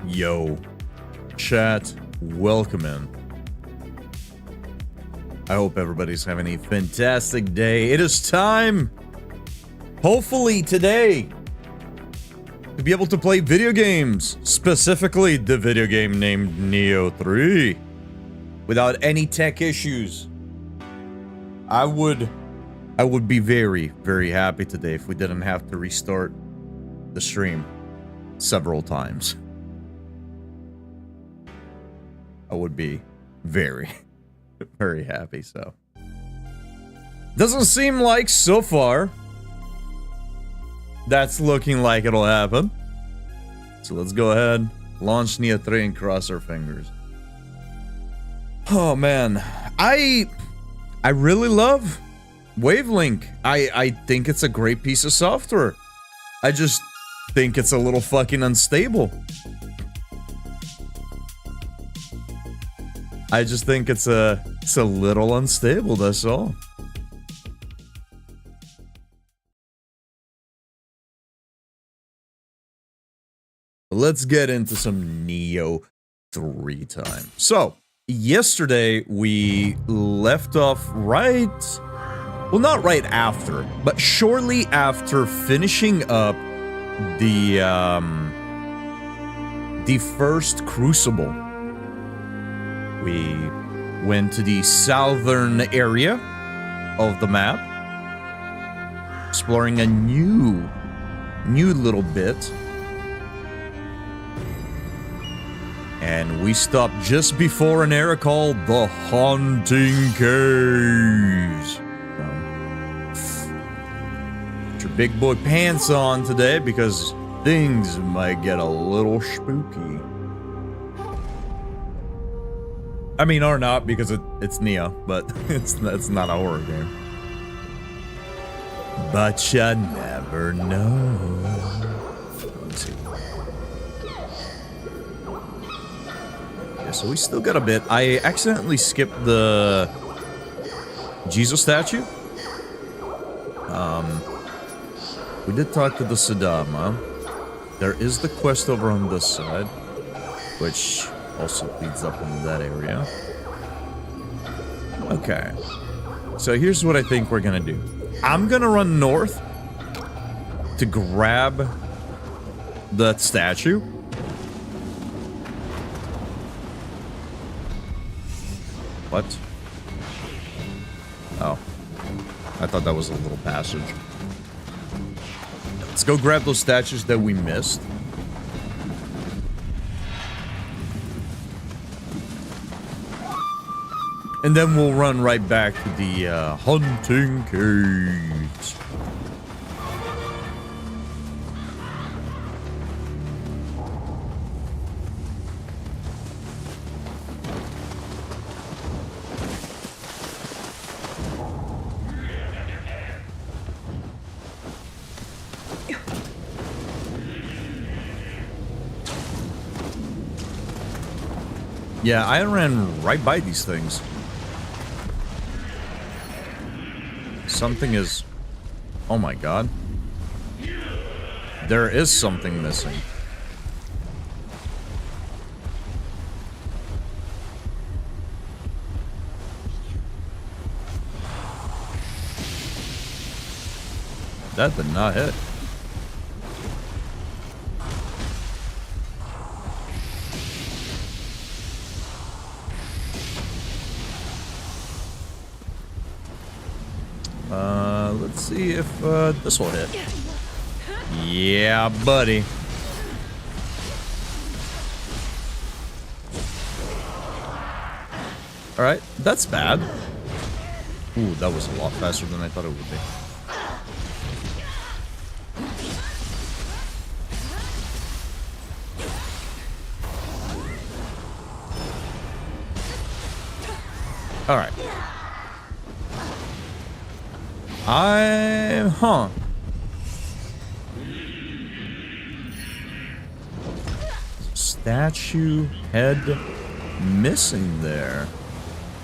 Yo, chat, welcome in. I hope everybody's having a fantastic day. It is time, hopefully today, to be able to play video games, specifically the video game named Neo 3, without any tech issues. I would be very, very happy today if we didn't have to restart the stream several times. I would be very, very happy, so. Doesn't seem like, so far, that's looking like it'll happen. So let's go ahead, launch Neo 3 and cross our fingers. Oh man, I really love Wavelink. I think it's a great piece of software. I just think it's a little fucking unstable. I just think it's a little unstable, that's all. Let's get into some Neo 3 time. So, yesterday we left off right... Well, not right after, but shortly after finishing up the first Crucible. We went to the southern area of the map, exploring a new little bit. And we stopped just before an area called the Haunting Caves. Put your big boy pants on today because things might get a little spooky. I mean, or not, because it's Neo, but it's not a horror game. But you never know. Let's see. Yeah, so we still got a bit. I accidentally skipped the Jesus statue. We did talk to the Sadama. There is the quest over on this side, which also leads up into that area. Okay. So here's what I think we're gonna do. I'm gonna run north to grab that statue. What? Oh. I thought that was a little passage. Let's go grab those statues that we missed. And then we'll run right back to the Haunting Caves. Yeah, I ran right by these things. Something is... Oh my god. There is something missing. That did not hit. Let's see if this will hit. Yeah, buddy. Alright, that's bad. Ooh, that was a lot faster than I thought it would be. Alright. Huh. Statue head missing there.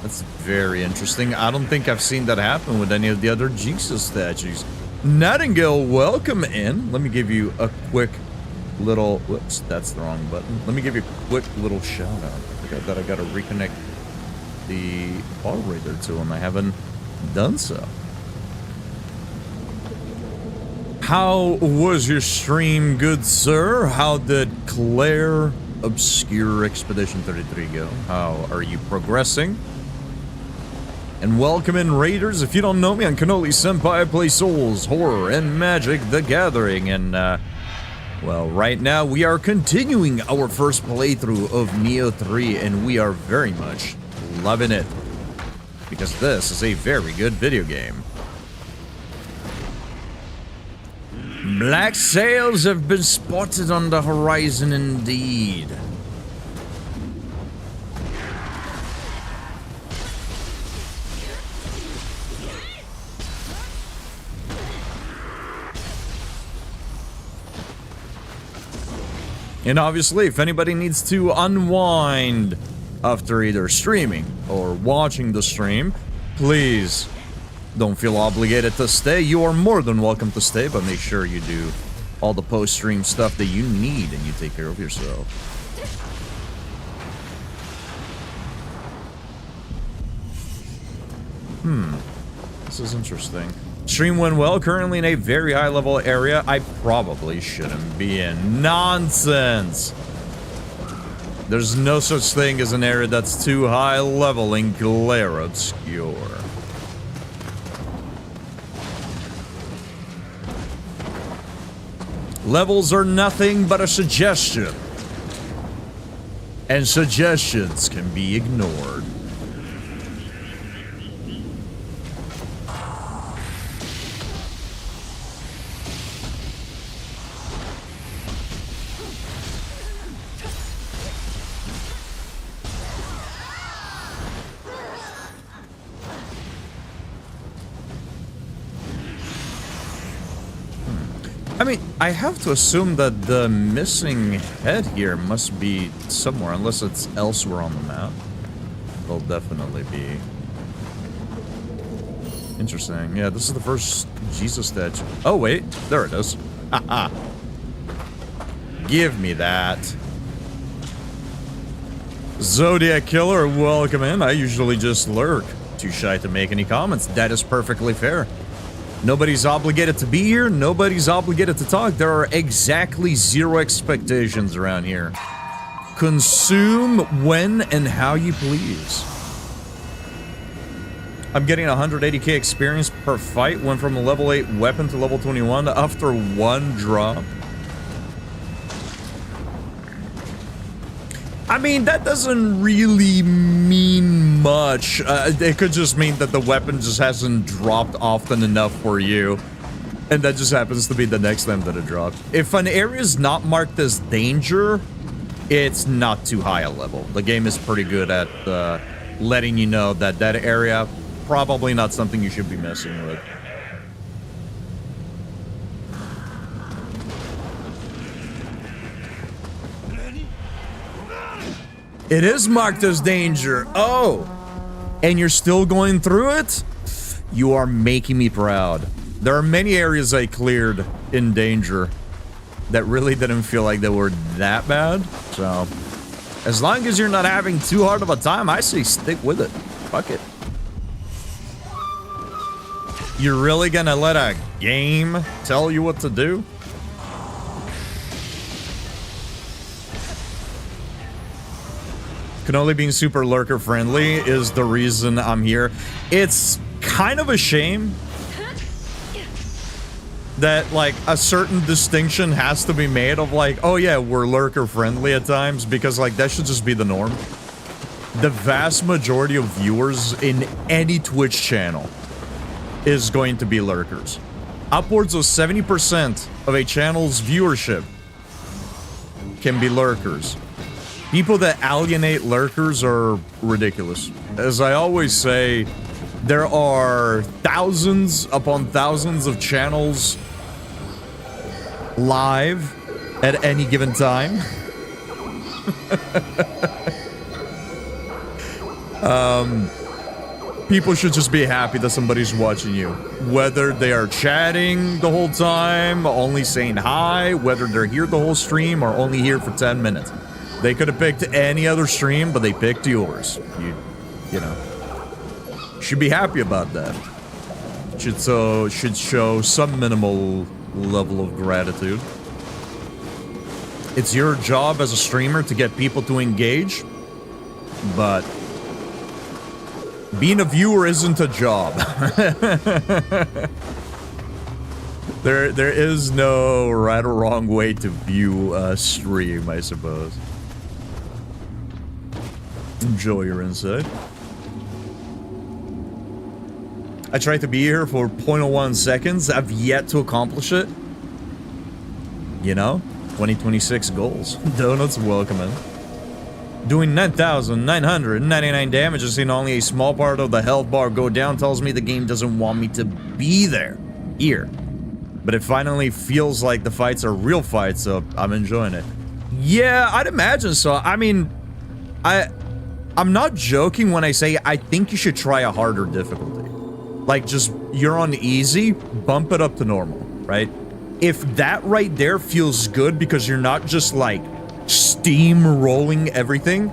That's very interesting. I don't think I've seen that happen with any of the other Jesus statues. Nightingale, welcome in. Let me give you a quick little... Whoops, that's the wrong button. Let me give you a quick little shout out. I forgot that I gotta reconnect the moderator to him. I haven't done so. How was your stream, good sir? How did Claire Obscure Expedition 33 go? How are you progressing? And welcome in, Raiders. If you don't know me, I'm Cannolisenpai. I play Souls, Horror, and Magic the Gathering. And, well, right now we are continuing our first playthrough of Neo 3, and we are very much loving it. Because this is a very good video game. Black sails have been spotted on the horizon indeed. And obviously, if anybody needs to unwind after either streaming or watching the stream, please don't feel obligated to stay. You are more than welcome to stay, but make sure you do all the post-stream stuff that you need and you take care of yourself. This is interesting. Stream went well, currently in a very high level area I probably shouldn't be in. Nonsense! There's no such thing as an area that's too high level in Claire Obscure. Levels are nothing but a suggestion. And suggestions can be ignored. I mean, I have to assume that the missing head here must be somewhere, unless it's elsewhere on the map. It'll definitely be interesting. Yeah, this is the first Jesus statue. Oh, wait. There it is. Haha. Give me that. Zodiac Killer, welcome in. I usually just lurk. Too shy to make any comments. That is perfectly fair. Nobody's obligated to be here. Nobody's obligated to talk. There are exactly 0 expectations around here. Consume when and how you please. I'm getting 180k experience per fight. Went from a level 8 weapon to level 21 after 1 drop. I mean, that doesn't really mean much. It could just mean that the weapon just hasn't dropped often enough for you. And that just happens to be the next time that it dropped. If an area is not marked as danger, it's not too high a level. The game is pretty good at letting you know that that area, probably not something you should be messing with. It is marked as danger. Oh, and you're still going through it? You are making me proud. There are many areas I cleared in danger that really didn't feel like they were that bad. So, as long as you're not having too hard of a time, I say stick with it. Fuck it. You're really gonna let a game tell you what to do? Cannoli being super lurker friendly is the reason I'm here. It's kind of a shame that like a certain distinction has to be made of like, oh yeah, we're lurker friendly at times, because like that should just be the norm. The vast majority of viewers in any Twitch channel is going to be lurkers. Upwards of 70% of a channel's viewership can be lurkers. People that alienate lurkers are ridiculous. As I always say, there are thousands upon thousands of channels live at any given time. people should just be happy that somebody's watching you. Whether they are chatting the whole time, only saying hi, whether they're here the whole stream, or only here for 10 minutes. They could have picked any other stream, but they picked yours. You know. Should be happy about that. Should show some minimal level of gratitude. It's your job as a streamer to get people to engage, but being a viewer isn't a job. There is no right or wrong way to view a stream, I suppose. Enjoy your insight. I tried to be here for 0.01 seconds. I've yet to accomplish it. You know? 2026 goals. Donuts welcome in. Doing 9,999 damage and seeing only a small part of the health bar go down tells me the game doesn't want me to be there. Here. But it finally feels like the fights are real fights, so I'm enjoying it. Yeah, I'd imagine so. I mean, I'm not joking when I say I think you should try a harder difficulty. Like, just, you're on easy, bump it up to normal, right? If that right there feels good because you're not just, like, steamrolling everything,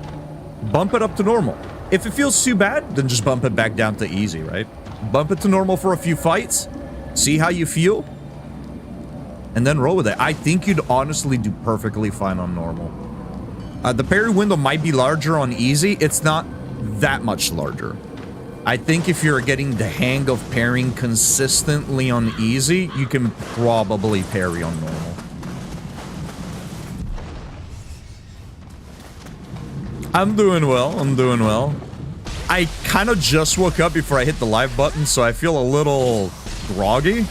bump it up to normal. If it feels too bad, then just bump it back down to easy, right? Bump it to normal for a few fights, see how you feel, and then roll with it. I think you'd honestly do perfectly fine on normal. The parry window might be larger on easy. It's not that much larger. I think if you're getting the hang of parrying consistently on easy, you can probably parry on normal. I'm doing well. I'm doing well. I kind of just woke up before I hit the live button, so I feel a little groggy.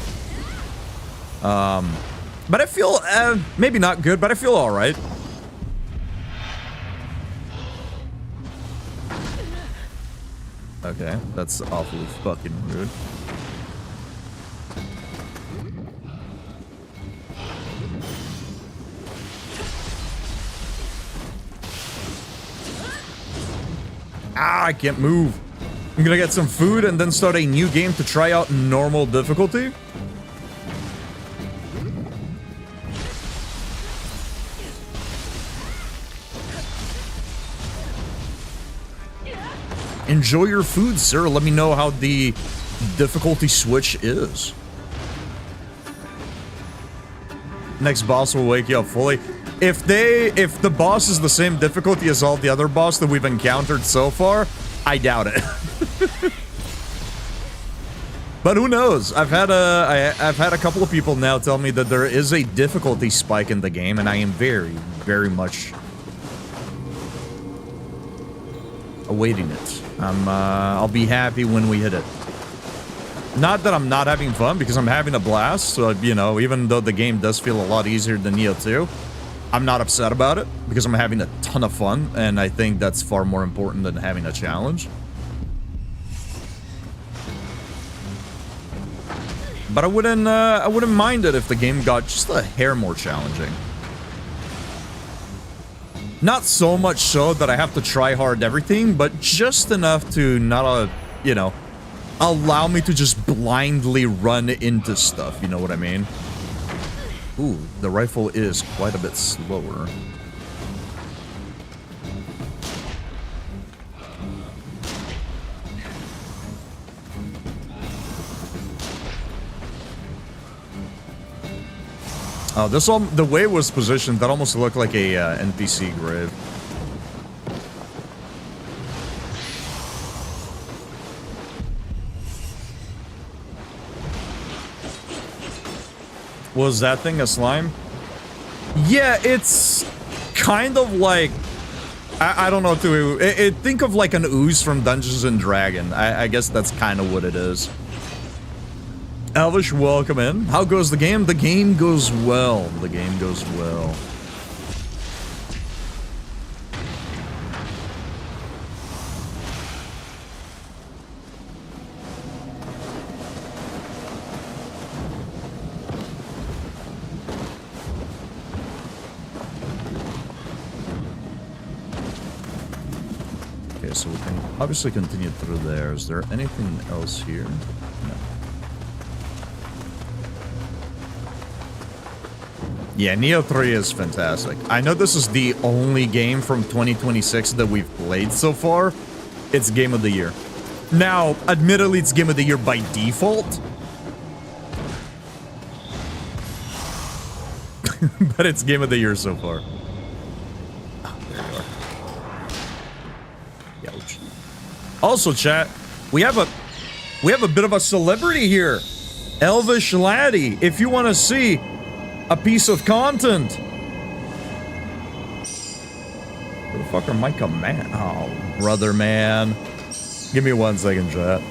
But I feel, maybe not good, but I feel all right. Okay, that's awfully fucking rude. Ah, I can't move. I'm gonna get some food and then start a new game to try out normal difficulty. Enjoy your food, sir. Let me know how the difficulty switch is. Next boss will wake you up fully. If the boss is the same difficulty as all the other bosses that we've encountered so far, I doubt it. But who knows? I've had a couple of people now tell me that there is a difficulty spike in the game, and I am very, very much awaiting it. I'll be happy when we hit it. Not that I'm not having fun, because I'm having a blast. So, you know, even though the game does feel a lot easier than Neo 2, I'm not upset about it, because I'm having a ton of fun, and I think that's far more important than having a challenge. But I wouldn't mind it if the game got just a hair more challenging. Not so much so that I have to try hard everything, but just enough to not, you know, allow me to just blindly run into stuff, you know what I mean? Ooh, the rifle is quite a bit slower. Oh, this one, the way it was positioned, that almost looked like a NPC grave. Was that thing a slime? Yeah, it's kind of like, I don't know what to, think of like an ooze from Dungeons and Dragons. I guess that's kind of what it is. Elvish, welcome in. How goes the game? The game goes well. The game goes well. Okay, so we can obviously continue through there. Is there anything else here? No. Yeah, Neo 3 is fantastic. I know this is the only game from 2026 that we've played so far. It's Game of the Year. Now, admittedly, it's Game of the Year by default. But it's Game of the Year so far. Oh, there you are. Ouch. Also, chat, we have a bit of a celebrity here. Elvish Laddie, if you want to see a piece of content. Where the fuck are my command? Oh, brother, man. Give me 1 second, chat.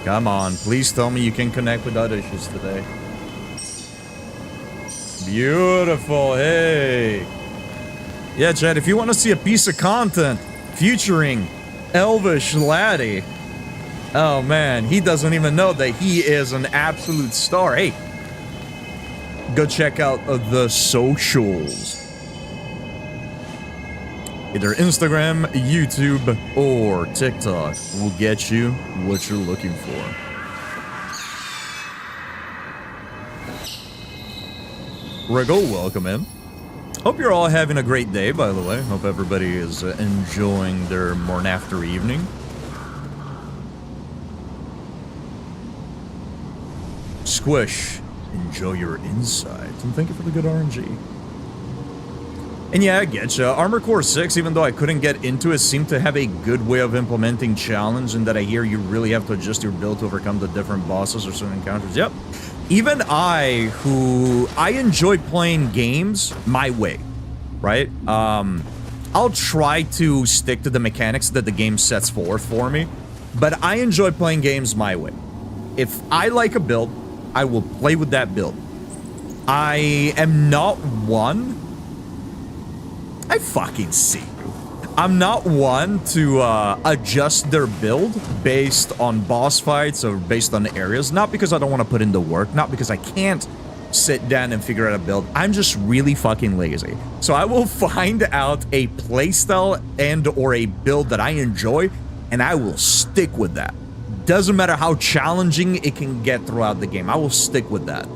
Come on, please tell me you can connect without issues today. Beautiful, hey. Yeah, chat, if you want to see a piece of content featuring Elvish Laddie, oh man, he doesn't even know that he is an absolute star. Hey, go check out the socials. Either Instagram, YouTube, or TikTok will get you what you're looking for. Regal, welcome in. Hope you're all having a great day, by the way. Hope everybody is enjoying their morning after evening. Squish, enjoy your insight. And thank you for the good RNG. And yeah, I get ya. Armor Core 6, even though I couldn't get into it, seemed to have a good way of implementing challenge, and that I hear you really have to adjust your build to overcome the different bosses or certain encounters. Yep. Even I enjoy playing games my way, right? I'll try to stick to the mechanics that the game sets forth for me, but I enjoy playing games my way. If I like a build, I will play with that build. I am not one... I fucking see you. I'm not one to adjust their build based on boss fights or based on areas. Not because I don't want to put in the work, not because I can't sit down and figure out a build. I'm just really fucking lazy. So I will find out a playstyle and or a build that I enjoy, and I will stick with that. Doesn't matter how challenging it can get throughout the game. I will stick with that.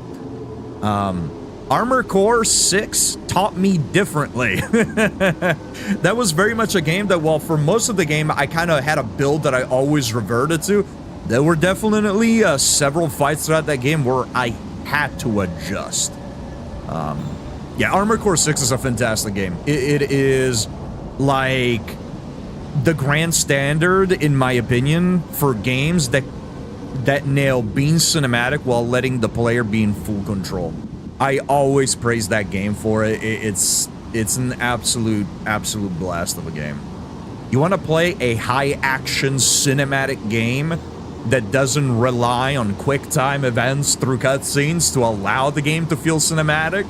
Armor Core 6 taught me differently. That was very much a game that, while for most of the game I kind of had a build that I always reverted to, there were definitely several fights throughout that game where I had to adjust. Yeah, Armor Core 6 is a fantastic game. It is like the grand standard, in my opinion, for games that nail being cinematic while letting the player be in full control. I always praise that game for it. It's an absolute blast of a game. You want to play a high-action cinematic game that doesn't rely on quick-time events through cutscenes to allow the game to feel cinematic?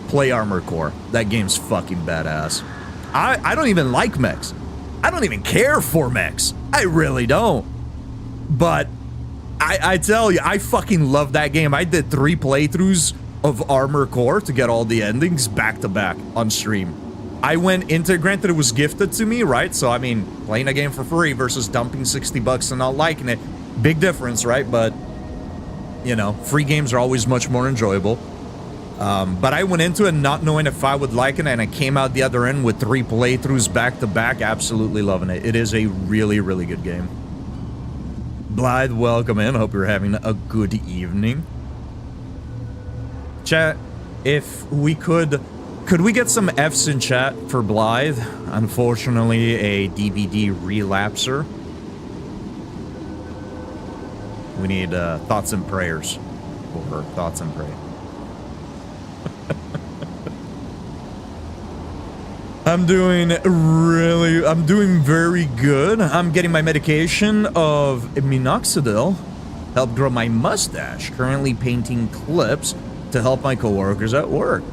Play Armor Core. That game's fucking badass. I don't even like mechs. I don't even care for mechs. I really don't. But I tell you, I fucking love that game. I did 3 playthroughs of Armor Core to get all the endings back to back on stream. I went into, granted it was gifted to me, right? So I mean, playing a game for free versus dumping 60 bucks and not liking it, big difference, right? But you know, free games are always much more enjoyable. But I went into it not knowing if I would like it, and I came out the other end with 3 playthroughs back to back, absolutely loving it. It is a really, really good game. Blythe, welcome in. Hope you're having a good evening. Chat, if we could we get some F's in chat for Blythe? Unfortunately, a DVD relapser. We need thoughts and prayers for her. Thoughts and prayers. I'm doing very good. I'm getting my medication of minoxidil. Help grow my mustache. Currently painting clips to help my coworkers at work.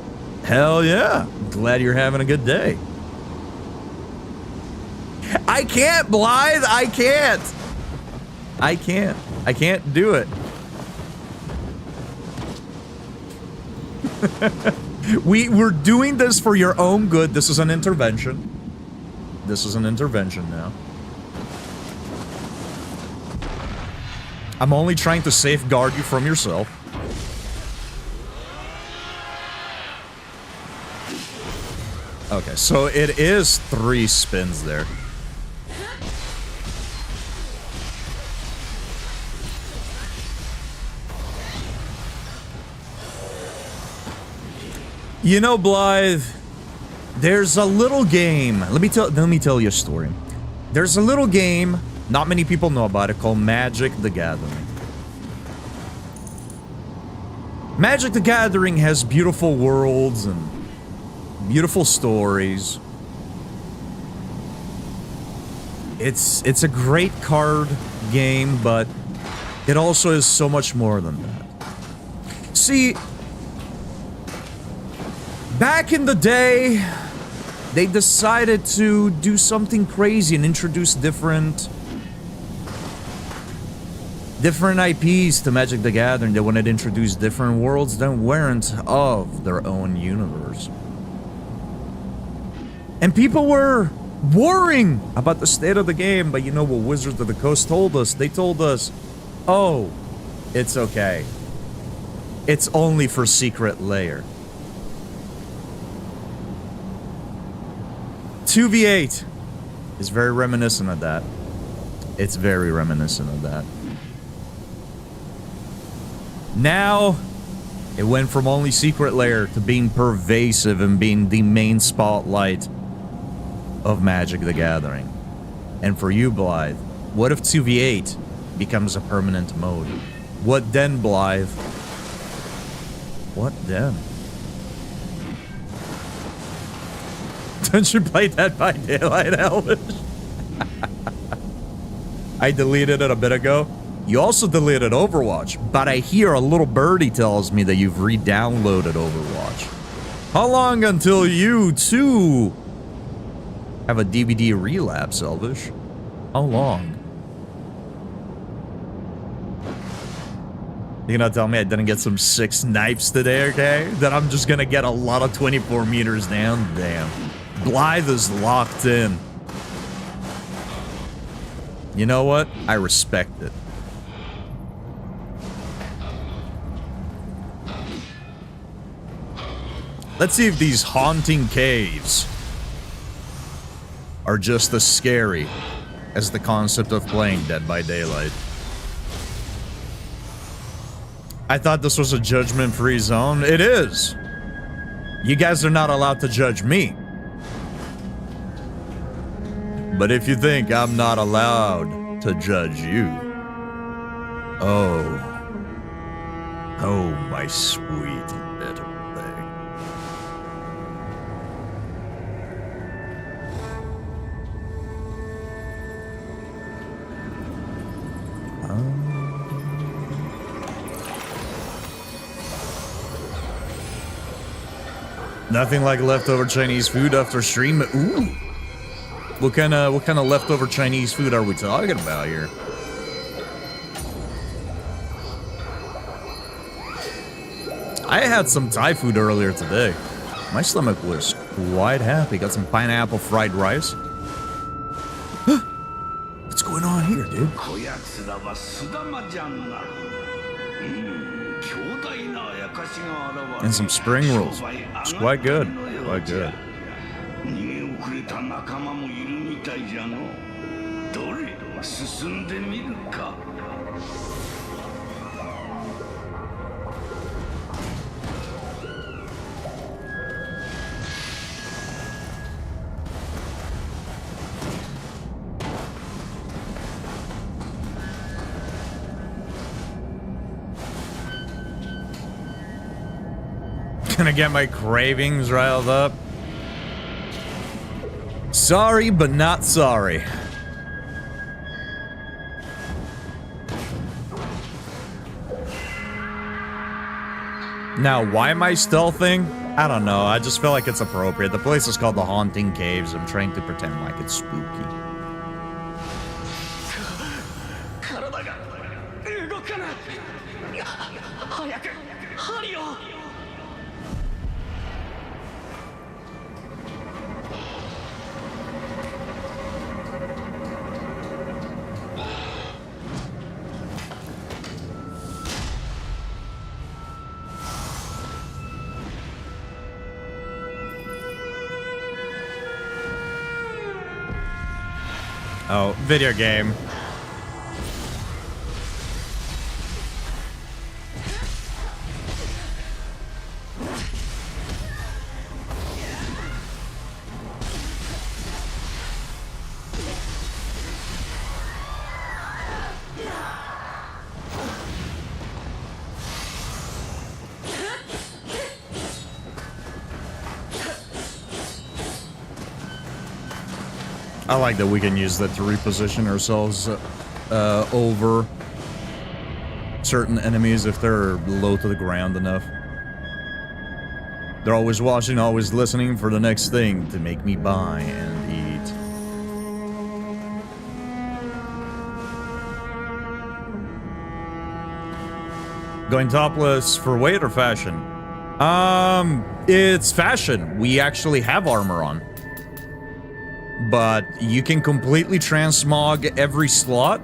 Hell yeah. Glad you're having a good day. I can't, Blythe. I can't. I can't do it. We're doing this for your own good. This is an intervention. This is an intervention now. I'm only trying to safeguard you from yourself. Okay, so it is 3 spins there. You know, Blythe, there's a little game. Let me tell you a story. There's a little game, not many people know about it, called Magic the Gathering. Magic the Gathering has beautiful worlds and beautiful stories. It's a great card game, but it also is so much more than that. See, back in the day, they decided to do something crazy and introduce different IPs to Magic the Gathering. They wanted to introduce different worlds that weren't of their own universe. And people were worrying about the state of the game, but you know what Wizards of the Coast told us? They told us, oh, it's okay. It's only for Secret Lair. 2v8 is very reminiscent of that. It's very reminiscent of that. Now, it went from only Secret Lair to being pervasive and being the main spotlight of Magic the Gathering. And for you, Blythe, what if 2v8 becomes a permanent mode? What then, Blythe? What then? Don't you play Dead by Daylight, Elvish? I deleted it a bit ago. You also deleted Overwatch, but I hear a little birdie tells me that you've re-downloaded Overwatch. How long until you, too, have a DVD relapse, Elvish? How long? You're gonna tell me I didn't get some 6 knives today, okay? That I'm just gonna get a lot of 24 meters down? Damn. Blythe is locked in. You know what? I respect it. Let's see if these haunting caves are just as scary as the concept of playing Dead by Daylight. I thought this was a judgment-free zone. It is. You guys are not allowed to judge me. But if you think I'm not allowed to judge you, oh, my sweet little thing. Nothing like leftover Chinese food after stream. Ooh. What kind of leftover Chinese food are we talking about here? I had some Thai food earlier today. My stomach was quite happy. Got some pineapple fried rice. What's going on here, dude? And some spring rolls. It's quite good. Quite good. Gonna get my cravings riled up. Sorry, but not sorry. Now, why am I stealthing? I don't know. I just feel like it's appropriate. The place is called the Haunting Caves. I'm trying to pretend like it's spooky. Oh, video game. I like that we can use that to reposition ourselves over certain enemies if they're low to the ground enough. They're always watching, always listening for the next thing to make me buy and eat. Going topless for weight or fashion? It's fashion. We actually have armor on. But you can completely transmog every slot.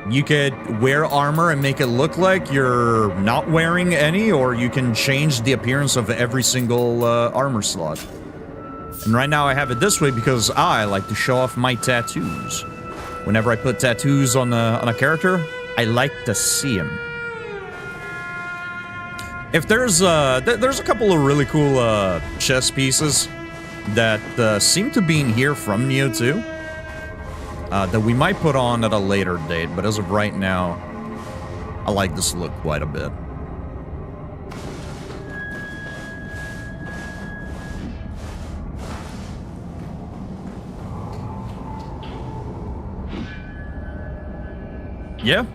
You could wear armor and make it look like you're not wearing any, or you can change the appearance of every single armor slot. And right now I have it this way because I like to show off my tattoos. Whenever I put tattoos on a character, I like to see them. If there's a couple of really cool chess pieces that seem to be in here from Nioh 2 that we might put on at a later date, but as of right now, I like this look quite a bit. Yeah.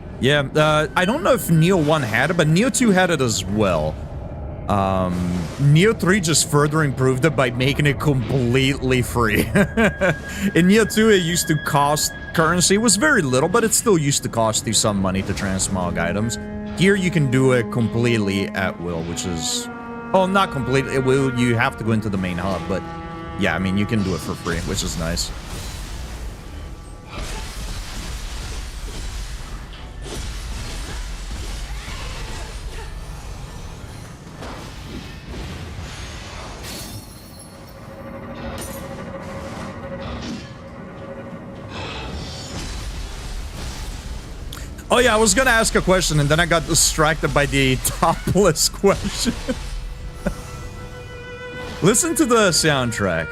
I don't know if Nioh 1 had it, but Nioh 2 had it as well. Nioh 3 just further improved it by making it completely free. In Nioh 2, it used to cost currency. It was very little, but it still used to cost you some money to transmog items. Here, you can do it completely at will, which is... Oh, not completely. You have to go into the main hub, but... Yeah, I mean, you can do it for free, which is nice. Oh yeah, I was gonna ask a question and then I got distracted by the topless question. Listen to the soundtrack.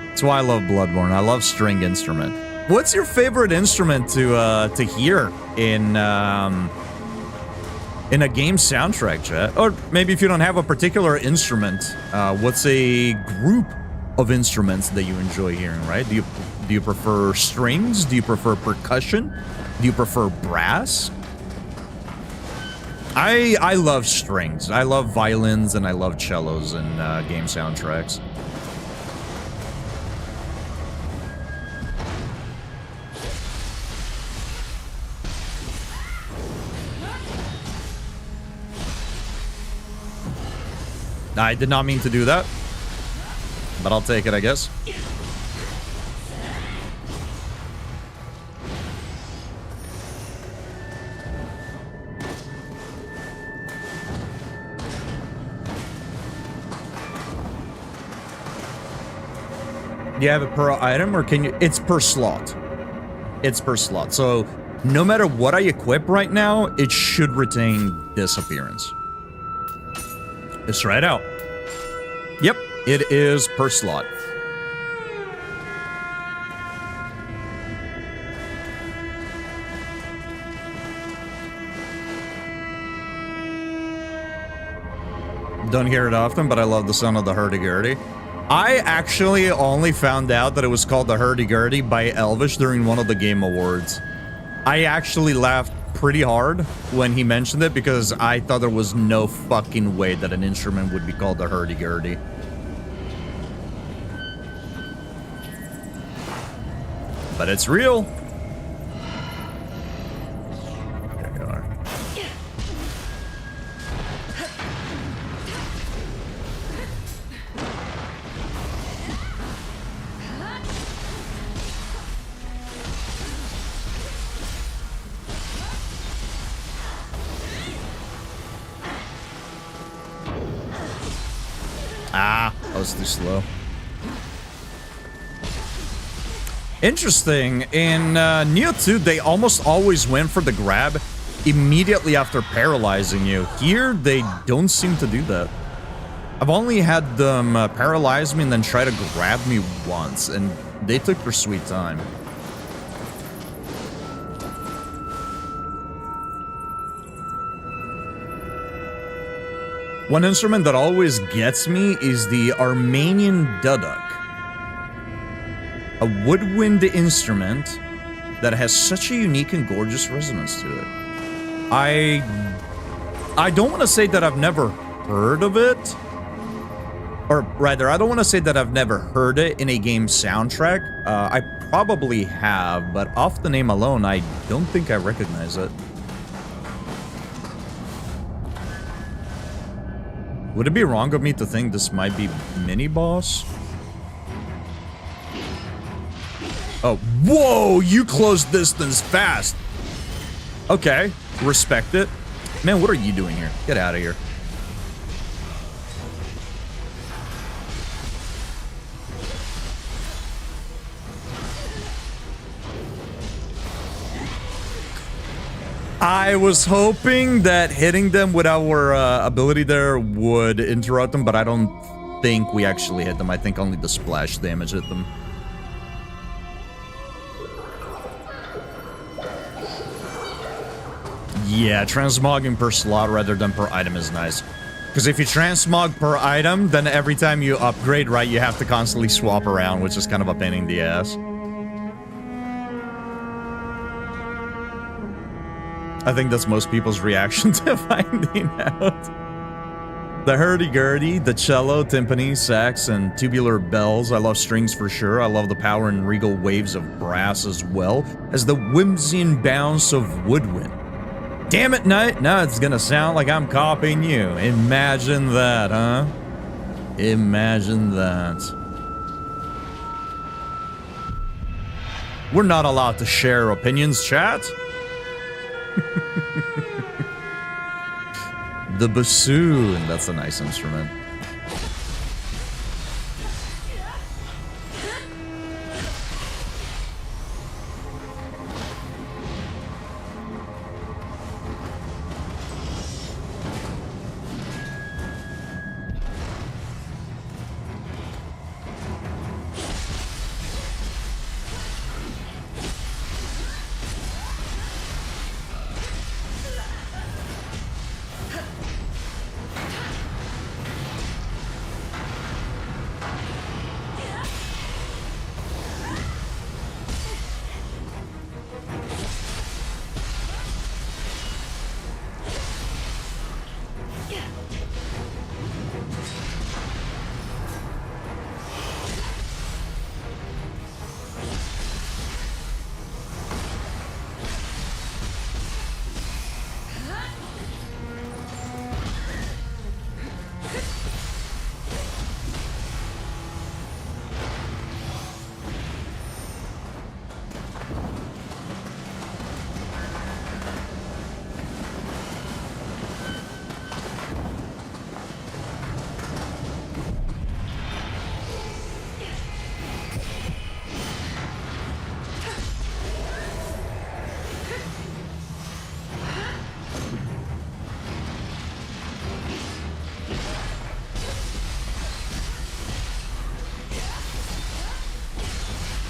That's why I love Bloodborne. I love string instrument. What's your favorite instrument to hear in a game soundtrack, chat? Or maybe if you don't have a particular instrument, what's a group of instruments that you enjoy hearing, right? Do you prefer strings? Do you prefer percussion? Do you prefer brass? I love strings. I love violins and I love cellos in game soundtracks. I did not mean to do that. But I'll take it, I guess. Do you have it per item, or can you... It's per slot. It's per slot. So, no matter what I equip right now, it should retain this appearance. Let's try it out. Yep. It is per slot. Don't hear it often, but I love the sound of the hurdy-gurdy. I actually only found out that it was called the hurdy-gurdy by Elvish during one of the Game Awards. I actually laughed pretty hard when he mentioned it because I thought there was no fucking way that an instrument would be called the hurdy-gurdy. But it's real. There you are. I was too slow. Interesting. In Neo 2, they almost always went for the grab immediately after paralyzing you. Here, they don't seem to do that. I've only had them paralyze me and then try to grab me once, and they took their sweet time. One instrument that always gets me is the Armenian duduk. A woodwind instrument that has such a unique and gorgeous resonance to it. I don't want to say that I've never heard of it. Or rather, I don't want to say that I've never heard it in a game soundtrack. I probably have, but off the name alone, I don't think I recognize it. Would it be wrong of me to think this might be mini-boss? Oh, whoa! You closed distance fast! Okay, respect it. Man, what are you doing here? Get out of here. I was hoping that hitting them with our ability there would interrupt them, but I don't think we actually hit them. I think only the splash damage hit them. Yeah, transmogging per slot rather than per item is nice. Because if you transmog per item, then every time you upgrade, right, you have to constantly swap around, which is kind of a pain in the ass. I think that's most people's reaction to finding out. The hurdy-gurdy, the cello, timpani, sax, and tubular bells. I love strings for sure. I love the power and regal waves of brass as well as the whimsy and bounce of woodwind. Damn it, Knight! Now it's gonna sound like I'm copying you. Imagine that, huh? Imagine that. We're not allowed to share opinions, chat. The bassoon. That's a nice instrument.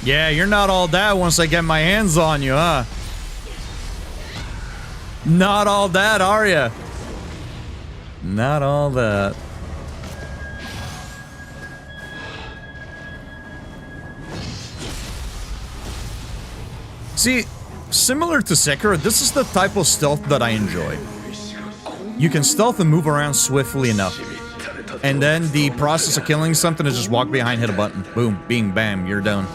Yeah, you're not all that once I get my hands on you, huh? Not all that, are ya? Not all that. See, similar to Sekiro, this is the type of stealth that I enjoy. You can stealth and move around swiftly enough. And then the process of killing something is just walk behind, hit a button. Boom, bing, bam, you're done.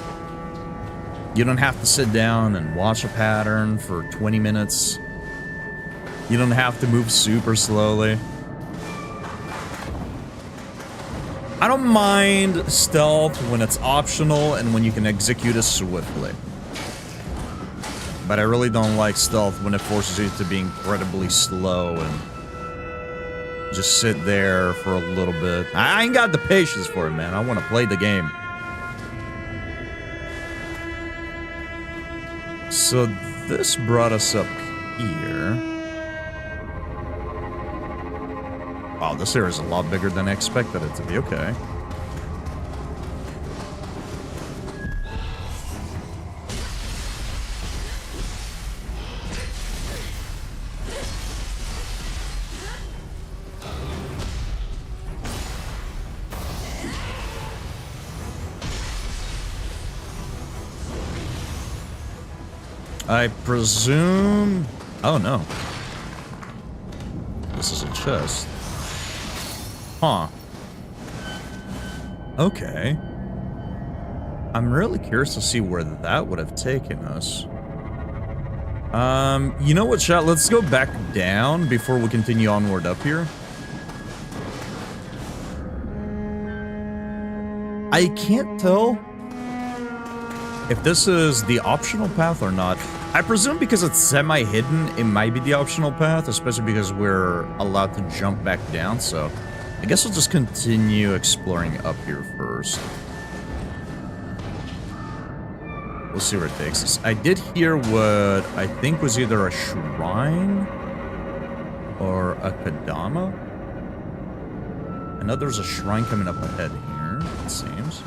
You don't have to sit down and watch a pattern for 20 minutes. You don't have to move super slowly. I don't mind stealth when it's optional and when you can execute it swiftly. But I really don't like stealth when it forces you to be incredibly slow and just sit there for a little bit. I ain't got the patience for it, man. I want to play the game. So this brought us up here. Wow, this area is a lot bigger than I expected it to be. Okay. I presume... Oh, no. This is a chest. Huh. Okay. I'm really curious to see where that would have taken us. You know what, chat? Let's go back down before we continue onward up here. I can't tell if this is the optional path or not. I presume because it's semi-hidden, it might be the optional path, especially because we're allowed to jump back down, so I guess we'll just continue exploring up here first. We'll see where it takes us. I did hear what I think was either a shrine or a Kadama. I know there's a shrine coming up ahead here, it seems.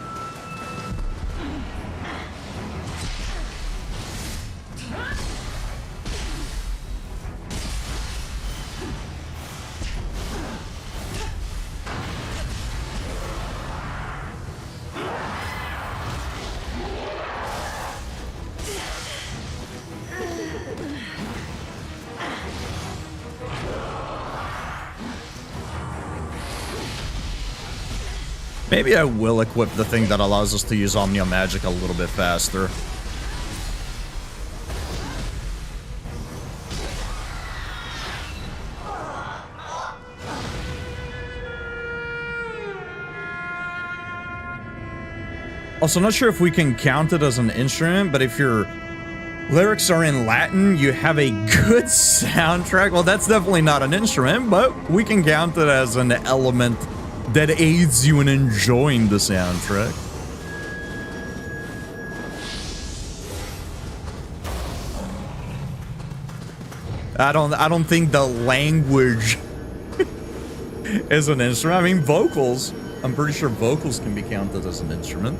Maybe I will equip the thing that allows us to use Omnia Magic a little bit faster. Also, not sure if we can count it as an instrument, but if your lyrics are in Latin, you have a good soundtrack. Well, that's definitely not an instrument, but we can count it as an element that aids you in enjoying the soundtrack. I don't think the language is an instrument. I mean, vocals. I'm pretty sure vocals can be counted as an instrument.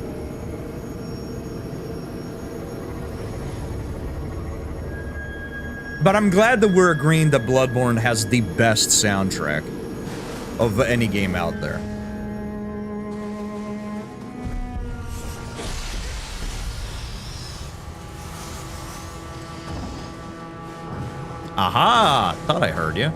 But I'm glad that we're agreeing that Bloodborne has the best soundtrack of any game out there. Aha! Thought I heard you.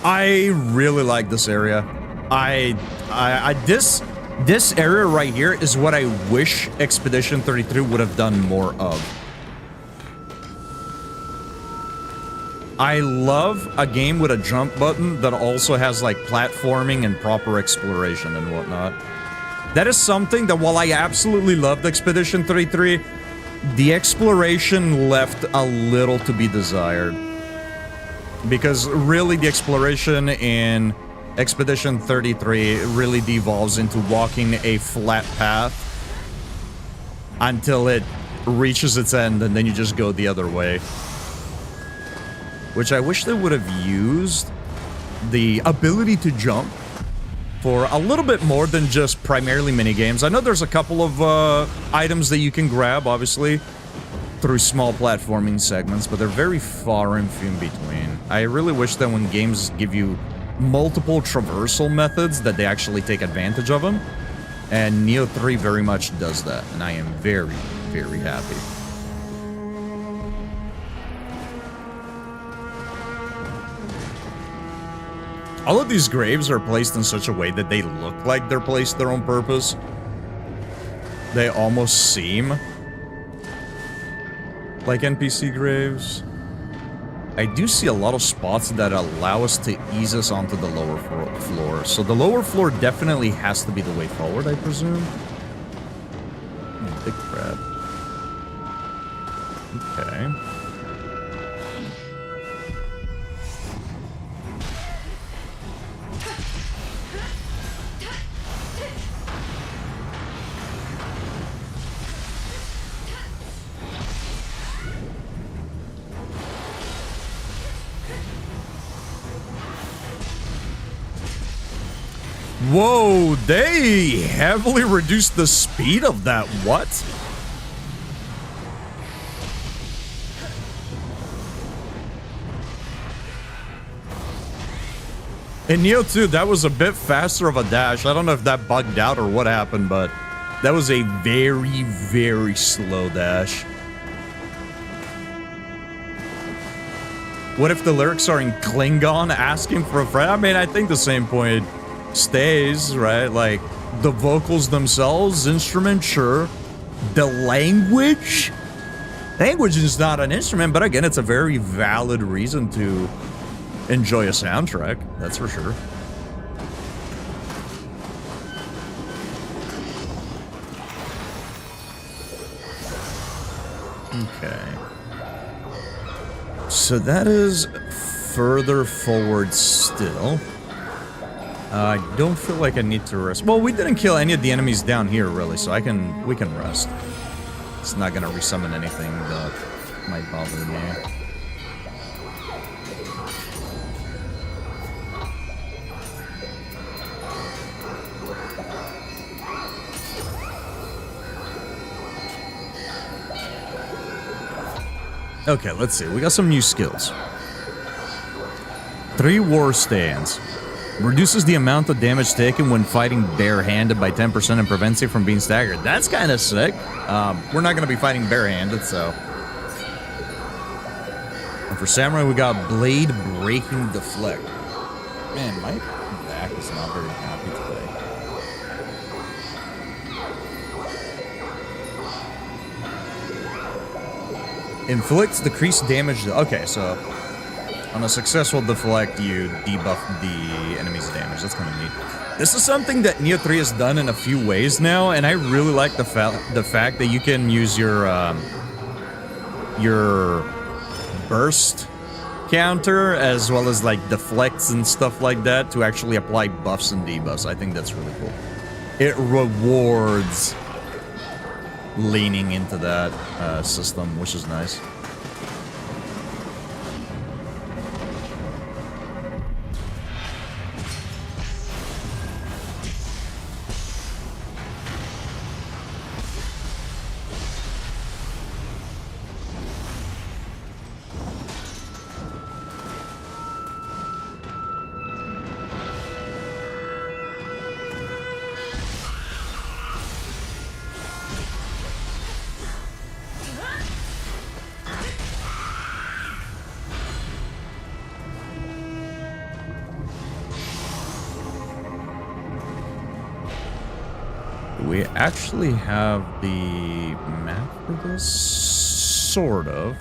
I really like this area. This area right here is what I wish Expedition 33 would have done more of. I love a game with a jump button that also has like platforming and proper exploration and whatnot. That is something that while I absolutely loved Expedition 33, the exploration left a little to be desired. Because really the exploration in Expedition 33 really devolves into walking a flat path until it reaches its end and then you just go the other way. Which I wish they would have used the ability to jump for a little bit more than just primarily minigames. I know there's a couple of items that you can grab, obviously, through small platforming segments, but they're very far and few in between. I really wish that when games give you multiple traversal methods, that they actually take advantage of them. And Neo 3 very much does that, and I am very, very happy. All of these graves are placed in such a way that they look like they're placed there on purpose. They almost seem like NPC graves. I do see a lot of spots that allow us to ease us onto the lower floor. So the lower floor definitely has to be the way forward, I presume. Big crab. Okay. Whoa, they heavily reduced the speed of that. What? In Neo 2, that was a bit faster of a dash. I don't know if that bugged out or what happened, but that was a very, very slow dash. What if the lyrics are in Klingon asking for a friend? I mean, I think the same point stays, right? Like, the vocals themselves, instrument, sure. The language? Language is not an instrument, but again, it's a very valid reason to enjoy a soundtrack, that's for sure. Okay. So that is further forward still. I don't feel like I need to rest. Well, we didn't kill any of the enemies down here, really, so we can rest. It's not gonna resummon anything that might bother me. Okay, let's see. We got some new skills. 3 War Stands. Reduces the amount of damage taken when fighting barehanded by 10% and prevents you from being staggered. That's kind of sick. We're not going to be fighting barehanded, so. And for Samurai, we got Blade Breaking Deflect. Man, my back is not very happy today. Inflicts decreased damage. Okay, so on a successful deflect, you debuff the enemy's damage. That's kind of neat. This is something that Neo 3 has done in a few ways now, and I really like the fact that you can use your burst counter as well as like deflects and stuff like that to actually apply buffs and debuffs. I think that's really cool. It rewards leaning into that system, which is nice. We actually have the map for this, sort of.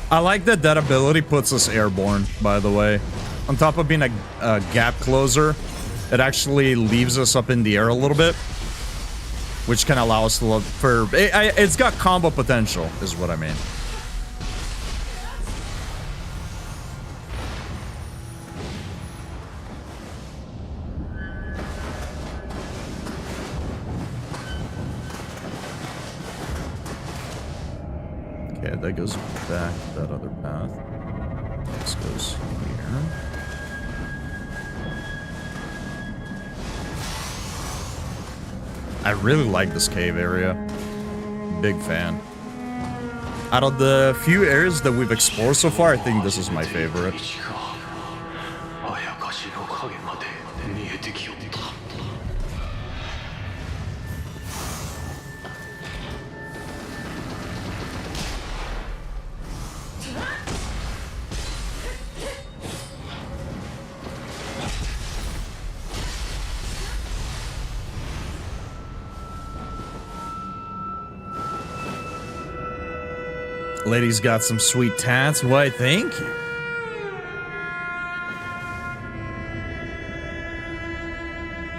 I like that that ability puts us airborne, by the way. On top of being a gap closer, it actually leaves us up in the air a little bit, which can allow us to look for... It's got combo potential, is what I mean. Okay, that goes back that other path. This goes here. I really like this cave area. Big fan. Out of the few areas that we've explored so far, I think this is my favorite. Lady's got some sweet tats. Why, thank you.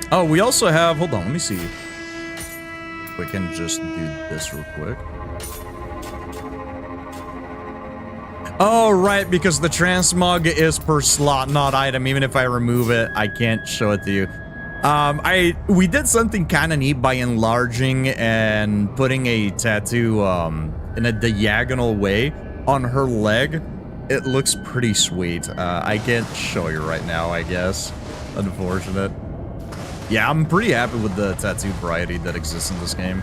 Oh, we also have... Hold on, let me see. We can just do this real quick. Oh, right, because the transmog is per slot, not item. Even if I remove it, I can't show it to you. We did something kind of neat by enlarging and putting a tattoo in a diagonal way on her leg. It looks pretty sweet. I can't show you right now, I guess. Unfortunate. Yeah, I'm pretty happy with the tattoo variety that exists in this game.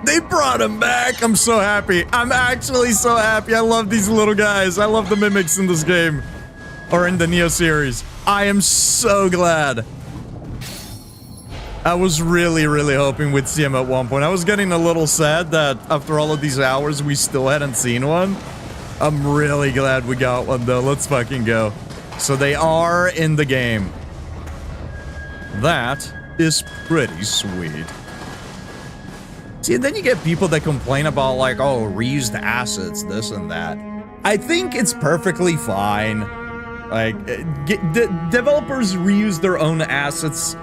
They brought him back. I'm so happy. I'm actually so happy. I love these little guys. I love the mimics in this game. Or in the Neo series. I am so glad. I was really, really hoping we'd see him at one point. I was getting a little sad that after all of these hours, we still hadn't seen one. I'm really glad we got one, though. Let's fucking go. So they are in the game. That is pretty sweet. See, and then you get people that complain about, like, oh, reused assets, this and that. I think it's perfectly fine. Like, developers reuse their own assets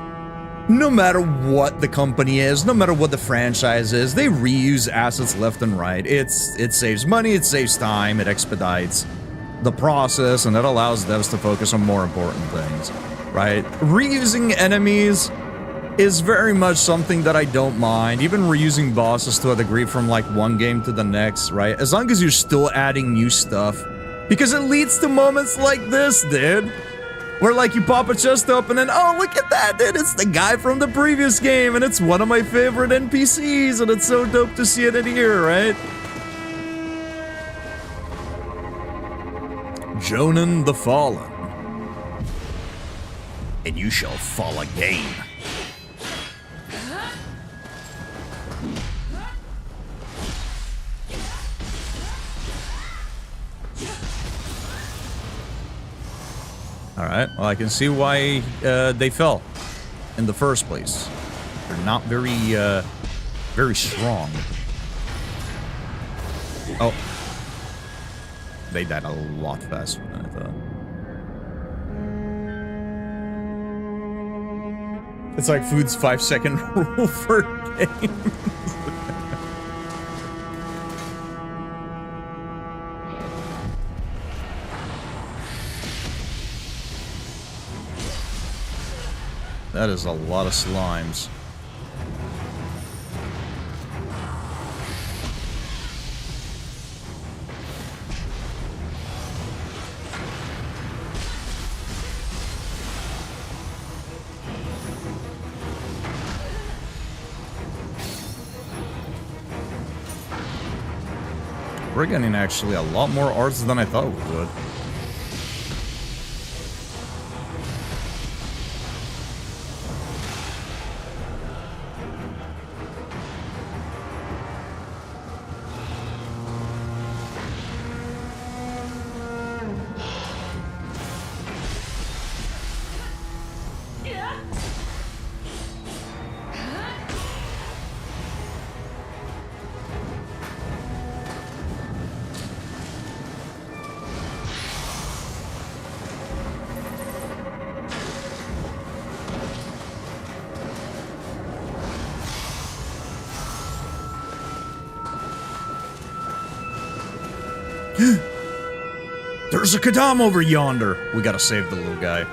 no matter what the company is, no matter what the franchise is. They reuse assets left and right. It saves money, it saves time, it expedites the process, and it allows devs to focus on more important things, right? Reusing enemies is very much something that I don't mind. Even reusing bosses to a degree from like one game to the next, right? As long as you're still adding new stuff. Because it leads to moments like this, dude. Where like you pop a chest open and oh, look at that, dude. It's the guy from the previous game and it's one of my favorite NPCs and it's so dope to see it in here, right? Jonan the Fallen. And you shall fall again. Alright, well I can see why they fell in the first place. They're not very strong. Oh. They died a lot faster than I thought. It's like Food's 5-second rule for games. That is a lot of slimes. We're getting actually a lot more arts than I thought we would. There's a Kadam over yonder. We gotta save the little guy.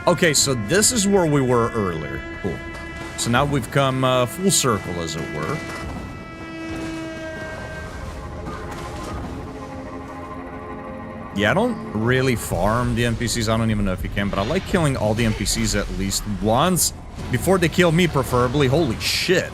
Okay, so this is where we were earlier. Cool. So now we've come full circle, as it were. Yeah, I don't really farm the NPCs. I don't even know if you can, but I like killing all the NPCs at least once before they kill me, preferably. Holy shit.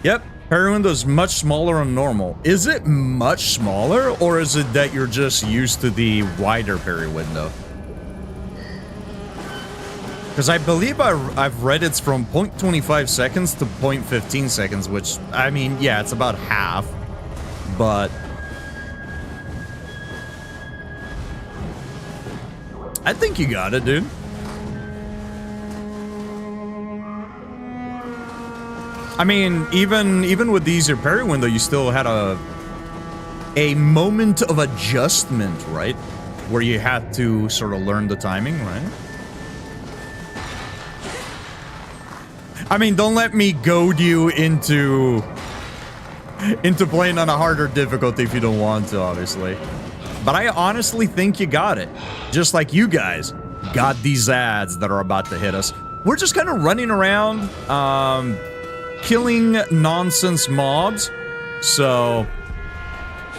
Yep. Parry window is much smaller than normal. Is it much smaller, or is it that you're just used to the wider parry window? Because I believe I've read it's from 0.25 seconds to 0.15 seconds, which, I mean, yeah, it's about half, but I think you got it, dude. I mean, even with the easier parry window, you still had a moment of adjustment, right? Where you had to sort of learn the timing, right? I mean, don't let me goad you into playing on a harder difficulty if you don't want to, obviously. But I honestly think you got it. Just like you guys got these ads that are about to hit us. We're just kind of running around, killing nonsense mobs, so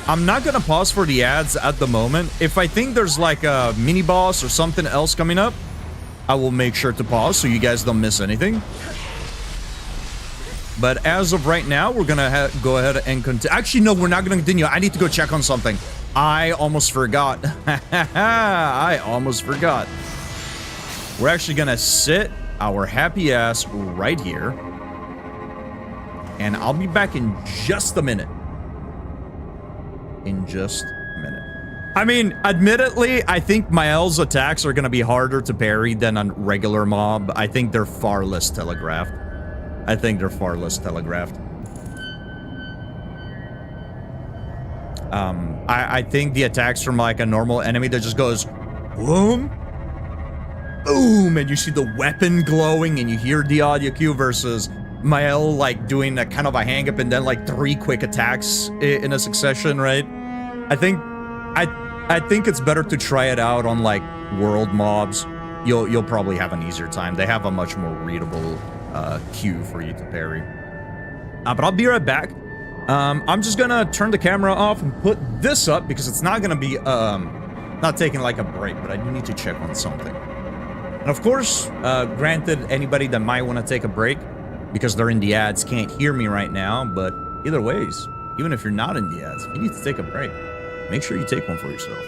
I'm not gonna pause for the ads at the moment. If I think there's like a mini boss or something else coming up, I will make sure to pause so you guys don't miss anything. But as of right now, we're gonna go ahead and continue. Actually, no, we're not gonna continue. I need to go check on something. I almost forgot. I almost forgot. We're actually gonna sit our happy ass right here. And I'll be back in just a minute. In just a minute. I mean, admittedly, I think Mael's attacks are going to be harder to parry than a regular mob. I think they're far less telegraphed. I think the attacks from like a normal enemy that just goes boom, boom, and you see the weapon glowing and you hear the audio cue versus Mael like doing a kind of a hang up and then like 3 quick attacks in a succession, right? I think it's better to try it out on like world mobs. You'll probably have an easier time. They have a much more readable cue for you to parry. But I'll be right back. I'm just gonna turn the camera off and put this up because it's not gonna be not taking like a break, but I do need to check on something. And of course, granted, anybody that might want to take a break because they're in the ads can't hear me right now, but either ways, even if you're not in the ads, if you need to take a break, make sure you take one for yourself.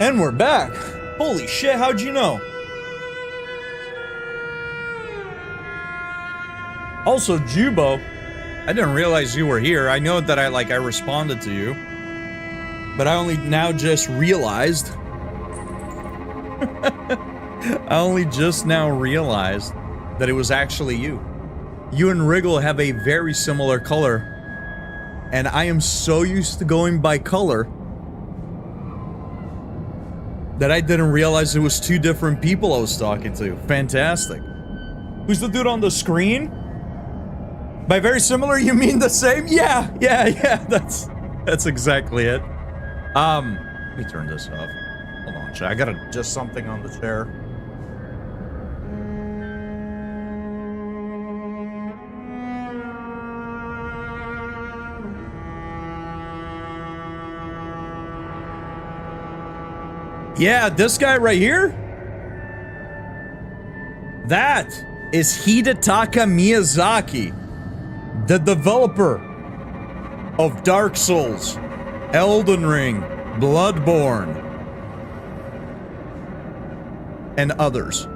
And we're back. Holy shit, how'd you know? Also, Jubo, I didn't realize you were here. I know that I responded to you, but I only now just realized. I only just now realized that it was actually you. You and Wriggle have a very similar color, and I am so used to going by color that I didn't realize it was two different people I was talking to. Fantastic. Who's the dude on the screen? By very similar, you mean the same? Yeah, that's exactly it. Let me turn this off. Hold on, I gotta adjust something on the chair. Yeah, this guy right here? That is Hidetaka Miyazaki, the developer of Dark Souls, Elden Ring, Bloodborne, and others.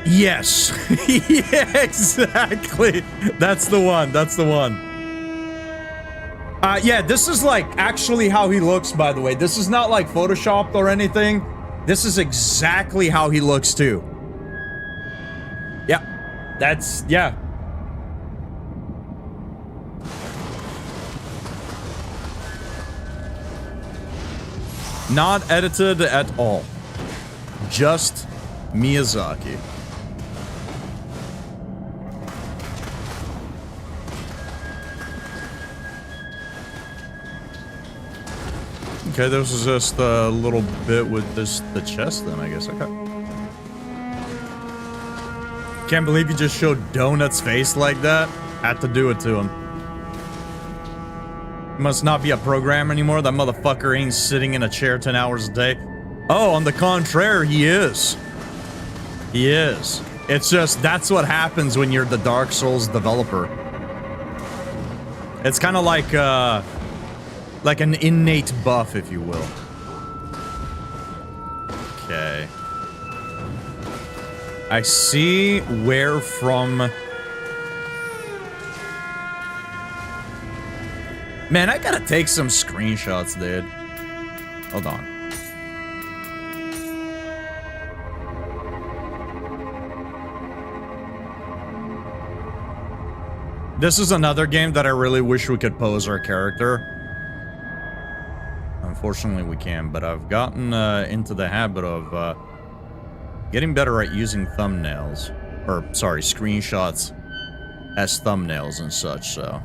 Yes. Yeah, exactly. That's the one. That's the one. Yeah, this is like actually how he looks, by the way. This is not like photoshopped or anything. This is exactly how he looks too. Yeah. That's, yeah. Not edited at all. Just Miyazaki. Okay, this is just a little bit with the chest then, I guess. Okay. Can't believe you just showed Donut's face like that. Had to do it to him. He must not be a program anymore. That motherfucker ain't sitting in a chair 10 hours a day. Oh, on the contrary, he is. He is. It's just, that's what happens when you're the Dark Souls developer. It's kind of like an innate buff, if you will. Okay. I see where from... Man, I gotta take some screenshots, dude. Hold on. This is another game that I really wish we could pose our character. Unfortunately, we can, but I've gotten into the habit of getting better at using thumbnails. Or, sorry, screenshots as thumbnails and such, so.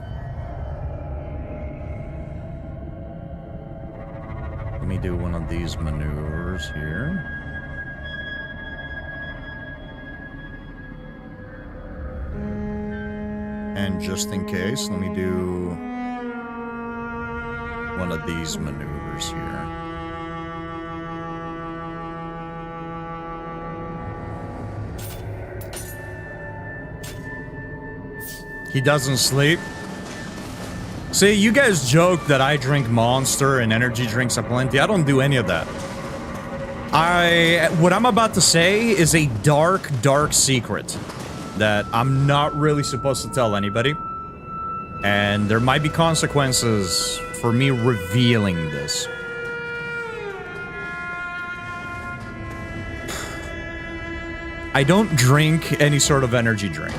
Let me do one of these maneuvers here. And just in case, let me do one of these maneuvers here. He doesn't sleep. See, you guys joke that I drink Monster and energy drinks aplenty. I don't do any of that. What I'm about to say is a dark, dark secret that I'm not really supposed to tell anybody. And there might be consequences for me revealing this. I don't drink any sort of energy drink.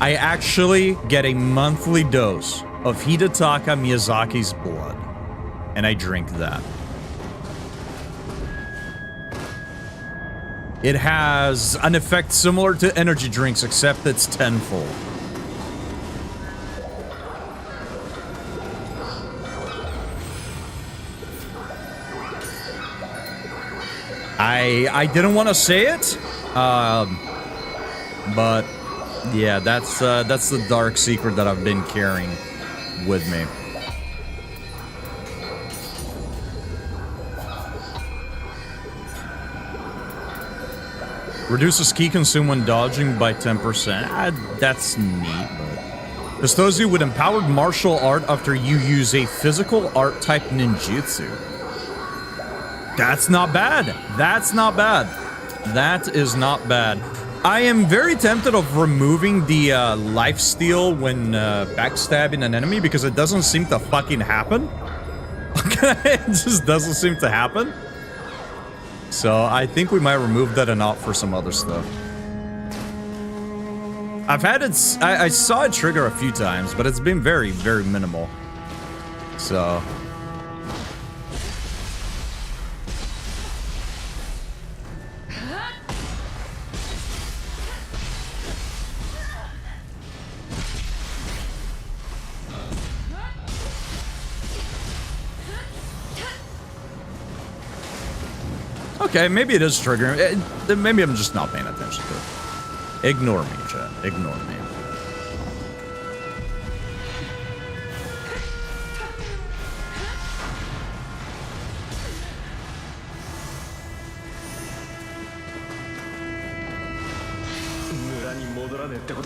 I actually get a monthly dose of Hidetaka Miyazaki's blood, and I drink that. It has an effect similar to energy drinks, except it's tenfold. I didn't want to say it, but yeah, that's the dark secret that I've been carrying with me. Reduces ki consumed when dodging by 10%. That's neat, but... Bestows you with empowered martial art after you use a physical art type ninjutsu. That's not bad. That's not bad. That is not bad. I am very tempted of removing the lifesteal when backstabbing an enemy because it doesn't seem to fucking happen. It just doesn't seem to happen. So I think we might remove that and opt for some other stuff. I've had it, I saw it trigger a few times, but it's been very, very minimal. So. Okay, maybe it is triggering. Maybe I'm just not paying attention to it. Ignore me, chat. Ignore me.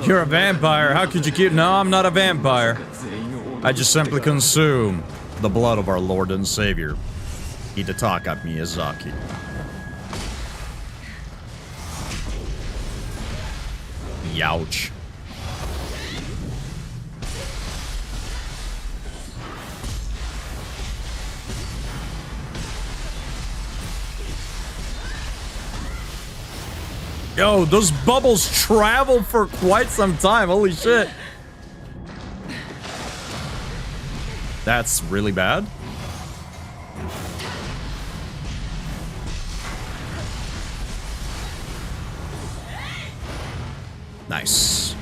You're a vampire. How could you keep... No, I'm not a vampire. I just simply consume the blood of our Lord and Savior, Hidetaka Miyazaki. Youch. Yo, those bubbles travel for quite some time. Holy shit. That's really bad. Nice.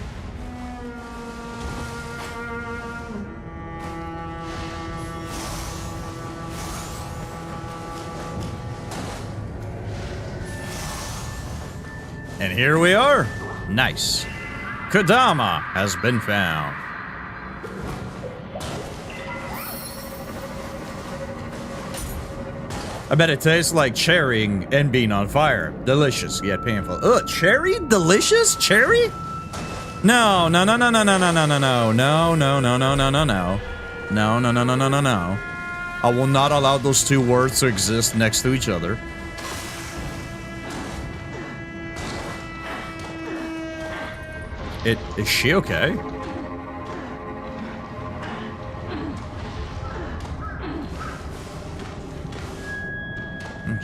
And here we are. Nice. Kodama has been found. I bet it tastes like cherry and being on fire. Delicious, yet painful. Ugh, cherry? Delicious? Cherry? No, no, no, no, no, no, no, no, no, no, no, no, no, no, no, no, no. No, no, no, no, no, no, no. I will not allow those two words to exist next to each other. Is she okay?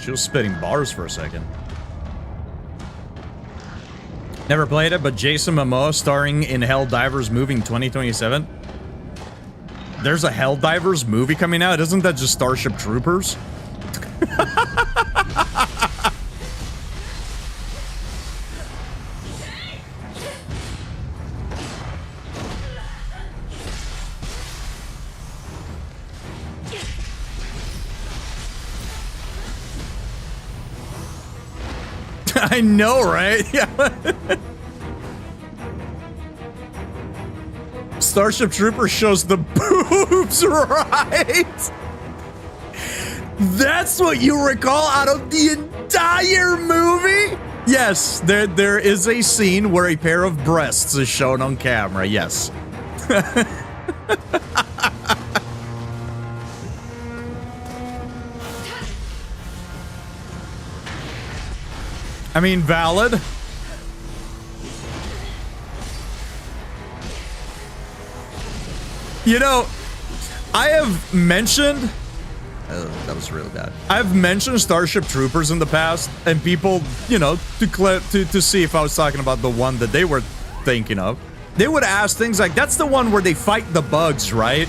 She was spitting bars for a second. Never played it, but Jason Momoa starring in Helldivers movie in 2027. There's a Helldivers movie coming out. Isn't that just Starship Troopers? I know, right? Yeah. Starship Trooper shows the boobs, right? That's what you recall out of the entire movie? Yes, there is a scene where a pair of breasts is shown on camera, yes. I mean, valid. You know, I have mentioned... Oh, that was really bad. I've mentioned Starship Troopers in the past, and people, you know, to see if I was talking about the one that they were thinking of. They would ask things like, that's the one where they fight the bugs, right?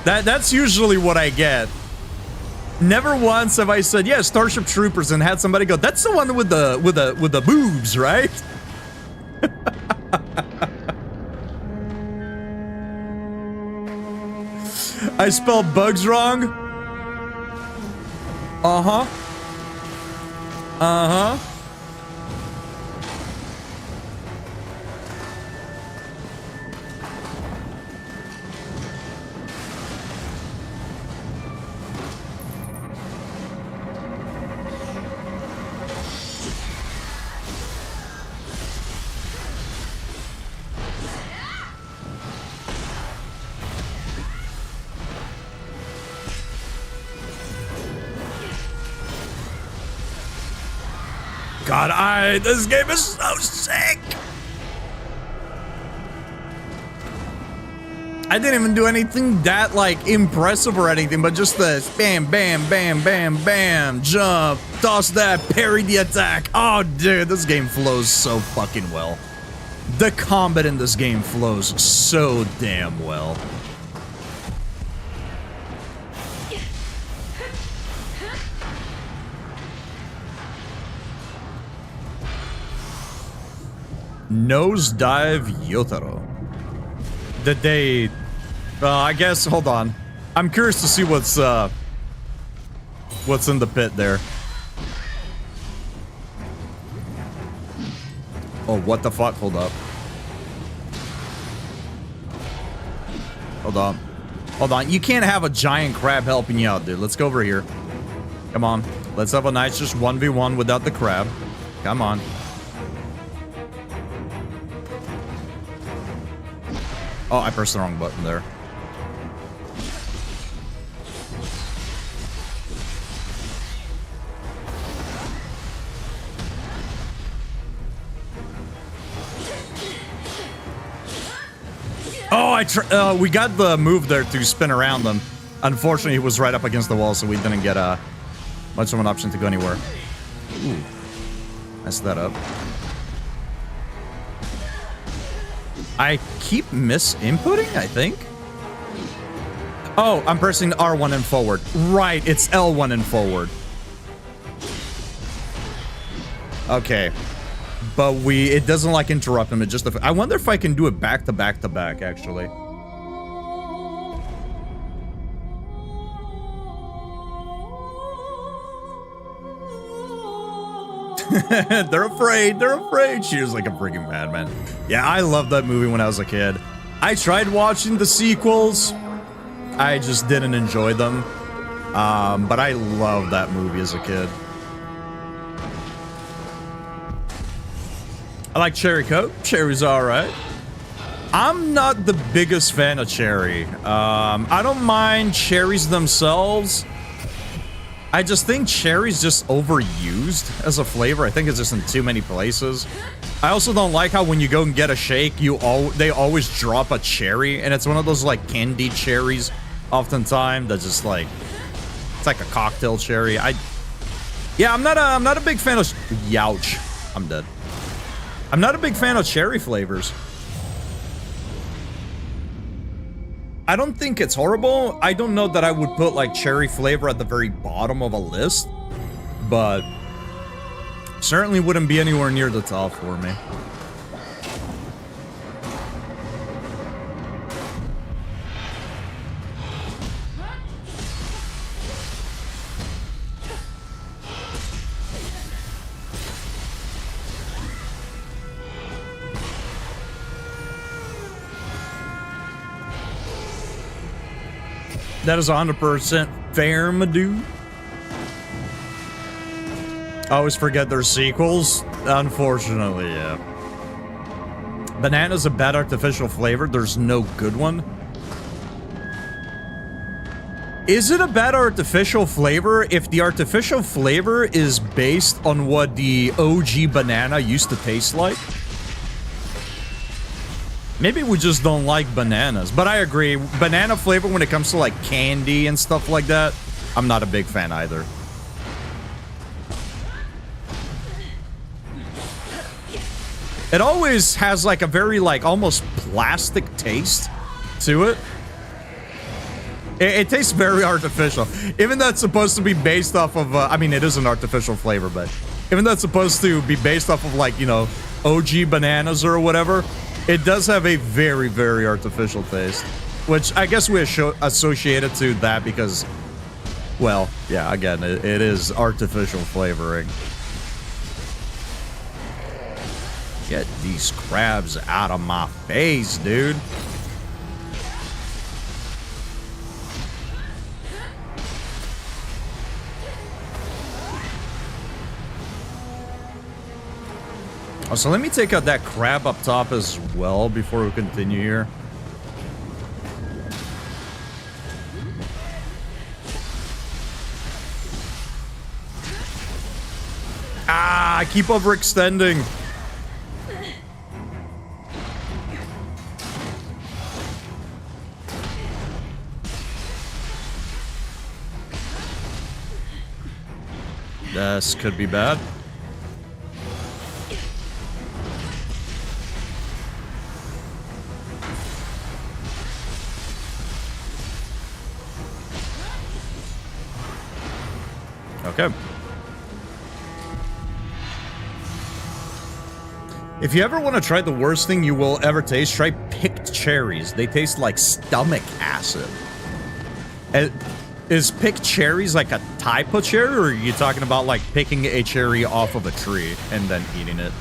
That's usually what I get. Never once have I said, yeah, Starship Troopers, and had somebody go, that's the one with the boobs, right? I spelled bugs wrong. Uh-huh. Uh-huh. God, this game is so sick. I didn't even do anything that like impressive or anything, but just this bam, bam, bam, bam, bam, jump, toss that, parry the attack. Oh, dude, this game flows so fucking well. The combat in this game flows so damn well. Nosedive Yotaro. Did they... I guess, hold on. I'm curious to see what's in the pit there. Oh, what the fuck? Hold up. Hold on. Hold on. You can't have a giant crab helping you out, dude. Let's go over here. Come on. Let's have a nice just 1v1 without the crab. Come on. Oh, I pressed the wrong button there. Oh, we got the move there to spin around them. Unfortunately, it was right up against the wall, so we didn't get much of an option to go anywhere. Ooh. Messed that up. I keep misinputting, I think. Oh, I'm pressing R1 and forward. Right, it's L1 and forward. Okay. But it doesn't like interrupt them. It just, I wonder if I can do it back to back to back, actually. They're afraid. They're afraid. She was like a freaking madman. Yeah, I loved that movie when I was a kid. I tried watching the sequels. I just didn't enjoy them. But I loved that movie as a kid. I like Cherry Coke. Cherry's alright. I'm not the biggest fan of cherry. I don't mind cherries themselves. I just think cherry's just overused as a flavor. I think it's just in too many places. I also don't like how when you go and get a shake, they always drop a cherry, and it's one of those like candied cherries oftentimes that's just like, it's like a cocktail cherry. Yeah, I'm not a big fan of, youch, I'm dead. I'm not a big fan of cherry flavors. I don't think it's horrible. I don't know that I would put like cherry flavor at the very bottom of a list, but certainly wouldn't be anywhere near the top for me. That is 100% fair, my dude. I always forget their sequels. Unfortunately, yeah. Banana's a bad artificial flavor. There's no good one. Is it a bad artificial flavor if the artificial flavor is based on what the OG banana used to taste like? Maybe we just don't like bananas, but I agree. Banana flavor when it comes to like candy and stuff like that, I'm not a big fan either. It always has like a very like almost plastic taste to it. It tastes very artificial. Even though it's supposed to be based off of, I mean, it is an artificial flavor, but even though it's supposed to be based off of like, you know, OG bananas or whatever, it does have a very, very artificial taste, which I guess we associate it to that because, well, yeah, again, it is artificial flavoring. Get these crabs out of my face, dude. Oh, so let me take out that crab up top as well before we continue here. Ah, I keep overextending. This could be bad. Okay. If you ever want to try the worst thing you will ever taste, try picked cherries. They taste like stomach acid. Is picked cherries like a type of cherry, or are you talking about like picking a cherry off of a tree and then eating it?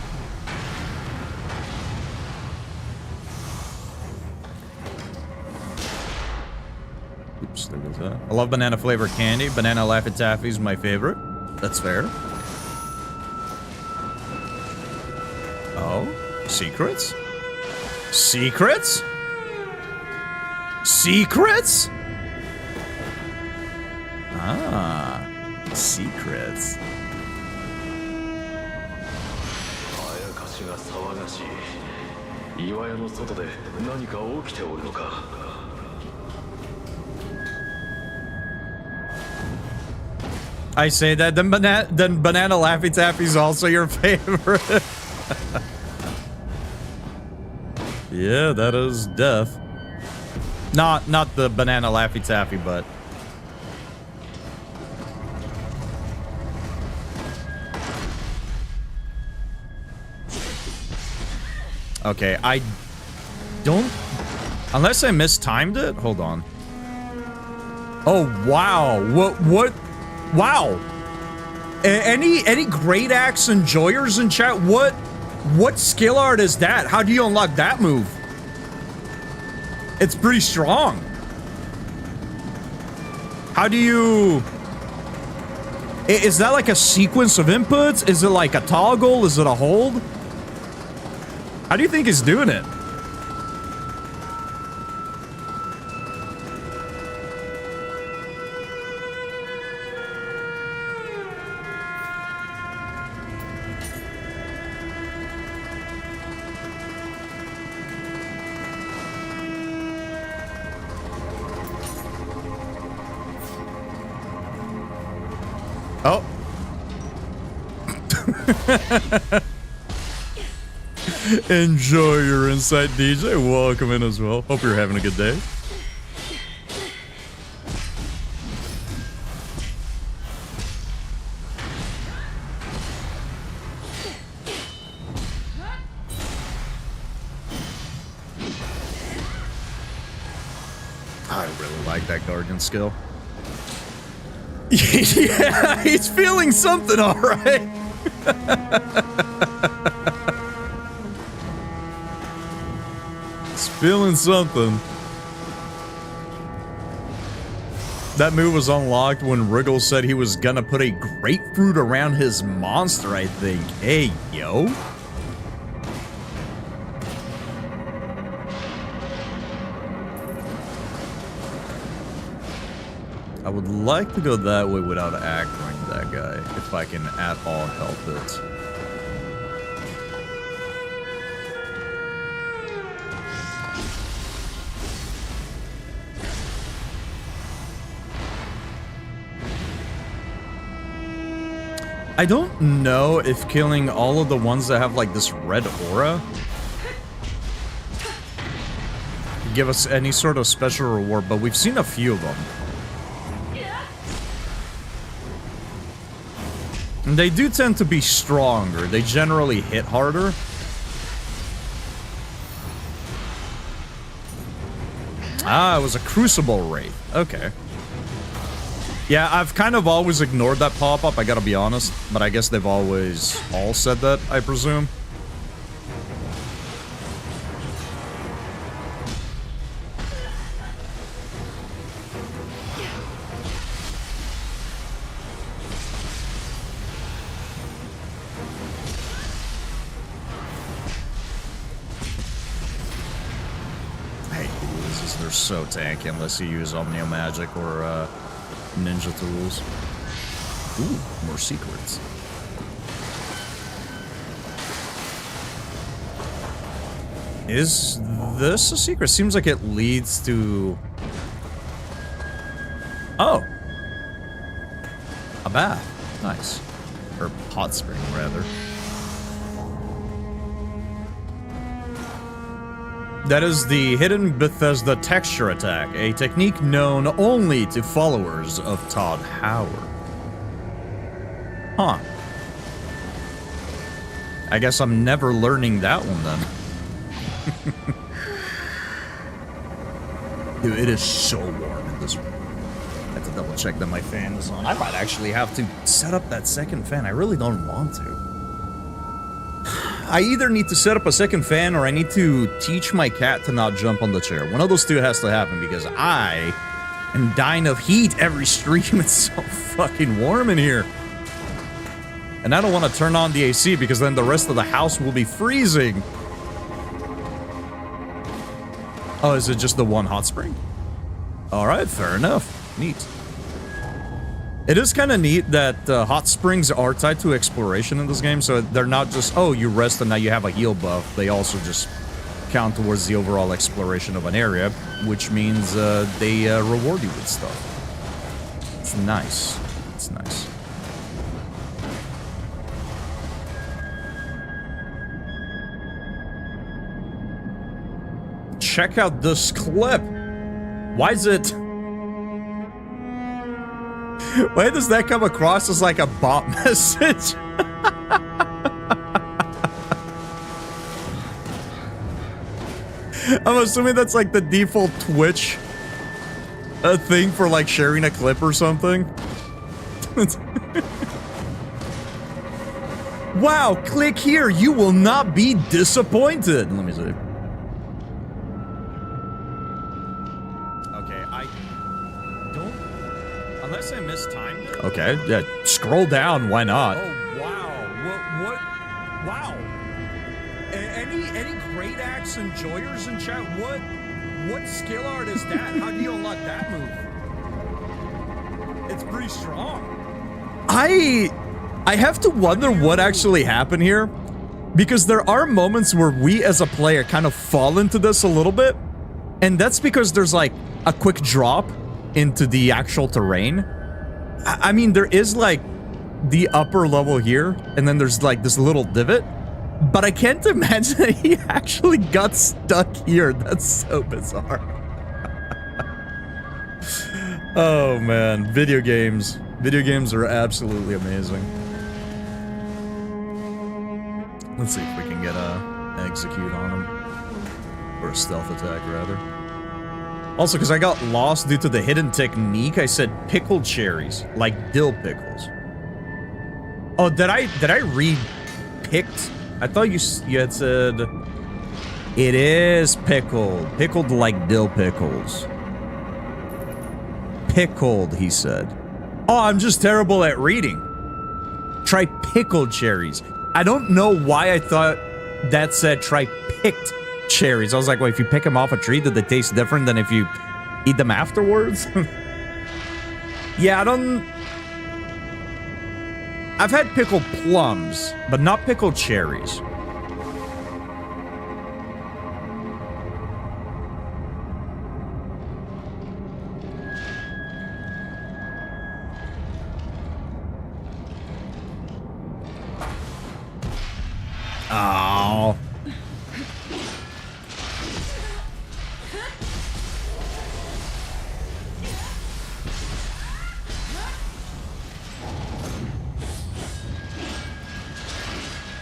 Oops, there goes that. I love banana flavored candy. Banana Laffy Taffy is my favorite. That's fair. Oh, secrets? Secrets? Secrets? Ah, secrets. I say that, then banana Laffy Taffy is also your favorite. Yeah, that is death. Not the banana Laffy Taffy, but okay, I don't, unless I mistimed it. Hold on. Oh wow, what? Wow. Any great axe enjoyers in chat? What skill art is that? How do you unlock that move? It's pretty strong. How do you... Is that like a sequence of inputs? Is it like a toggle? Is it a hold? How do you think he's doing it? Oh. Enjoy your insight, DJ. Welcome in as well. Hope you're having a good day. I really like that Guardian skill. Yeah, he's feeling something, all right. He's feeling something. That move was unlocked when Wriggle said he was gonna put a grapefruit around his monster, I think. Hey, yo. I would like to go that way without aggroing that guy, if I can at all help it. I don't know if killing all of the ones that have like this red aura give us any sort of special reward, but we've seen a few of them. And they do tend to be stronger. They generally hit harder. Ah, it was a Crucible Wraith. Okay. Yeah, I've kind of always ignored that pop-up, I gotta be honest. But I guess they've always all said that, I presume. They're so tanky unless you use Omnio Magic or Ninja Tools. Ooh, more secrets. Is this a secret? Seems like it leads to... Oh. A bath. Nice. Or hot spring, rather. That is the hidden Bethesda texture attack, a technique known only to followers of Todd Howard. Huh. I guess I'm never learning that one then. Dude, it is so warm in this room. I have to double check that my fan is on. I might actually have to set up that second fan. I really don't want to. I either need to set up a second fan or I need to teach my cat to not jump on the chair. One of those two has to happen because I am dying of heat every stream. It's so fucking warm in here. And I don't want to turn on the AC because then the rest of the house will be freezing. Oh, is it just the one hot spring? All right, fair enough. Neat. It is kind of neat that hot springs are tied to exploration in this game, so they're not just, oh, you rest and now you have a heal buff. They also just count towards the overall exploration of an area, which means they reward you with stuff. It's nice. It's nice. Check out this clip. Why is it... Why does that come across as like a bot message? I'm assuming that's like the default Twitch thing for like sharing a clip or something. Wow, click here. You will not be disappointed. Let me see. Unless I mistimed it. Okay, yeah, scroll down, why not? Oh, wow. What? Wow. Any great axe enjoyers in chat? What skill art is that? How do you unlock that move? It's pretty strong. I have to wonder what actually happened here. Because there are moments where we as a player kind of fall into this a little bit. And that's because there's like a quick drop into the actual terrain. I mean, there is like the upper level here, and then there's like this little divot, but I can't imagine that he actually got stuck here. That's so bizarre. Oh man, video games. Video games are absolutely amazing. Let's see if we can get a execute on him. Or a stealth attack, rather. Also, because I got lost due to the hidden technique, I said pickled cherries, like dill pickles. Oh, did I read picked? I thought you had said it is pickled. Pickled like dill pickles. Pickled, he said. Oh, I'm just terrible at reading. Try pickled cherries. I don't know why I thought that said try picked cherries. I was like, well, if you pick them off a tree, do they taste different than if you eat them afterwards? Yeah, I've had pickled plums, but not pickled cherries. Oh.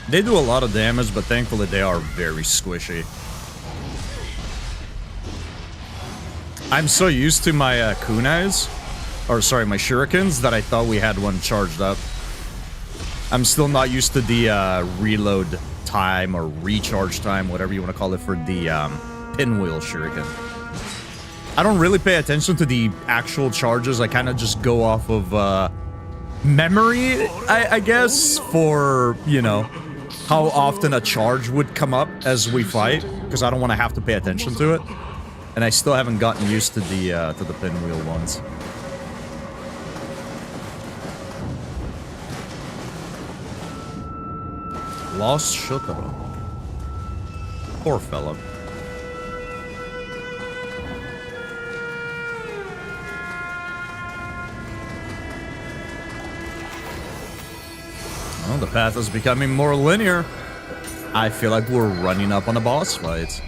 They do a lot of damage, but thankfully they are very squishy. I'm so used to my kunais, or sorry, my shurikens, that I thought we had one charged up. I'm still not used to the reload time or recharge time, whatever you want to call it, for the pinwheel shuriken. I don't really pay attention to the actual charges. I kind of just go off of memory, I guess, for, you know, how often a charge would come up as we fight, because I don't want to have to pay attention to it. And I still haven't gotten used to the pinwheel ones. Lost Shotaro. Poor fella. Well, the path is becoming more linear. I feel like we're running up on a boss fight.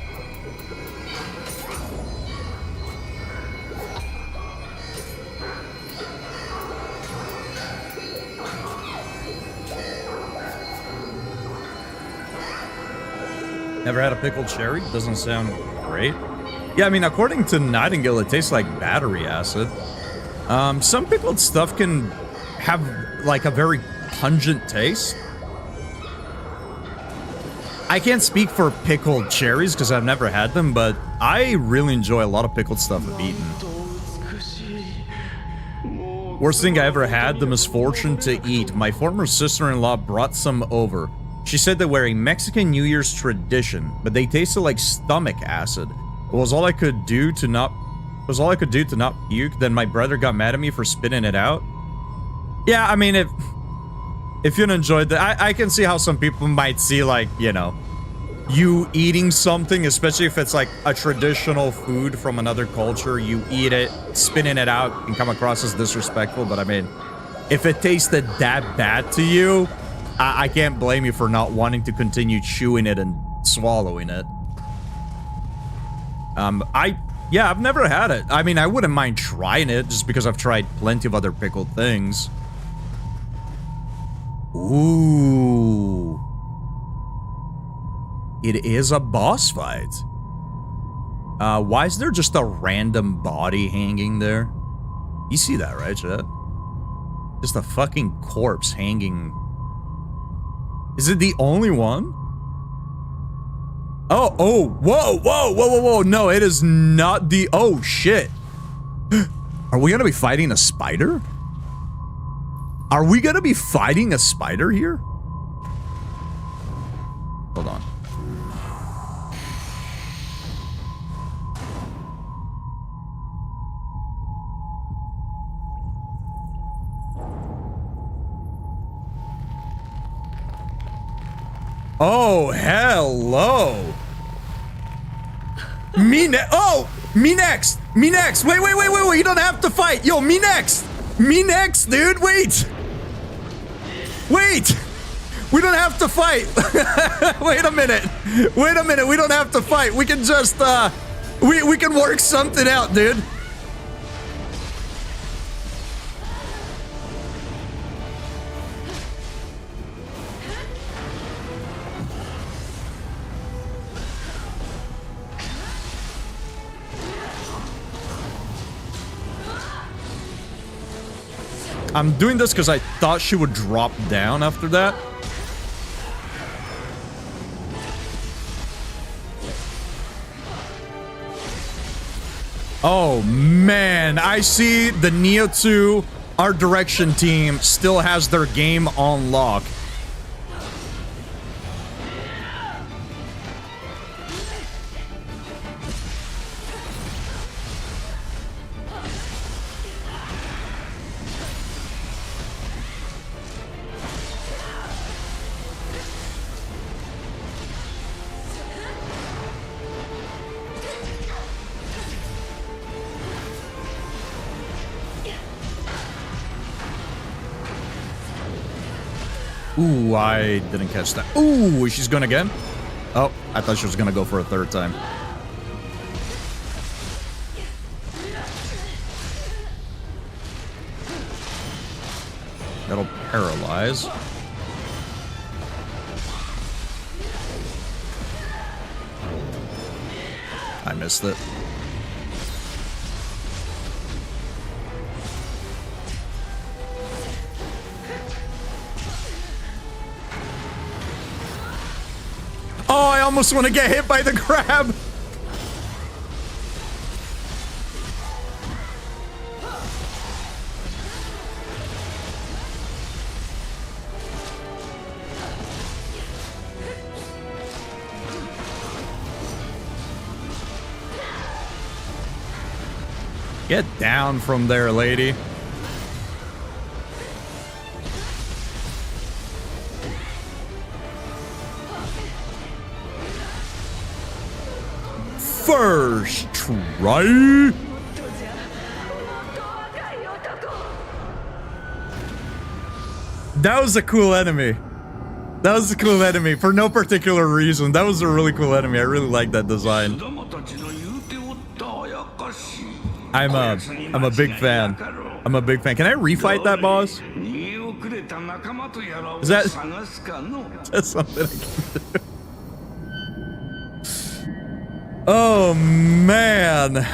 Never had a pickled cherry? Doesn't sound great. Yeah, I mean, according to Nightingale, it tastes like battery acid. Some pickled stuff can have, like, a very pungent taste. I can't speak for pickled cherries because I've never had them, but I really enjoy a lot of pickled stuff I've eaten. Worst thing I ever had, the misfortune to eat. My former sister-in-law brought some over. She said they were a Mexican New Year's tradition, but they tasted like stomach acid. It was all I could do to not puke. Then my brother got mad at me for spitting it out. Yeah, I mean, if you enjoyed that, I can see how some people might see, like, you know, you eating something, especially if it's like a traditional food from another culture, you eat it, spitting it out can come across as disrespectful. But I mean, if it tasted that bad to you, I can't blame you for not wanting to continue chewing it and swallowing it. Yeah, I've never had it. I mean, I wouldn't mind trying it just because I've tried plenty of other pickled things. Ooh. It is a boss fight. Why is there just a random body hanging there? You see that, right, chat? Just a fucking corpse hanging. Is it the only one? Oh, whoa. No, it is not the... Oh, shit. Are we gonna be fighting a spider? Are we gonna be fighting a spider here? Hold on. Oh, hello. Me next. Wait. You don't have to fight. Yo, me next, dude. Wait. We don't have to fight. Wait a minute. We don't have to fight. We can just, we can work something out, dude. I'm doing this because I thought she would drop down after that. Oh, man. I see the Neo 2 Art Direction team still has their game on lock. Ooh, I didn't catch that. Ooh, she's going again? Oh, I thought she was gonna go for a third time. That'll paralyze. I missed it. Oh, I almost want to get hit by the crab. Get down from there, lady. First try. That was a cool enemy. That was a cool enemy for no particular reason. That was a really cool enemy. I really like that design. I'm a big fan. I'm a big fan. Can I refight that boss? Is that's something I can do? Oh man.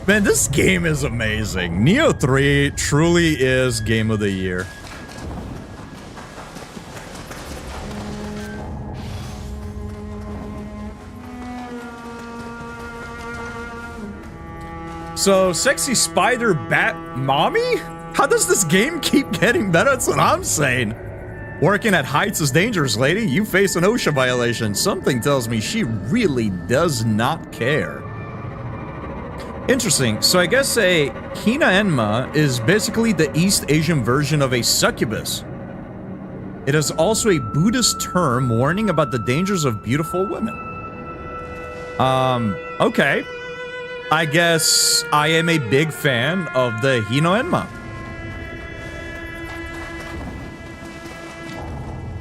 Man, this game is amazing. Neo 3 truly is game of the year. So, sexy spider bat mommy? How does this game keep getting better? That's what I'm saying. Working at heights is dangerous, lady. You face an OSHA violation. Something tells me she really does not care. Interesting. So I guess a Hina-enma is basically the East Asian version of a succubus. It is also a Buddhist term warning about the dangers of beautiful women. Okay. I guess I am a big fan of the Hina-enma.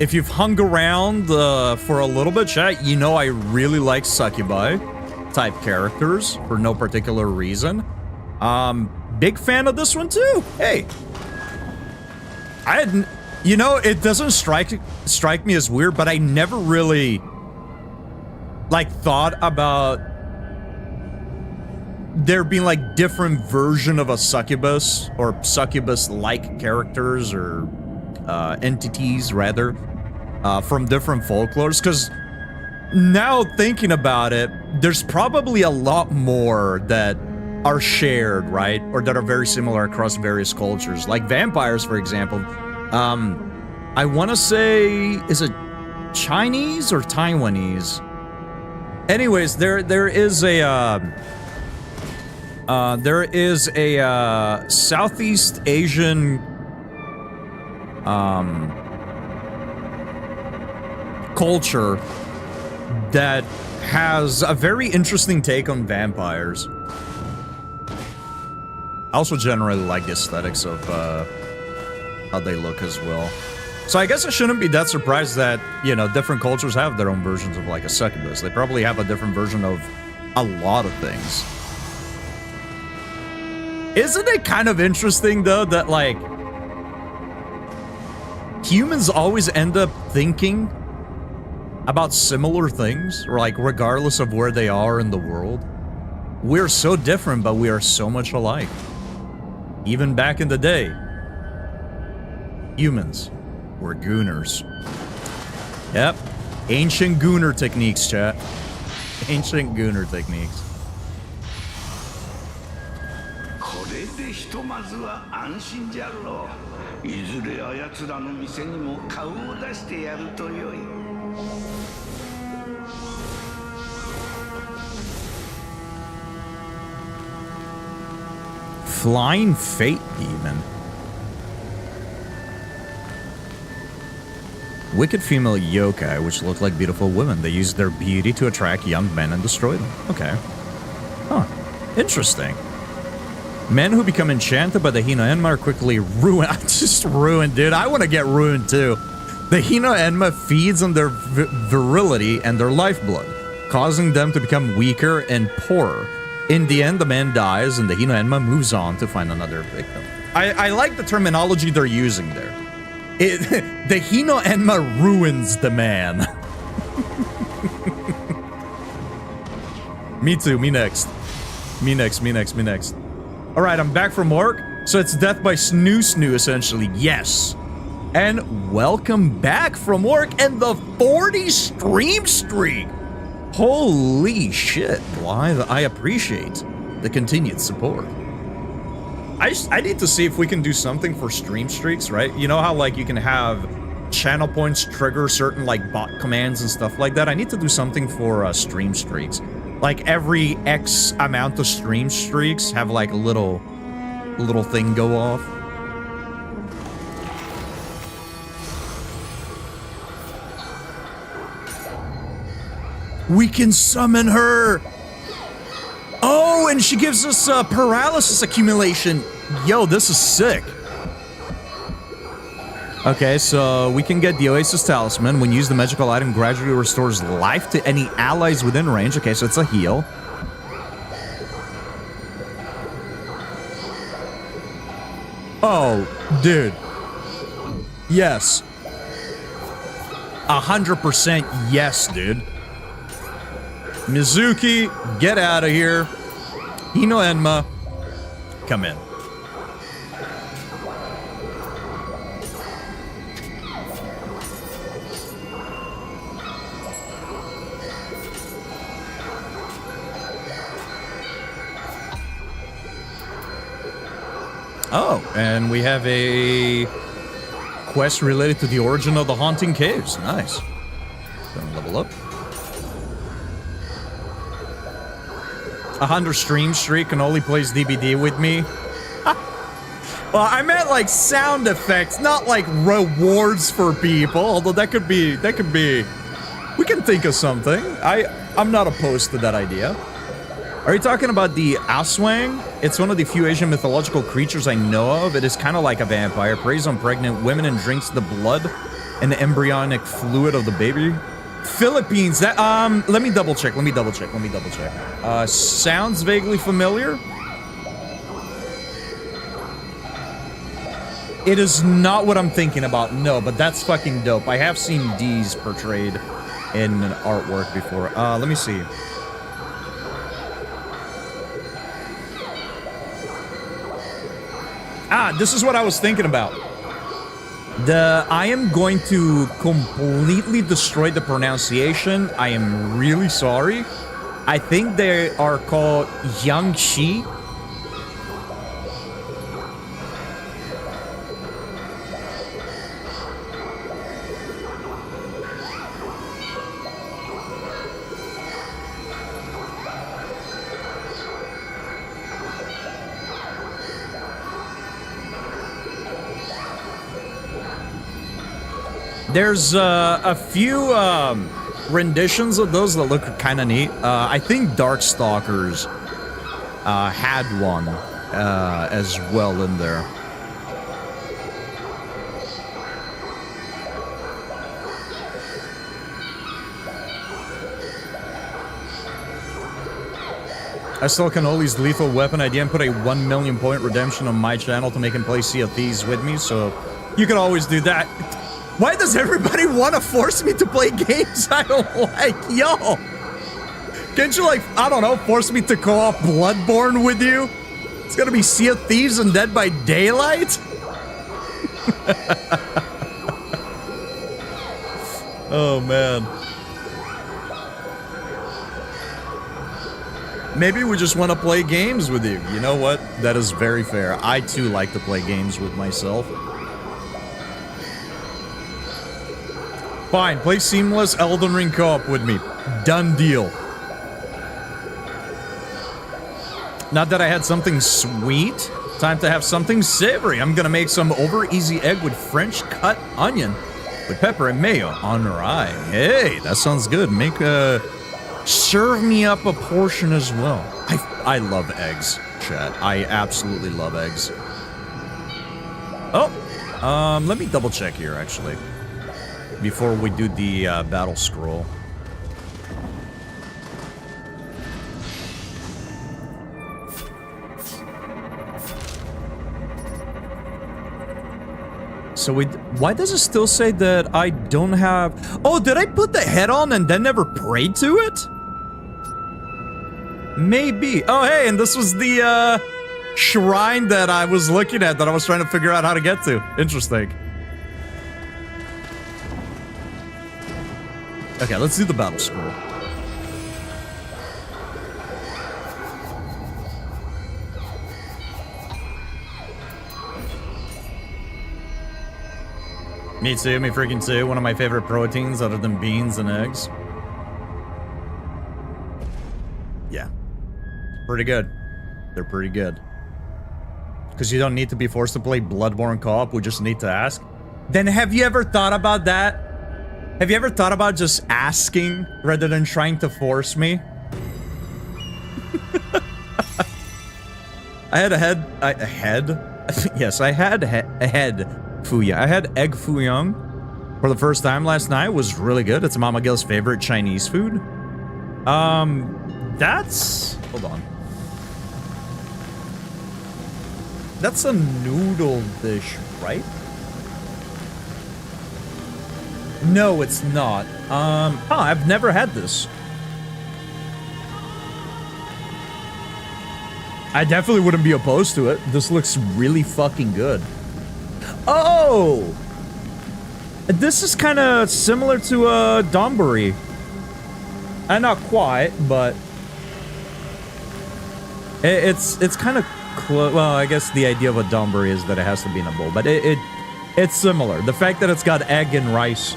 If you've hung around for a little bit, chat, you know I really like succubi type characters for no particular reason. Big fan of this one too. Hey, I hadn't, you know, it doesn't strike me as weird, but I never really like thought about there being like different version of a succubus or succubus-like characters or entities rather from different folklores, because now thinking about it, there's probably a lot more that are shared, right? Or that are very similar across various cultures. Like vampires, for example. I want to say, is it Chinese or Taiwanese? Anyways, there is a Southeast Asian culture that has a very interesting take on vampires. I also generally like the aesthetics of how they look as well. So I guess I shouldn't be that surprised that, you know, different cultures have their own versions of like a succubus. They probably have a different version of a lot of things. Isn't it kind of interesting though that like humans always end up thinking about similar things, or like regardless of where they are in the world? We're so different, but we are so much alike. Even back in the day, humans were gooners. Yep, ancient gooner techniques, chat. Ancient gooner techniques. Flying Fate Demon. Wicked female yokai, which look like beautiful women. They use their beauty to attract young men and destroy them. Okay. Huh. Interesting. Men who become enchanted by the Hina-enma are quickly ruined. I'm just ruined, dude. I want to get ruined too. The Hina-enma feeds on their virility and their lifeblood, causing them to become weaker and poorer. In the end, the man dies and the Hina-enma moves on to find another victim. I like the terminology they're using there. The Hina-enma ruins the man. Me too, me next. Me next, me next, me next. Alright, I'm back from work. So it's death by snoo, essentially. Yes. And welcome back from work and the 40 stream streak. Holy shit, Blythe. I appreciate the continued support. I need to see if we can do something for stream streaks, right? You know how, like, you can have channel points trigger certain, like, bot commands and stuff like that? I need to do something for stream streaks. Like, every X amount of stream streaks have, like, a little thing go off. We can summon her! Oh, and she gives us paralysis accumulation. Yo, this is sick. Okay, so we can get the Oasis Talisman. When used, the magical item gradually restores life to any allies within range. Okay, so it's a heal. Oh, dude. Yes. 100% yes, dude. Mizuki, get out of here. Hino Enma, come in. Oh, and we have a quest related to the origin of the haunting caves. Nice. Gonna level up. 100 stream streak and only plays DBD with me. Well, I meant like sound effects, not like rewards for people. Although that could be. We can think of something. I'm not opposed to that idea. Are you talking about the Aswang? It's one of the few Asian mythological creatures I know of. It is kind of like a vampire. Preys on pregnant women and drinks the blood and the embryonic fluid of the baby. Philippines. That let me double check. Sounds vaguely familiar. It is not what I'm thinking about. No, but that's fucking dope. I have seen D's portrayed in an artwork before. Let me see. This is what I was thinking about. I am going to completely destroy the pronunciation. I am really sorry. I think they are called Yangshi. There's a few renditions of those that look kind of neat. I think Darkstalkers had one as well in there. I stole Cannoli's lethal weapon idea and put a 1 million point redemption on my channel to make him play Sea of Thieves with me, so you can always do that. Why does everybody want to force me to play games I don't like? Yo! Can't you, like, I don't know, force me to co-op Bloodborne with you? It's gonna be Sea of Thieves and Dead by Daylight? Oh, man. Maybe we just want to play games with you. You know what? That is very fair. I, too, like to play games with myself. Fine, play Seamless Elden Ring co-op with me. Done deal. Not that I had something sweet. Time to have something savory. I'm gonna make some over-easy egg with French cut onion with pepper and mayo on rye. Hey, that sounds good. Serve me up a portion as well. I love eggs, chat. I absolutely love eggs. Oh, let me double check here, actually. Before we do the battle scroll. So why does it still say that I don't have... Oh, did I put the head on and then never prayed to it? Maybe. Oh, hey, and this was the shrine that I was looking at that I was trying to figure out how to get to. Interesting. Okay, let's do the battle scroll. Me too, me freaking too. One of my favorite proteins other than beans and eggs. Yeah. Pretty good. They're pretty good. Because you don't need to be forced to play Bloodborne co-op, we just need to ask. Then have you ever thought about that? Have you ever thought about just asking rather than trying to force me? I had a head... Yes, I had a head Fuyang. I had egg fuyang for the first time last night. It was really good. It's Mama Gil's favorite Chinese food. That's... Hold on. That's a noodle dish, right? No, it's not. I've never had this. I definitely wouldn't be opposed to it. This looks really fucking good. Oh! This is kind of similar to donburi. Not quite, but it's kind of close. Well, I guess the idea of a donburi is that it has to be in a bowl, but it's similar. The fact that it's got egg and rice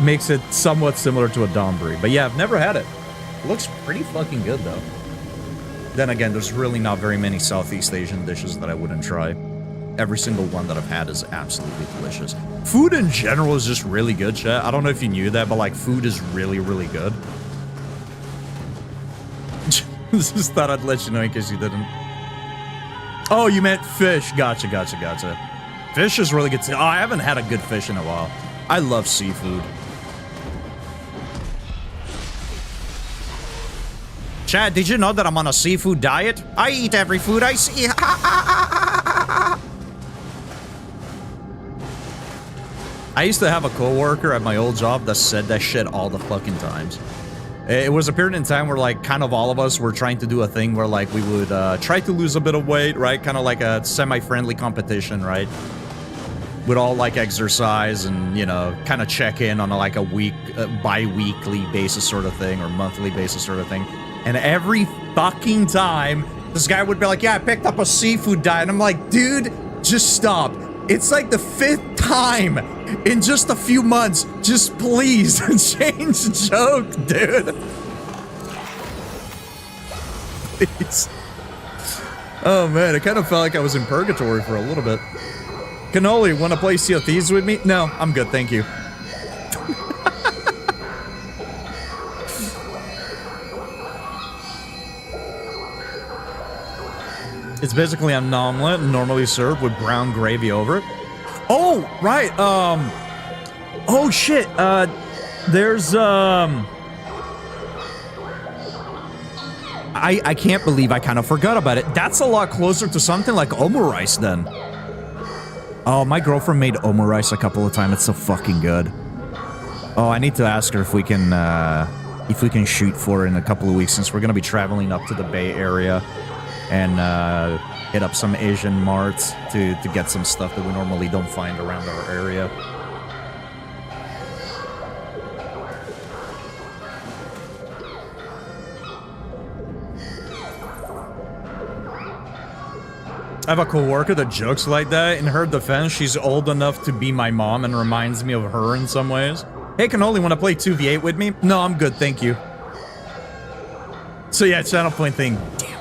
makes it somewhat similar to a donburi. But yeah, I've never had it. It looks pretty fucking good though. Then again, there's really not very many Southeast Asian dishes that I wouldn't try. Every single one that I've had is absolutely delicious. Food in general is just really good, chat. I don't know if you knew that, but like food is really, really good. Just thought I'd let you know in case you didn't. Oh, you meant fish. Gotcha, gotcha, gotcha. Fish is really good too. Oh, I haven't had a good fish in a while. I love seafood. Chad, did you know that I'm on a seafood diet? I eat every food I see. I used to have a coworker at my old job that said that shit all the fucking times. It was a period in time where, like, kind of all of us were trying to do a thing where, like, we would try to lose a bit of weight, right? Kind of like a semi-friendly competition, right? We'd all, like, exercise and, you know, kind of check in on, like, a week, bi-weekly basis sort of thing, or monthly basis sort of thing. And every fucking time, this guy would be like, yeah, I picked up a seafood diet. And I'm like, dude, just stop. It's like the 5th time in just a few months. Just please change the joke, dude. Please. Oh, man, it kind of felt like I was in purgatory for a little bit. Cannoli, want to play Sea of Thieves with me? No, I'm good, thank you. It's basically an omelet, normally served with brown gravy over it. Oh, right, oh shit, there's, I can't believe I kind of forgot about it. That's a lot closer to something like omurice then. Oh, my girlfriend made omurice a couple of times. It's so fucking good. Oh, I need to ask her if we can shoot for it in a couple of weeks, since we're gonna be traveling up to the Bay Area and hit up some Asian marts to get some stuff that we normally don't find around our area. I have a coworker that jokes like that. In her defense, she's old enough to be my mom and reminds me of her in some ways. Hey, Cannoli, want to play 2v8 with me? No, I'm good, thank you. So yeah, channel point thing. Damn.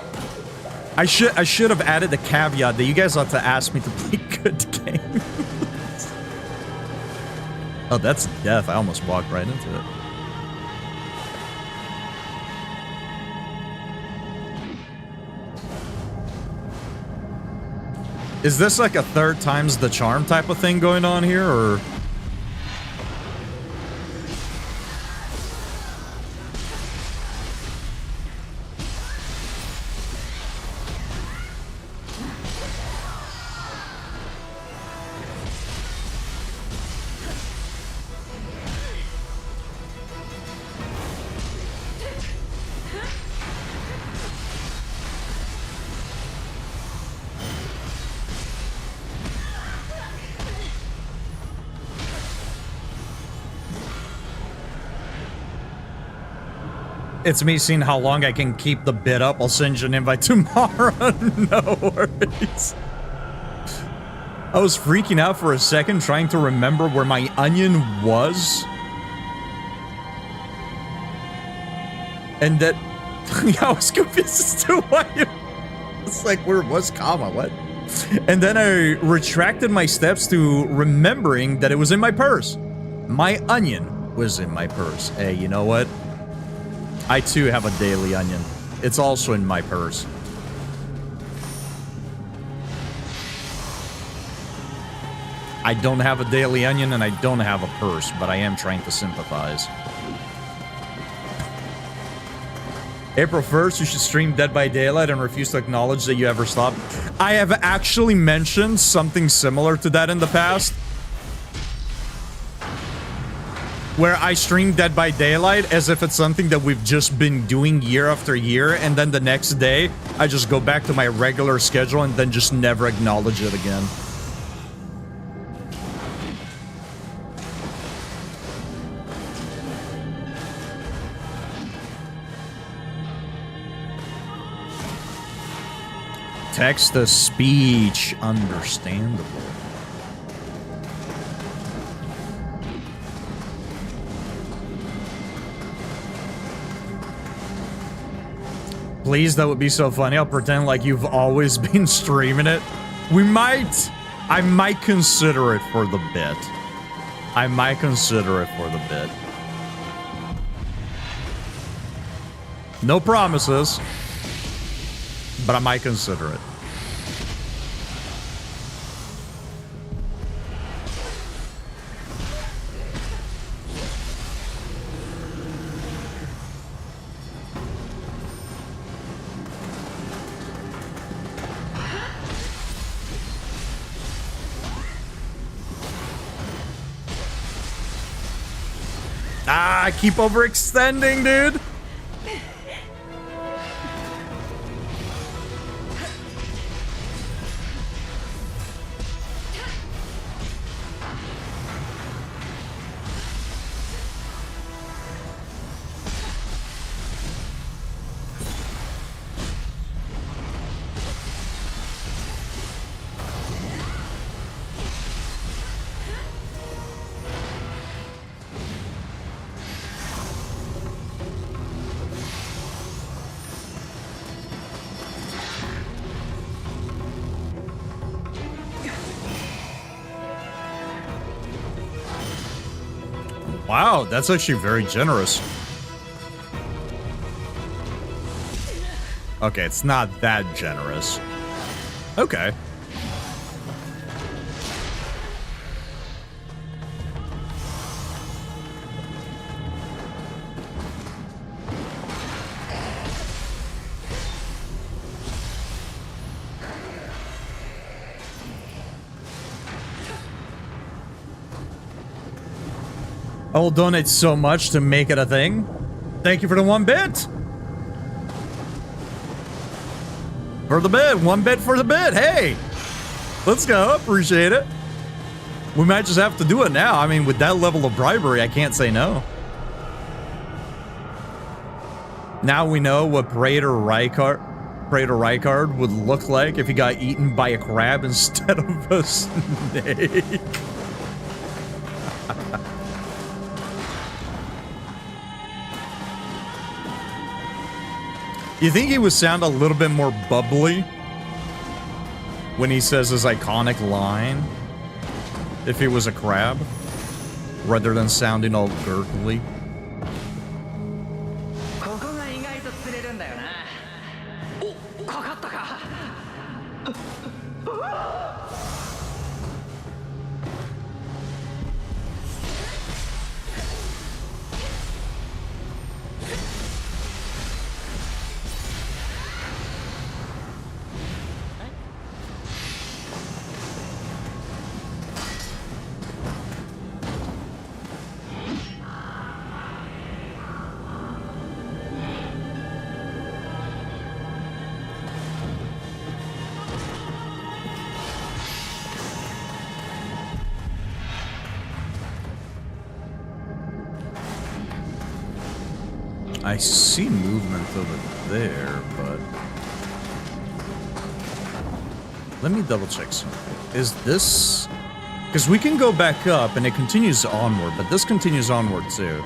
I should have added the caveat that you guys ought to ask me to play good games. Oh, that's death. I almost walked right into it. Is this like a 3rd time's the charm type of thing going on here, or? It's me seeing how long I can keep the bid up. I'll send you an invite tomorrow. No worries. I was freaking out for a second trying to remember where my onion was. And that... I was confused as to why it's like, where was comma? What? And then I retracted my steps to remembering that it was in my purse. My onion was in my purse. Hey, you know what? I too have a daily onion. It's also in my purse. I don't have a daily onion and I don't have a purse, but I am trying to sympathize. April 1st, you should stream Dead by Daylight and refuse to acknowledge that you ever stopped. I have actually mentioned something similar to that in the past. Where I stream Dead by Daylight as if it's something that we've just been doing year after year, and then the next day, I just go back to my regular schedule and then just never acknowledge it again. Text-to-speech, understandable. Please, that would be so funny. I'll pretend like you've always been streaming it. I might consider it for the bit. I might consider it for the bit. No promises. But I might consider it. Ah, I keep overextending, dude. Wow, that's actually very generous. Okay, it's not that generous. Okay. I will donate so much to make it a thing. Thank you for the 1 bit. For the bid. 1 bit for the bid. Hey, let's go. Appreciate it. We might just have to do it now. I mean, with that level of bribery, I can't say no. Now we know what Praetor Rykard would look like if he got eaten by a crab instead of a snake. You think he would sound a little bit more bubbly when he says his iconic line if he was a crab, rather than sounding all gurgly? I see movement over there, but let me double check something. Is this... Because we can go back up and it continues onward, but this continues onward too.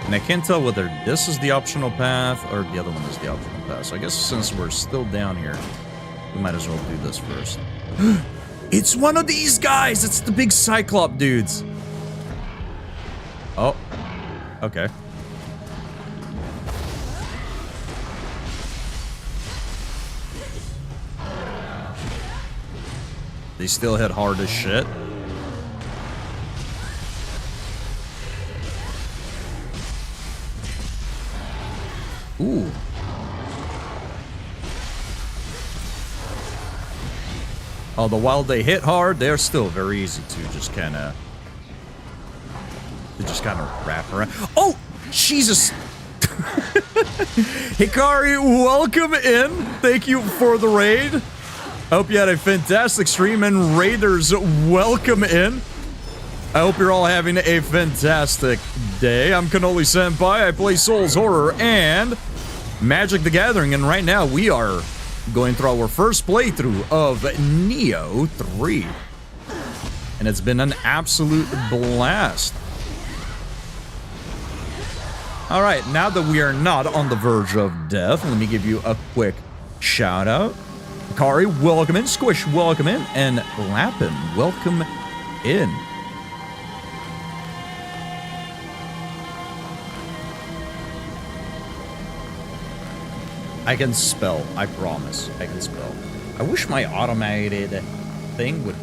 And I can't tell whether this is the optional path or the other one is the optional path. So I guess since we're still down here, we might as well do this first. It's one of these guys! It's the big Cyclop dudes! Oh. Okay. They still hit hard as shit. Ooh. Although while they hit hard, they're still very easy to just kind of... They just kind of wrap around. Oh! Jesus! Hikari, welcome in. Thank you for the raid. I hope you had a fantastic stream, and raiders, welcome in. I hope you're all having a fantastic day. I'm Cannolisenpai. I play Souls Horror and Magic the Gathering, and right now we are going through our first playthrough of Neo 3. And it's been an absolute blast. Alright, now that we are not on the verge of death, let me give you a quick shout out. Kari, welcome in. Squish, welcome in. And Lappin, welcome in. I can spell, I promise. I can spell. I wish my automated thing would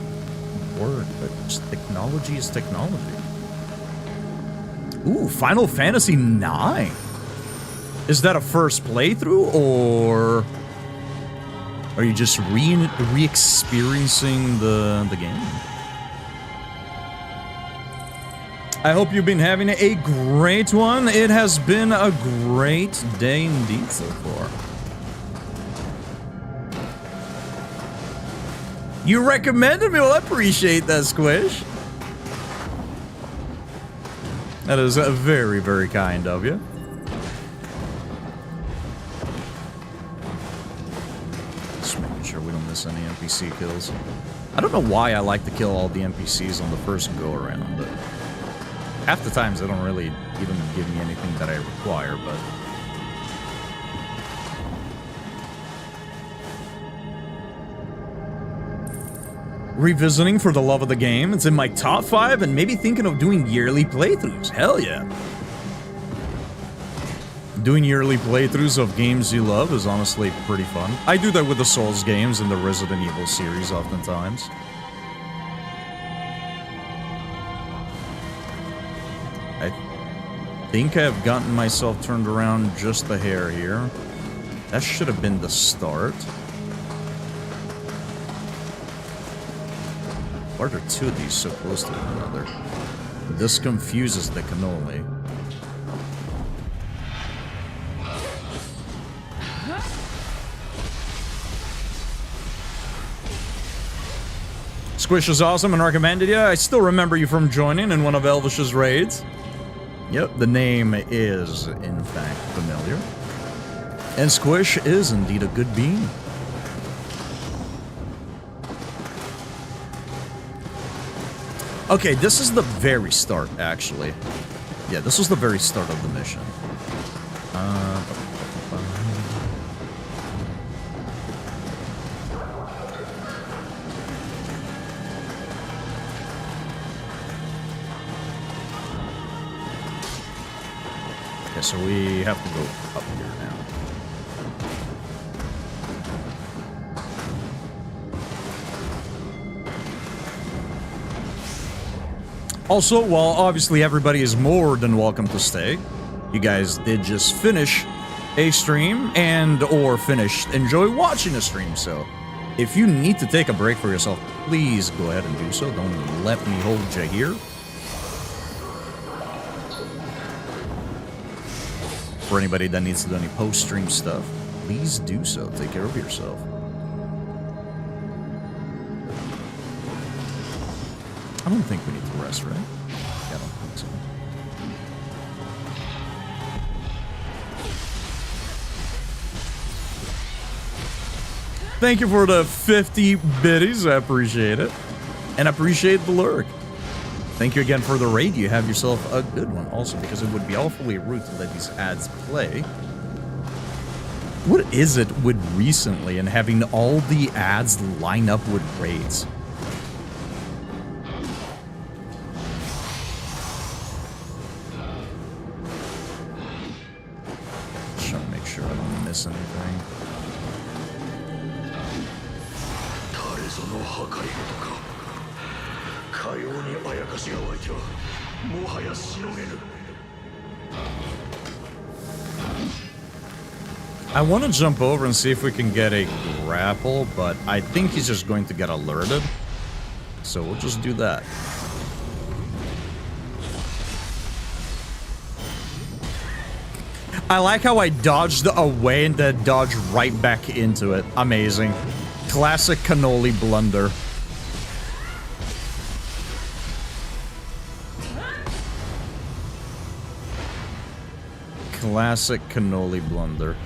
work, but just technology is technology. Ooh, Final Fantasy 9. Is that a first playthrough, or are you just re-experiencing the game? I hope you've been having a great one. It has been a great day indeed so far. You recommended me? Well, I appreciate that, Squish. That is very, very kind of you. Just making sure we don't miss any NPC kills. I don't know why I like to kill all the NPCs on the first go-around, but half the times they don't really even give me anything that I require, but... Revisiting for the love of the game. It's in my top 5 and maybe thinking of doing yearly playthroughs. Hell yeah. Doing yearly playthroughs of games you love is honestly pretty fun. I do that with the Souls games and the Resident Evil series oftentimes. I think I've gotten myself turned around just a hair here. That should have been the start. Why are there two of these so close to one another? This confuses the cannoli. Squish is awesome and recommended you. I still remember you from joining in one of Elvish's raids. Yep, the name is, in fact, familiar. And Squish is indeed a good bean. Okay, this is the very start, actually. Yeah, this was the very start of the mission. Okay, so we have to go up here now. Also, while obviously everybody is more than welcome to stay, you guys did just finish a stream and or enjoy watching a stream, so if you need to take a break for yourself, please go ahead and do so. Don't let me hold you here. For anybody that needs to do any post-stream stuff, please do so. Take care of yourself. I don't think we need to rest, right? Yeah, I don't think so. Thank you for the 50 biddies. I appreciate it. And I appreciate the lurk. Thank you again for the raid. You have yourself a good one also, because it would be awfully rude to let these ads play. What is it with recently and having all the ads line up with raids? Anything. I want to jump over and see if we can get a grapple, but I think he's just going to get alerted. So we'll just do that. I like how I dodged away and then dodged right back into it. Amazing. Classic cannoli blunder. Classic cannoli blunder.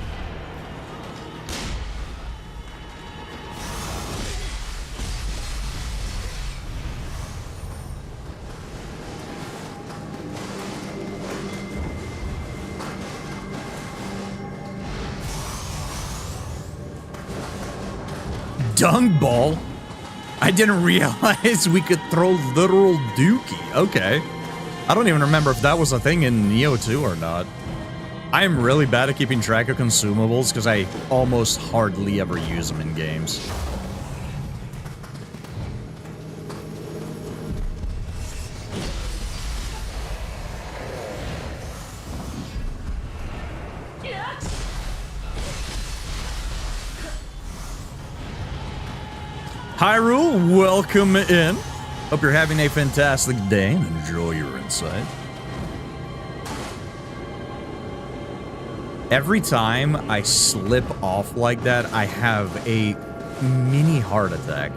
Dung ball? I didn't realize we could throw literal dookie. Okay. I don't even remember if that was a thing in Neo 2 or not. I am really bad at keeping track of consumables because I almost hardly ever use them in games. Hyrule, welcome in. Hope you're having a fantastic day and enjoy your insight. Every time I slip off like that, I have a mini heart attack.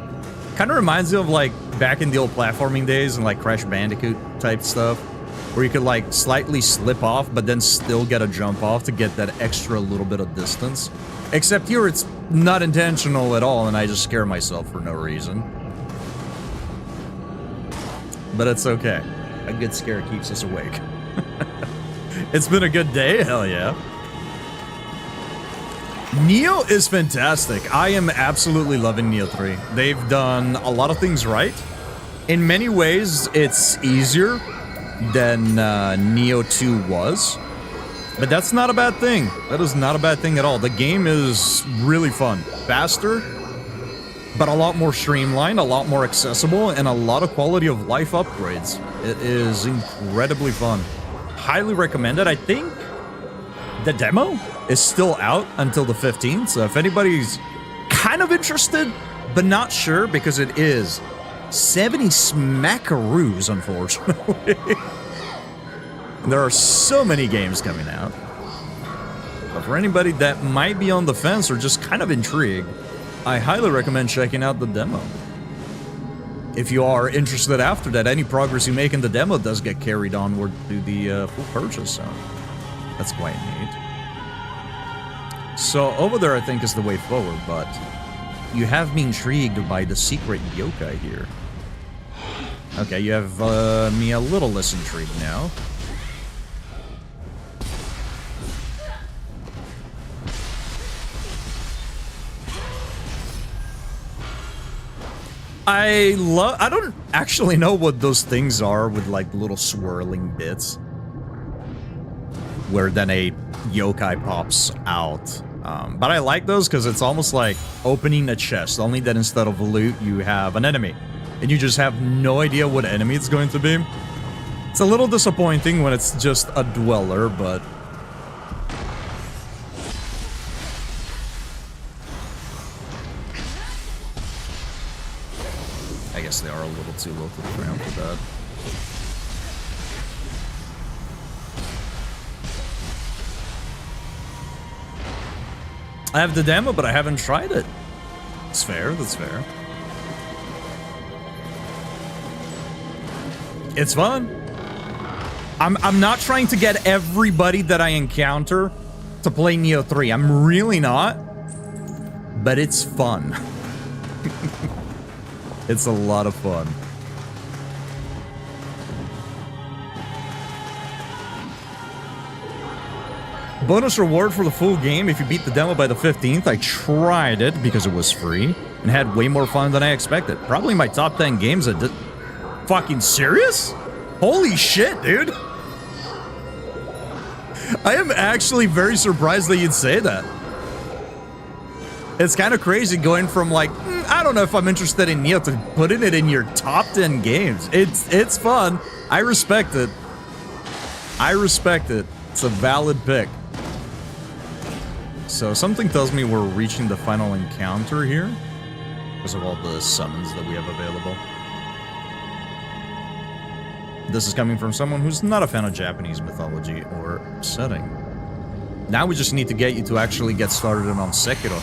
Kind of reminds me of like back in the old platforming days and like Crash Bandicoot type stuff, where you could like slightly slip off, but then still get a jump off to get that extra little bit of distance. Except here it's not intentional at all, and I just scare myself for no reason. But it's okay. A good scare keeps us awake. It's been a good day, hell yeah. Neo is fantastic. I am absolutely loving Neo 3. They've done a lot of things right. In many ways, it's easier than Neo 2 was. But that's not a bad thing. That is not a bad thing at all. The game is really fun. Faster, but a lot more streamlined, a lot more accessible, and a lot of quality of life upgrades. It is incredibly fun. Highly recommend it. I think the demo is still out until the 15th, so if anybody's kind of interested, but not sure, because it is 70 smackaroos, unfortunately. There are so many games coming out. But for anybody that might be on the fence or just kind of intrigued, I highly recommend checking out the demo. If you are interested after that, any progress you make in the demo does get carried onward to the full purchase, so that's quite neat. So over there I think is the way forward, but you have me intrigued by the secret yokai here. Okay, you have me a little less intrigued now. I don't actually know what those things are with like little swirling bits. Where then a yokai pops out. But I like those because it's almost like opening a chest, only that instead of loot you have an enemy. And you just have no idea what enemy it's going to be. It's a little disappointing when it's just a dweller, but... I guess they are a little too low to the ground for that. I have the demo, but I haven't tried it. That's fair, that's fair. It's fun. I'm not trying to get everybody that I encounter to play Neo 3. I'm really not. But it's fun. It's a lot of fun. Bonus reward for the full game if you beat the demo by the 15th. I tried it because it was free and had way more fun than I expected. Probably my top 10 games I did. Fucking serious? Holy shit, dude. I am actually very surprised that you'd say that. It's kind of crazy going from like, I don't know if I'm interested in Neo to putting it in your top 10 games. It's fun. I respect it. I respect it. It's a valid pick. So something tells me we're reaching the final encounter here because of all the summons that we have available. This is coming from someone who's not a fan of Japanese mythology or setting. Now we just need to get you to actually get started on Sekiro.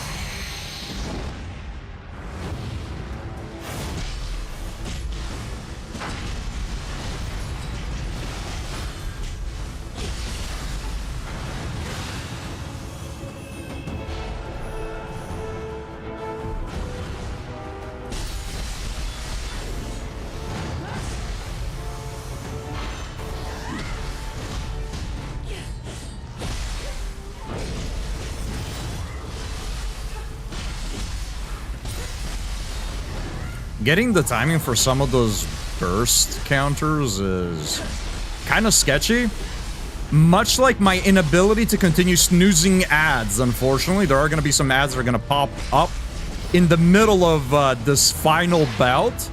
Getting the timing for some of those burst counters is kind of sketchy. Much like my inability to continue snoozing ads, unfortunately. There are going to be some ads that are going to pop up in the middle of this final bout.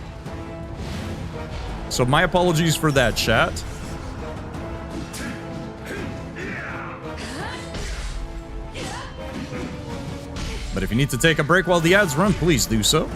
So my apologies for that, chat. But if you need to take a break while the ads run, please do so.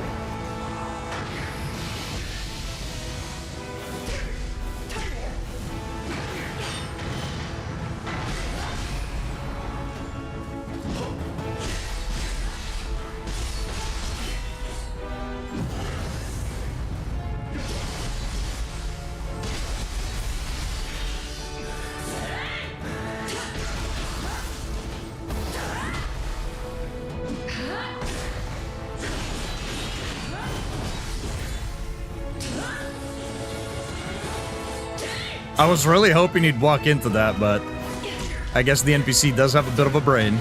I was really hoping he'd walk into that, but I guess the NPC does have a bit of a brain.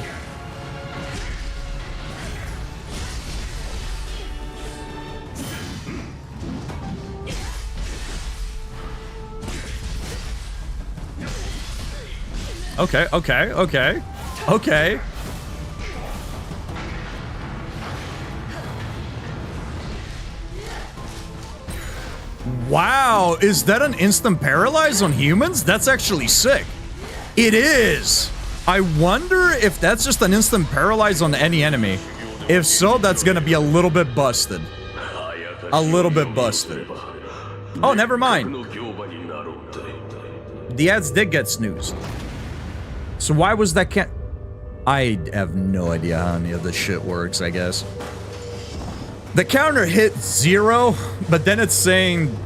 Okay, okay, okay, okay. Wow, is that an instant paralyze on humans? That's actually sick. It is. I wonder if that's just an instant paralyze on any enemy. If so, that's gonna be a little bit busted. A little bit busted. Oh, never mind. The ads did get snoozed. So why was that I have no idea how any of this shit works, I guess. The counter hit 0, but then it's saying...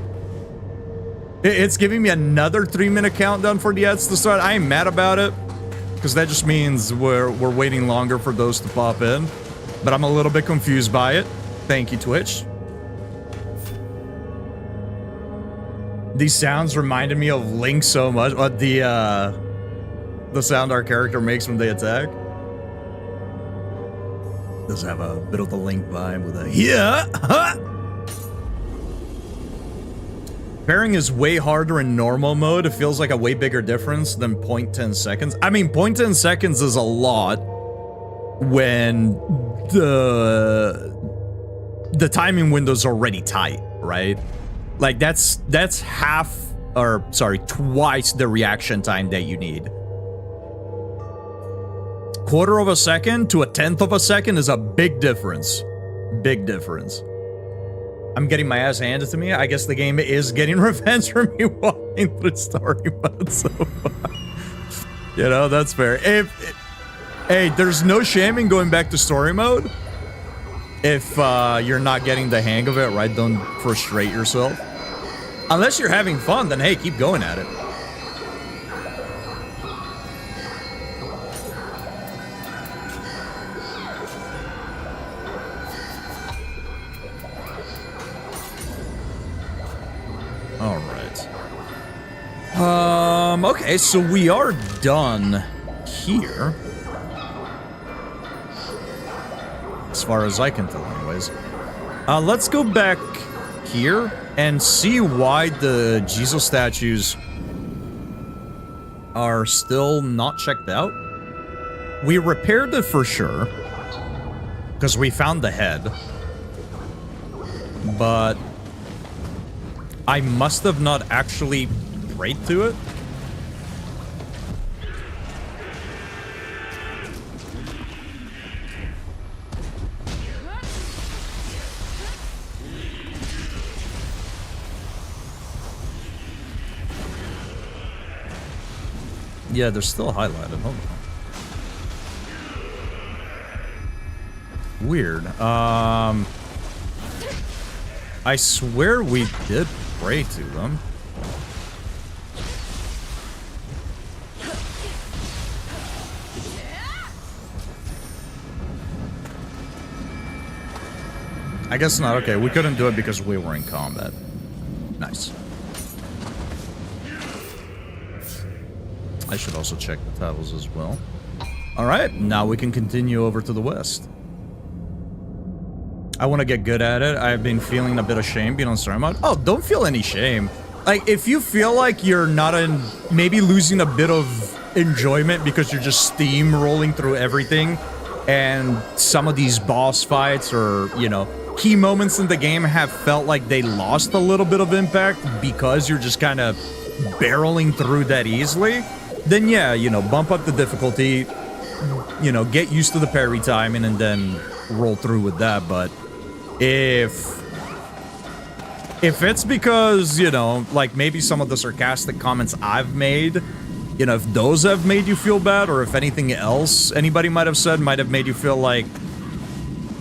It's giving me another 3-minute countdown for the ads to start. I ain't mad about it, because that just means we're waiting longer for those to pop in. But I'm a little bit confused by it. Thank you, Twitch. These sounds reminded me of Link so much. What the sound our character makes when they attack. Does have a bit of the Link vibe with a yeah. Huh. Pairing is way harder in normal mode. It feels like a way bigger difference than 0.10 seconds. I mean, 0.10 seconds is a lot when the timing window's already tight, right? Like that's half, or sorry, twice the reaction time that you need. Quarter of a second to a tenth of a second is a big difference. Big difference. I'm getting my ass handed to me. I guess the game is getting revenge for me walking through story mode so far. You know, that's fair. Hey, there's no shame in going back to story mode if you're not getting the hang of it, right? Don't frustrate yourself. Unless you're having fun, then hey, keep going at it. All right. Okay, so we are done here. As far as I can tell, anyways. Let's go back here and see why the Jesus statues are still not checked out. We repaired it for sure, because we found the head. But I must have not actually prayed to it. Yeah, they're still highlighted. Hold on. Weird. I swear we did pray to them. I guess not. Okay, we couldn't do it because we were in combat. Nice. I should also check the titles as well. Alright, now we can continue over to the west. I want to get good at it. I've been feeling a bit of shame being on story mode. Oh, don't feel any shame. Like, if you feel like you're not in... maybe losing a bit of enjoyment because you're just steamrolling through everything, and some of these boss fights or, you know, key moments in the game have felt like they lost a little bit of impact because you're just kind of barreling through that easily, then yeah, you know, bump up the difficulty, you know, get used to the parry timing and then roll through with that. But if it's because, you know, like maybe some of the sarcastic comments I've made, you know, if those have made you feel bad, or if anything else anybody might have said might have made you feel like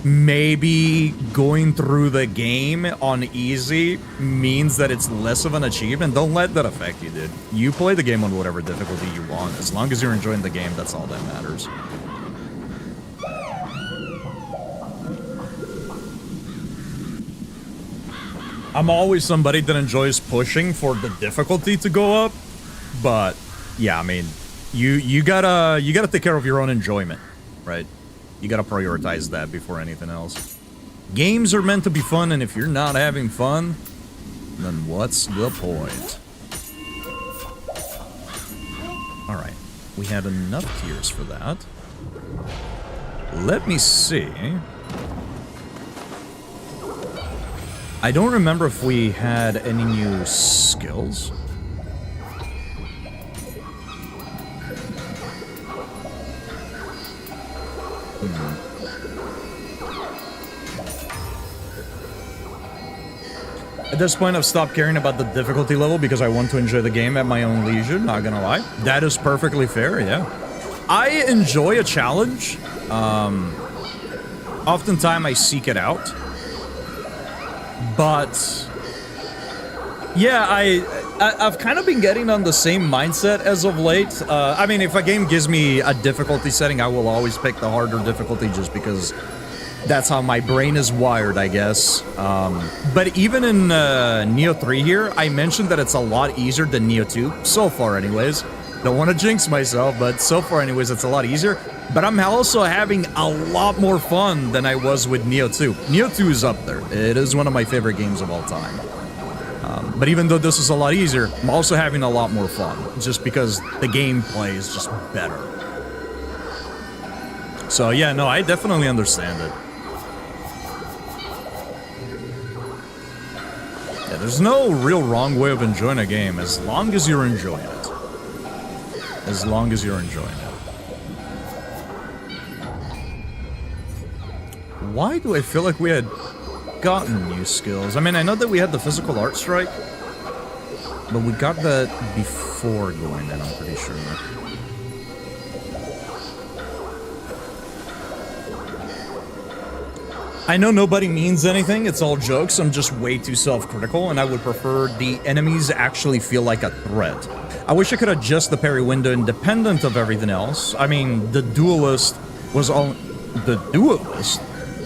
maybe going through the game on easy means that it's less of an achievement, don't let that affect you, dude. You play the game on whatever difficulty you want. As long as you're enjoying the game, that's all that matters. I'm always somebody that enjoys pushing for the difficulty to go up, but yeah, I mean, you gotta take care of your own enjoyment, right? You gotta prioritize that before anything else. Games are meant to be fun, and if you're not having fun, then what's the point? Alright, we had enough tears for that. Let me see. I don't remember if we had any new skills. At this point, I've stopped caring about the difficulty level because I want to enjoy the game at my own leisure, not gonna lie. That is perfectly fair, yeah. I enjoy a challenge. Oftentimes I seek it out. But yeah, I've kind of been getting on the same mindset as of late. I mean, if a game gives me a difficulty setting, I will always pick the harder difficulty just because that's how my brain is wired, I guess. But even in Neo 3 here, I mentioned that it's a lot easier than Neo 2, so far anyways. Don't want to jinx myself, but so far anyways, it's a lot easier. But I'm also having a lot more fun than I was with Neo 2. Neo 2 is up there. It is one of my favorite games of all time. But even though this is a lot easier, I'm also having a lot more fun, just because the gameplay is just better. So yeah, no, I definitely understand it. Yeah, there's no real wrong way of enjoying a game, as long as you're enjoying it. As long as you're enjoying it. Why do I feel like we had gotten new skills? I mean, I know that we had the physical art strike, but we got that before going in, I'm pretty sure. I know nobody means anything, it's all jokes, I'm just way too self-critical, and I would prefer the enemies actually feel like a threat. I wish I could adjust the parry window independent of everything else. I mean, the duelist was all... The duelist?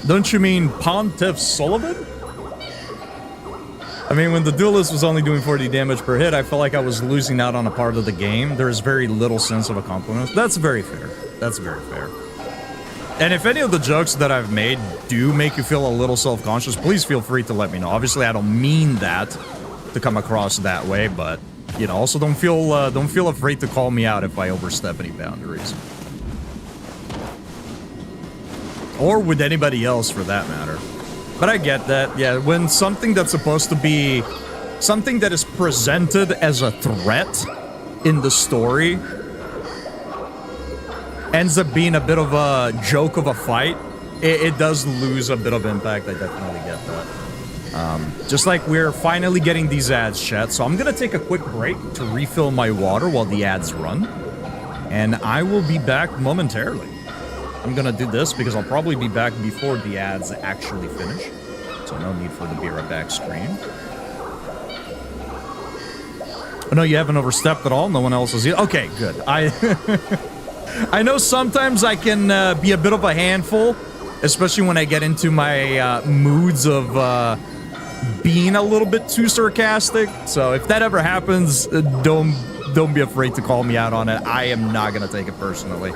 Don't you mean Pontiff Sullivan? I mean, when the duelist was only doing 40 damage per hit, I felt like I was losing out on a part of the game. There is very little sense of accomplishment. That's very fair. That's very fair. And if any of the jokes that I've made do make you feel a little self-conscious, please feel free to let me know. Obviously, I don't mean that to come across that way, but, you know, also don't feel afraid to call me out if I overstep any boundaries. Or with anybody else, for that matter. But I get that, yeah, when something that's supposed to be... something that is presented as a threat in the story ends up being a bit of a joke of a fight, it does lose a bit of impact. I definitely get that. Just like we're finally getting these ads, chat, so I'm gonna take a quick break to refill my water while the ads run. and I will be back momentarily. I'm gonna do this because I'll probably be back before the ads actually finish. So no need for the be right back screen. Oh, no, you haven't overstepped at all? No one else has either? Okay, good. I know sometimes I can be a bit of a handful, especially when I get into my moods of being a little bit too sarcastic. So if that ever happens, don't be afraid to call me out on it. I am not gonna take it personally.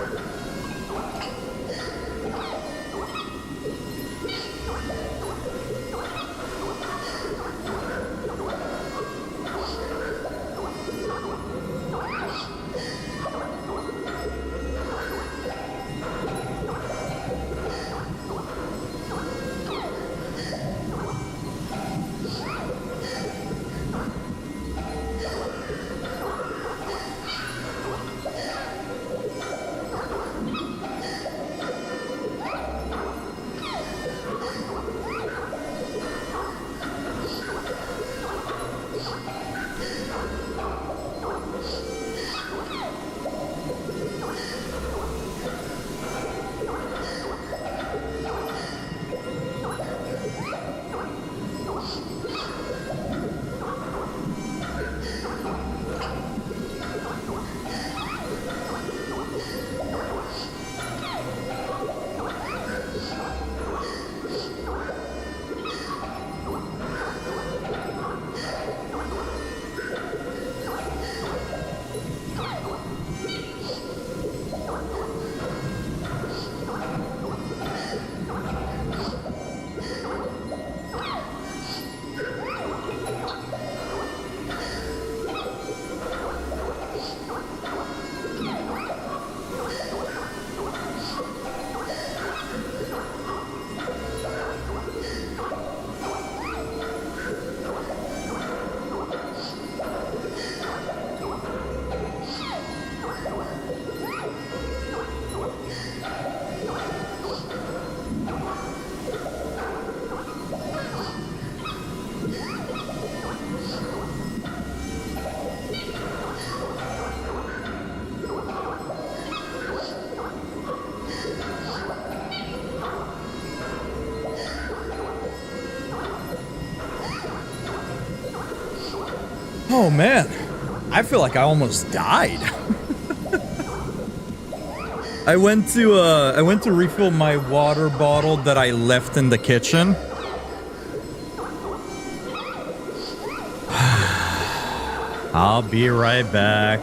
Oh man, I feel like I almost died. I went to refill my water bottle that I left in the kitchen. I'll be right back.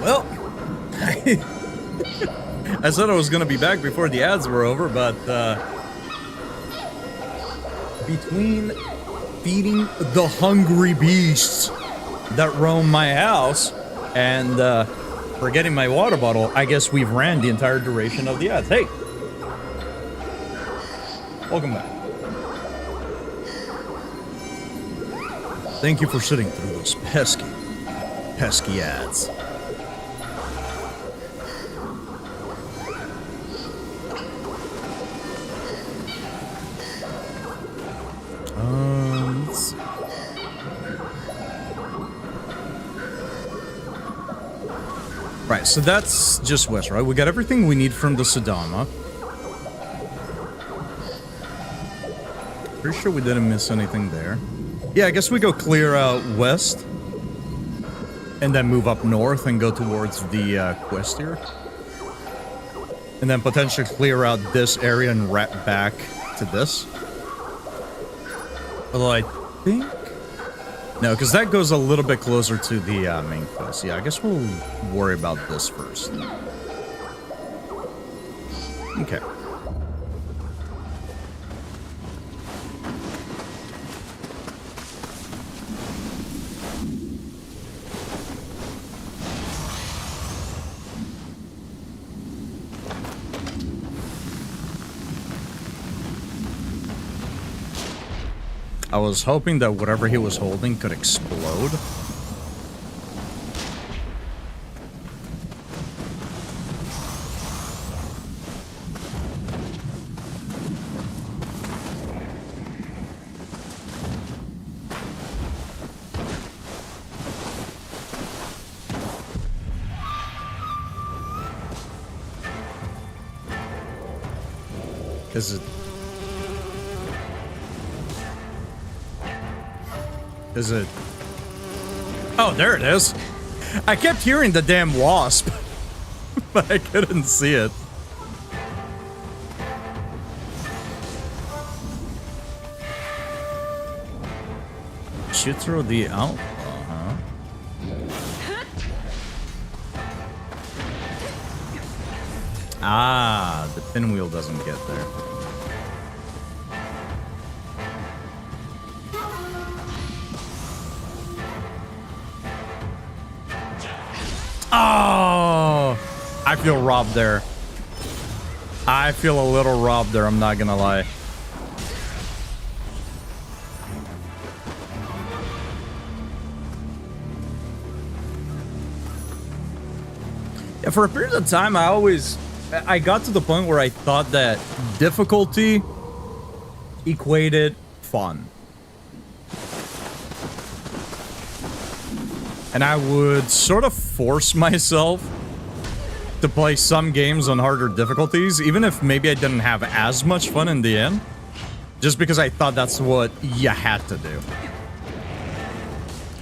Well, I said I was going to be back before the ads were over, but between feeding the hungry beasts that roam my house and forgetting my water bottle, I guess we've ran the entire duration of the ads. Hey! Welcome back. Thank you for sitting through those pesky ads. Let's see. Right, so that's just west, right? We got everything we need from the Sadama. Pretty sure we didn't miss anything there. Yeah, I guess we go clear out west. And then move up north and go towards the quest here. And then potentially clear out this area and wrap back to this. Although I think... No, because that goes a little bit closer to the main quest. Yeah, I guess we'll worry about this first. Okay. I was hoping that whatever he was holding could explode. Is it? Is it? Oh, there it is. I kept hearing the damn wasp, but I couldn't see it. Shoot through the outlaw, huh? Ah, the pinwheel doesn't get there. Oh, I feel robbed there. I feel a little robbed there, I'm not gonna lie. Yeah, for a period of time, I got to the point where I thought that difficulty equated fun. And I would sort of force myself to play some games on harder difficulties, even if maybe I didn't have as much fun in the end, just because I thought that's what you had to do.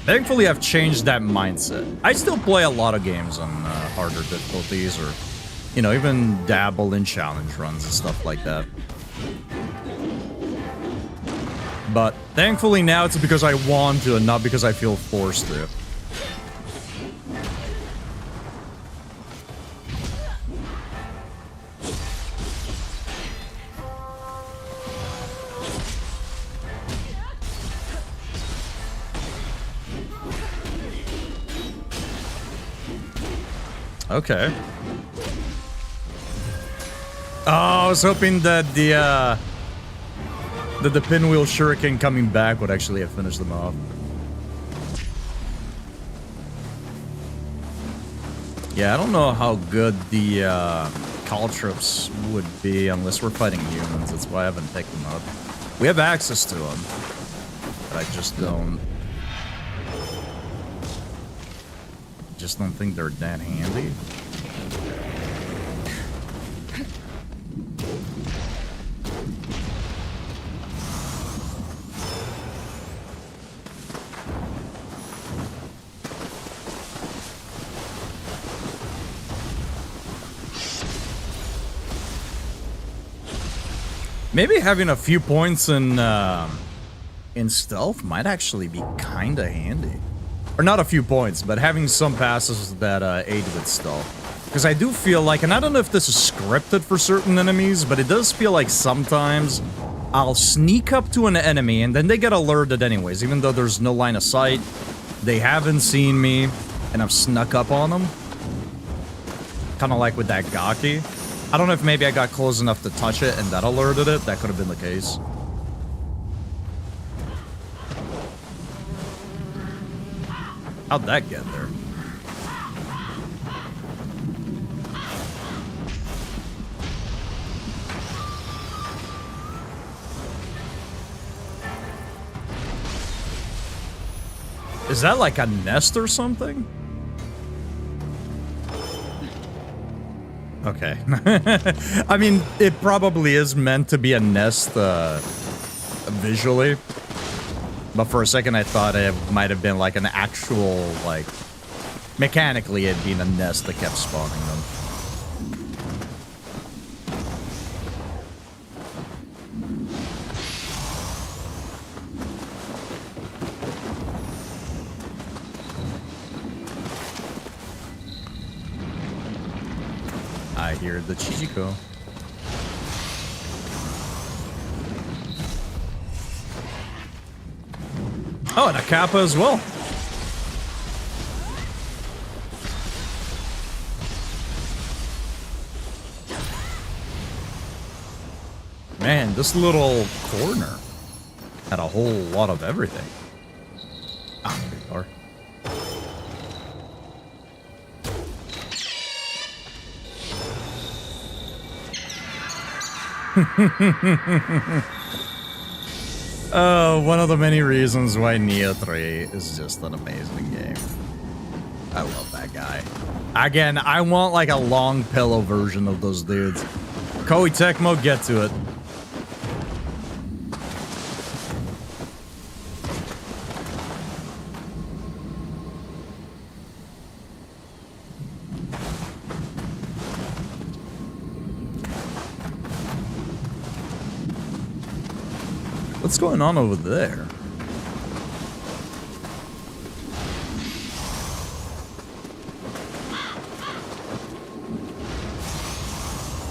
Thankfully, I've changed that mindset. I still play a lot of games on harder difficulties, or, you know, even dabble in challenge runs and stuff like that. But thankfully now it's because I want to and not because I feel forced to. Okay. Oh, I was hoping that the pinwheel shuriken coming back would actually have finished them off. Yeah, I don't know how good the caltrops would be unless we're fighting humans. That's why I haven't picked them up. We have access to them, but I just don't think they're that handy. Maybe having a few points in stealth might actually be kinda handy. Or not a few points, but having some passes that aid with stealth. Because I do feel like, and I don't know if this is scripted for certain enemies, but it does feel like sometimes I'll sneak up to an enemy and then they get alerted anyways, even though there's no line of sight. They haven't seen me, and I've snuck up on them. Kind of like with that Gaki. I don't know if maybe I got close enough to touch it and that alerted it. That could have been the case. How'd that get there? Is that like a nest or something? Okay. I mean, it probably is meant to be a nest visually. But for a second, I thought it might have been like an actual, like, mechanically it being a nest that kept spawning them. I hear the Chichiko. Oh, and a Kappa as well. Man, this little corner. had a whole lot of everything. Ah, there you are. Oh, one of the many reasons why Neo 3 is just an amazing game. I love that guy. Again, I want like a long pillow version of those dudes. Koei Tecmo, get to it. What's going on over there?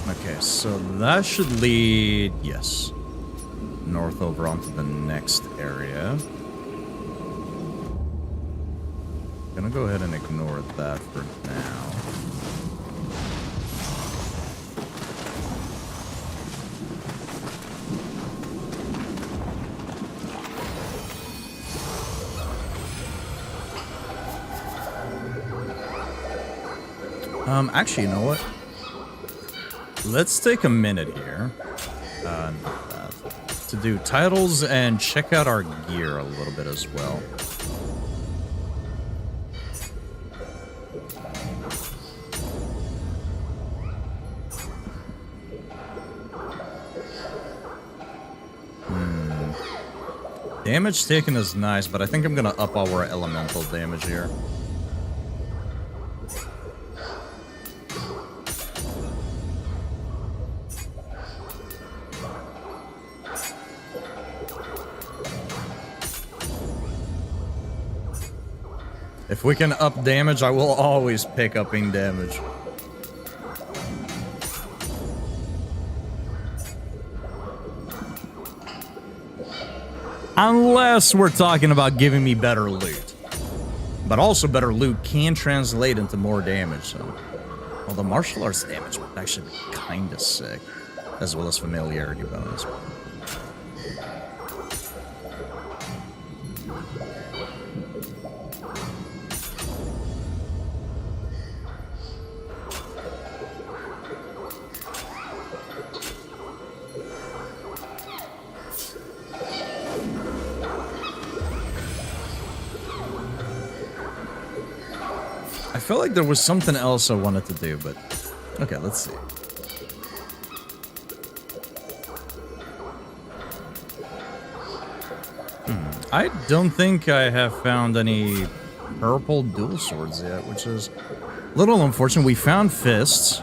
Okay, so that should lead, yes, north over onto the next area. Gonna go ahead and ignore that for now. Actually, you know what? Let's take a minute here, not that, to do titles and check out our gear a little bit as well. Damage taken is nice, but I think I'm gonna up our elemental damage here. If we can up damage, I will always pick upping damage. Unless we're talking about giving me better loot. But also better loot can translate into more damage, so... Well, the martial arts damage would actually be kinda sick. As well as familiarity bonus. I felt like there was something else I wanted to do, but... Okay, let's see. I don't think I have found any purple dual swords yet, which is a little unfortunate. We found fists.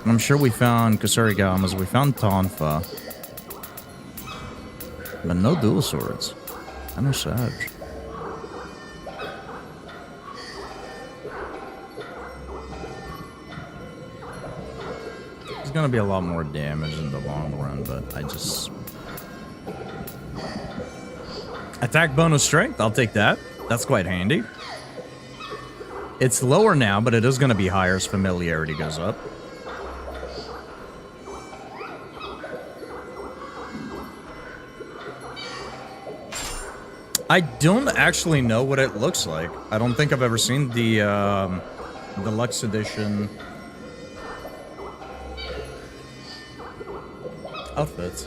And I'm sure we found Kusarigamas. We found Tonfa. But no dual swords. I know sad. There's gonna be a lot more damage in the long run, but I just... Attack bonus strength, I'll take that. That's quite handy. It's lower now, but it is gonna be higher as familiarity goes up. I don't actually know what it looks like. I don't think I've ever seen the deluxe edition outfits.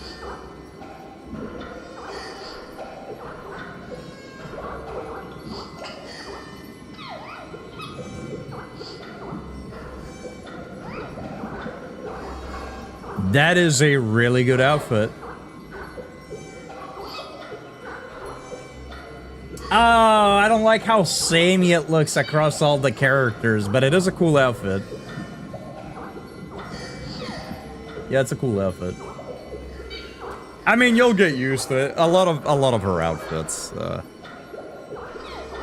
That is a really good outfit. Oh, I don't like how samey it looks across all the characters, but it is a cool outfit. Yeah, it's a cool outfit. I mean, you'll get used to it. A lot of her outfits.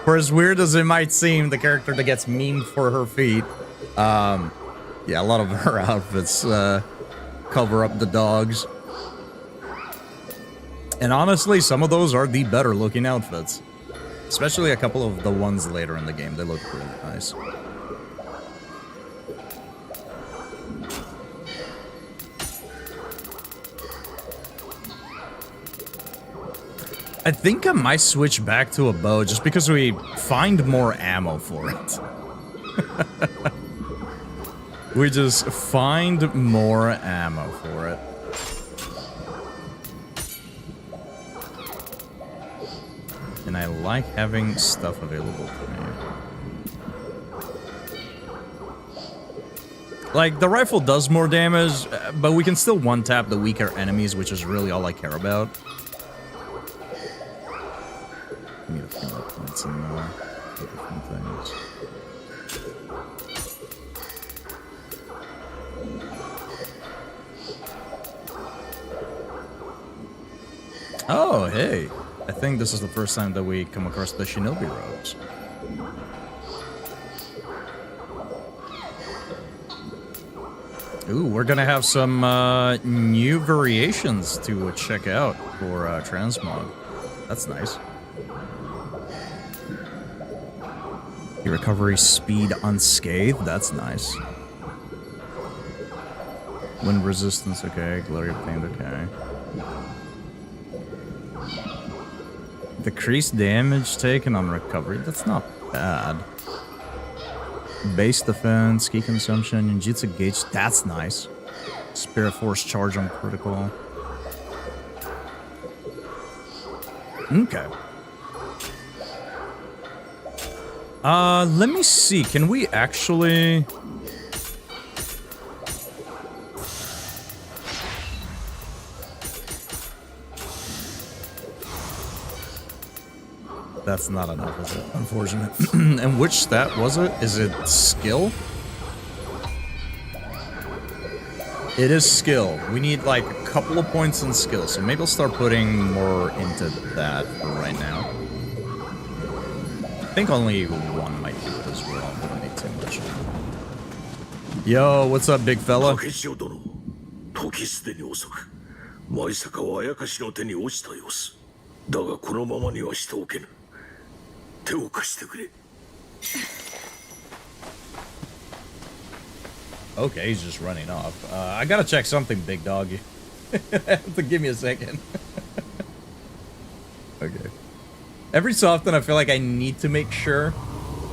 For as weird as it might seem, the character that gets memed for her feet. Yeah, a lot of her outfits cover up the dogs. And honestly, some of those are the better looking outfits. Especially a couple of the ones later in the game. They look really nice. I think I might switch back to a bow just because we find more ammo for it. We just find more ammo for it. And I like having stuff available to me. Like, the rifle does more damage, but we can still one-tap the weaker enemies, which is really all I care about. I need a few more points in different things. Oh, hey. I think this is the first time that we come across the shinobi robes. Ooh, we're gonna have some new variations to check out for transmog. That's nice. Your recovery speed unscathed. That's nice. Wind resistance, okay. Glory obtained, okay. Decreased damage taken on recovery. That's not bad. Base defense, key consumption, ninjutsu gauge. That's nice. Spirit force charge on critical. Okay. Let me see. Can we actually... That's not enough, is it? Unfortunate. And which stat was it? Is it skill? It is skill. We need like a couple of points in skill, so maybe I'll start putting more into that for right now. I think only one might do it as well. I don't need too much. Yo, what's up, big fella? Okay, he's just running off. I gotta check something, big dog. Have to give me a second. Okay. Every so often, I feel like I need to make sure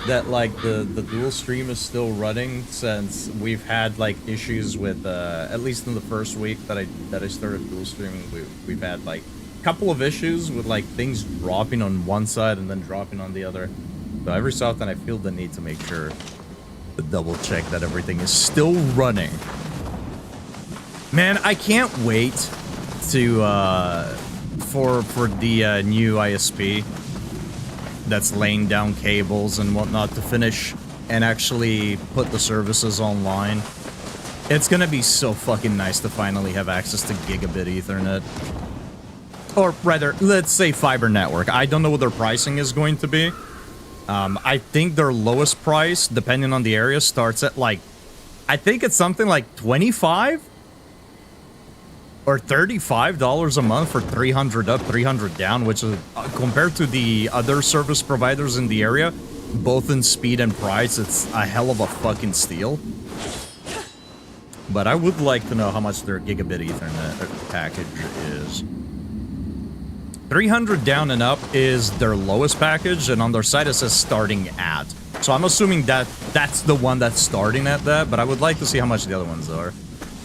that like the dual stream is still running, since we've had like issues with at least in the first week that I started dual streaming, we've had like a couple of issues with like things dropping on one side and then dropping on the other. So every so often I feel the need to make sure to double check that everything is still running. Man, I can't wait to for the new ISP that's laying down cables and whatnot to finish and actually put the services online. It's gonna be so fucking nice to finally have access to gigabit Ethernet. Or rather, let's say fiber network. I don't know what their pricing is going to be. I think their lowest price, depending on the area, starts at like, I think it's something like $25 or $35 a month for 300 up, 300 down, which is compared to the other service providers in the area, both in speed and price, it's a hell of a fucking steal. But I would like to know how much their gigabit Ethernet package is. 300 down and up is their lowest package, and on their site it says starting at. So I'm assuming that that's the one that's starting at that, but I would like to see how much the other ones are.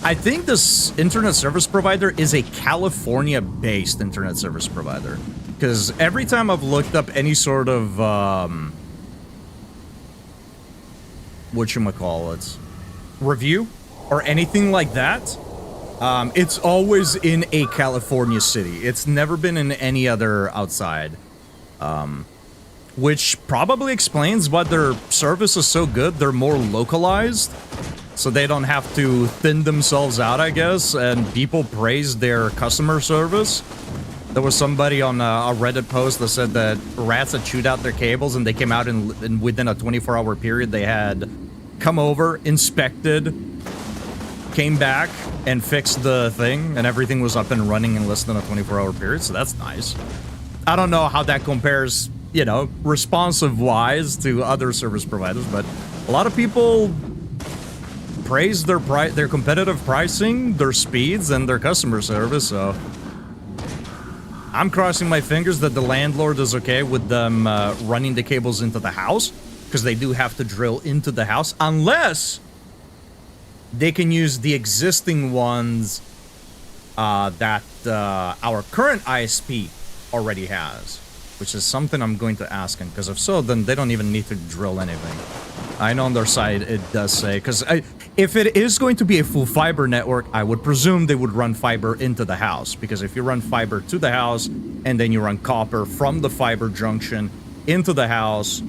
I think this internet service provider is a California-based internet service provider, because every time I've looked up any sort of, whatchamacallit, review or anything like that, it's always in a California city. It's never been in any other outside. Which probably explains why their service is so good. They're more localized, so they don't have to thin themselves out, I guess. And people praise their customer service. There was somebody on a Reddit post that said that rats had chewed out their cables, and they came out and within a 24-hour period, they had come over, inspected, came back and fixed the thing, and everything was up and running in less than a 24-hour period, so that's nice. I don't know how that compares, you know, responsive-wise to other service providers, but a lot of people praise their competitive pricing, their speeds, and their customer service, so I'm crossing my fingers that the landlord is okay with them running the cables into the house, because they do have to drill into the house, unless they can use the existing ones that our current ISP already has, which is something I'm going to ask him, because if so, then they don't even need to drill anything. I know on their side it does say, because if it is going to be a full fiber network, I would presume they would run fiber into the house, because if you run fiber to the house and then you run copper from the fiber junction into the house,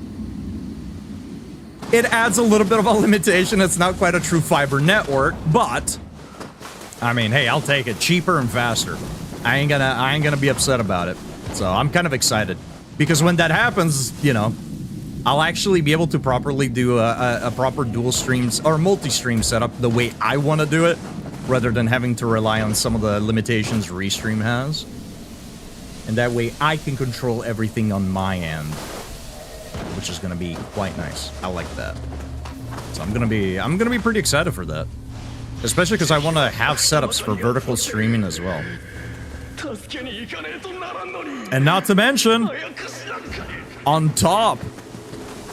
it adds a little bit of a limitation. It's not quite a true fiber network, but I mean, hey, I'll take it. Cheaper and faster. I ain't gonna be upset about it. So I'm kind of excited, because when that happens, you know, I'll actually be able to properly do a proper dual streams or multi-stream setup the way I want to do it, rather than having to rely on some of the limitations Restream has. And that way I can control everything on my end, which is going to be quite nice. I like that. So I'm gonna be pretty excited for that, especially because I want to have setups for vertical streaming as well. And not to mention, on top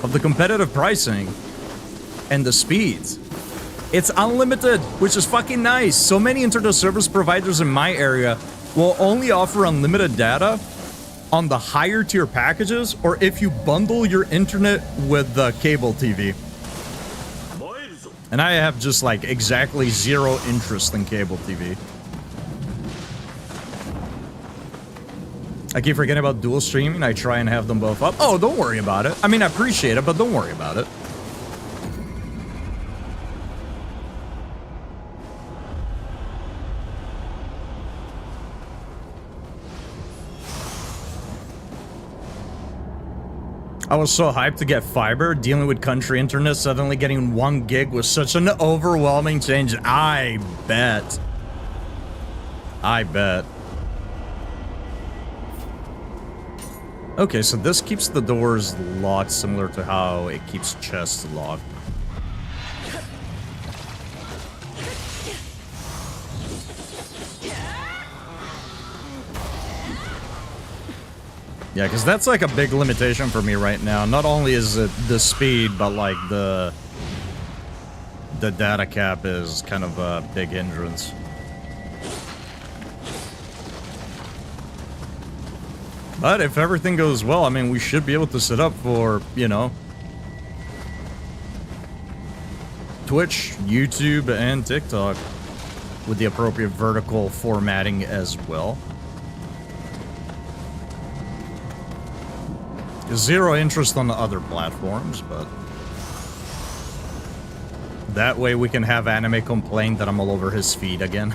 of the competitive pricing and the speeds, it's unlimited, which is fucking nice. So many internet service providers in my area will only offer unlimited data on the higher tier packages, or if you bundle your internet with the cable TV. And I have just like exactly zero interest in cable TV. I keep forgetting about dual streaming. I try and have them both up. Oh, don't worry about it. I mean, I appreciate it, but don't worry about it. I was so hyped to get fiber. Dealing with country internet, suddenly getting 1 gig was such an overwhelming change. I bet. I bet. Okay, so this keeps the doors locked, similar to how it keeps chests locked. Yeah, because that's like a big limitation for me right now. Not only is it the speed, but like the data cap is kind of a big hindrance. But if everything goes well, I mean, we should be able to set up for, you know, Twitch, YouTube, and TikTok with the appropriate vertical formatting as well. Zero interest on the other platforms, but that way we can have Anime complain that I'm all over his feed again.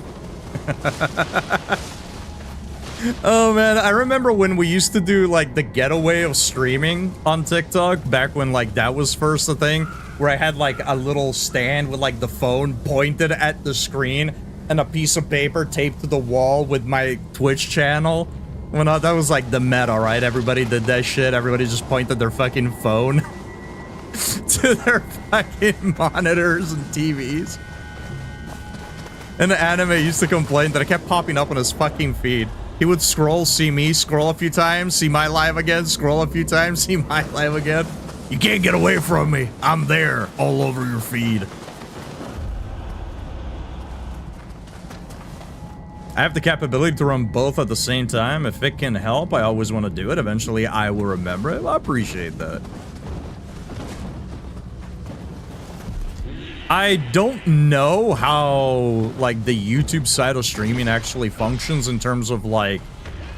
Oh man, I remember when we used to do like the getaway of streaming on TikTok back when like that was first a thing, where I had like a little stand with like the phone pointed at the screen and a piece of paper taped to the wall with my Twitch channel. Well, no, that was like the meta, right? Everybody did that shit. Everybody just pointed their fucking phone to their fucking monitors and TVs. And the Anime used to complain that I kept popping up on his fucking feed. He would scroll, see me, scroll a few times, see my live again, scroll a few times, see my live again. You can't get away from me. I'm there, all over your feed. I have the capability to run both at the same time. If it can help, I always want to do it. Eventually, I will remember it. I appreciate that. I don't know how, like, the YouTube side of streaming actually functions in terms of, like,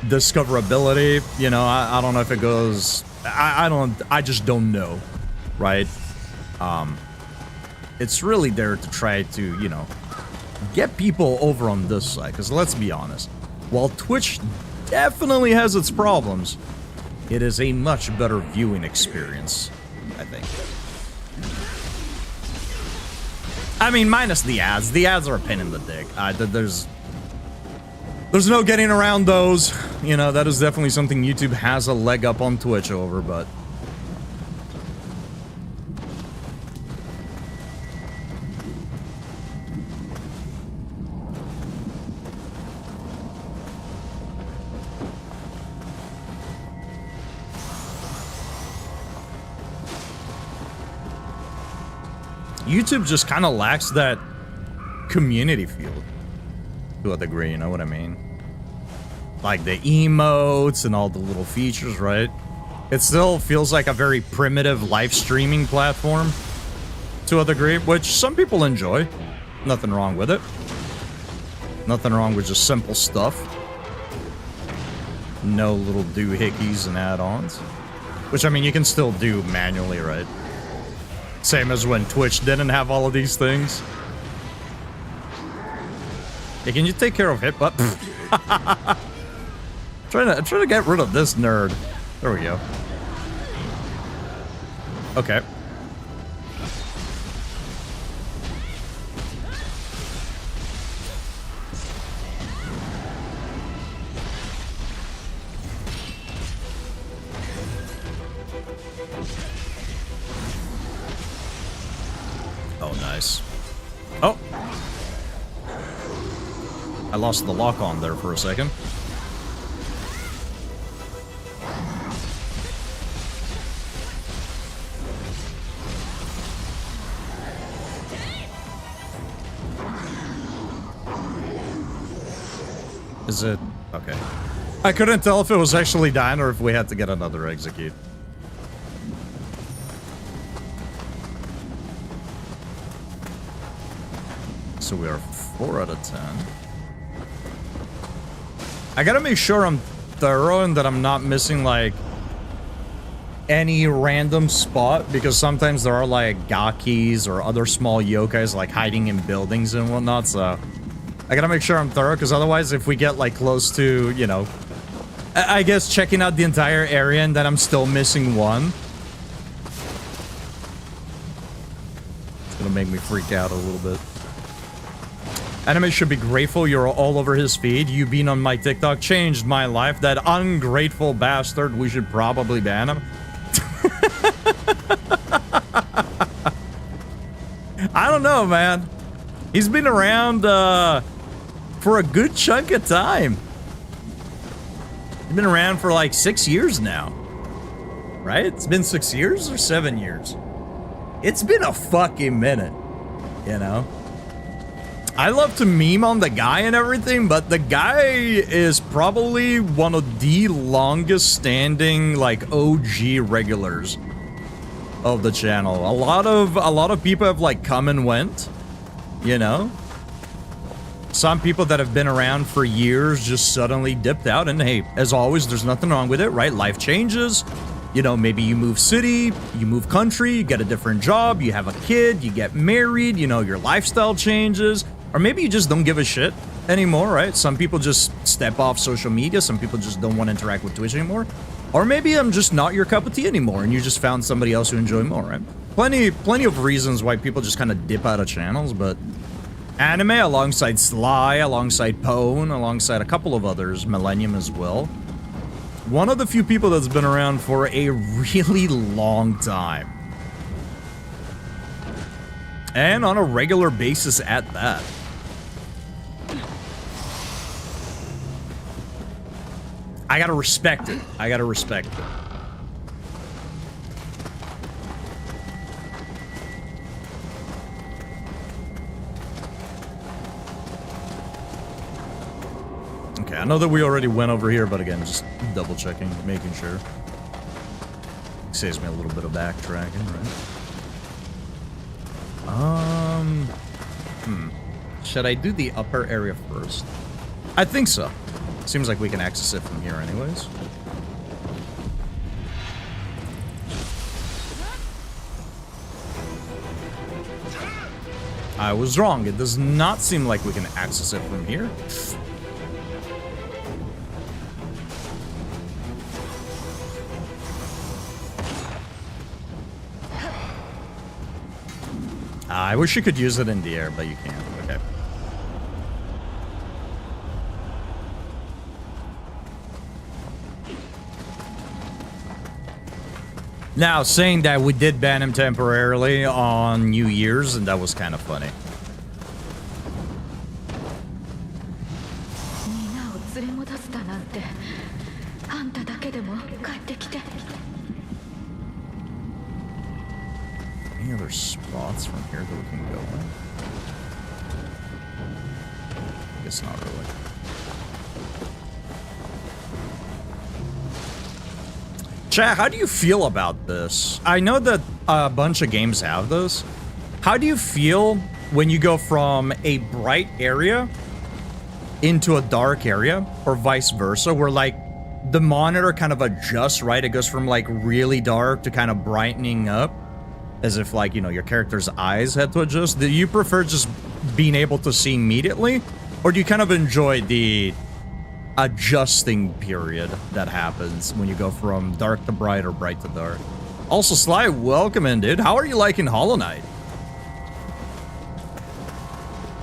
discoverability. You know, I don't know if it goes... I just don't know, right? It's really there to try to, you know, get people over on this side. Because let's be honest, while Twitch definitely has its problems, it is a much better viewing experience, I think. I mean, minus the ads. The ads are a pain in the dick. There's no getting around those. You know, that is definitely something YouTube has a leg up on Twitch over, but... YouTube just kind of lacks that community feel to a degree, you know what I mean? Like the emotes and all the little features, right? It still feels like a very primitive live streaming platform to a degree, which some people enjoy. Nothing wrong with it. Nothing wrong with just simple stuff. No little doohickeys and add-ons. Which, I mean, you can still do manually, right? Same as when Twitch didn't have all of these things. Hey, can you take care of Hip Up? trying to get rid of this nerd. There we go. Okay. Oh, nice. Oh! I lost the lock on there for a second. Is it? Okay. I couldn't tell if it was actually dying or if we had to get another execute. So we are 4 out of 10. I gotta make sure I'm thorough and that I'm not missing, like, any random spot, because sometimes there are, like, gakis or other small yokais, like, hiding in buildings and whatnot, so I gotta make sure I'm thorough, because otherwise if we get, like, close to, you know, I guess checking out the entire area and then I'm still missing one, it's gonna make me freak out a little bit. Anime should be grateful you're all over his feed. You being on my TikTok changed my life. That ungrateful bastard, we should probably ban him. I don't know, man. He's been around for a good chunk of time. He's been around for like 6 years now. Right? It's been 6 years or 7 years? It's been a fucking minute, you know? I love to meme on the guy and everything, but the guy is probably one of the longest standing, like, OG regulars of the channel. A lot of people have, like, come and went, you know? Some people that have been around for years just suddenly dipped out, and hey, as always, there's nothing wrong with it, right? Life changes. You know, maybe you move city, you move country, you get a different job, you have a kid, you get married, you know, your lifestyle changes. Or maybe you just don't give a shit anymore, right? Some people just step off social media. Some people just don't want to interact with Twitch anymore. Or maybe I'm just not your cup of tea anymore and you just found somebody else who enjoy more, right? Plenty of reasons why people just kind of dip out of channels, but anime alongside Sly, alongside Pone, alongside a couple of others, Millennium as well. One of the few people that's been around for a really long time. And on a regular basis at that. I gotta respect it. I gotta respect it. Okay, I know that we already went over here, but again, just double checking, making sure. Saves me a little bit of backtracking, right? Should I do the upper area first? I think so. Seems like we can access it from here anyways. I was wrong. It does not seem like we can access it from here. I wish you could use it in the air, but you can't. Okay. Now, saying that, we did ban him temporarily on New Year's, and that was kind of funny. any other spots from here that we can go in? I guess not really. Chat, how do you feel about this? I know that a bunch of games have this. How do you feel when you go from a bright area into a dark area, or vice versa, where like the monitor kind of adjusts, right? It goes from like really dark to kind of brightening up, as if like, you know, your character's eyes had to adjust. Do you prefer just being able to see immediately, or do you kind of enjoy the adjusting period that happens when you go from dark to bright or bright to dark? Also, Sly, welcome in, dude. How are you liking Hollow Knight?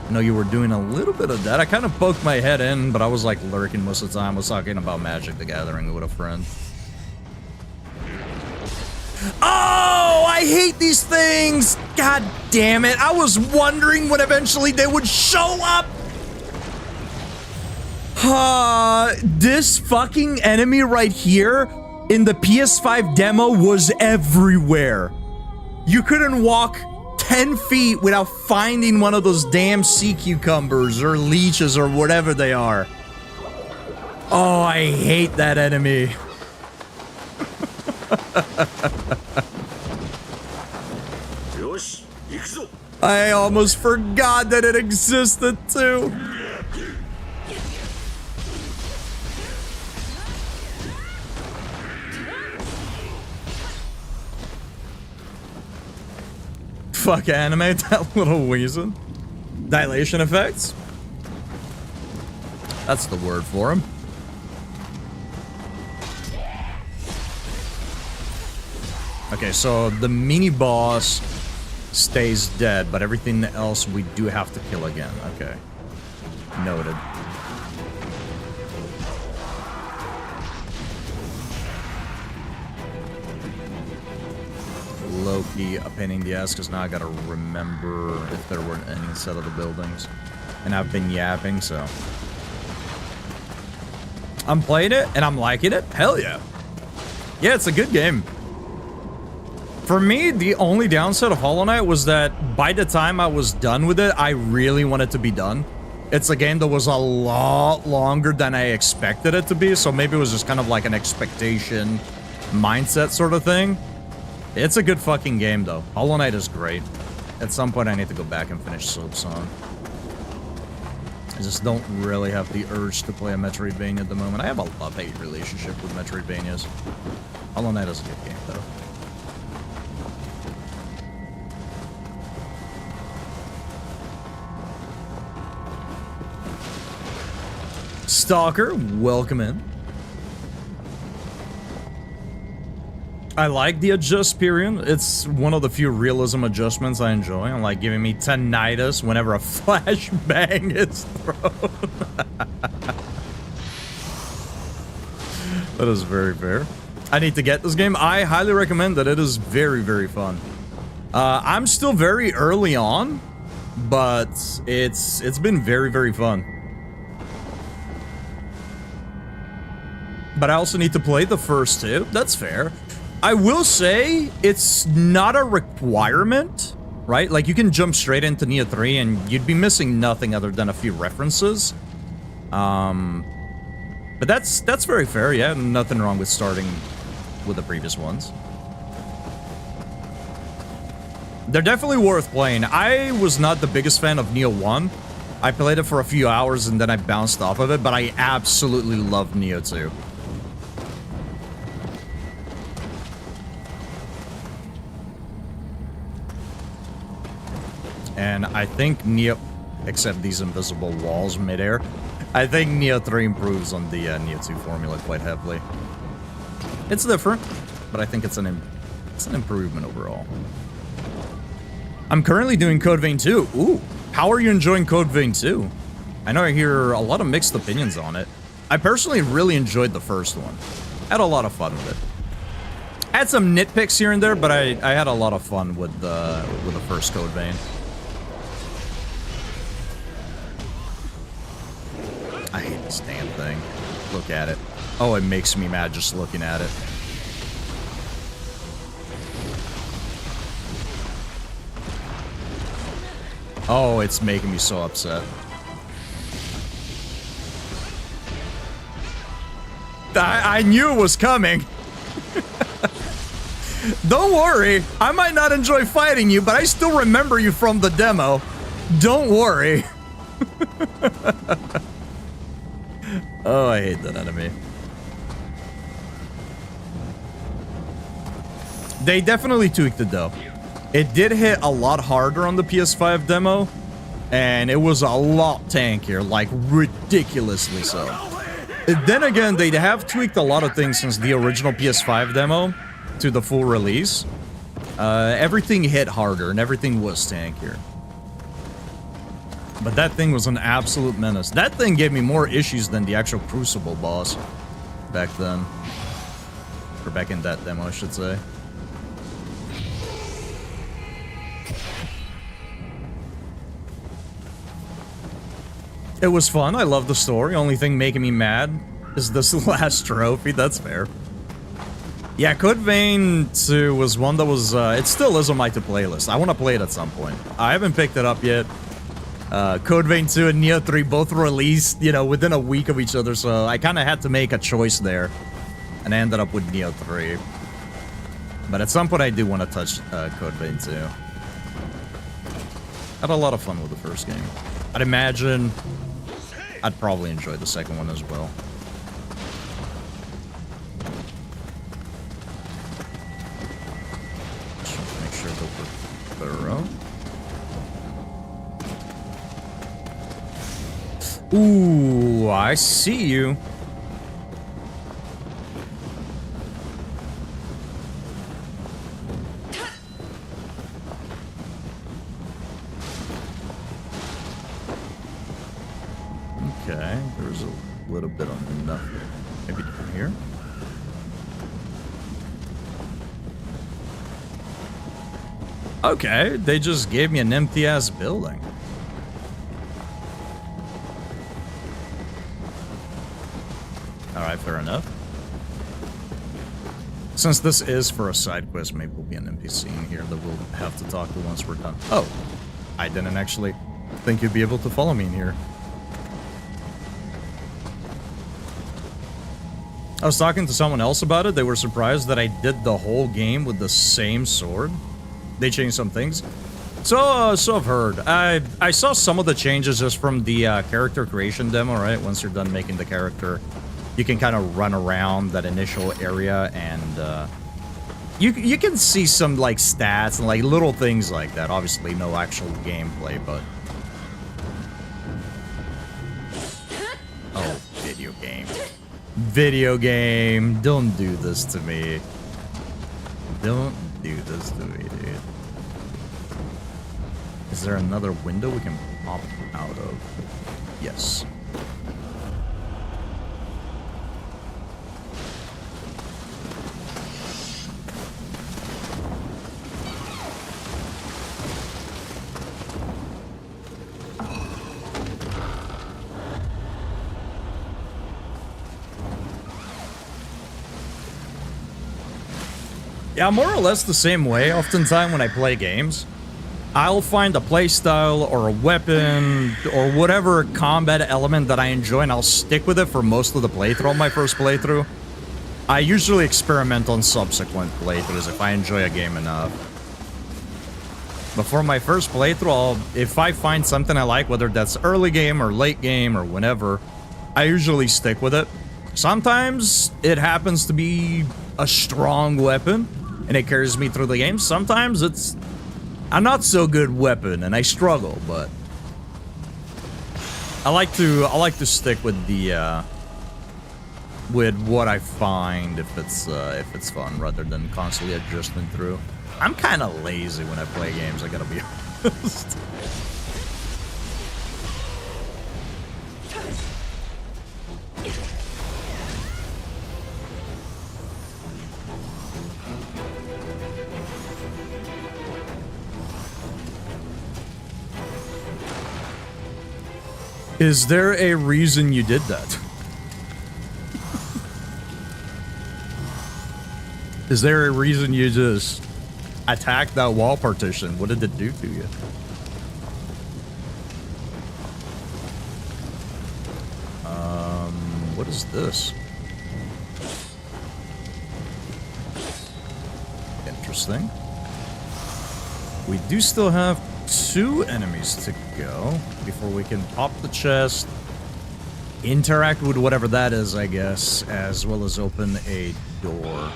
I know you were doing a little bit of that. I kind of poked my head in, but I was like lurking most of the time. I was talking about Magic the Gathering with a friend. Oh, I hate these things. God damn it. I was wondering when eventually they would show up. This fucking enemy right here in the PS5 demo was everywhere. You couldn't walk 10 feet without finding one of those damn sea cucumbers or leeches or whatever they are. Oh, I hate that enemy. I almost forgot that it existed too. Fuck, animate that little weasel. Dilation effects? That's the word for him. Okay, so the mini boss stays dead, but everything else we do have to kill again. Okay. Noted. Low-key a pain in the ass, because now I gotta remember if there weren't any set of the buildings. And I've been yapping, so. I'm playing it, and I'm liking it. Hell yeah. Yeah, it's a good game. For me, the only downside of Hollow Knight was that by the time I was done with it, I really wanted to be done. It's a game that was a lot longer than I expected it to be, so maybe it was just kind of like an expectation mindset sort of thing. It's a good fucking game, though. Hollow Knight is great. At some point, I need to go back and finish Silksong. I just don't really have the urge to play a Metroidvania at the moment. I have a love-hate relationship with Metroidvanias. Hollow Knight is a good game, though. Stalker, welcome in. I like the adjust period. It's one of the few realism adjustments I enjoy. Like giving me tinnitus whenever a flashbang is thrown. That is very fair. I need to get this game. I highly recommend that. It is very, very fun. I'm still very early on, but it's been very, very fun. But I also need to play the first two. That's fair. I will say it's not a requirement, right? Like you can jump straight into Neo 3 and you'd be missing nothing other than a few references. But that's very fair. Yeah, nothing wrong with starting with the previous ones. They're definitely worth playing. I was not the biggest fan of Neo 1. I played it for a few hours and then I bounced off of it, but I absolutely love Neo 2. And I think Neo, except these invisible walls midair, I think Neo 3 improves on the Neo 2 formula quite heavily. It's different, but I think it's an improvement overall. I'm currently doing Code Vein 2. Ooh, how are you enjoying Code Vein 2? I know I hear a lot of mixed opinions on it. I personally really enjoyed the first one. I had a lot of fun with it. I had some nitpicks here and there, but I had a lot of fun with the first Code Vein. I hate this damn thing. Look at it. Oh, it makes me mad just looking at it. Oh, it's making me so upset. I knew it was coming. Don't worry. I might not enjoy fighting you, but I still remember you from the demo. Don't worry. Oh, I hate that enemy. They definitely tweaked it, though. It did hit a lot harder on the PS5 demo, and it was a lot tankier, like ridiculously so. Then again, they have tweaked a lot of things since the original PS5 demo to the full release. Everything hit harder and everything was tankier. But that thing was an absolute menace. That thing gave me more issues than the actual Crucible boss back then. Or back in that demo, I should say. It was fun. I love the story. Only thing making me mad is this last trophy. That's fair. Yeah, Code Vein 2 was one that was... it still is on my to-play list. I want to play it at some point. I haven't picked it up yet. Code Vein 2 and Neo 3 both released, you know, within a week of each other, so I kind of had to make a choice there. And I ended up with Neo 3. But at some point, I do want to touch Code Vein 2. Had a lot of fun with the first game. I'd imagine I'd probably enjoy the second one as well. Just make sure that we're thorough. Ooh, I see you. Okay, there's a little bit on nothing. Maybe down here. Okay, they just gave me an empty-ass building. Alright, fair enough. Since this is for a side quest, maybe we'll be an NPC in here that we'll have to talk to once we're done. Oh, I didn't actually think you'd be able to follow me in here. I was talking to someone else about it. They were surprised that I did the whole game with the same sword. They changed some things. So I've heard. I saw some of the changes just from the character creation demo, right? Once you're done making the character, you can kind of run around that initial area and you can see some like stats and like little things like that. Obviously no actual gameplay, but... Oh, video game. Video game, don't do this to me. Don't do this to me, dude. Is there another window we can pop out of? Yes. Yeah, more or less the same way. Oftentimes when I play games, I'll find a playstyle or a weapon or whatever combat element that I enjoy and I'll stick with it for most of the playthrough on my first playthrough. I usually experiment on subsequent playthroughs if I enjoy a game enough. But for my first playthrough, if I find something I like, whether that's early game or late game or whenever, I usually stick with it. Sometimes it happens to be a strong weapon and it carries me through the game. Sometimes it's a not so good weapon and I struggle, but I like to stick with the with what I find if it's fun rather than constantly adjusting through. I'm kind of lazy when I play games, I gotta be honest. Is there a reason you did that? Is there a reason you just attacked that wall partition? What did it do to you? is this? Interesting. We do still have 2 enemies to go before we can pop the chest, interact with whatever that is, I guess, as well as open a door.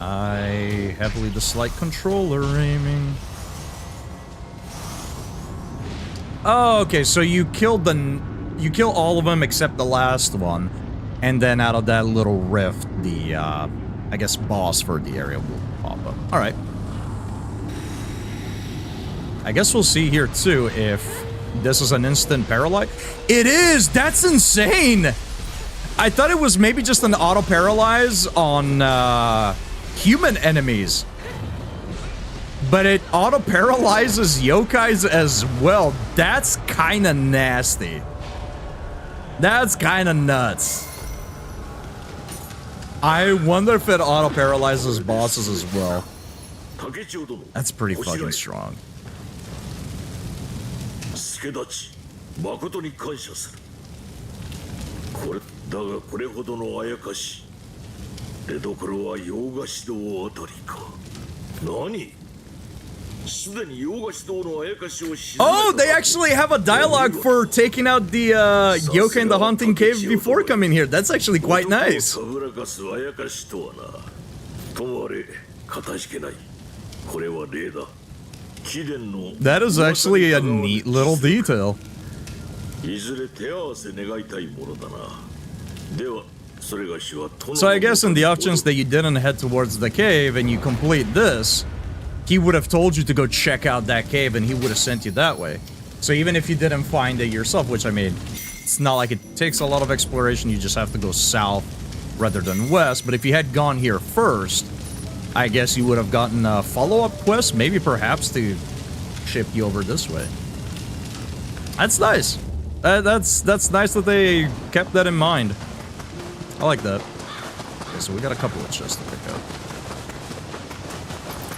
I heavily dislike controller aiming. Oh, okay, so you kill all of them except the last one, and then out of that little rift, the, I guess, boss for the area will pop up. Alright. I guess we'll see here, too, if this is an instant paralyze. It is! That's insane! I thought it was maybe just an auto-paralyze on, human enemies. But it auto-paralyzes yokais as well. That's kinda nasty. That's kinda nuts. I wonder if it auto-paralyzes bosses as well. That's pretty fucking strong. Oh, they actually have a dialogue for taking out the yokai in the haunting cave before coming here. That's actually quite nice. That is actually a neat little detail. So I guess in the off chance that you didn't head towards the cave and you complete this, he would have told you to go check out that cave and he would have sent you that way. So even if you didn't find it yourself, which I mean, it's not like it takes a lot of exploration, you just have to go south rather than west. But if you had gone here first, I guess you would have gotten a follow-up quest, maybe perhaps to ship you over this way. That's nice. That's nice that they kept that in mind. I like that. Okay, so we got a couple of chests to pick up.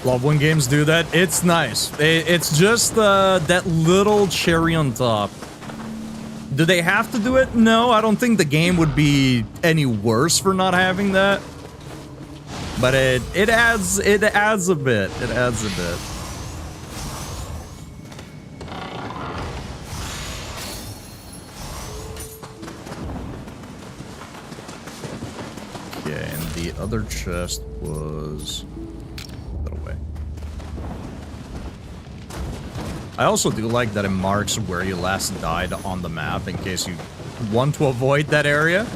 Love when games do that. It's nice. It's just that little cherry on top. Do they have to do it? No, I don't think the game would be any worse for not having that. But it adds a bit. It adds a bit. Okay, and the other chest was that away. I also do like that it marks where you last died on the map in case you want to avoid that area.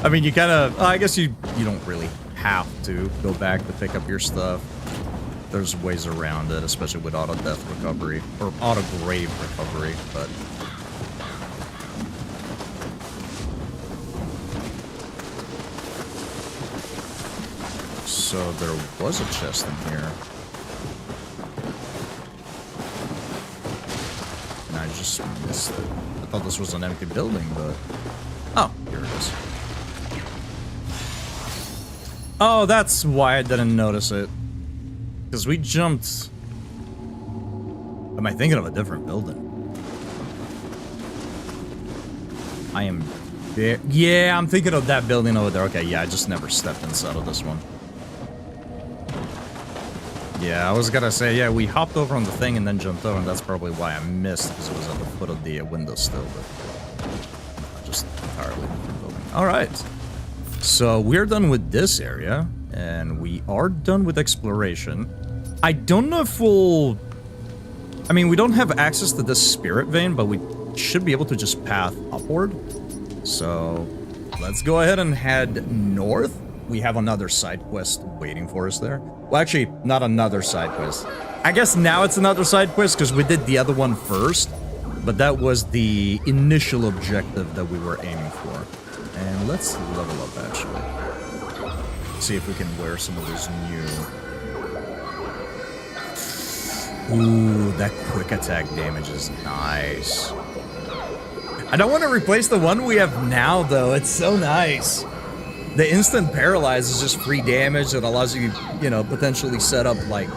I mean, you kind of, I guess you don't really have to go back to pick up your stuff. There's ways around it, especially with auto-death recovery, or auto-grave recovery, but... So there was a chest in here. And I just missed it. I thought this was an empty building, but... Oh, here it is. Oh, that's why I didn't notice it. Because we jumped... Am I thinking of a different building? I am... Yeah, I'm thinking of that building over there. Okay, yeah, I just never stepped inside of this one. Yeah, I was gonna say, yeah, we hopped over on the thing and then jumped over, and that's probably why I missed, because it was at the foot of the window still, but... Just entirely different building. Alright. So we're done with this area, and we are done with exploration. I don't know if we'll... I mean, we don't have access to this spirit vein, but we should be able to just path upward. So let's go ahead and head north. We have another side quest waiting for us there. Well, actually, not another side quest. I guess now it's another side quest because we did the other one first, but that was the initial objective that we were aiming for. And let's level up, actually. See if we can wear some of those new... Ooh, that quick attack damage is nice. I don't want to replace the one we have now, though. It's so nice. The instant paralyze is just free damage that allows you, you know, potentially set up like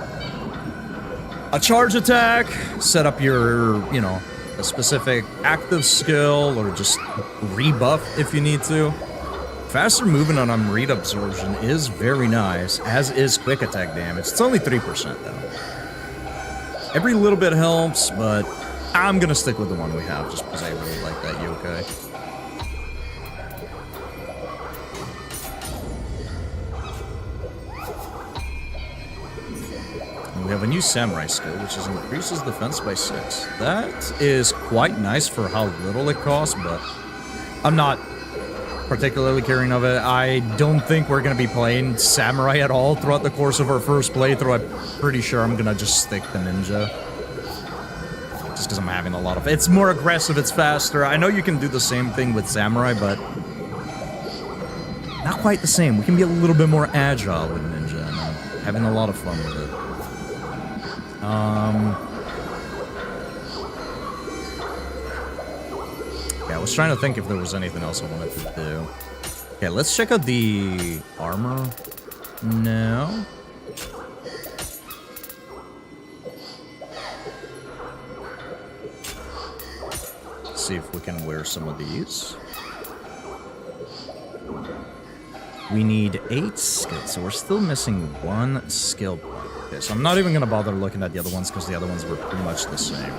a charge attack, set up your, you know, a specific active skill, or just rebuff if you need to. Faster movement on unread absorption is very nice, as is quick attack damage. It's only 3% though. Every little bit helps, but I'm gonna stick with the one we have just because I really like that yokai. We have a new samurai skill, which is increases defense by 6. That is quite nice for how little it costs, but I'm not particularly caring of it. I don't think we're going to be playing samurai at all throughout the course of our first playthrough. I'm pretty sure I'm going to just stick to ninja. Just because I'm having a lot of... It's more aggressive, it's faster. I know you can do the same thing with samurai, but... not quite the same. We can be a little bit more agile with ninja, and I'm having a lot of fun with it. Yeah, I was trying to think if there was anything else I wanted to do. Okay, let's check out the armor. No. Let's see if we can wear some of these. We need 8 skills, so we're still missing 1 skill point. Okay, so I'm not even gonna bother looking at the other ones because the other ones were pretty much the same.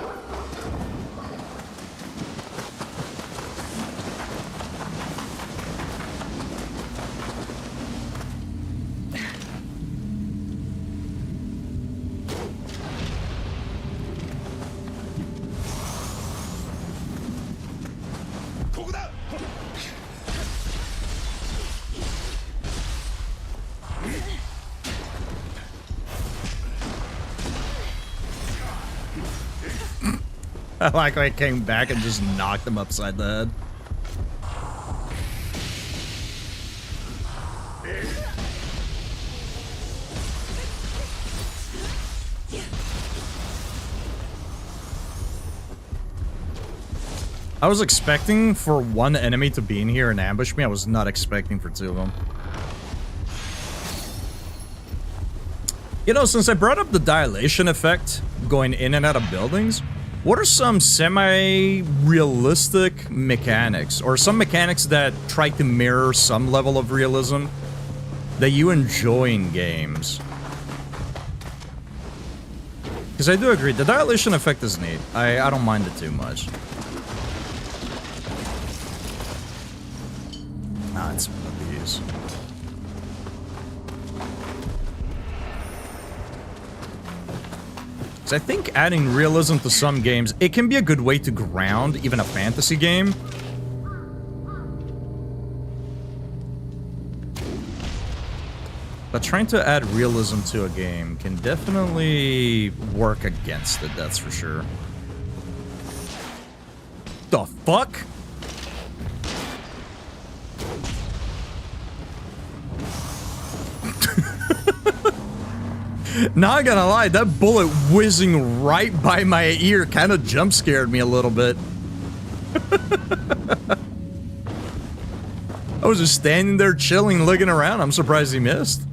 I like I came back and just knocked him upside the head. I was expecting for 1 enemy to be in here and ambush me. I was not expecting for 2 of them. You know, since I brought up the dilation effect going in and out of buildings, what are some semi-realistic mechanics, or some mechanics that try to mirror some level of realism that you enjoy in games? Because I do agree, the dilation effect is neat. I don't mind it too much. Ah, it's one of these. I think adding realism to some games, it can be a good way to ground even a fantasy game. But trying to add realism to a game can definitely work against it, that's for sure. The fuck? Not gonna lie, that bullet whizzing right by my ear kind of jump scared me a little bit. I was just standing there chilling, looking around. I'm surprised he missed.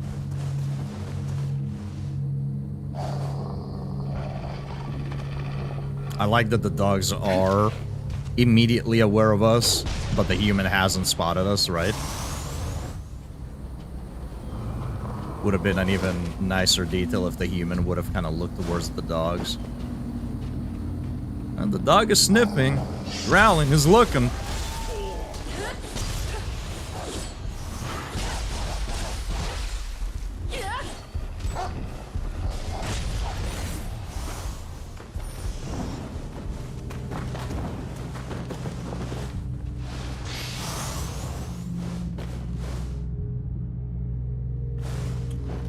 I like that the dogs are immediately aware of us, but the human hasn't spotted us, right? Would have been an even nicer detail if the human would have kind of looked towards the dogs. And the dog is sniffing, growling, is looking.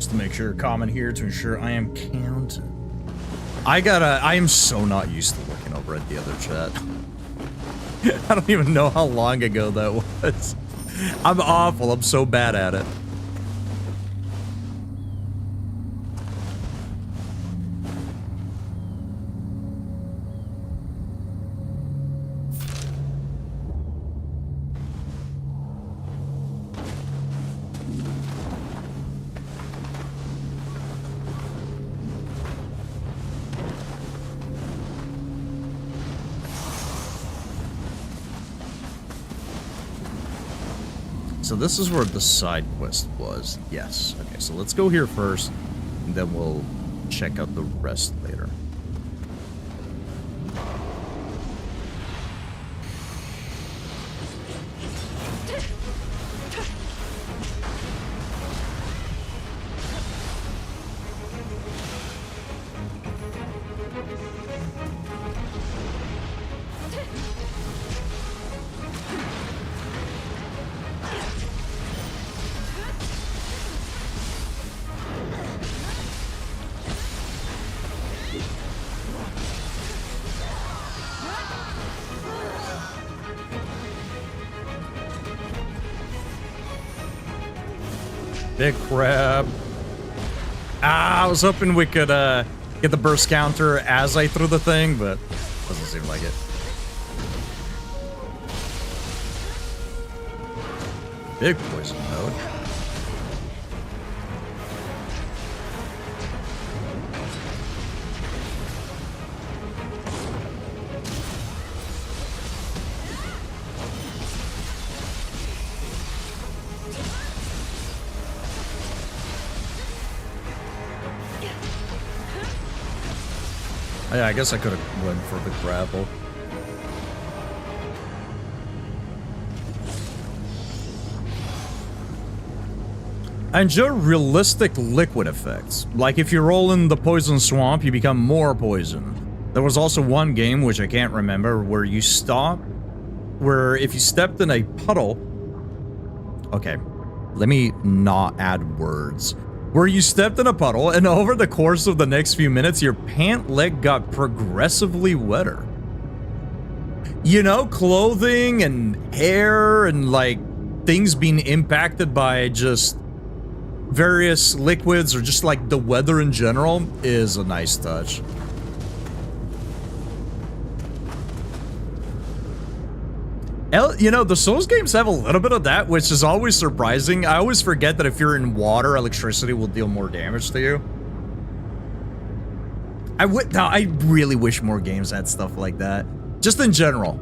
To make sure comment here to ensure I am counted. I am so not used to looking over at the other chat. I don't even know how long ago that was. I'm awful. I'm so bad at it. So this is where the side quest was. Yes. Okay, so let's go here first, and then we'll check out the rest later. Big crab. Ah, I was hoping we could get the burst counter as I threw the thing, but doesn't seem like it. Big poison node. Yeah, I guess I could have went for the grapple. I enjoy realistic liquid effects. Like if you roll in the poison swamp, you become more poison. There was also one game, which I can't remember, where you stop, where if you stepped in a puddle... Okay, let me not add words. Where you stepped in a puddle, and over the course of the next few minutes, your pant leg got progressively wetter. You know, clothing and hair and, like, things being impacted by just various liquids or just, like, the weather in general is a nice touch. You know, the Souls games have a little bit of that, which is always surprising. I always forget that if you're in water, electricity will deal more damage to you. I really wish more games had stuff like that. Just in general.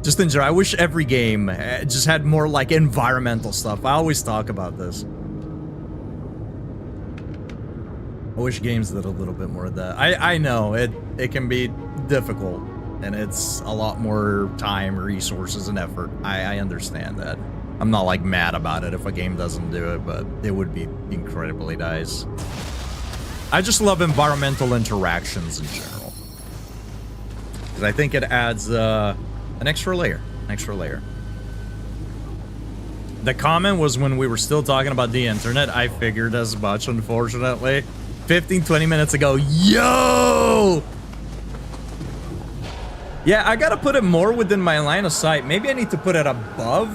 Just in general. I wish every game just had more, like, environmental stuff. I always talk about this. I wish games did a little bit more of that. I know, it can be difficult. And it's a lot more time, resources, and effort. I understand that. I'm not, like, mad about it if a game doesn't do it, but it would be incredibly nice. I just love environmental interactions in general. Because I think it adds an extra layer. The comment was when we were still talking about the internet. I figured as much, unfortunately. 15-20 minutes ago. Yo! Yeah, I gotta put it more within my line of sight. Maybe I need to put it above.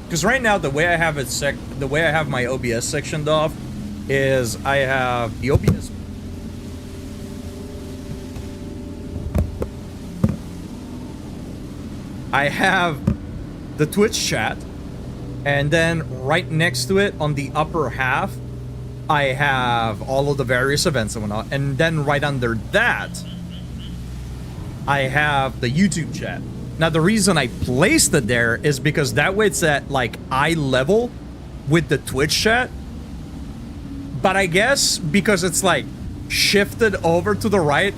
Because right now, the way I have it the way I have my OBS sectioned off is I have the OBS. I have the Twitch chat, and then right next to it on the upper half, I have all of the various events and whatnot, and then right under that, I have the YouTube chat. Now, the reason I placed it there is because that way it's at, like, eye level with the Twitch chat. But I guess because it's, like, shifted over to the right,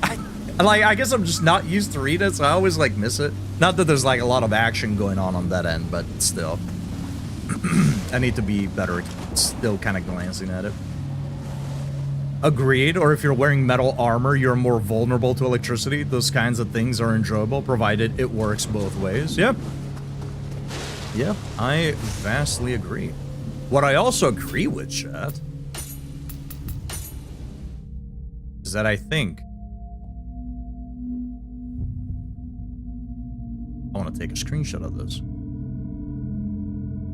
I guess I'm just not used to read it, so I always, like, miss it. Not that there's, like, a lot of action going on that end, but still. I need to be better at still kind of glancing at it. Agreed, or if you're wearing metal armor, you're more vulnerable to electricity. Those kinds of things are enjoyable, provided it works both ways. Yep. Yep, I vastly agree. What I also agree with, chat, is that I think I want to take a screenshot of this.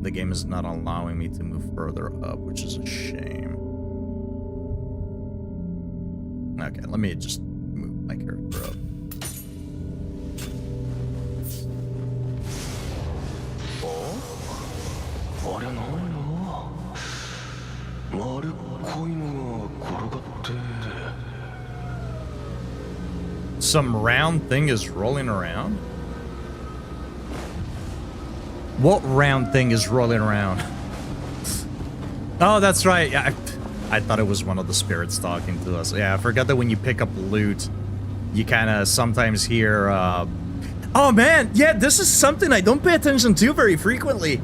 The game is not allowing me to move further up, which is a shame. Okay, let me just move my character up. Some round thing is rolling around? What round thing is rolling around? Oh, that's right. I thought it was one of the spirits talking to us. Yeah, I forgot that when you pick up loot, you kind of sometimes hear, oh man, yeah, this is something I don't pay attention to very frequently.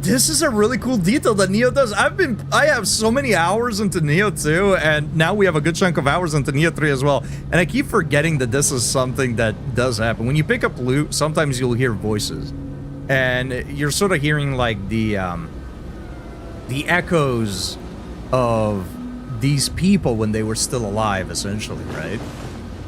This is a really cool detail that Neo does. I have so many hours into Neo 2, and now we have a good chunk of hours into Neo 3 as well. And I keep forgetting that this is something that does happen. When you pick up loot, sometimes you'll hear voices. And you're sort of hearing like the echoes of these people when they were still alive, essentially, right?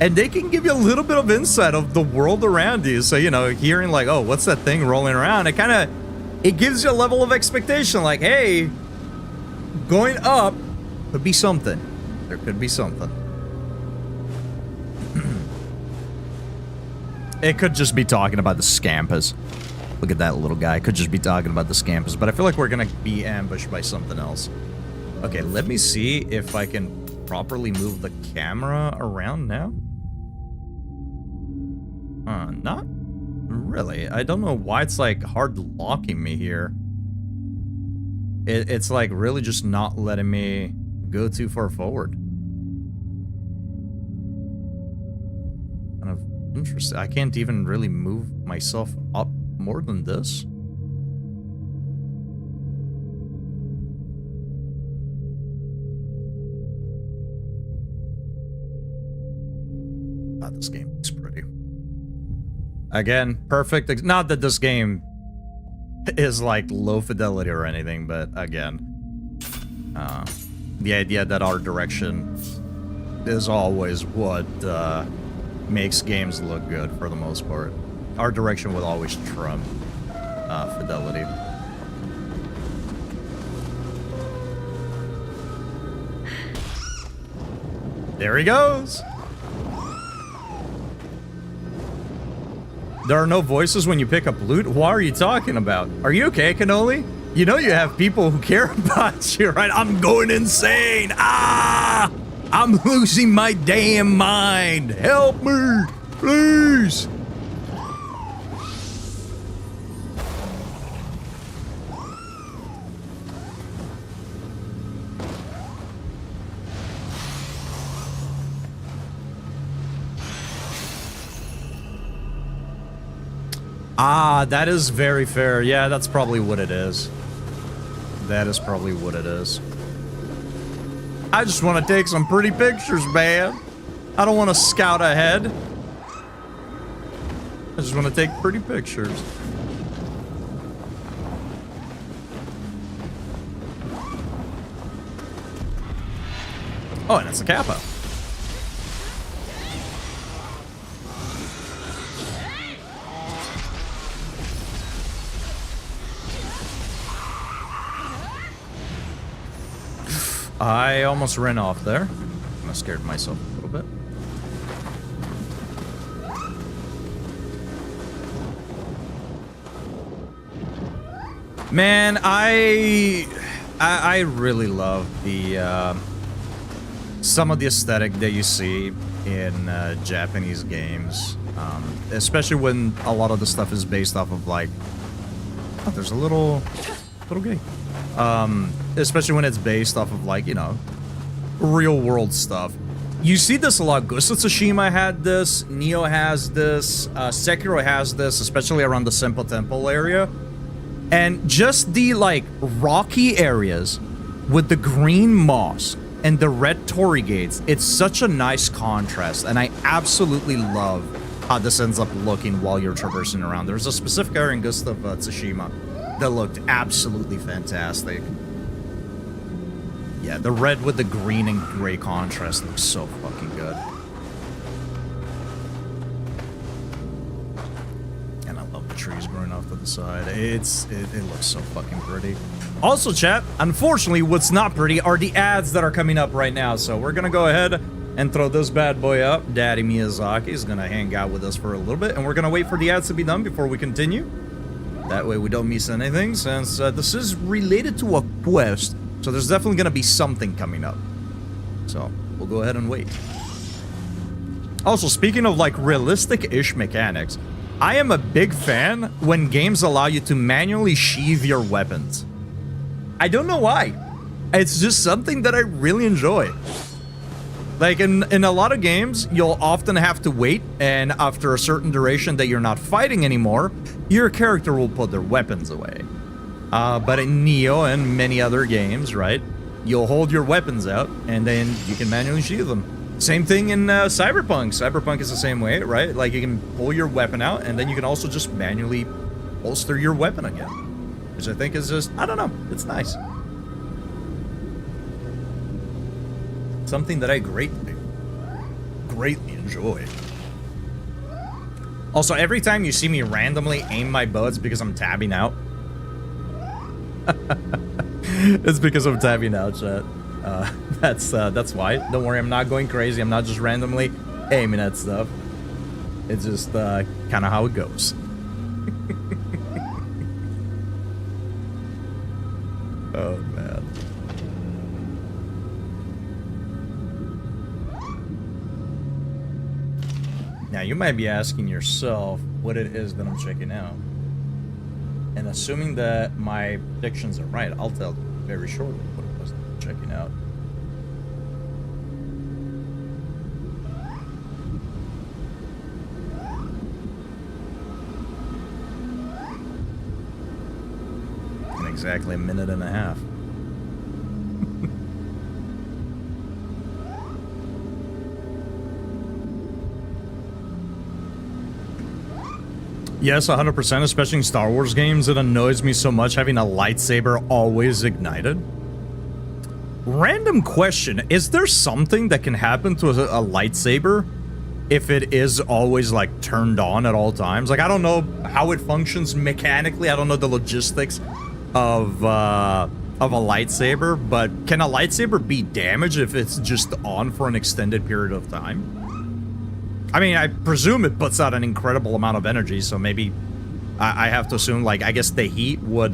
And they can give you a little bit of insight of the world around you. So, you know, hearing like, oh, what's that thing rolling around? It gives you a level of expectation, like, hey, going up could be something. There could be something. It could just be talking about the scampers. Look at that little guy. Could just be talking about the scampers, but I feel like we're gonna be ambushed by something else. Okay, let me see if I can properly move the camera around now. Not really. I don't know why it's like hard locking me here. It's like really just not letting me go too far forward. Kind of interesting. I can't even really move myself up more than this. This game looks pretty. Again, perfect. Not that this game is like low fidelity or anything, but again, the idea that art direction is always what makes games look good for the most part. Art direction will always trump fidelity. There he goes. There are no voices when you pick up loot? What are you talking about? Are you okay, Cannoli? You know you have people who care about you, right? I'm going insane! Ah! I'm losing my damn mind! Help me! Please! Ah, that is very fair. Yeah, that's probably what it is. That is probably what it is. I just want to take some pretty pictures, man. I don't want to scout ahead. I just want to take pretty pictures. Oh, and it's a Kappa. I almost ran off there. I scared myself a little bit. Man, I really love the some of the aesthetic that you see in Japanese games, especially when a lot of the stuff is based off of like, oh, there's a little gay. Especially when it's based off of like, you know, real world stuff. You see this a lot. Ghost of Tsushima had this, Neo has this, Sekiro has this, especially around the Simple Temple area. And just the like rocky areas with the green moss and the red torii gates, it's such a nice contrast, and I absolutely love how this ends up looking while you're traversing around. There's a specific area in Ghost of Tsushima that looked absolutely fantastic. Yeah, the red with the green and gray contrast looks so fucking good. And I love the trees growing off to the side. It looks so fucking pretty. Also, chat, unfortunately, what's not pretty are the ads that are coming up right now. So we're gonna go ahead and throw this bad boy up. Daddy Miyazaki is gonna hang out with us for a little bit, and we're gonna wait for the ads to be done before we continue. That way we don't miss anything, since this is related to a quest. So there's definitely going to be something coming up. So we'll go ahead and wait. Also, speaking of like realistic-ish mechanics, I am a big fan when games allow you to manually sheathe your weapons. I don't know why. It's just something that I really enjoy. Like in a lot of games, you'll often have to wait, and after a certain duration that you're not fighting anymore, your character will put their weapons away. But in Neo and many other games, right, you'll hold your weapons out, and then you can manually sheathe them. Same thing in Cyberpunk. Cyberpunk is the same way, right? Like you can pull your weapon out, and then you can also just manually holster your weapon again. Which I think is just, I don't know, it's nice. Something that I greatly enjoy. Also, every time you see me randomly aim my bow, it's because I'm tabbing out. It's because I'm tabbing out, chat. That's why. Don't worry, I'm not going crazy. I'm not just randomly aiming at stuff. It's just kind of how it goes. Oh, man. Now, you might be asking yourself what it is that I'm checking out. And assuming that my predictions are right, I'll tell you very shortly what it was that I'm checking out. In exactly a minute and a half. Yes, 100%, especially in Star Wars games. It annoys me so much having a lightsaber always ignited. Random question. Is there something that can happen to a lightsaber if it is always, like, turned on at all times? Like, I don't know how it functions mechanically. I don't know the logistics of a lightsaber. But can a lightsaber be damaged if it's just on for an extended period of time? I mean, I presume it puts out an incredible amount of energy, so maybe I have to assume, like, I guess the heat would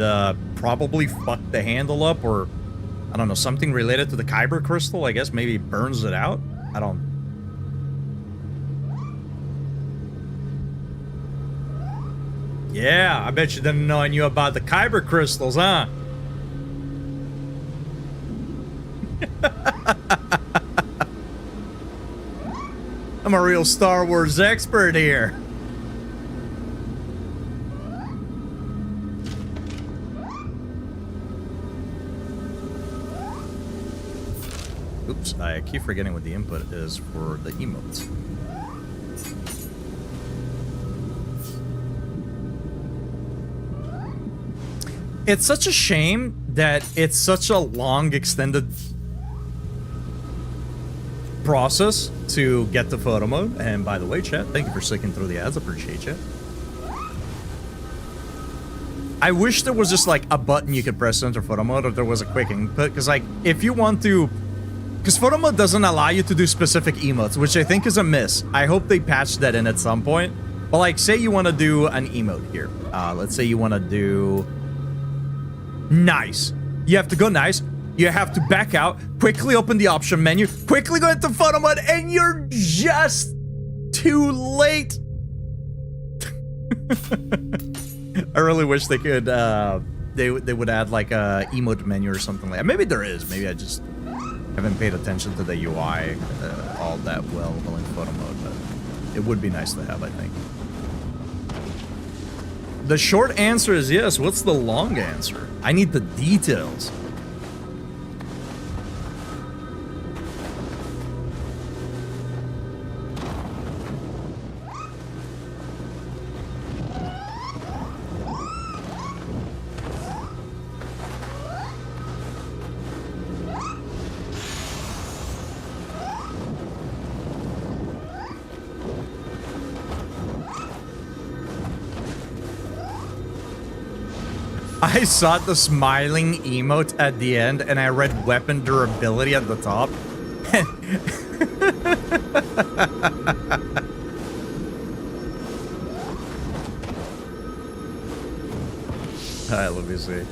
probably fuck the handle up, or, I don't know, something related to the kyber crystal, I guess, maybe burns it out? I don't... Yeah, I bet you didn't know I knew about the kyber crystals, huh? I'm a real Star Wars expert here. Oops, I keep forgetting what the input is for the emotes. It's such a shame that it's such a long, extended process to get to photo mode. And by the way, chat, thank you for sticking through the ads. Appreciate you. I wish there was just like a button you could press to enter photo mode, or there was a quick input, because like if you want to, because photo mode doesn't allow you to do specific emotes, which I think is a miss. I hope they patch that in at some point. But like, say you want to do an emote here. Let's say you want to do nice. You have to go nice. You have to back out, quickly open the option menu, quickly go into photo mode, and you're just too late. I really wish they could, they would add like a emote menu or something like that. Maybe there is. Maybe I just haven't paid attention to the UI all that well in photo mode, but it would be nice to have, I think. The short answer is yes. What's the long answer? I need the details. I saw the smiling emote at the end, and I read weapon durability at the top. Alright, let me see.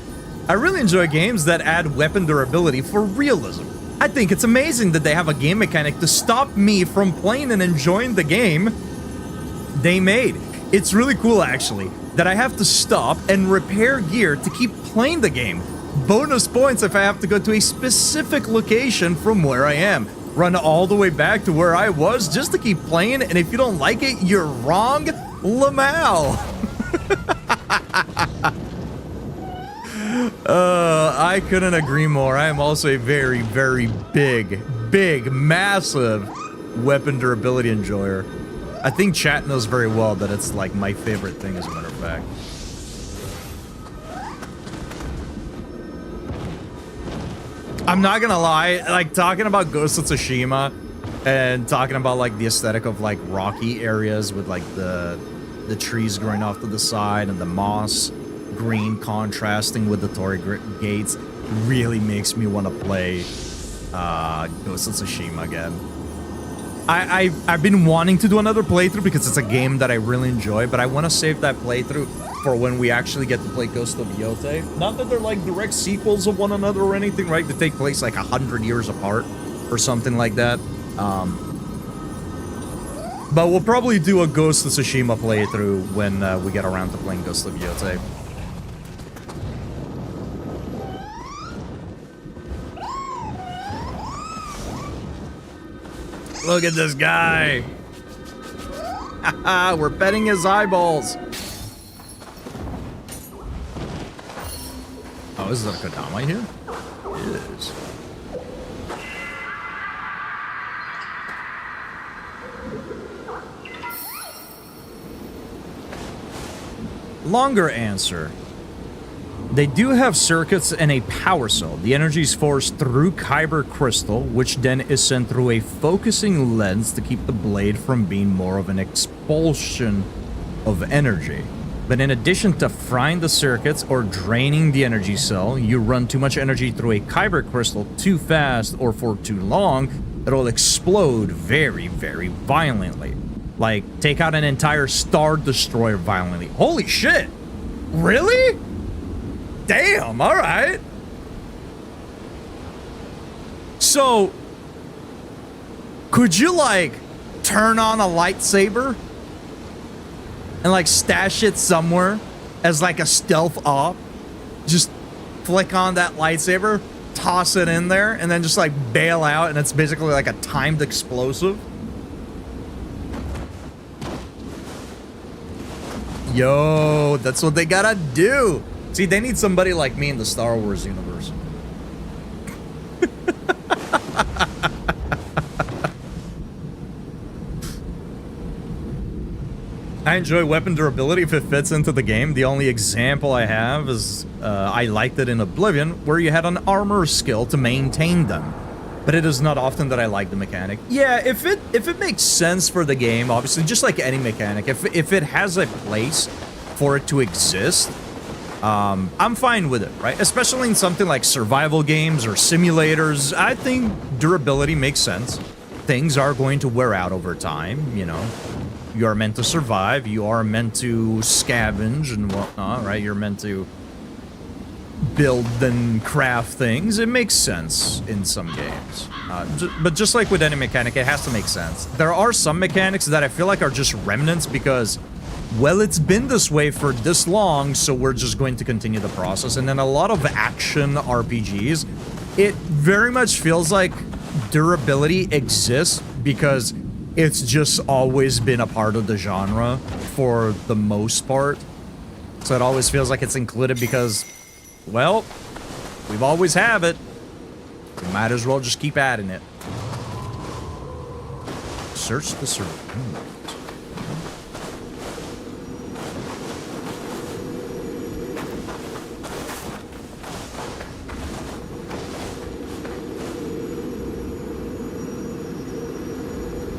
I really enjoy games that add weapon durability for realism. I think it's amazing that they have a game mechanic to stop me from playing and enjoying the game they made. It's really cool, actually, that I have to stop and repair gear to keep playing the game. Bonus points if I have to go to a specific location from where I am. Run all the way back to where I was just to keep playing, and if you don't like it, you're wrong, Lamal. I couldn't agree more. I am also a very, very big, massive weapon durability enjoyer. I think chat knows very well that it's like my favorite thing, as a matter of fact. I'm not gonna lie, like talking about Ghost of Tsushima and talking about like the aesthetic of like rocky areas with like the trees growing off to the side and the moss green contrasting with the Torii gates really makes me want to play Ghost of Tsushima again. I've been wanting to do another playthrough because it's a game that I really enjoy, but I want to save that playthrough for when we actually get to play Ghost of Yote. Not that they're like direct sequels of one another or anything, right? They take place like 100 years apart or something like that. But we'll probably do a Ghost of Tsushima playthrough when we get around to playing Ghost of Yote. Look at this guy. Haha, we're petting his eyeballs. Oh, is there a Kodama here? It is. Longer answer. They do have circuits and a power cell. The energy is forced through Kyber crystal, which then is sent through a focusing lens to keep the blade from being more of an expulsion of energy. But in addition to frying the circuits or draining the energy cell, you run too much energy through a Kyber crystal too fast or for too long, it'll explode very, very violently. Like, take out an entire Star Destroyer violently. Holy shit! Really? Damn, alright. So, could you, like, turn on a lightsaber and, like, stash it somewhere as, like, a stealth op? Just flick on that lightsaber, toss it in there, and then just, like, bail out, and it's basically like a timed explosive? Yo, that's what they gotta do. See, they need somebody like me in the Star Wars universe. I enjoy weapon durability if it fits into the game. The only example I have is I liked it in Oblivion, where you had an armor skill to maintain them. But it is not often that I like the mechanic. Yeah, if it makes sense for the game, obviously, just like any mechanic, if it has a place for it to exist, I'm fine with it, right? Especially in something like survival games or simulators. I think durability makes sense. Things are going to wear out over time, you know. You are meant to survive. You are meant to scavenge and whatnot, right? You're meant to build and craft things. It makes sense in some games. But just like with any mechanic, it has to make sense. There are some mechanics that I feel like are just remnants because, well, it's been this way for this long, so we're just going to continue the process. And then a lot of action RPGs, it very much feels like durability exists because it's just always been a part of the genre for the most part. So it always feels like it's included because, well, we've always have it. We might as well just keep adding it. Search the surroundings.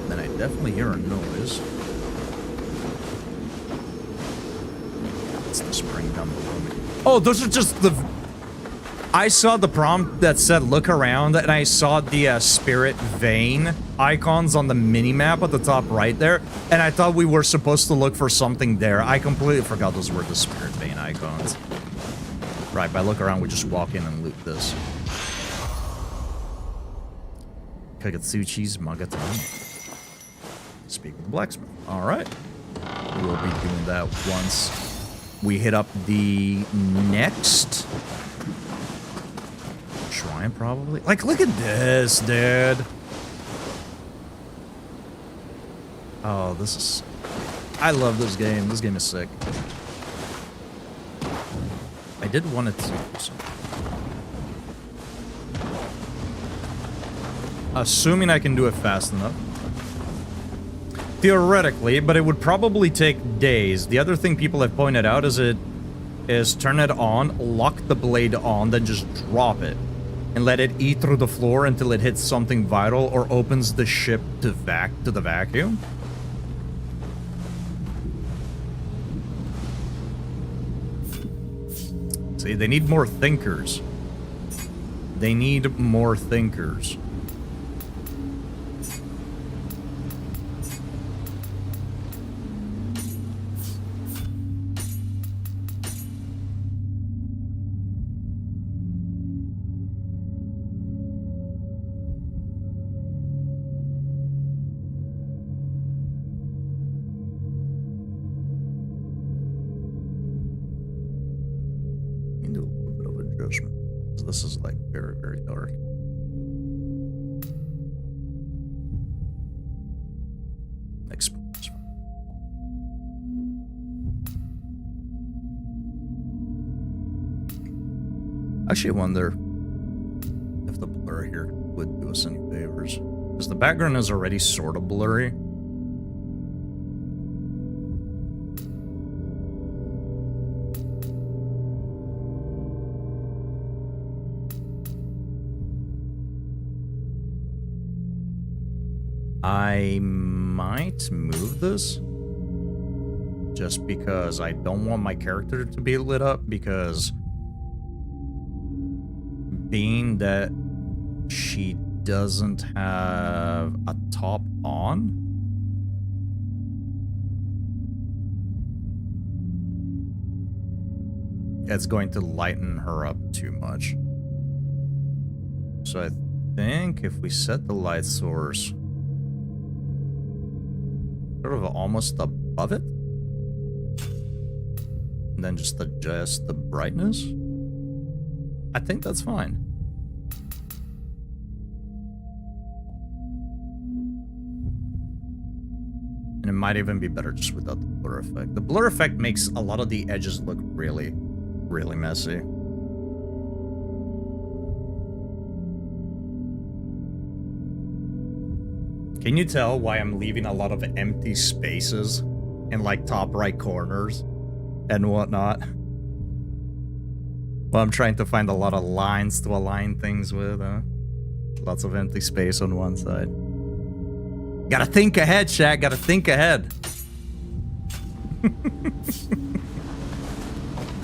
Then I definitely hear a noise. It's the spring down below me. Oh, those are just the... I saw the prompt that said look around, and I saw the spirit vein icons on the mini-map at the top right there, and I thought we were supposed to look for something there. I completely forgot those were the spirit vein icons. Right, by look around, we just walk in and loot this. Kagetsuchi's Magatama. Speak with the blacksmith. Alright. we'll be doing that once we hit up the next shrine, probably. Like, look at this, dude. Oh, this is... I love this game. This game is sick. I did want it to do something. Assuming I can do it fast enough. Theoretically, but it would probably take days. The other thing people have pointed out is turn it on, lock the blade on, then just drop it. And let it eat through the floor until it hits something vital or opens the ship to the vacuum. See, they need more thinkers. They need more thinkers. This is like very, very dark. Expose. Actually, I wonder if the blur here would do us any favors. Because the background is already sort of blurry. I might move this just because I don't want my character to be lit up, because being that she doesn't have a top on, it's going to lighten her up too much. So I think if we set the light source sort of almost above it, and then just adjust the brightness, I think that's fine. And it might even be better just without the blur effect. The blur effect makes a lot of the edges look really, really messy. Can you tell why I'm leaving a lot of empty spaces in like top right corners and whatnot? Well, I'm trying to find a lot of lines to align things with. Lots of empty space on one side. Gotta think ahead, Shaq. Gotta think ahead.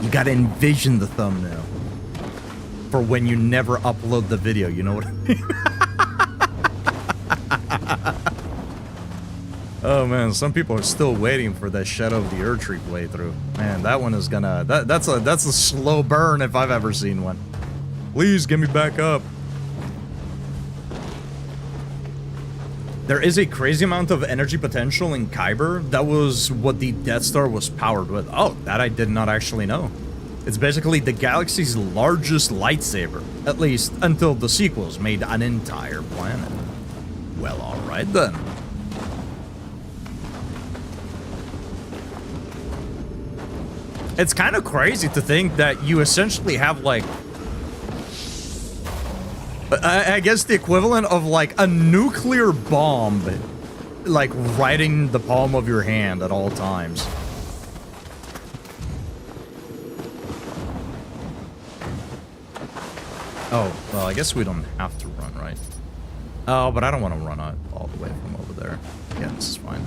You gotta envision the thumbnail for when you never upload the video. You know what I mean? Oh man, some people are still waiting for that Shadow of the Erdtree playthrough. Man, that one is gonna... That's a slow burn if I've ever seen one. Please get me back up. There is a crazy amount of energy potential in Kyber. That was what the Death Star was powered with. Oh, that I did not actually know. It's basically the galaxy's largest lightsaber. At least until the sequels made an entire planet. Well, alright then. It's kind of crazy to think that you essentially have, like... I guess the equivalent of, like, a nuclear bomb, like, right in the palm of your hand at all times. Oh, well, I guess we don't have to run, right? Oh, but I don't want to run out all the way from over there. Yeah, this is fine.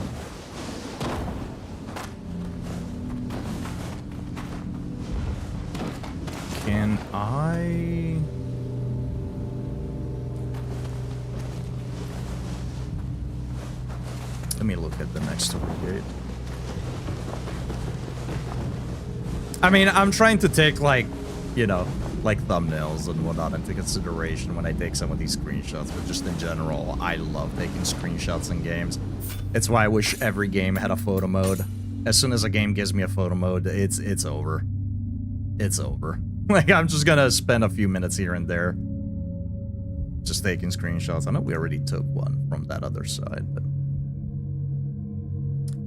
Can I... Let me look at the next door gate. I mean, I'm trying to take, like, you know, like thumbnails and whatnot into consideration when I take some of these screenshots, but just in general, I love taking screenshots in games. It's why I wish every game had a photo mode. as soon as a game gives me a photo mode, it's over. It's over. Like, I'm just gonna spend a few minutes here and there just taking screenshots. I know we already took one from that other side, but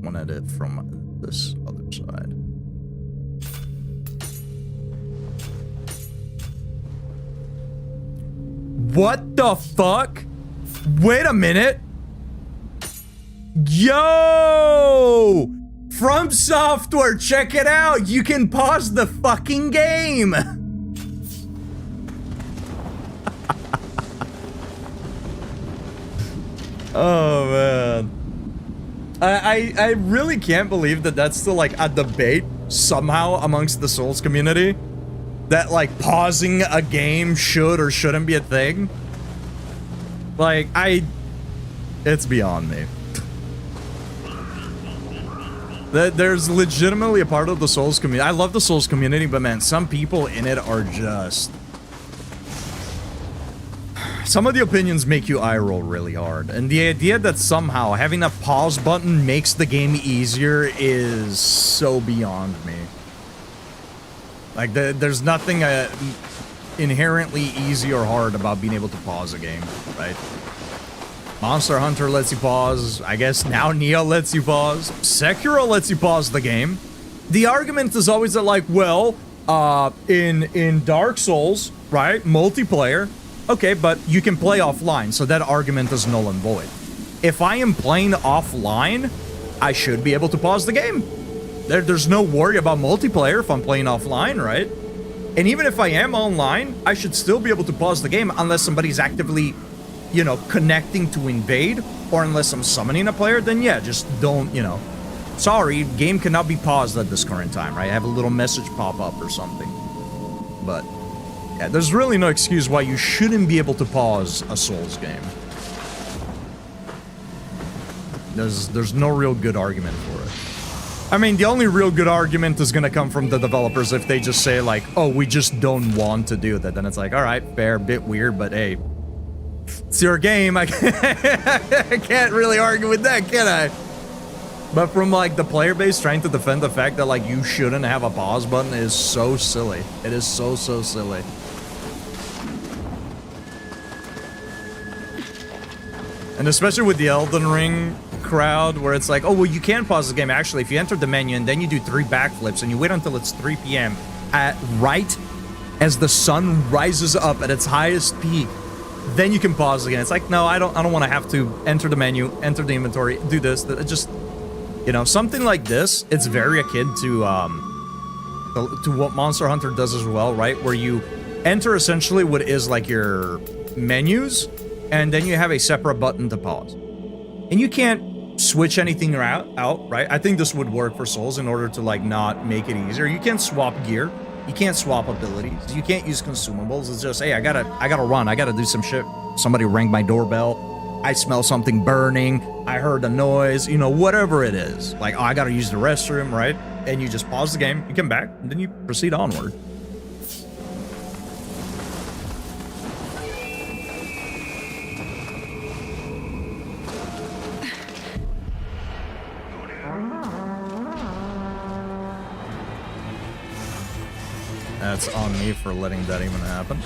wanted it from this other side. What the fuck? Wait a minute. Yo! From Software, check it out. You can pause the fucking game. Oh man. I really can't believe that that's still like a debate somehow amongst the Souls community. That like pausing a game should or shouldn't be a thing. Like, it's beyond me. There's legitimately a part of the Souls community. I love the Souls community, but man, some people in it are just... Some of the opinions make you eye roll really hard. And the idea that somehow having a pause button makes the game easier is so beyond me. Like, there's nothing inherently easy or hard about being able to pause a game, right? Monster Hunter lets you pause. I guess now Neo lets you pause. Sekiro lets you pause the game. The argument is always that, like, well, in Dark Souls, right, multiplayer, okay, but you can play offline, so that argument is null and void. If I am playing offline, I should be able to pause the game. There's no worry about multiplayer if I'm playing offline, right? And even if I am online, I should still be able to pause the game unless somebody's actively, you know, connecting to invade, or unless I'm summoning a player, then yeah, just don't, you know. Sorry, game cannot be paused at this current time, right? I have a little message pop up or something. But, yeah, there's really no excuse why you shouldn't be able to pause a Souls game. There's no real good argument for it. I mean, the only real good argument is gonna come from the developers if they just say, like, oh, we just don't want to do that. Then it's like, all right, fair, bit weird, but hey, it's your game. I can't really argue with that, can I? But from, like, the player base trying to defend the fact that, like, you shouldn't have a pause button is so silly. It is so silly. And especially with the Elden Ring crowd, where it's like, oh, well, you can pause the game. Actually, if you enter the menu and then you do 3 backflips and you wait until it's 3 p.m. right as the sun rises up at its highest peak, then you can pause again. It's like, no, I don't want to have to enter the menu, enter the inventory, do this. Just, you know, something like this. It's very akin to what Monster Hunter does as well, right? Where you enter essentially what is like your menus, and then you have a separate button to pause. And you can't switch anything out, right? I think this would work for Souls in order to, like, not make it easier. You can't swap gear. You can't swap abilities. You can't use consumables. It's just, hey, I gotta run. I gotta do some shit. Somebody rang my doorbell. I smell something burning. I heard a noise. You know, whatever it is. Like, oh, I gotta use the restroom, right? And you just pause the game. You come back, and then you proceed onward. That's on me for letting that even happen.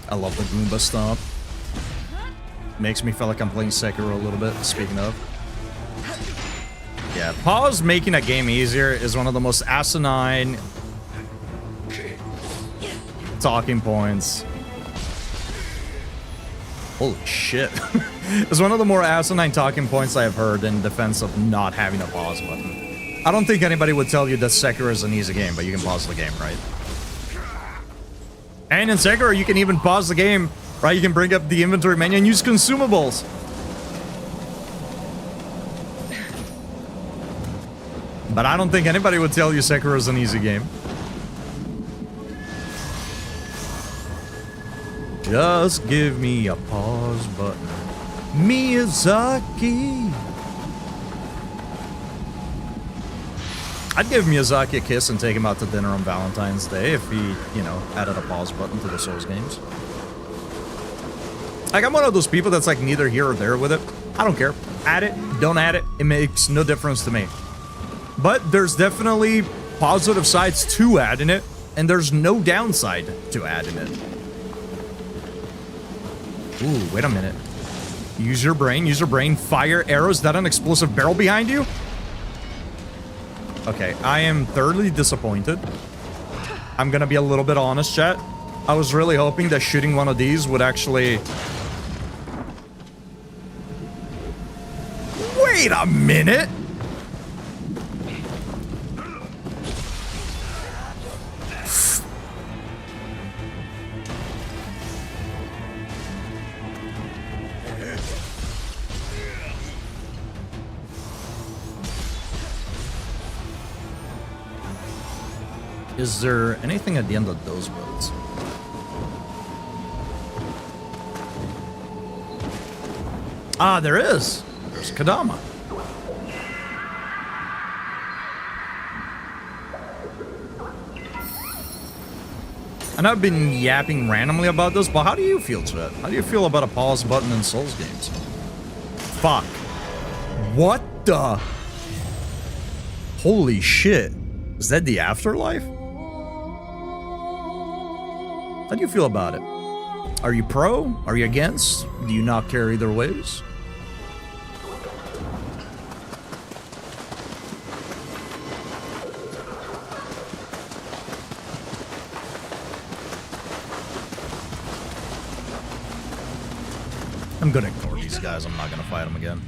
I love the Goomba stomp. Makes me feel like I'm playing Sekiro a little bit, speaking of. Yeah, pause making a game easier is one of the most asinine talking points. Holy shit. It's one of the more asinine talking points I have heard in defense of not having a pause button. I don't think anybody would tell you that Sekiro is an easy game, but you can pause the game, right? And in Sekiro, you can even pause the game, right? You can bring up the inventory menu and use consumables. But I don't think anybody would tell you Sekiro is an easy game. Just give me a pause button. Miyazaki. I'd give Miyazaki a kiss and take him out to dinner on Valentine's Day if he, you know, added a pause button to the Souls games. Like, I'm one of those people that's like neither here or there with it. I don't care. Add it, don't add it, it makes no difference to me. But there's definitely positive sides to adding it, and there's no downside to adding it. Ooh, wait a minute. Use your brain, use your brain. Fire arrows, is that an explosive barrel behind you? Okay, I am thoroughly disappointed. I'm gonna be a little bit honest, chat. I was really hoping that shooting one of these would actually... Wait a minute! Is there anything at the end of those roads? Ah, there is. There's Kadama. And I've been yapping randomly about this, but how do you feel, chat? How do you feel about a pause button in Souls games? Fuck. What the? Holy shit. Is that the afterlife? How do you feel about it? Are you pro? Are you against? Do you not care either ways? I'm gonna ignore these guys. I'm not gonna fight them again.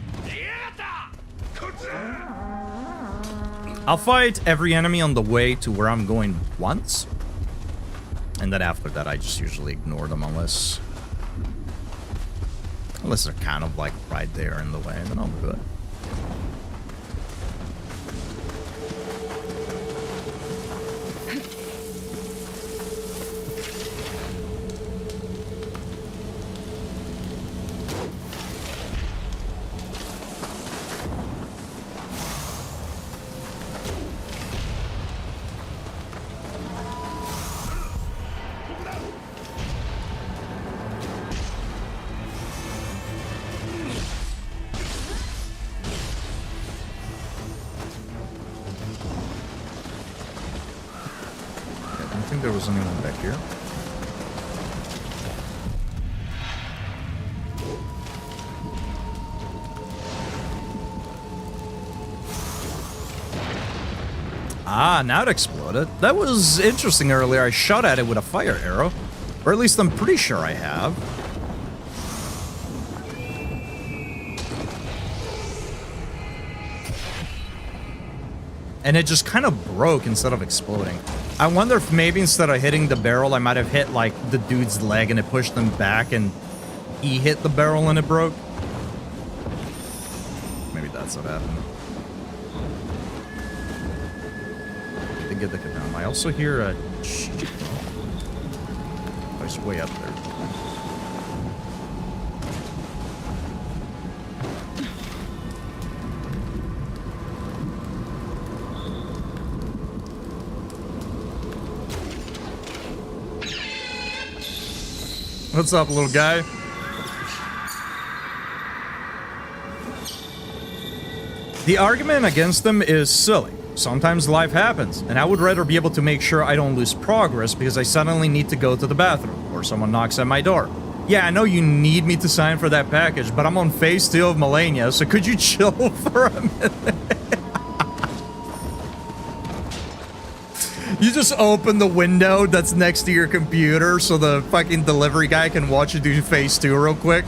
I'll fight every enemy on the way to where I'm going once. And then after that, I just usually ignore them unless they're kind of like right there in the way, then I'll do it. There was anyone back here. Ah, now it exploded. That was interesting earlier. I shot at it with a fire arrow. Or at least I'm pretty sure I have. And it just kind of broke instead of exploding. I wonder if maybe instead of hitting the barrel, I might have hit, like, the dude's leg and it pushed him back and he hit the barrel and it broke. Maybe that's what happened. I did get the Kadama. I also hear a... Oh, it's way up there. What's up, little guy? The argument against them is silly. Sometimes life happens, and I would rather be able to make sure I don't lose progress because I suddenly need to go to the bathroom, or someone knocks at my door. Yeah, I know you need me to sign for that package, but I'm on phase 2 of Melania, so could you chill for a minute? You just open the window that's next to your computer so the fucking delivery guy can watch you do phase 2 real quick.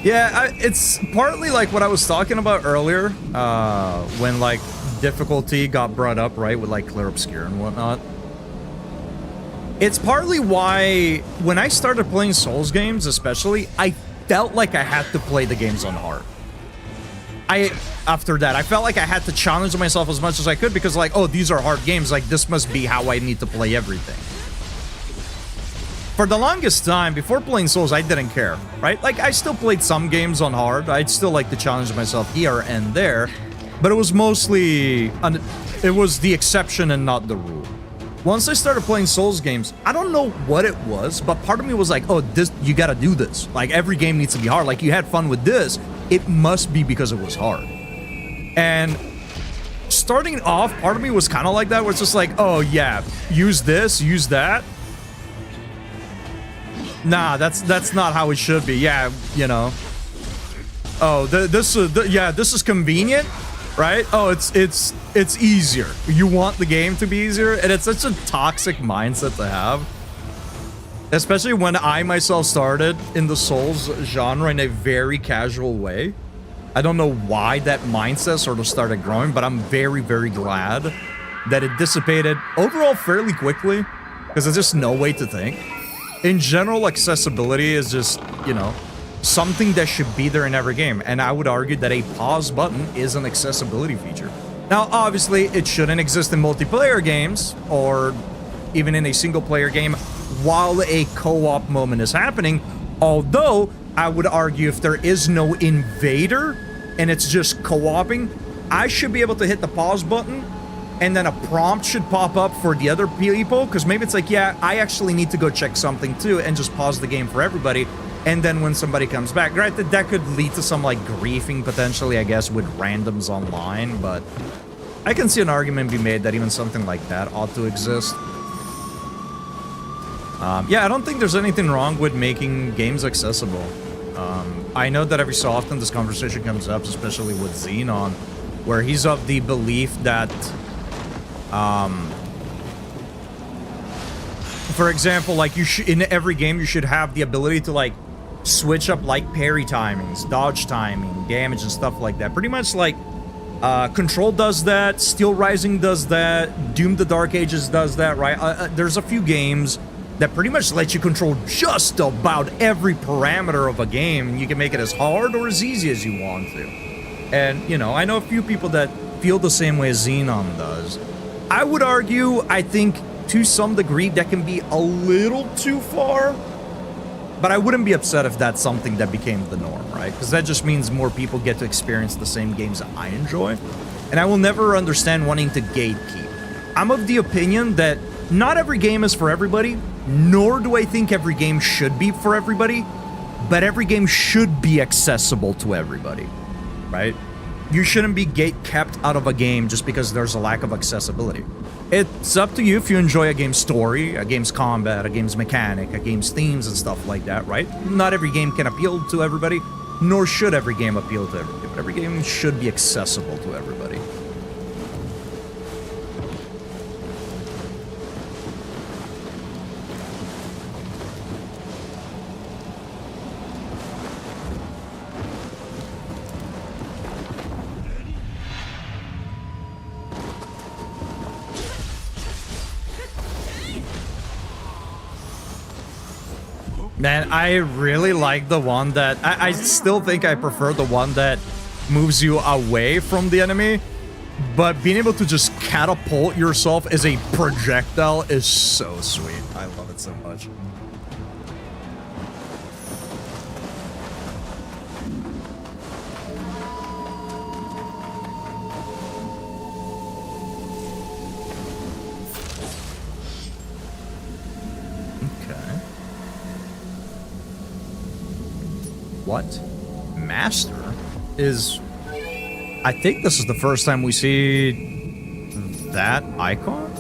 Yeah, it's partly like what I was talking about earlier, when like difficulty got brought up, right, with like Clear Obscure and whatnot. It's partly why when I started playing Souls games, especially, I felt like I had to play the games on hard. After that, I felt like I had to challenge myself as much as I could because, like, oh, these are hard games. Like, this must be how I need to play everything. For the longest time, before playing Souls, I didn't care, right? Like, I still played some games on hard. I'd still like to challenge myself here and there. But it was mostly... it was the exception and not the rule. once I started playing Souls games, I don't know what it was, but part of me was like, oh, this, you gotta do this. Like, every game needs to be hard. Like, you had fun with this, it must be because it was hard. And starting off, part of me was kind of like that, where it's just like, oh yeah, use this, use that. Nah, that's not how it should be. Yeah, you know. Oh, this is convenient, right? Oh, it's easier. You want the game to be easier, and it's such a toxic mindset to have. Especially when I myself started in the Souls genre in a very casual way. I don't know why that mindset sort of started growing, but I'm very, very glad that it dissipated overall fairly quickly, because there's just no way to think. In general, accessibility is just, you know, something that should be there in every game, and I would argue that a pause button is an accessibility feature. Now, obviously, it shouldn't exist in multiplayer games, or even in a single-player game, while a co-op moment is happening, although I would argue if there is no invader, and it's just co-oping, I should be able to hit the pause button, and then a prompt should pop up for the other people, because maybe it's like, yeah, I actually need to go check something too, and just pause the game for everybody. And then when somebody comes back, granted, that could lead to some, like, griefing, potentially, I guess, with randoms online, but I can see an argument be made that even something like that ought to exist. Yeah, I don't think there's anything wrong with making games accessible. I know that every so often this conversation comes up, especially with Xenon, where he's of the belief that, for example, like, in every game, you should have the ability to, like, switch up, like, parry timings, dodge timing, damage, and stuff like that. Pretty much, like, Control does that, Steel Rising does that, Doom the Dark Ages does that, right? There's a few games that pretty much let you control just about every parameter of a game, and you can make it as hard or as easy as you want to. And, you know, I know a few people that feel the same way as Xenon does. I would argue, I think, to some degree, that can be a little too far, but I wouldn't be upset if that's something that became the norm, right? Because that just means more people get to experience the same games that I enjoy, and I will never understand wanting to gatekeep. I'm of the opinion that not every game is for everybody, nor do I think every game should be for everybody, but every game should be accessible to everybody, right? You shouldn't be gate-kept out of a game just because there's a lack of accessibility. It's up to you if you enjoy a game's story, a game's combat, a game's mechanic, a game's themes and stuff like that, right? Not every game can appeal to everybody, nor should every game appeal to everybody, but every game should be accessible to everybody. Man, I really like the one that... I still think I prefer the one that moves you away from the enemy, but being able to just catapult yourself as a projectile is so sweet. I love it so much. What? Master is... I think this is the first time we see that icon?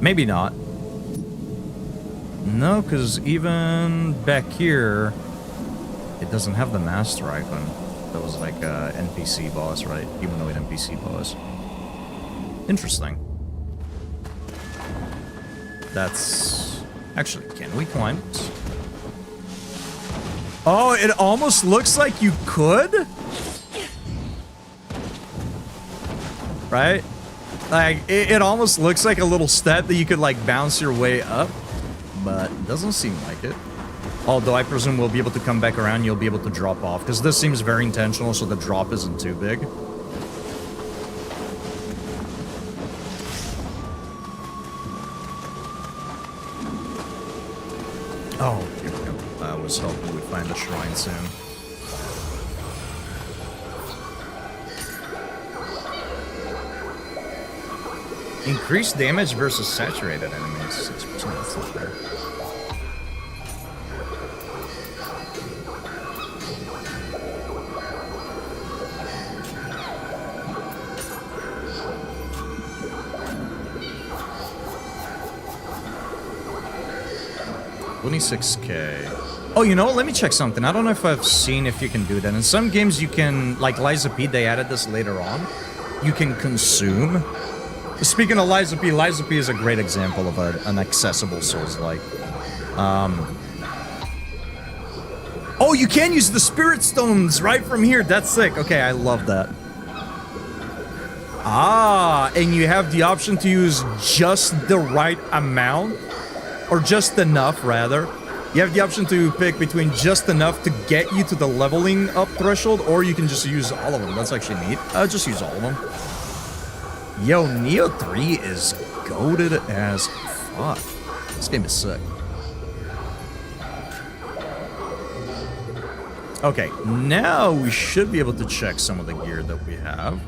Maybe not. No, because even back here, it doesn't have the master icon. That was like a NPC boss, right? Humanoid NPC boss. Interesting. That's... Actually, can we climb this? Oh, it almost looks like you could? Right? Like, it almost looks like a little step that you could, like, bounce your way up. But it doesn't seem like it. Although I presume we'll be able to come back around, you'll be able to drop off. Because this seems very intentional, so the drop isn't too big. Oh, here we go. I was hoping we'd find the shrine soon. Increased damage versus saturated enemies. 6%. That's not bad. $26K. Oh, you know what? Let me check something. I don't know if I've seen if you can do that. In some games, you can, like Liza P, they added this later on. You can consume. Speaking of Liza P is a great example of an accessible Souls-like. Oh, you can use the Spirit Stones right from here. That's sick. Okay, I love that. Ah, and you have the option to use just the right amount. Or just enough, rather. You have the option to pick between just enough to get you to the leveling up threshold, or you can just use all of them. That's actually neat. Just use all of them. Yo, Neo 3 is goated as fuck. This game is sick. Okay, now we should be able to check some of the gear that we have.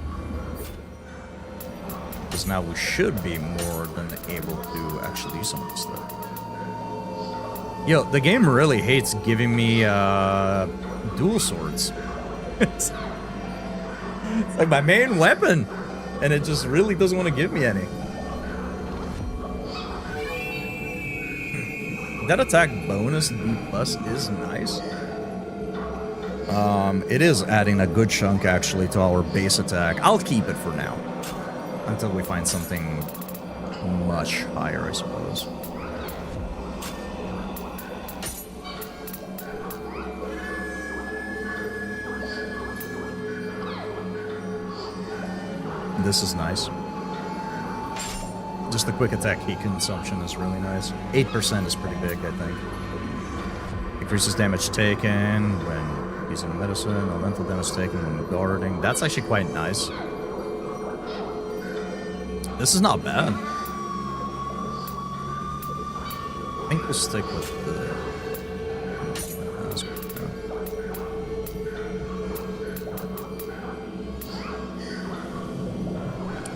Because now we should be more than able to actually use some of this stuff. Yo, the game really hates giving me dual swords. It's like my main weapon, and it just really doesn't want to give me any. That attack bonus B+ is nice. It is adding a good chunk actually to our base attack. I'll keep it for now until we find something much higher, I suppose. This is nice. Just the quick attack heat consumption is really nice. 8% is pretty big, I think. Increases damage taken when using medicine, elemental damage taken when guarding. That's actually quite nice. This is not bad. I think we'll stick with the...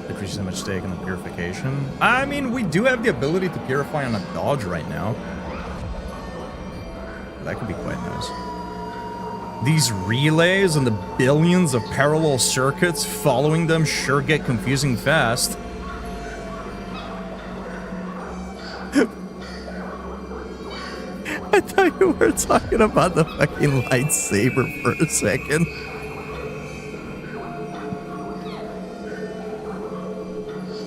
Increases damage taken on purification. I mean, we do have the ability to purify on a dodge right now. That could be quite nice. These relays and the billions of parallel circuits following them sure get confusing fast. I thought you were talking about the fucking lightsaber for a second.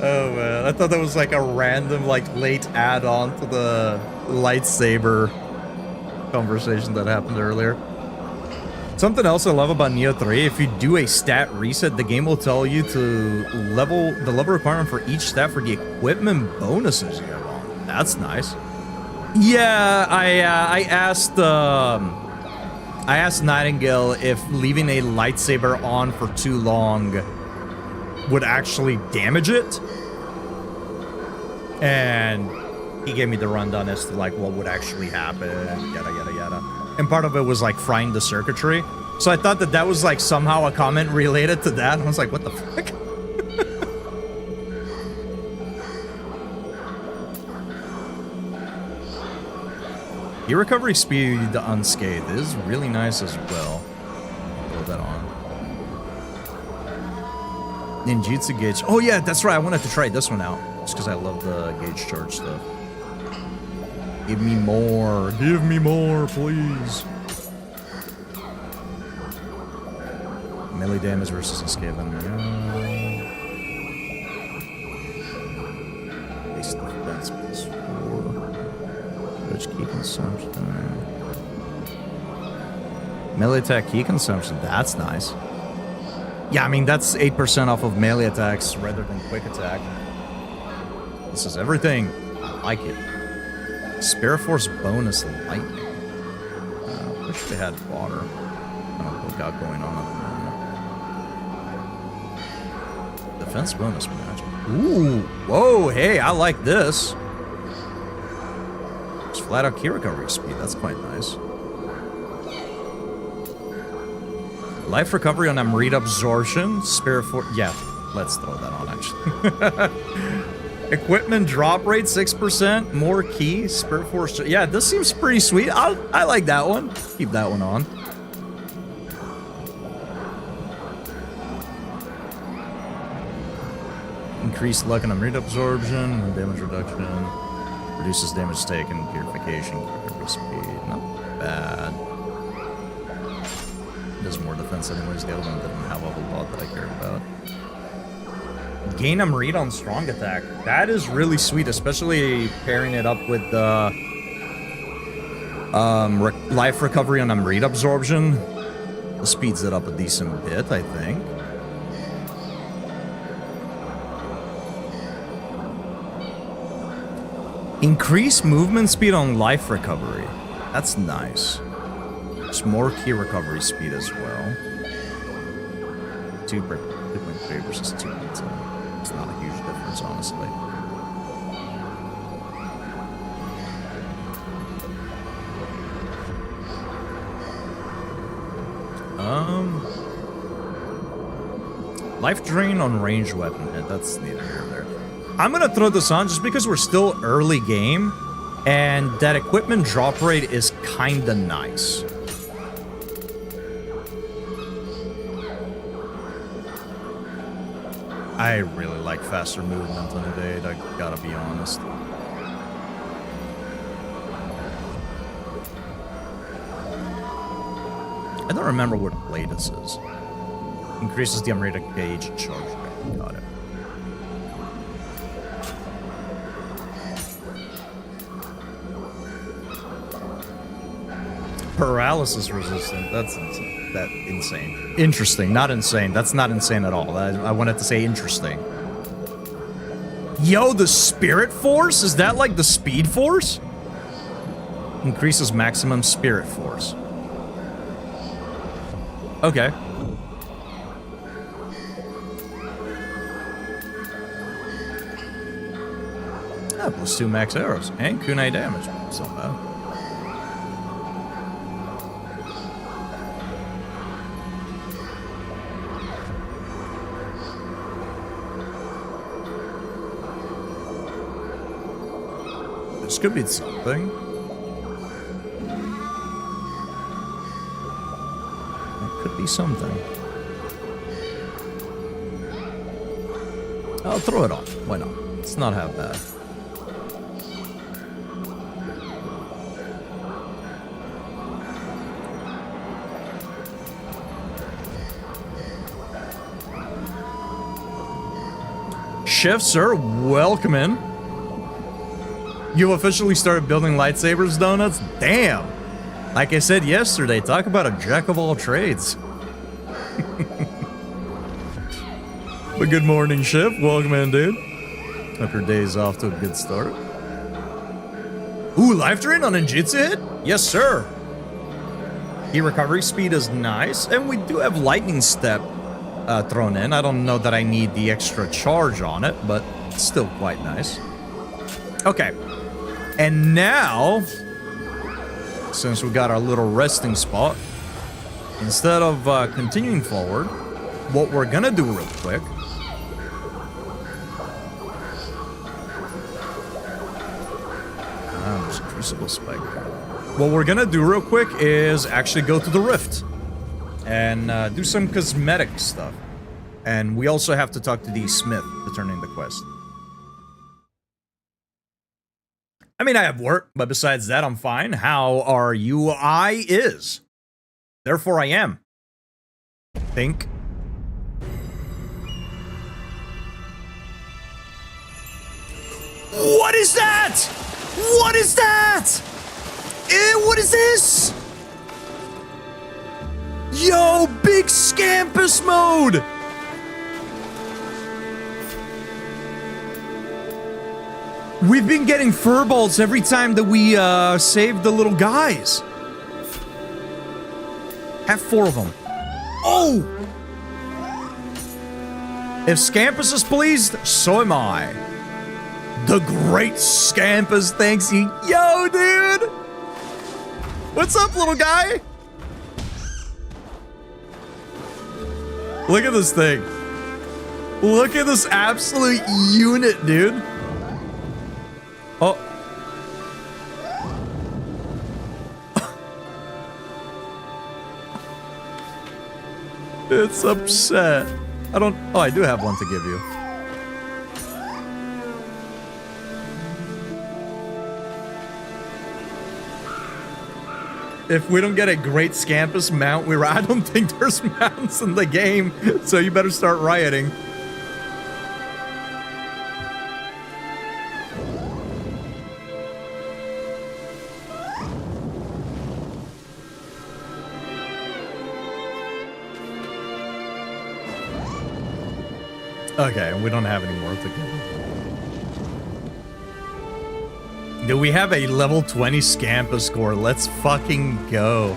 Oh man, I thought that was like a random, like, late add-on to the lightsaber conversation that happened earlier. Something else I love about Neo 3, if you do a stat reset, the game will tell you to level the level requirement for each stat for the equipment bonuses you have on. That's nice. Yeah, I asked Nightingale if leaving a lightsaber on for too long would actually damage it. And he gave me the rundown as to, like, what would actually happen, yada, yada, yada. And part of it was, like, frying the circuitry. So I thought that that was, like, somehow a comment related to that. I was like, what the fuck? Your recovery speed unscathed is really nice as well. Throw that on. Ninjutsu gauge. Oh yeah, that's right. I wanted to try this one out. Just because I love the gauge charge stuff. Give me more. Give me more, please. Melee damage versus escape enemy. Base defense plus 4. Which key consumption? Melee attack key consumption. That's nice. Yeah, I mean, that's 8% off of melee attacks rather than quick attack. This is everything. I like it. Spirit Force bonus lightning. Wish they had water. I don't know what we got going on at the moment. Defense bonus magic. Ooh, whoa, hey, I like this. It's flat out key recovery speed. That's quite nice. Life recovery on Amrita absorption. Spirit Force. Yeah, let's throw that on, actually. Equipment drop rate 6%. More key. Spirit Force. Yeah, this seems pretty sweet. I like that one. Keep that one on. Increased luck and unread absorption. Damage reduction. Reduces damage taken. Purification. Critical speed. Not bad. Does more defense anyways. The other one didn't have a whole lot that I cared about. Gain a read on strong attack. That is really sweet, especially pairing it up with the life recovery on read absorption. It speeds it up a decent bit, I think. Increase movement speed on life recovery. That's nice. There's more key recovery speed as well. 2.3 versus 2.10. It's not a huge difference, honestly. Life drain on ranged weapon hit. That's neither here nor there. I'm gonna throw this on just because we're still early game, and that equipment drop rate is kinda nice. I really like faster movement on Evade, I gotta be honest. I don't remember what blade this is. Increases the unrated gauge charge rate. Got it. Paralysis resistant. That's insane. Interesting, not insane. That's not insane at all. I wanted to say interesting. Yo, the Spirit Force? Is that like the Speed Force? Increases maximum Spirit Force. Okay. Ah, +2 max arrows and kunai damage. That's not bad. This could be something. It could be something. I'll throw it on. Why not? It's not half bad. Chef, sir, welcome in. You officially started building lightsabers, donuts? Damn! Like I said yesterday, talk about a jack of all trades. But good morning, Chef. Welcome in, dude. Hope your day's off to a good start. Ooh, life drain on ninjutsu hit? Yes, sir. The recovery speed is nice, and we do have lightning step thrown in. I don't know that I need the extra charge on it, but it's still quite nice. Okay. And now, since we got our little resting spot, instead of continuing forward, what we're gonna do real quick there's a crucible spike. What we're gonna do real quick is actually go to the rift and do some cosmetic stuff. And we also have to talk to the smith to turn in the quest. I mean, I have work, but besides that, I'm fine. How are you? I is. Therefore, I am. Think. What is that? What is that? What is this? Yo, big Scampus mode! We've been getting furballs every time that we save the little guys. Have 4 of them. Oh! If Scampus is pleased, so am I. The great Scampus thanks you. Yo, dude! What's up, little guy? Look at this thing. Look at this absolute unit, dude. It's upset. I don't... Oh, I do have one to give you. If we don't get a great Scampus mount, I don't think there's mounts in the game, so you better start rioting. Okay, we don't have any more to give. Do we have a level 20 Scampa score? Let's fucking go.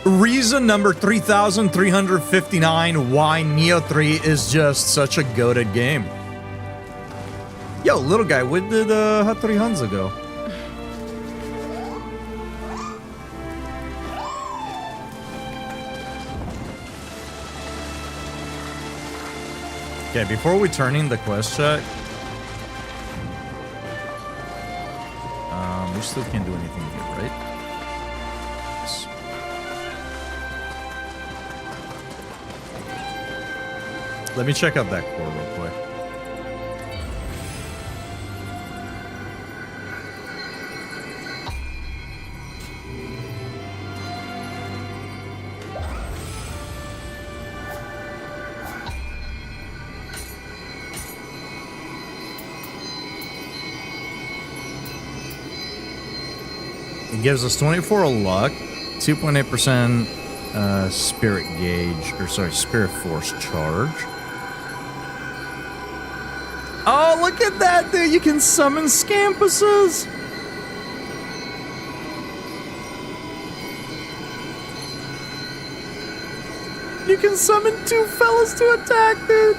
Reason number 3,359 why Neo 3 is just such a goated game. Yo, little guy, where did Hattori Hanzo go? Okay, before we turn in the quest check, we still can't do anything here, right? Yes. Let me check out that core real quick. It gives us 24 luck, 2.8% spirit gauge, or sorry, spirit force charge. Oh, look at that, dude! You can summon Scampuses! You can summon two fellas to attack, dude!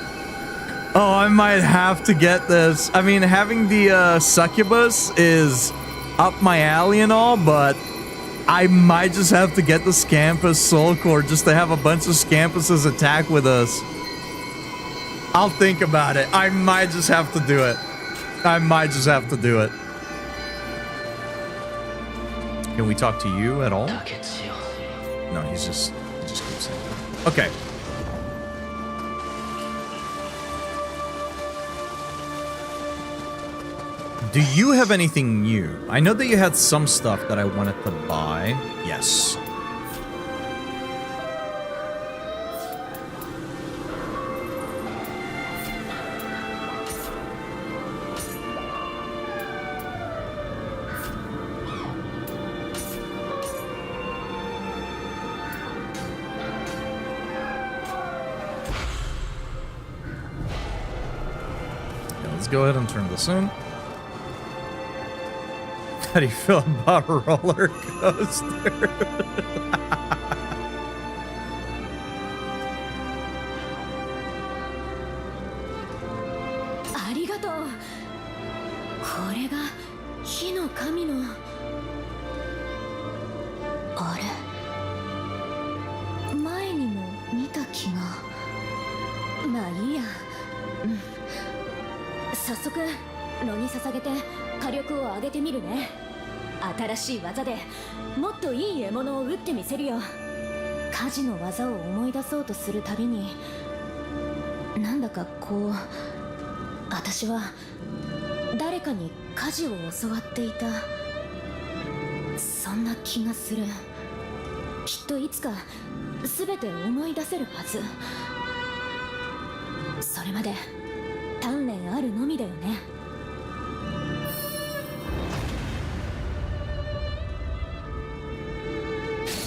Oh, I might have to get this. I mean, having the succubus is up my alley and all, but I might just have to get the Scampus Soul Core just to have a bunch of Scampuses attack with us. I'll think about it. I might just have to do it. I might just have to do it. Can we talk to you at all? No, he just keeps saying that. Okay. Do you have anything new? I know that you had some stuff that I wanted to buy. Yes. Okay, let's go ahead and turn this in. How do you feel about a roller coaster?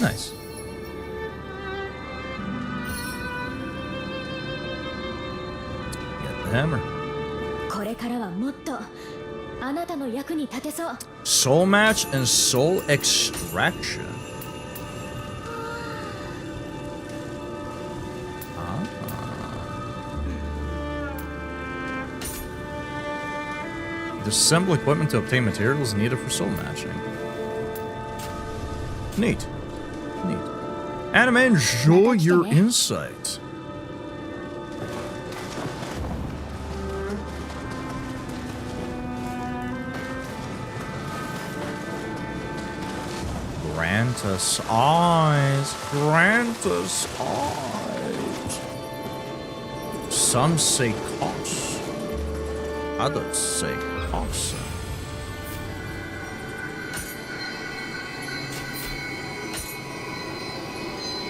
Nice. Get the hammer. Soul match and soul extraction. Disassemble equipment to obtain materials needed for soul matching. Neat. Neat. Anime, enjoy your insight. Grant us eyes. Grant us eyes. Some say cos. Others say cos.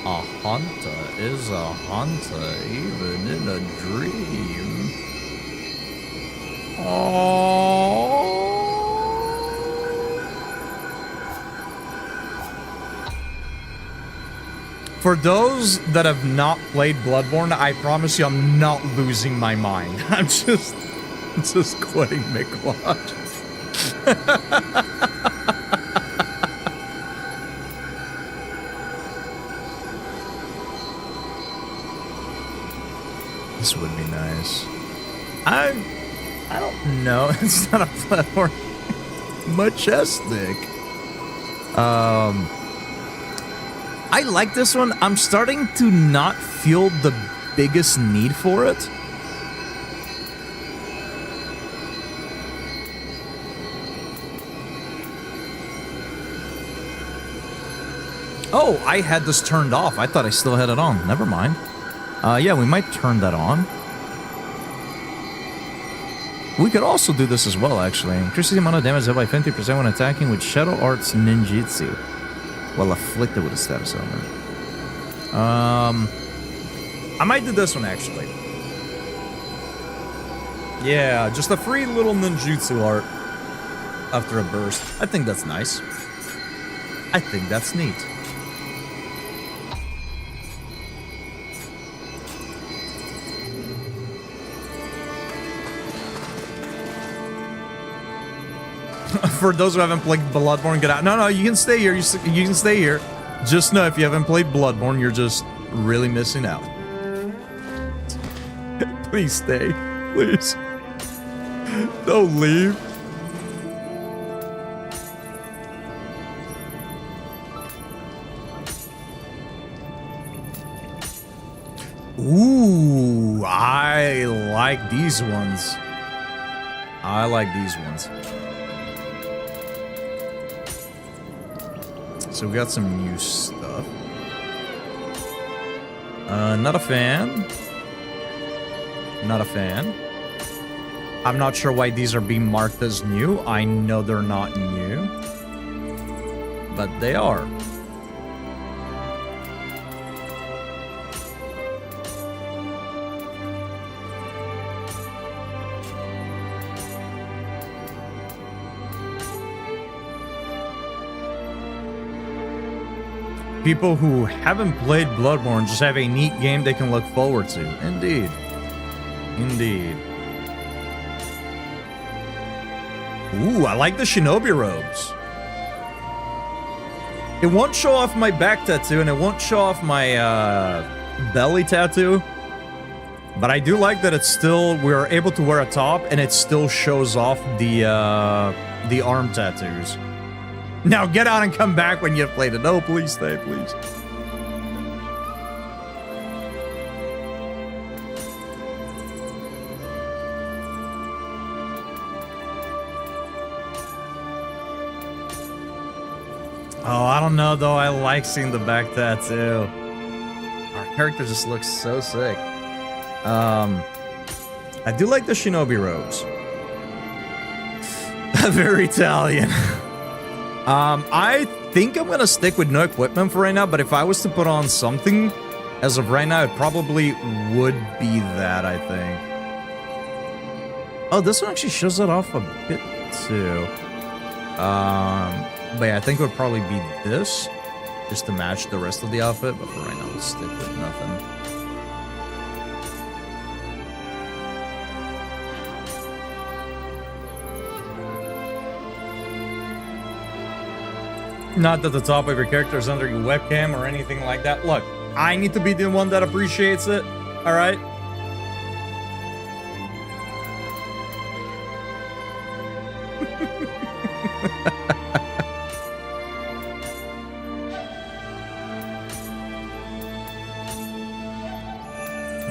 A hunter is a hunter even in a dream. Oh. For those that have not played Bloodborne, I promise you I'm not losing my mind. I'm just quitting Miklot. This would be nice. I don't know. It's not a platform. Majestic. I like this one. I'm starting to not feel the biggest need for it. Oh, I had this turned off. I thought I still had it on. Never mind. Yeah, we might turn that on. We could also do this as well, actually. Increases the amount of damage by 50% when attacking with Shadow Arts Ninjutsu while afflicted with a status element. I might do this one, actually. Yeah, just a free little ninjutsu art after a burst. I think that's nice. I think that's neat. For those who haven't played Bloodborne, get out. No, you can stay here. You can stay here. Just know if you haven't played Bloodborne, you're just really missing out. Please stay. Please. Don't leave. Ooh, I like these ones. I like these ones. So we got some new stuff. Not a fan. Not a fan. I'm not sure why these are being marked as new. I know they're not new. But they are. People who haven't played Bloodborne just have a neat game they can look forward to. Indeed. Indeed. Ooh, I like the shinobi robes. It won't show off my back tattoo, and it won't show off my belly tattoo. But I do like that it's still, we're able to wear a top, and it still shows off the arm tattoos. Now get out and come back when you've played it. No, please stay, please. Oh, I don't know though. I like seeing the back tattoo. Our character just looks so sick. I do like the shinobi robes. Very Italian. I think I'm gonna stick with no equipment for right now, but if I was to put on something, as of right now, it probably would be that, I think. Oh, this one actually shows it off a bit, too. But yeah, I think it would probably be this, just to match the rest of the outfit, but for right now, let's stick with nothing. Not that the top of your character is under your webcam or anything like that. Look, I need to be the one that appreciates it, alright?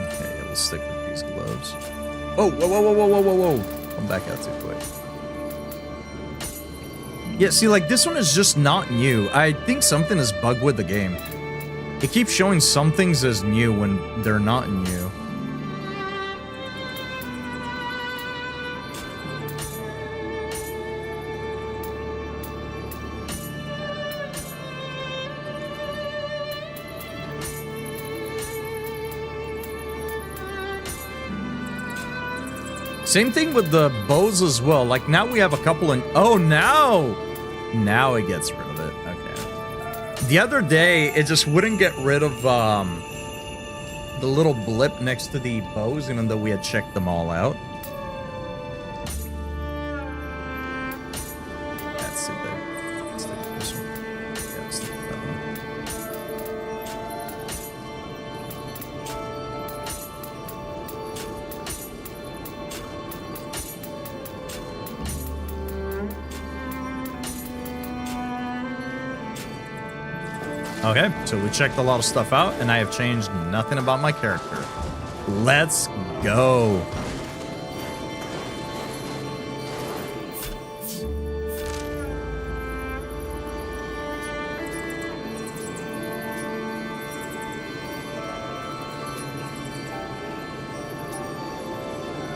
Okay, let's stick with these gloves. Oh, whoa. Come back out too quick. Yeah, see, like, this one is just not new. I think something is bugged with the game. It keeps showing some things as new when they're not new. Same thing with the bows as well. Like, now we have a couple in... Oh, now it gets rid of it. Okay. The other day, it just wouldn't get rid of the little blip next to the bows, even though we had checked them all out. Let's see there. Let's take this one. Yeah, let's take that one. Okay, so we checked a lot of stuff out, and I have changed nothing about my character. Let's go.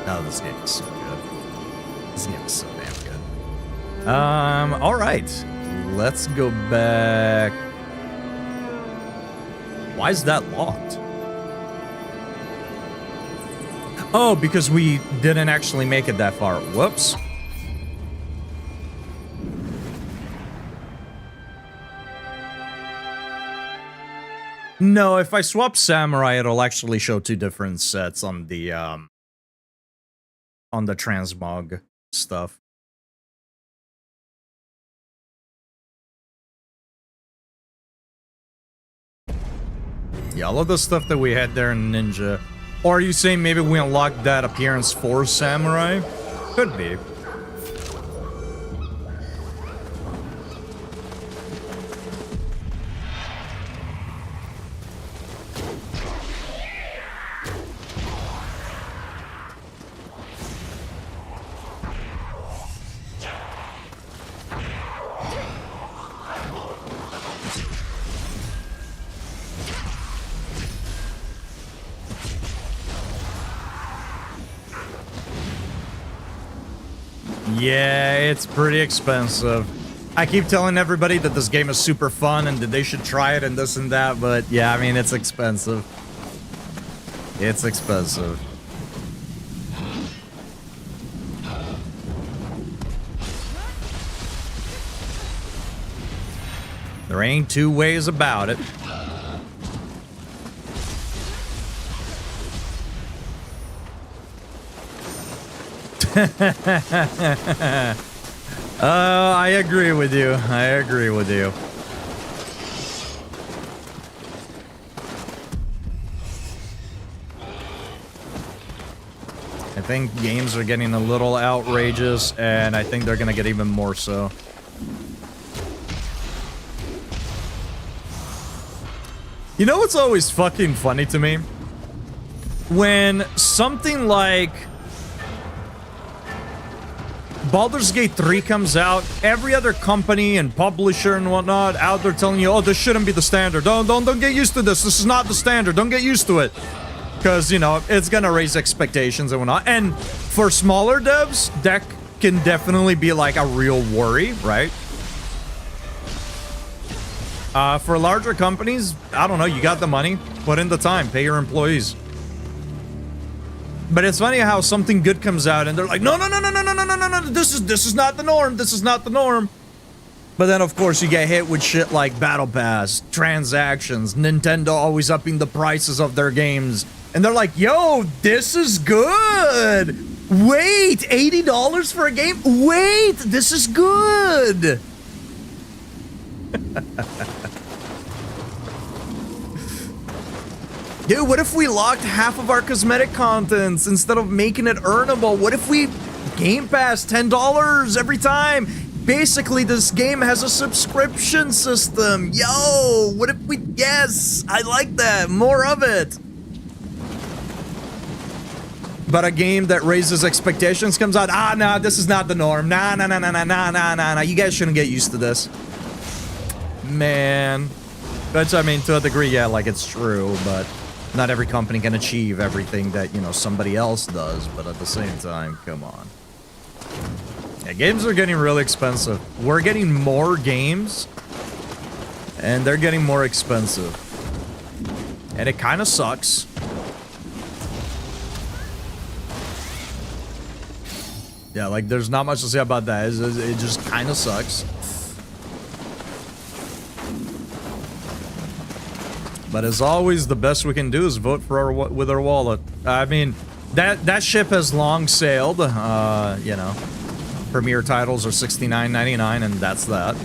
Oh, this game is so good. This game is so damn good. All right. Let's go back. Why is that locked? Oh, because we didn't actually make it that far. Whoops. No, if I swap Samurai, it'll actually show two different sets on the transmog stuff. Yeah, all of the stuff that we had there in Ninja. Or are you saying maybe we unlocked that appearance for Samurai? Could be. Yeah, it's pretty expensive. I keep telling everybody that this game is super fun and that they should try it and this and that, but yeah, I mean, it's expensive. It's expensive. There ain't two ways about it. I agree with you. I agree with you. I think games are getting a little outrageous, and I think they're gonna get even more so. You know what's always fucking funny to me? When something like Baldur's Gate 3 comes out, every other company and publisher and whatnot out there telling you, oh, this shouldn't be the standard. Don't get used to this. This is not the standard. Don't get used to it. Because, you know, it's gonna raise expectations and whatnot. And for smaller devs, that can definitely be like a real worry, right? For larger companies, I don't know, you got the money, put in the time, pay your employees. But it's funny how something good comes out and they're like, no, this is not the norm, this is not the norm. But then, of course, you get hit with shit like Battle Pass, transactions, Nintendo always upping the prices of their games. And they're like, yo, this is good. Wait, $80 for a game? Wait, this is good. Dude, what if we locked half of our cosmetic contents instead of making it earnable? What if we Game Pass $10 every time? Basically, this game has a subscription system. Yo, what if we... Yes, I like that. More of it. But a game that raises expectations comes out, no, this is not the norm. Nah, you guys shouldn't get used to this. Man. But, I mean, to a degree, yeah, like, it's true, but not every company can achieve everything that, you know, somebody else does, but at the same time, come on. Yeah, games are getting really expensive. We're getting more games, and they're getting more expensive. And it kind of sucks. Yeah, like, there's not much to say about that. It just kind of sucks. But as always, the best we can do is vote for with our wallet. I mean, that ship has long sailed. You know, premier titles are $69.99, and that's that.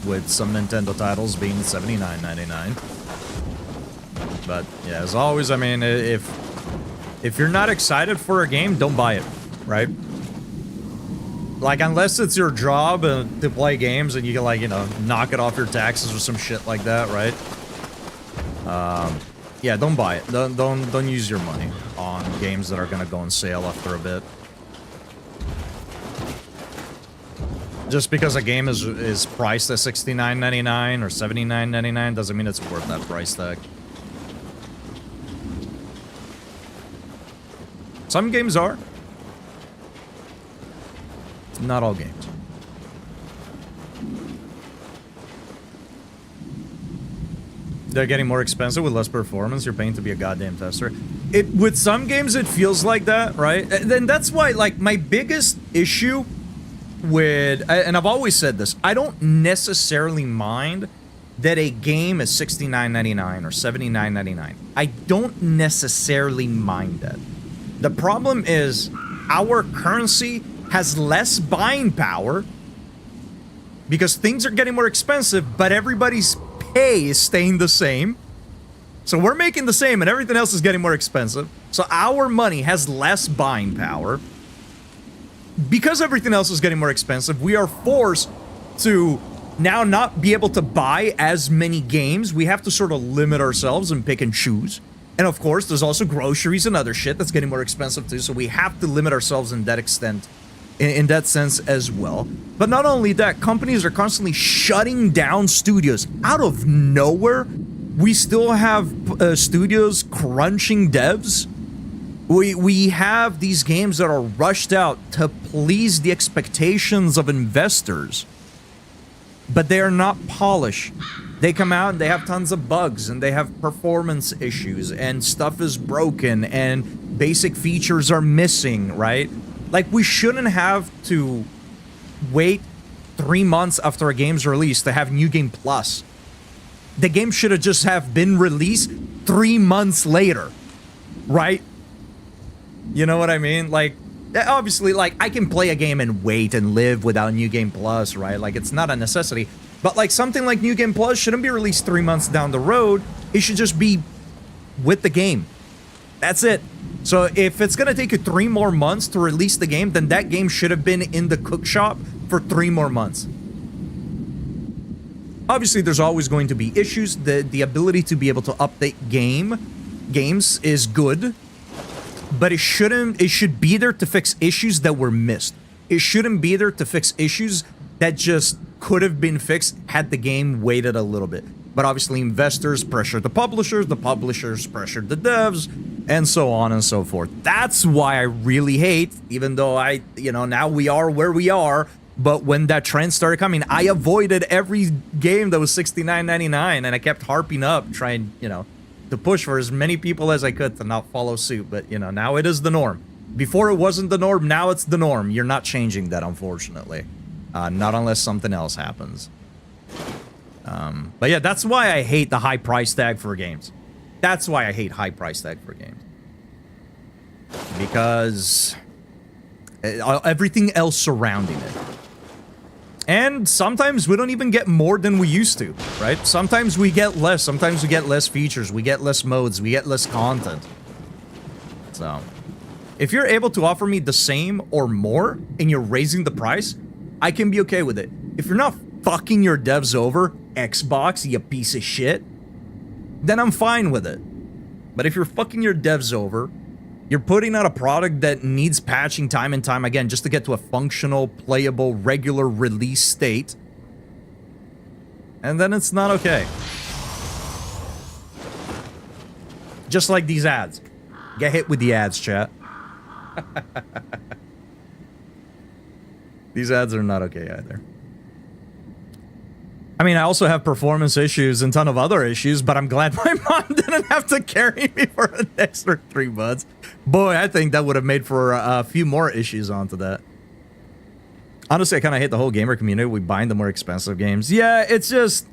With some Nintendo titles being $79.99. But yeah, as always, I mean, if you're not excited for a game, don't buy it, right? Like, unless it's your job to play games and you can, like, you know, knock it off your taxes or some shit like that, right? Yeah, don't buy it. Don't use your money on games that are gonna go on sale after a bit. Just because a game is priced at $69.99 or $79.99 doesn't mean it's worth that price tag. Some games are. Not all games. They're getting more expensive with less performance. You're paying to be a goddamn tester. With some games, it feels like that, right? And that's why, like, my biggest issue with... And I've always said this. I don't necessarily mind that a game is $69.99 or $79.99. I don't necessarily mind that. The problem is our currency has less buying power because things are getting more expensive, but everybody's pay is staying the same. So we're making the same and everything else is getting more expensive. So our money has less buying power. Because everything else is getting more expensive, we are forced to now not be able to buy as many games. We have to sort of limit ourselves and pick and choose. And of course, there's also groceries and other shit that's getting more expensive too. So we have to limit ourselves in that extent. In that sense as well. But not only that, companies are constantly shutting down studios out of nowhere. We still have studios crunching devs. We have these games that are rushed out to please the expectations of investors, but they are not polished. They come out and they have tons of bugs and they have performance issues and stuff is broken and basic features are missing, right? Like, we shouldn't have to wait 3 months after a game's release to have New Game Plus. The game should have just have been released 3 months later, right? You know what I mean? Like, obviously, like, I can play a game and wait and live without New Game Plus, right? Like, it's not a necessity. But, like, something like New Game Plus shouldn't be released 3 months down the road. It should just be with the game. That's it. So if it's gonna take you 3 more months to release the game, then that game should have been in the cook shop for 3 more months. Obviously, there's always going to be issues. The ability to be able to update games is good, but it should be there to fix issues that were missed. It shouldn't be there to fix issues that just could have been fixed had the game waited a little bit. But obviously, investors pressured the publishers pressured the devs, and so on and so forth. That's why I really hate, even though now we are where we are, but when that trend started coming, I avoided every game that was $69.99, and I kept harping up, trying, to push for as many people as I could to not follow suit. But, now it is the norm. Before it wasn't the norm, now it's the norm. You're not changing that, unfortunately. Not unless something else happens. But yeah, that's why I hate the high price tag for games. That's why I hate high price tag for games. Because everything else surrounding it. And sometimes we don't even get more than we used to, right? Sometimes we get less. Sometimes we get less features. We get less modes. We get less content. So, if you're able to offer me the same or more and you're raising the price, I can be okay with it. If you're not fucking your devs over, Xbox, you piece of shit, then I'm fine with it. But if you're fucking your devs over, You're putting out a product that needs patching time and time again just to get to a functional, playable, regular release state. And then it's not okay. Just like these ads. Get hit with the ads, chat. These ads are not okay either. I mean, I also have performance issues and a ton of other issues, but I'm glad my mom didn't have to carry me for an extra 3 months. Boy, I think that would have made for a few more issues onto that. Honestly, I kind of hate the whole gamer community. We buying the more expensive games. Yeah, it's just,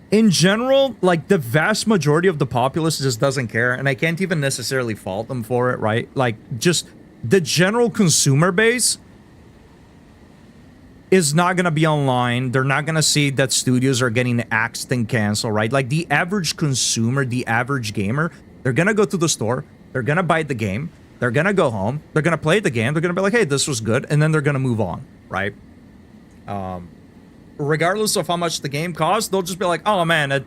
in general, like, the vast majority of the populace just doesn't care, and I can't even necessarily fault them for it, right? Like, just the general consumer base is not going to be online. They're not going to see that studios are getting axed and canceled, right? Like, the average consumer, the average gamer, they're going to go to the store, they're going to buy the game, they're going to go home, they're going to play the game, they're going to be like, hey, this was good, and then they're going to move on, right? Regardless of how much the game costs, they'll just be like, oh man, at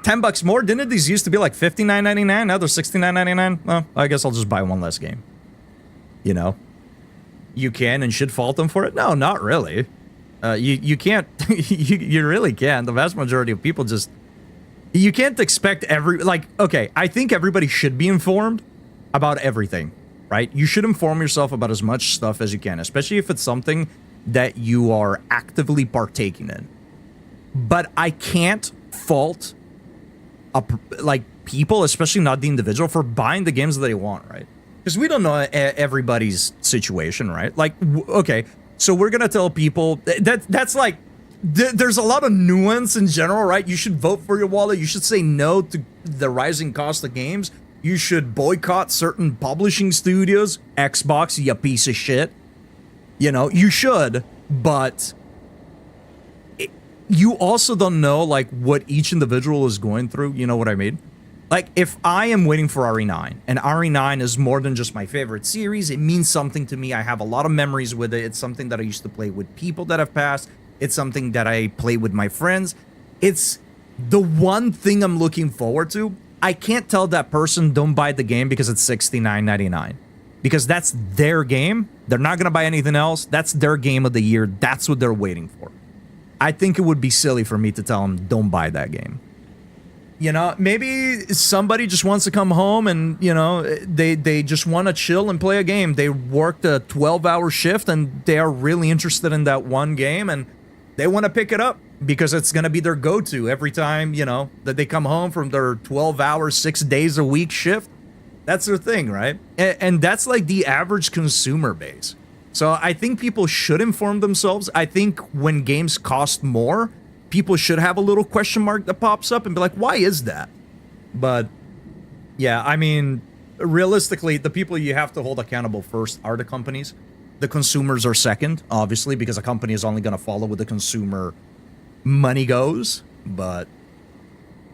10 bucks more, didn't these used to be like $59.99? Now they're $69.99? Well, I guess I'll just buy one less game. You know? You can and should fault them for it? No, not really. You can't, you really can't. The vast majority of people just, you can't expect okay, I think everybody should be informed about everything, right? You should inform yourself about as much stuff as you can, especially if it's something that you are actively partaking in. But I can't fault people, especially not the individual, for buying the games that they want, right? Because we don't know everybody's situation, right? Like, okay, so we're gonna tell people that's like, there's a lot of nuance in general, right? You should vote for your wallet. You should say no to the rising cost of games. You should boycott certain publishing studios. Xbox, you piece of shit. You know, you should, but you also don't know, like, what each individual is going through. You know what I mean? Like, if I am waiting for RE9, and RE9 is more than just my favorite series, it means something to me. I have a lot of memories with it. It's something that I used to play with people that have passed. It's something that I play with my friends. It's the one thing I'm looking forward to. I can't tell that person don't buy the game because it's $69.99. Because that's their game. They're not going to buy anything else. That's their game of the year. That's what they're waiting for. I think it would be silly for me to tell them, don't buy that game. You know, maybe somebody just wants to come home and, you know, they just want to chill and play a game. They worked a 12-hour shift and they are really interested in that one game and they want to pick it up because it's going to be their go-to every time, you know, that they come home from their 12-hour, 6 days a week shift. That's their thing, right? And that's like the average consumer base. So I think people should inform themselves. I think when games cost more, people should have a little question mark that pops up and be like, why is that? But yeah, I mean, realistically, the people you have to hold accountable first are the companies. The consumers are second, obviously, because a company is only going to follow where the consumer money goes. But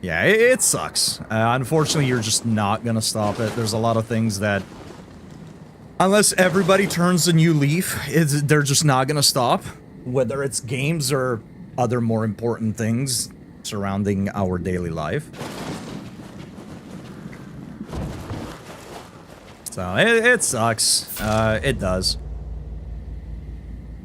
yeah, it sucks. Unfortunately, you're just not going to stop it. There's a lot of things that, unless everybody turns a new leaf, they're just not going to stop. Whether it's games or other more important things surrounding our daily life. So, it sucks. It does.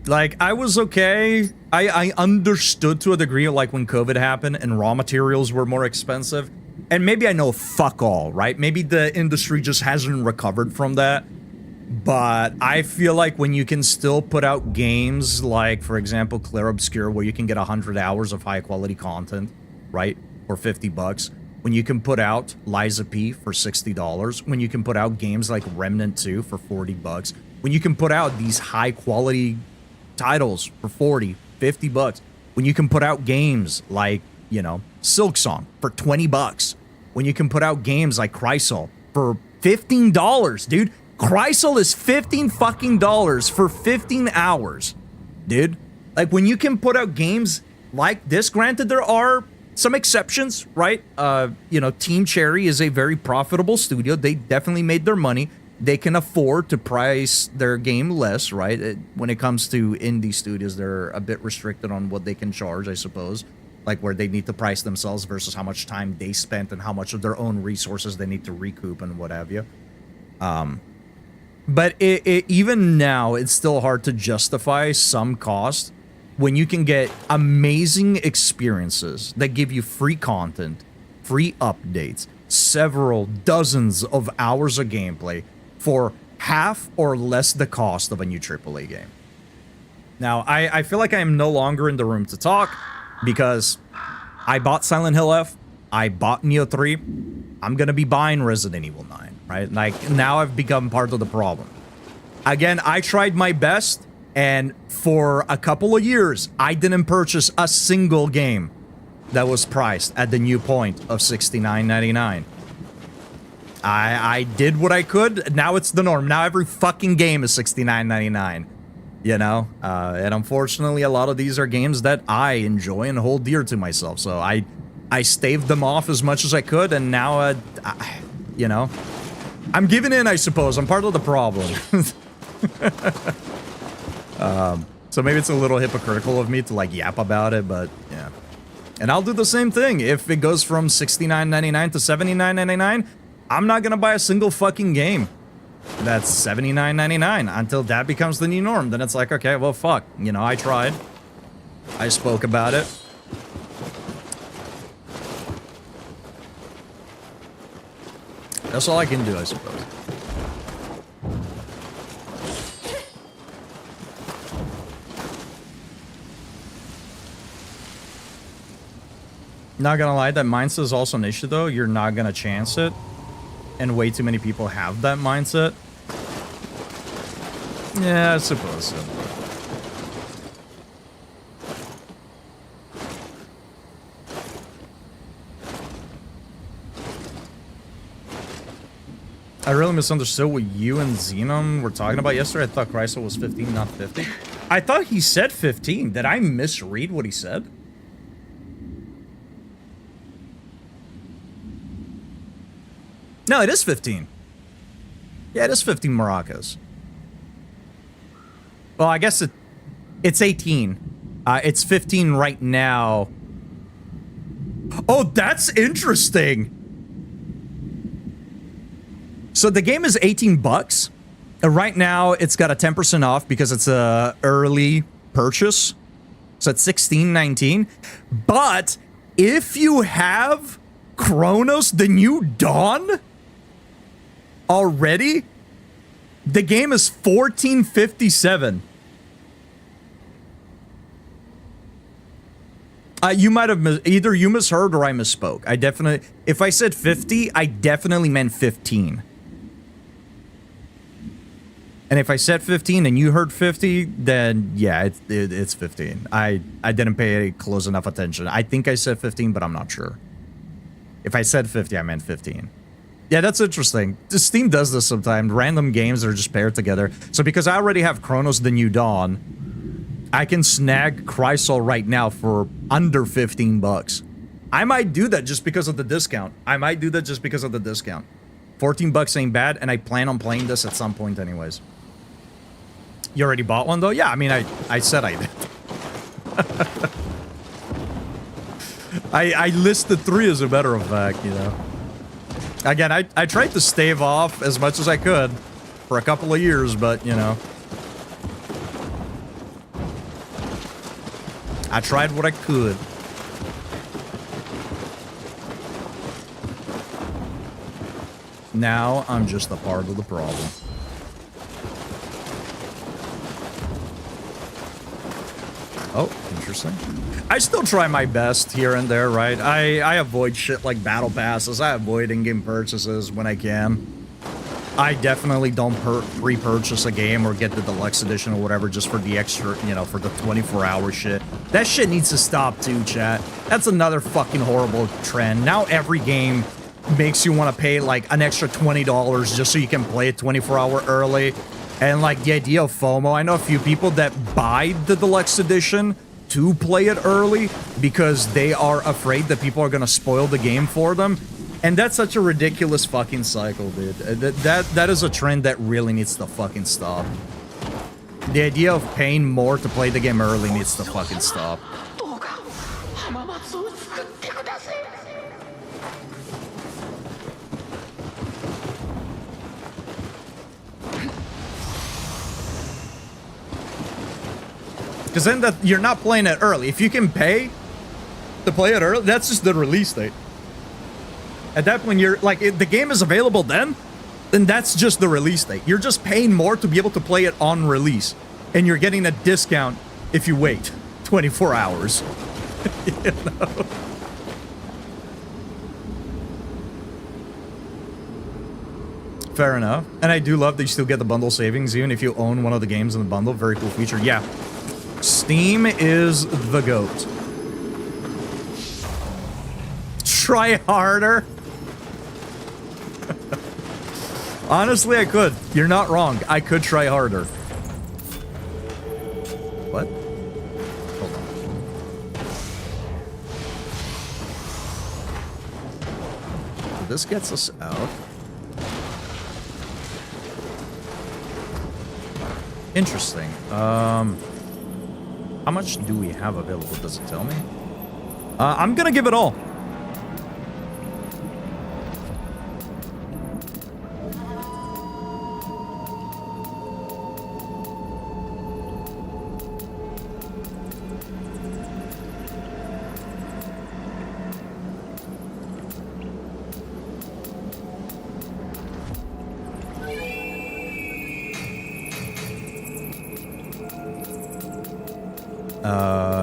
Like, I was okay. I understood to a degree, like, when COVID happened and raw materials were more expensive. And maybe I know fuck all, right? Maybe the industry just hasn't recovered from that. But I feel like when you can still put out games like, for example, Clair Obscur, where you can get 100 hours of high-quality content, right, for 50 bucks. When you can put out Liza P for $60. When you can put out games like Remnant 2 for 40 bucks. When you can put out these high-quality titles for 40, 50 bucks. When you can put out games like, you know, Silksong for 20 bucks. When you can put out games like Chrysal for $15, dude. Chrysal is $15 fucking for 15 hours, dude. Like, when you can put out games like this, granted, there are some exceptions, right? You know, Team Cherry is a very profitable studio. They definitely made their money. They can afford to price their game less, right? When it comes to indie studios, they're a bit restricted on what they can charge, I suppose. Like, where they need to price themselves versus how much time they spent and how much of their own resources they need to recoup and what have you. But even now, it's still hard to justify some cost when you can get amazing experiences that give you free content, free updates, several dozens of hours of gameplay for half or less the cost of a new AAA game. Now, I feel like I am no longer in the room to talk because I bought Silent Hill F, I bought Neo 3, I'm gonna be buying Resident Evil 9, right? Like, now I've become part of the problem. Again, I tried my best, and for a couple of years, I didn't purchase a single game that was priced at the new point of $69.99. I did what I could. Now it's the norm. Now every fucking game is $69.99. You know? And unfortunately, a lot of these are games that I enjoy and hold dear to myself. So I staved them off as much as I could, and now, you know, I'm giving in, I suppose. I'm part of the problem. So maybe it's a little hypocritical of me to, like, yap about it, but yeah. And I'll do the same thing. If it goes from $69.99 to $79.99, I'm not gonna buy a single fucking game that's $79.99 until that becomes the new norm. Then it's like, okay, well, fuck. You know, I tried. I spoke about it. That's all I can do, I suppose. Not gonna lie, that mindset is also an issue, though. You're not gonna chance it. And way too many people have that mindset. Yeah, I suppose so. I really misunderstood what you and Xenon were talking about yesterday. I thought Chrysler was 15, not 50. I thought he said 15. Did I misread what he said? No, it is 15. Yeah, it is 15 maracas. Well, I guess it's 18. It's 15 right now. Oh, that's interesting. So the game is 18 bucks. Right now, it's got a 10% off because it's a early purchase. So it's $16.19. But if you have Chronos: The New Dawn already, the game is $14.57. You might have either you misheard or I misspoke. I definitely, if I said 50, I definitely meant 15. And if I said 15 and you heard 50, then yeah, it's 15. I didn't pay close enough attention. I think I said 15, but I'm not sure. If I said 50, I meant 15. Yeah, that's interesting. Steam does this sometimes. Random games are just paired together. So because I already have Chronos: The New Dawn, I can snag Chrysler right now for under 15 bucks. I might do that just because of the discount. 14 bucks ain't bad, and I plan on playing this at some point anyways. You already bought one, though? Yeah, I mean, I said I did. I listed 3 as a matter of fact, you know. Again, I tried to stave off as much as I could for a couple of years, but, you know. I tried what I could. Now, I'm just a part of the problem. Oh, interesting. I still try my best here and there, right? I avoid shit like battle passes. I avoid in-game purchases when I can. I definitely don't pre-purchase a game or get the deluxe edition or whatever just for the extra, you know, for the 24-hour shit. That shit needs to stop too, chat. That's another fucking horrible trend. Now every game makes you want to pay like an extra $20 just so you can play it 24-hour early. And like the idea of FOMO, I know a few people that buy the deluxe edition to play it early because they are afraid that people are gonna spoil the game for them. And that's such a ridiculous fucking cycle, dude. That is a trend that really needs to fucking stop. The idea of paying more to play the game early needs to fucking stop. Because then that you're not playing it early. If you can pay to play it early, that's just the release date. At that point, you're like, if the game is available then that's just the release date. You're just paying more to be able to play it on release. And you're getting a discount if you wait 24 hours. You know? Fair enough. And I do love that you still get the bundle savings even if you own one of the games in the bundle. Very cool feature. Yeah. Steam is the GOAT. Try harder. Honestly, I could. You're not wrong. I could try harder. What? Hold on. So this gets us out. Interesting. How much do we have available? Does it tell me? I'm gonna give it all.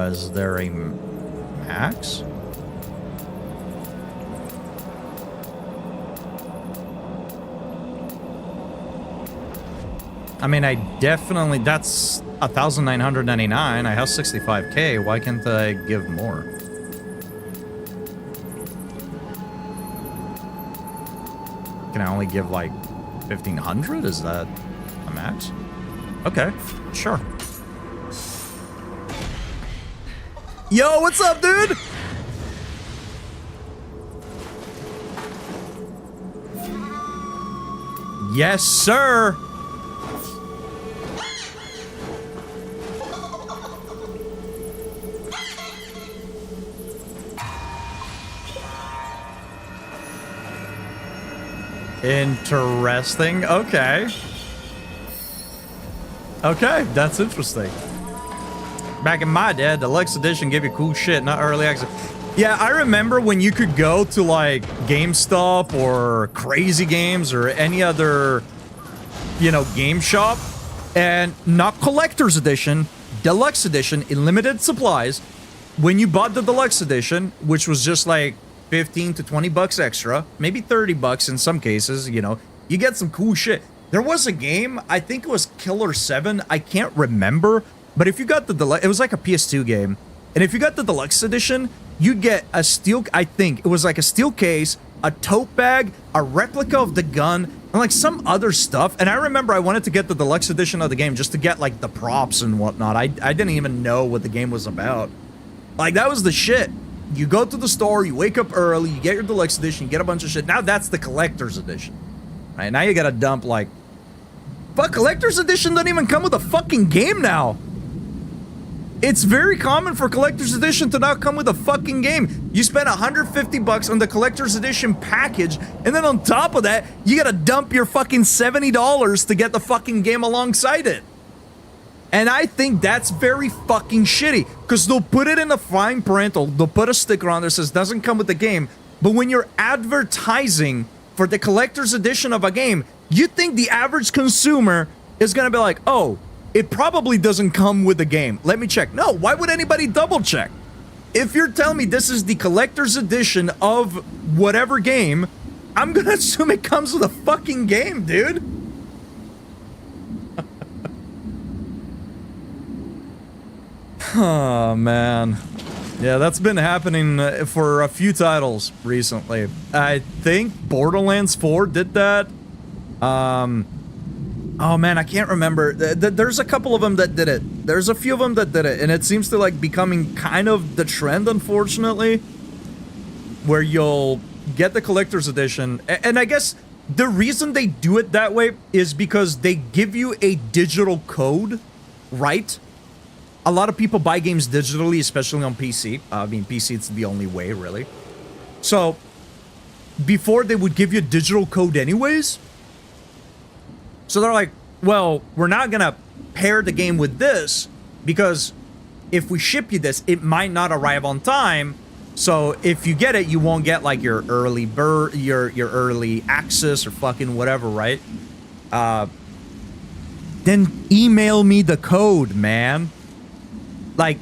Is there a max? I mean, I definitely, that's 1,999. I have 65K. Why can't I give more? Can I only give like 1,500? Is that a max? Okay, sure. Yo, what's up, dude? Yes, sir. Interesting. Okay. Okay, that's interesting. Back in my day, Deluxe Edition gave you cool shit, not early access. Yeah, I remember when you could go to, like, GameStop or Crazy Games or any other, you know, game shop, and not Collector's Edition, Deluxe Edition, in limited supplies, when you bought the Deluxe Edition, which was just, like, 15 to 20 bucks extra, maybe 30 bucks in some cases, you know, you get some cool shit. There was a game, I think it was Killer 7, I can't remember, but if you got the Deluxe, it was like a PS2 game, and if you got the Deluxe Edition, you'd get a steel, I think, it was like a steel case, a tote bag, a replica of the gun, and like some other stuff, and I remember I wanted to get the Deluxe Edition of the game just to get like the props and whatnot. I didn't even know what the game was about. Like, that was the shit. You go to the store, you wake up early, you get your Deluxe Edition, you get a bunch of shit. Now that's the Collector's Edition. Right, now you gotta dump like... Fuck, Collector's Edition doesn't even come with a fucking game now. It's very common for Collector's Edition to not come with a fucking game. You spend 150 bucks on the Collector's Edition package, and then on top of that, you gotta dump your fucking $70 to get the fucking game alongside it. And I think that's very fucking shitty, because they'll put it in the fine print, or they'll put a sticker on there that says doesn't come with the game, but when you're advertising for the Collector's Edition of a game, you think the average consumer is gonna be like, oh, it probably doesn't come with the game. Let me check. No, why would anybody double check? If you're telling me this is the Collector's Edition of whatever game, I'm gonna assume it comes with a fucking game, dude. Oh, man. Yeah, that's been happening for a few titles recently. I think Borderlands 4 did that. Oh man, I can't remember. There's a couple of them that did it. There's a few of them that did it, and it seems to like becoming kind of the trend, unfortunately, where you'll get the Collector's Edition. And I guess the reason they do it that way is because they give you a digital code, right? A lot of people buy games digitally, especially on PC. I mean, PC, it's the only way, really. So, before they would give you a digital code anyways. So they're like, well, we're not gonna pair the game with this because if we ship you this, it might not arrive on time. So if you get it, you won't get like your early bird, your early access or fucking whatever, right? Then email me the code, man. Like,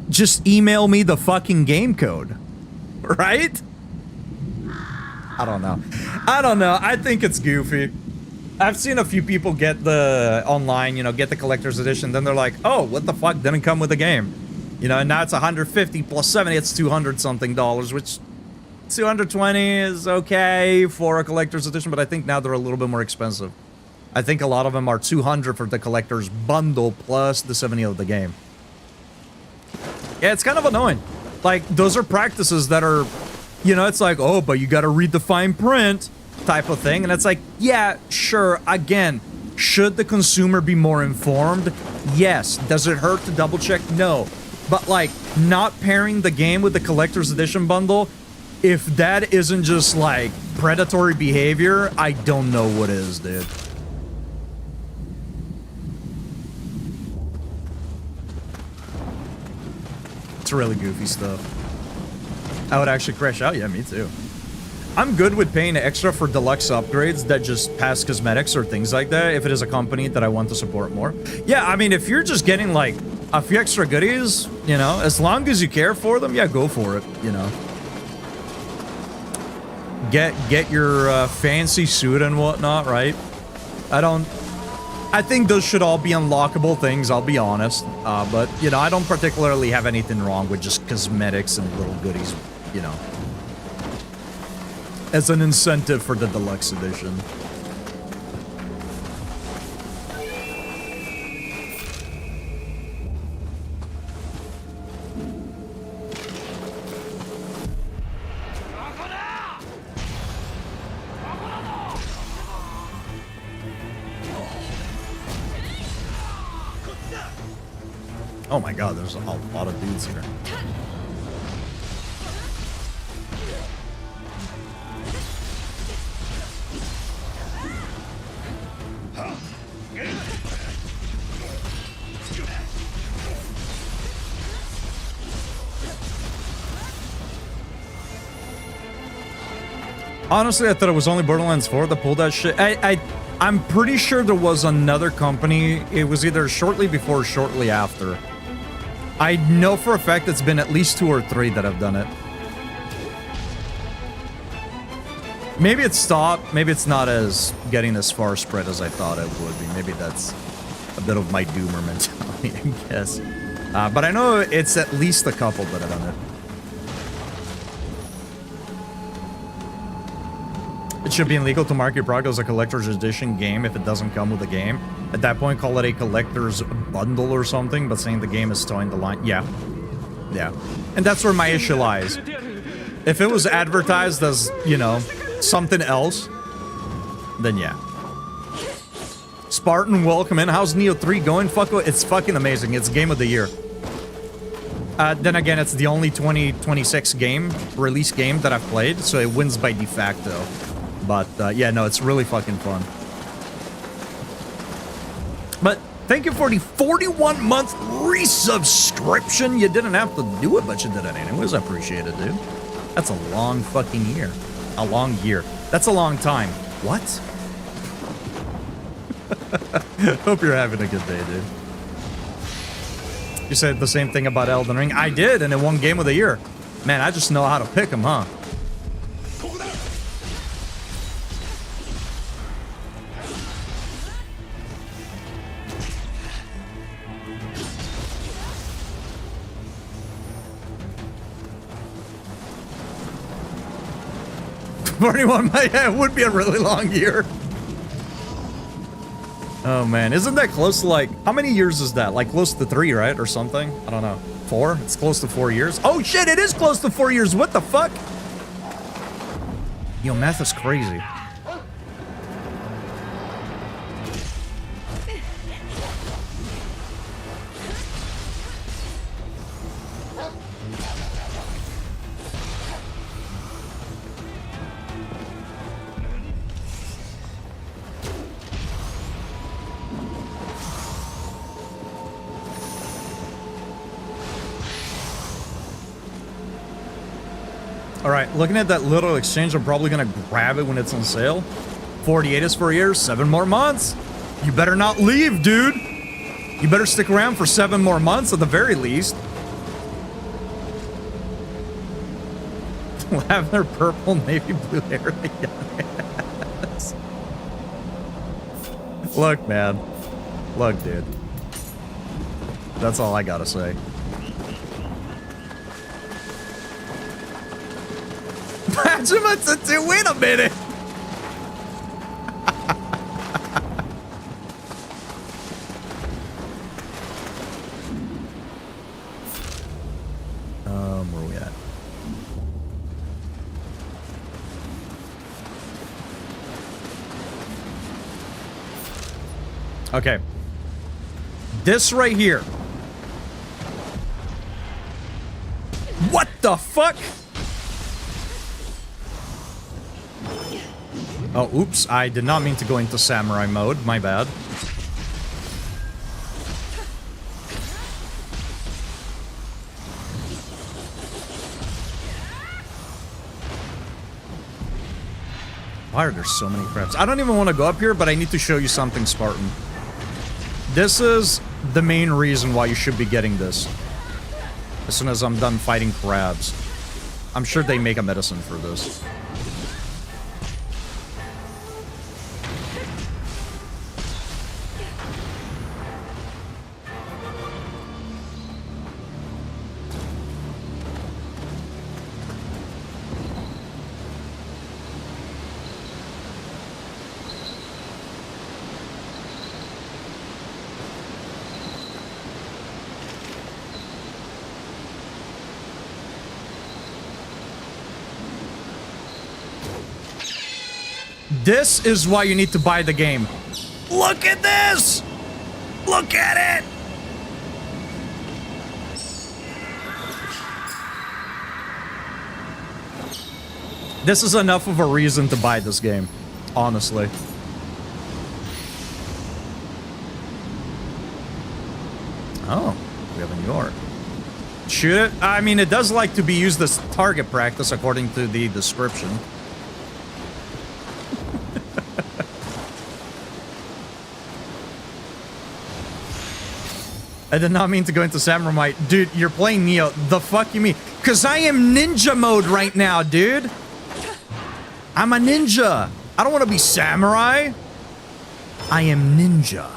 just email me the fucking game code, right? I don't know. I don't know. I think it's goofy. I've seen a few people get the online, you know, get the collector's edition. Then they're like, oh, what the fuck? Didn't come with the game. You know, and now it's 150 plus 70. It's 200 something dollars, which 220 is okay for a collector's edition. But I think now they're a little bit more expensive. I think a lot of them are 200 for the collector's bundle plus the 70 of the game. Yeah, it's kind of annoying. Like, those are practices that are, you know, it's like, oh, but you got to read the fine print type of thing. And it's like, yeah, sure. Again, should the consumer be more informed? Yes. Does it hurt to double check? No. But like, not pairing the game with the collector's edition bundle, if that isn't just like predatory behavior, I don't know what is, dude. It's really goofy stuff. I would actually crash out. Yeah, me too. I'm good with paying extra for deluxe upgrades that just pass cosmetics or things like that if it is a company that I want to support more. Yeah, I mean, if you're just getting like a few extra goodies, you know, as long as you care for them, yeah, go for it, you know. Get your fancy suit and whatnot, right? I think those should all be unlockable things, I'll be honest. But, you know, I don't particularly have anything wrong with just cosmetics and little goodies, you know, as an incentive for the deluxe edition. Oh my god, there's a lot of dudes here. Honestly, I thought it was only Borderlands 4 that pulled that shit. I'm pretty sure there was another company. It was either shortly before or shortly after. I know for a fact it's been at least 2 or 3 that have done it. Maybe it's stopped. Maybe it's not as getting as far spread as I thought it would be. Maybe that's a bit of my doomer mentality, I guess. But I know it's at least a couple that have done it. It should be illegal to mark your product as a collector's edition game if it doesn't come with a game. At that point, call it a collector's bundle or something, but saying the game is towing the line. Yeah. Yeah. And that's where my issue lies. If it was advertised as, you know, something else, then yeah. Spartan, welcome in. How's Neo 3 going? It's fucking amazing. It's game of the year. Then again, it's the only 2026 release game that I've played, so it wins by de facto. But, yeah, no, it's really fucking fun. But thank you for the 41-month resubscription. You didn't have to do it, but you did it anyways. I appreciate it, dude. That's a long fucking year. A long year. That's a long time. What? Hope you're having a good day, dude. You said the same thing about Elden Ring. I did, and it won Game of the Year. Man, I just know how to pick them, huh? 41, yeah, it would be a really long year. Oh man, isn't that close to like, how many years is that? Like close to 3, right? Or something? I don't know. 4? It's close to 4 years. Oh shit, it is close to 4 years. What the fuck? Yo, math is crazy. All right, looking at that little exchange, I'm probably gonna grab it when it's on sale. 48 is for a year, 7 more months. You better not leave, dude. You better stick around for 7 more months at the very least. Lavender, purple, navy blue hair. Yes. Look, man. Look, dude. That's all I gotta say. Wait a minute. Where are we at? Okay. This right here. What the fuck? Oh, oops. I did not mean to go into samurai mode. My bad. Why are there so many crabs? I don't even want to go up here, but I need to show you something, Spartan. This is the main reason why you should be getting this. As soon as I'm done fighting crabs. I'm sure they make a medicine for this. This is why you need to buy the game. Look at this! Look at it! This is enough of a reason to buy this game, honestly. Oh, we have a New York. Shoot it? I mean, it does like to be used as target practice according to the description. I did not mean to go into samurai. Dude, you're playing Neo. The fuck you mean? Because I am ninja mode right now, dude. I'm a ninja. I don't want to be samurai. I am ninja.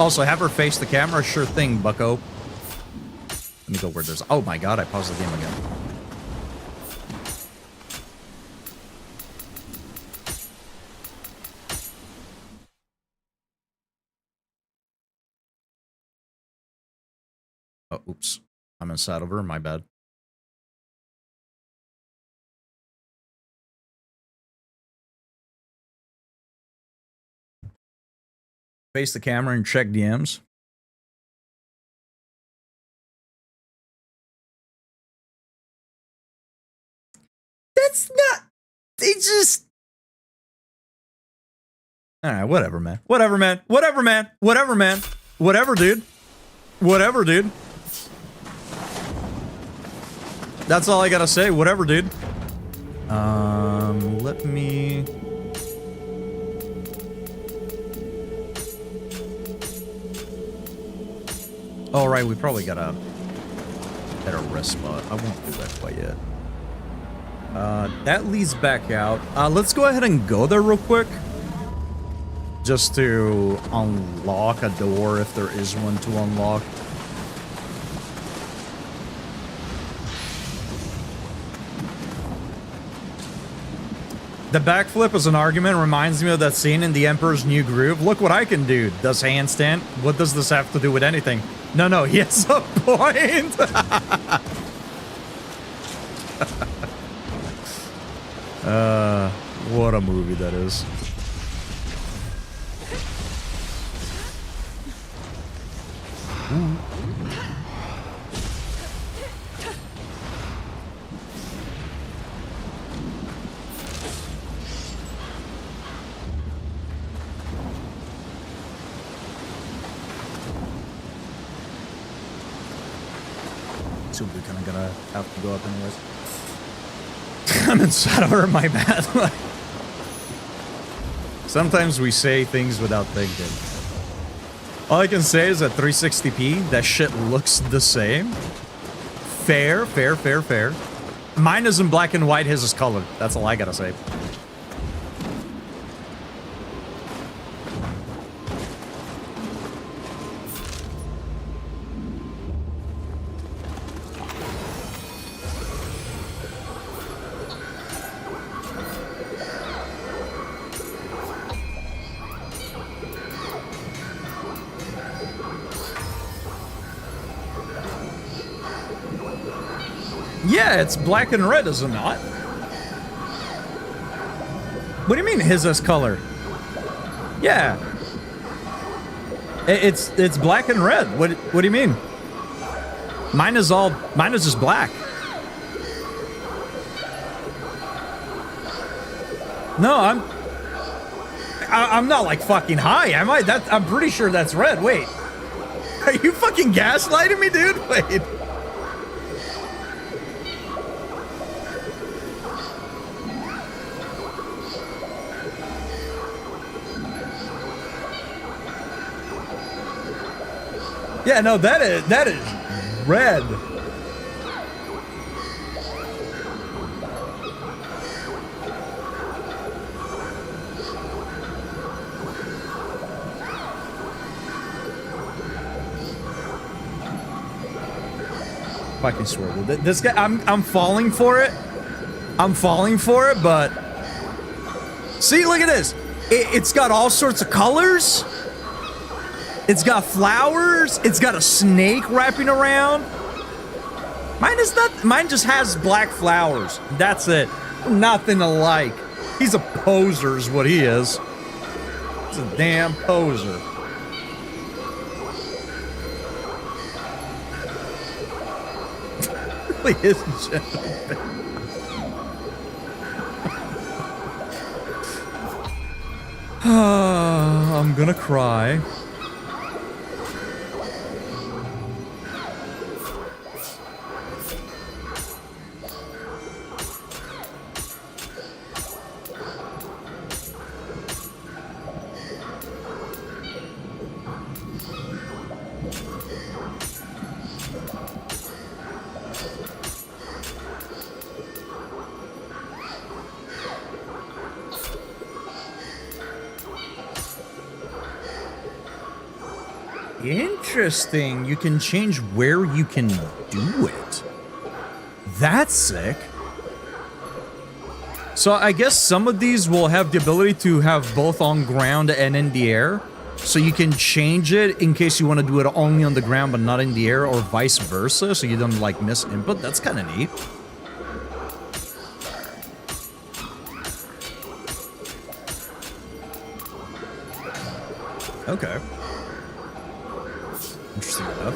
Also, have her face the camera. Sure thing, bucko. Let me go where there's... Oh my god, I paused the game again. Oh, oops. I'm inside over. My bad. Face the camera and check DMs. That's not... They just... Alright, whatever, man. Whatever, man. Whatever, man. Whatever, man. Whatever, dude. Whatever, dude. That's all I gotta say. Whatever, dude. Let me... Oh, right, we probably got a better rest spot. I won't do that quite yet. That leads back out. Let's go ahead and go there real quick. Just to unlock a door if there is one to unlock. The backflip as an argument reminds me of that scene in The Emperor's New Groove. Look what I can do. Does handstand? What does this have to do with anything? No, he has a point. What a movie that is. Ooh. So we're kind of gonna have to go up anyways. I'm inside order, my bad. Sometimes we say things without thinking. All I can say is at 360p, that shit looks the same. Fair. Mine isn't black and white, his is colored. That's all I gotta say. Yeah, it's black and red, is it not? What do you mean his is color? Yeah. It's black and red. What do you mean? Mine is just black. No, I'm not like fucking high, am I? I'm pretty sure that's red. Wait. Are you fucking gaslighting me, dude? Wait. Yeah, no, that is red. Fucking swear, dude. This guy, I'm falling for it. I'm falling for it, but see, look at this. It's got all sorts of colors. It's got flowers. It's got a snake wrapping around. Mine is not. Mine just has black flowers. That's it. Nothing to like. He's a poser, is what he is. He's a damn poser. Really is, gentlemen. I'm gonna cry. Interesting. You can change where you can do it. That's sick. So I guess some of these will have the ability to have both on ground and in the air. So you can change it in case you want to do it only on the ground but not in the air, or vice versa, so you don't like miss input. That's kind of neat. Okay. Interesting enough.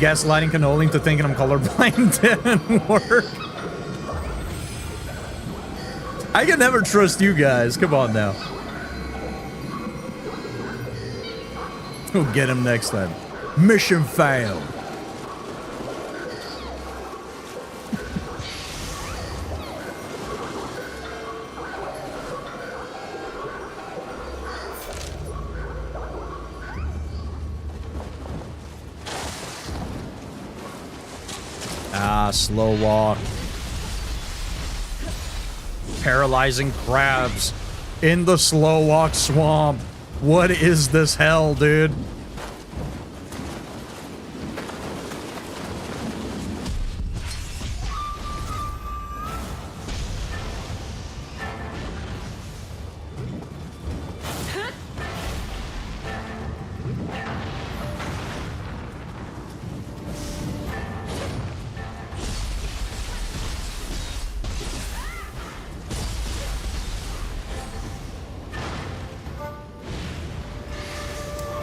Gaslighting Cannoli into thinking I'm colorblind didn't work. I can never trust you guys. Come on now. We'll get him next time. Mission failed. Slow walk. Paralyzing crabs in the slow walk swamp. What is this hell, dude?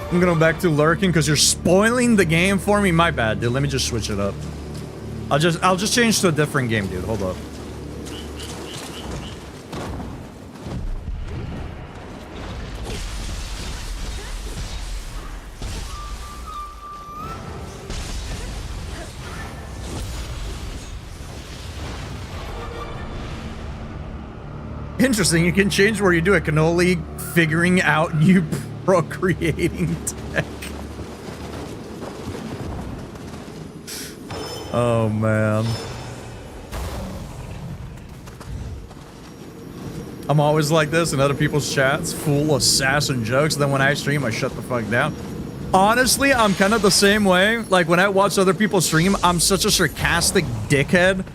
I'm going back to lurking because you're spoiling the game for me. My bad, dude. Let me just switch it up. I'll just change to a different game, dude. Hold up. Interesting, you can change where you do it. Cannoli figuring out new procreating tech. Oh, man. I'm always like this in other people's chats, full of sass and jokes. Then when I stream, I shut the fuck down. Honestly, I'm kind of the same way. Like, when I watch other people stream, I'm such a sarcastic dickhead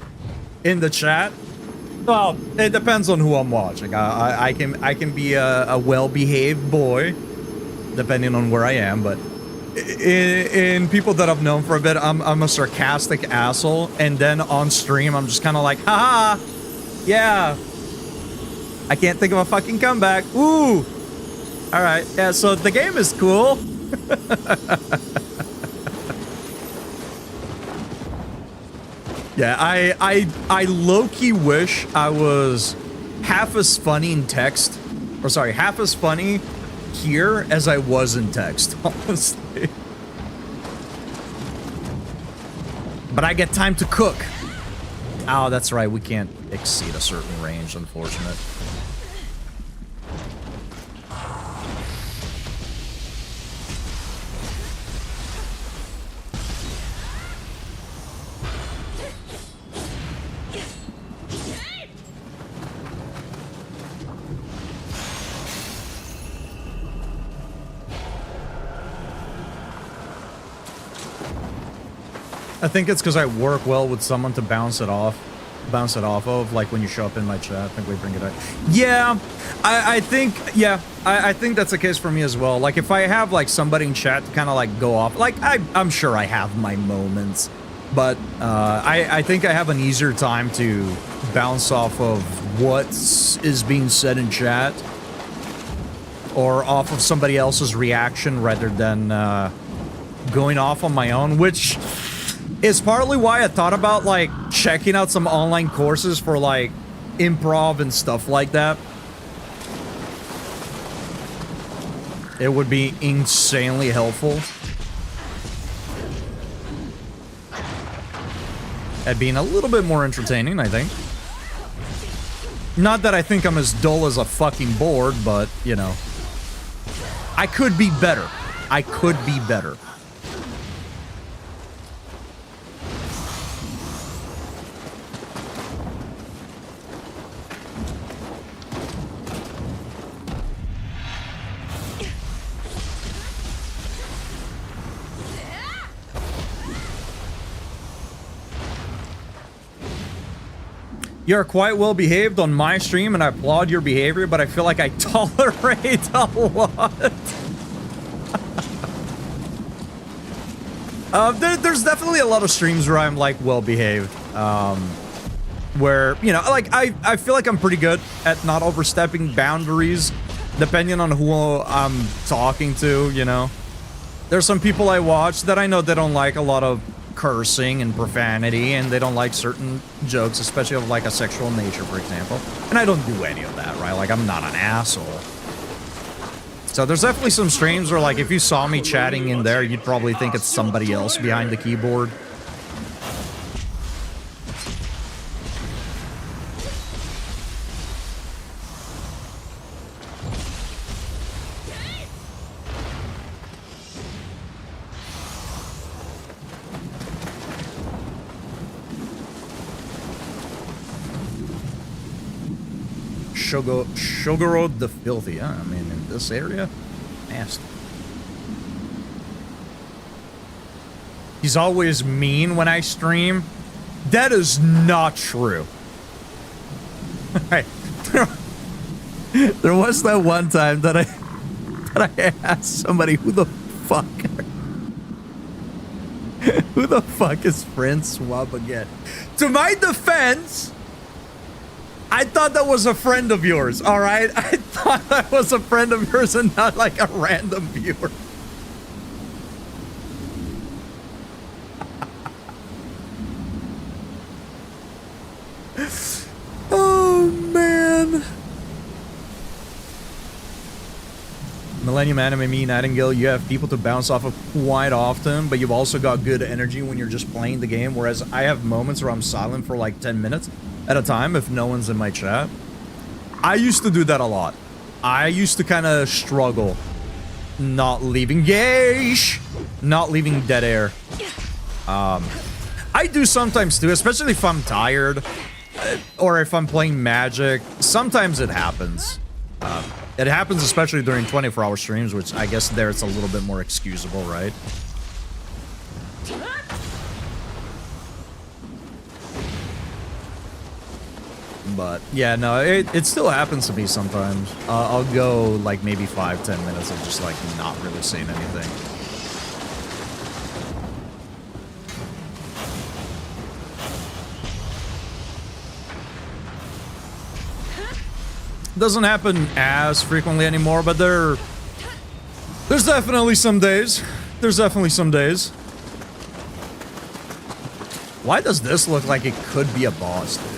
in the chat. Well, it depends on who I'm watching. I can be a well-behaved boy, depending on where I am, but in people that I've known for a bit, I'm a sarcastic asshole, and then on stream, I'm just kind of like, haha, yeah, I can't think of a fucking comeback. Ooh, all right, yeah, so the game is cool. Yeah, I low-key wish I was half as funny in text, or sorry, half as funny here as I was in text, honestly. But I get time to cook. Oh, that's right, we can't exceed a certain range, unfortunate. I think it's because I work well with someone to bounce it off of, like when you show up in my chat. I think we bring it up. Yeah, I think that's the case for me as well. Like if I have like somebody in chat to kind of like go off, like I'm sure I have my moments, but I think I have an easier time to bounce off of what is being said in chat or off of somebody else's reaction rather than going off on my own, which is partly why I thought about like checking out some online courses for like improv and stuff like that. It would be insanely helpful at being a little bit more entertaining, I think. Not that I think I'm as dull as a fucking board, but you know, I could be better. I could be better. You're quite well behaved on my stream, and I applaud your behavior, but I feel like I tolerate a lot. There's definitely a lot of streams where I'm like well behaved, where, you know, like I feel like I'm pretty good at not overstepping boundaries, depending on who I'm talking to, you know. There's some people I watch that I know they don't like a lot of cursing and profanity, and they don't like certain jokes, especially of like a sexual nature, for example. And I don't do any of that, right? Like, I'm not an asshole. So there's definitely some streams where, like, if you saw me chatting in there, you'd probably think it's somebody else behind the keyboard. Shogoro the Filthy. Huh? I mean, in this area? Nasty. He's always mean when I stream. That is not true. Right. There was that one time that I asked somebody, who the fuck is Francois again? To my defense, I thought that was a friend of yours, all right? I thought that was a friend of yours and not like a random viewer. Oh, man. Millennium Anime Me Nightingale, you have people to bounce off of quite often, but you've also got good energy when you're just playing the game, whereas I have moments where I'm silent for like 10 minutes at a time if no one's in my chat. I used to do that a lot. I used to kind of struggle not leaving not leaving dead air. I do sometimes too, especially if I'm tired or if I'm playing Magic. Sometimes it happens. It happens especially during 24-hour streams, which I guess there it's a little bit more excusable, right? But yeah, no, it still happens to me sometimes. I'll go like maybe 5-10 minutes of just like not really saying anything. Doesn't happen as frequently anymore, but there's definitely some days. There's definitely some days. Why does this look like it could be a boss, dude?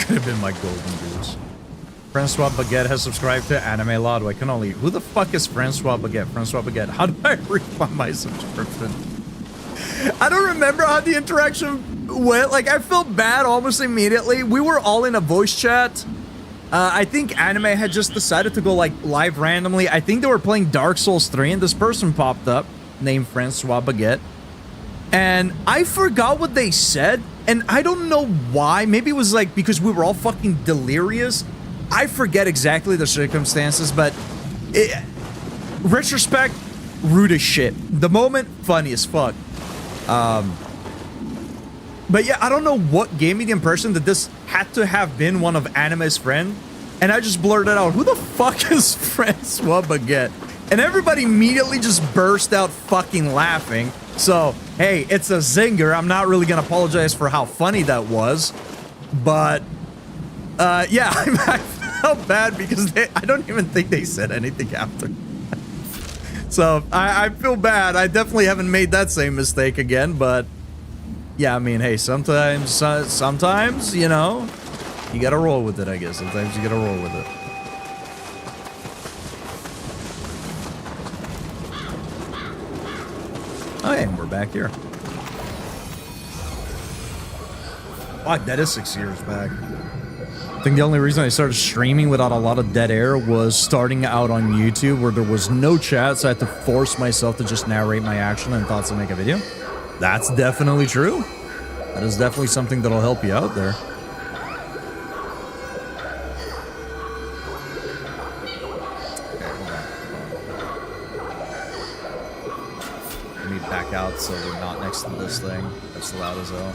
Could have been my golden goose. Francois Baguette has subscribed to Anime Lado. I can only... Who the fuck is Francois Baguette? Francois Baguette. How do I refund my subscription? I don't remember how the interaction went. Like, I felt bad almost immediately. We were all in a voice chat. I think Anime had just decided to go, like, live randomly. I think they were playing Dark Souls 3, and this person popped up named Francois Baguette. And I forgot what they said, and I don't know why. Maybe it was, like, because we were all fucking delirious. I forget exactly the circumstances, but retrospect, rude as shit. The moment, funny as fuck. But yeah, I don't know what gave me the impression that this had to have been one of Anime's friend, and I just blurted out, who the fuck is Francois Baguette? And everybody immediately just burst out fucking laughing. So, hey, it's a zinger. I'm not really gonna apologize for how funny that was, but yeah, I felt bad because I don't even think they said anything after. So I feel bad. I definitely haven't made that same mistake again, but yeah, I mean, hey, sometimes, you know, you gotta roll with it, I guess. Sometimes you gotta roll with it. Okay, and we're back here. Fuck, that is 6 years back. I think the only reason I started streaming without a lot of dead air was starting out on YouTube where there was no chat, so I had to force myself to just narrate my action and thoughts and make a video. That's definitely true. That is definitely something that'll help you out there. Okay, hold on. Let me back out so we're not next to this thing. That's loud as hell.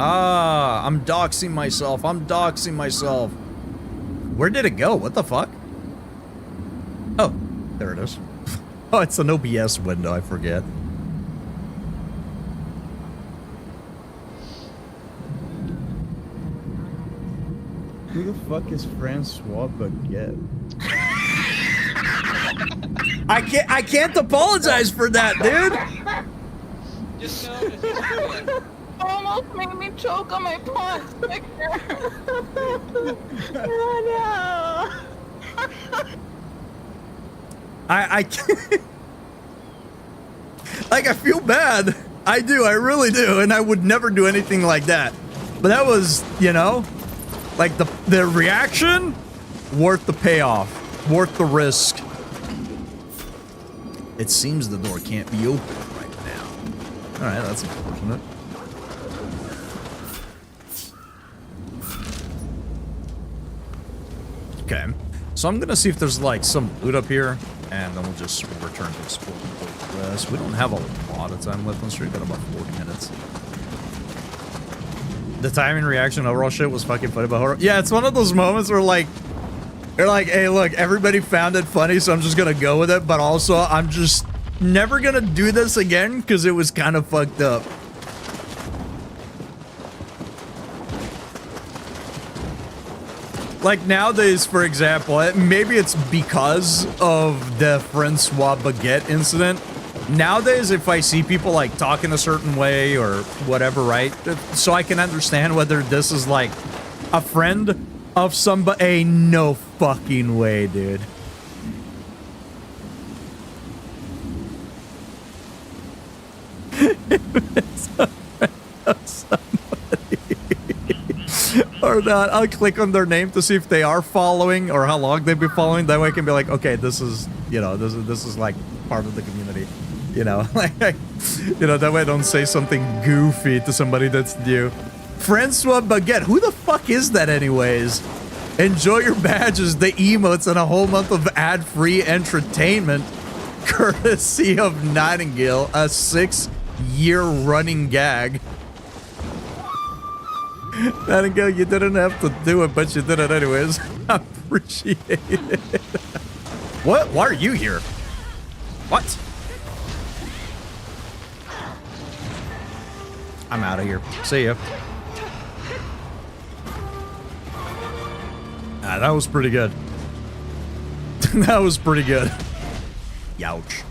Ah, I'm doxing myself. I'm doxing myself. Where did it go? What the fuck? Oh, there it is. Oh, it's an OBS window. I forget. Who the fuck is Francois Baguette? I can't apologize for that, dude. Just know. Almost made me choke on my pot. Oh no! I can't. Like, I feel bad. I do. I really do. And I would never do anything like that. But that was, you know, like the reaction, worth the payoff, worth the risk. It seems the door can't be open right now. All right, that's unfortunate. Okay, so I'm gonna see if there's like some loot up here, and then we'll just return to explore the rest. We don't have a lot of time left on stream, got about 40 minutes. The timing reaction overall shit was fucking funny, but horror. Yeah, it's one of those moments where like, you're like, hey, look, everybody found it funny, so I'm just gonna go with it, but also I'm just never gonna do this again because it was kind of fucked up. Like nowadays, for example, maybe it's because of the Francois Baguette incident. Nowadays, if I see people like talking a certain way or whatever, right? So I can understand whether this is like A friend of somebody? Ain't no fucking way, dude. Or not, I'll click on their name to see if they are following or how long they've been following. That way I can be like, okay, this is, you know, this is like part of the community. You know, like, you know, that way I don't say something goofy to somebody that's new. Francois Baguette, who the fuck is that anyways? Enjoy your badges, the emotes, and a whole month of ad-free entertainment, courtesy of Nightingale, a 6-year running gag. Nightingale, you didn't have to do it, but you did it anyways. I appreciate it. What? Why are you here? What? I'm out of here. See ya. Ah, that was pretty good. That was pretty good. Youch.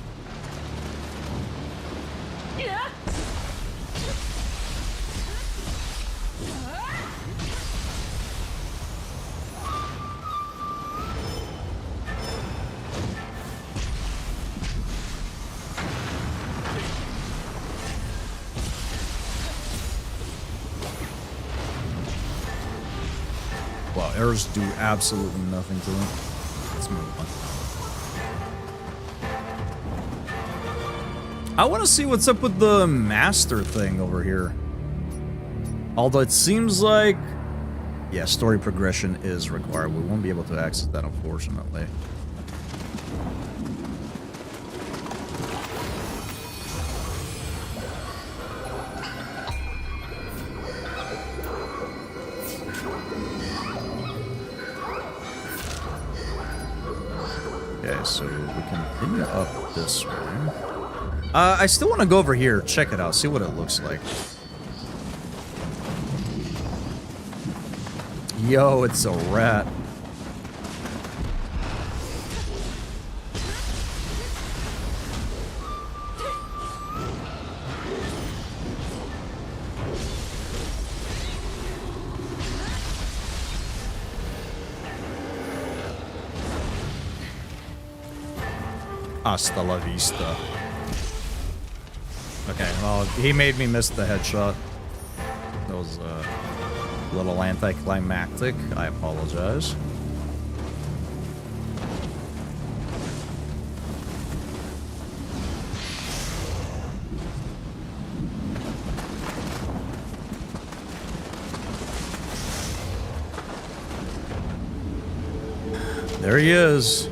Well, errors do absolutely nothing to them. Let's move on. I want to see what's up with the master thing over here. Although it seems like... yeah, story progression is required. We won't be able to access that, unfortunately. Okay, so we continue up this way. I still want to go over here, check it out, see what it looks like. Yo, it's a rat. Hasta la vista. Okay, well, he made me miss the headshot. That was a little anticlimactic. I apologize. There he is.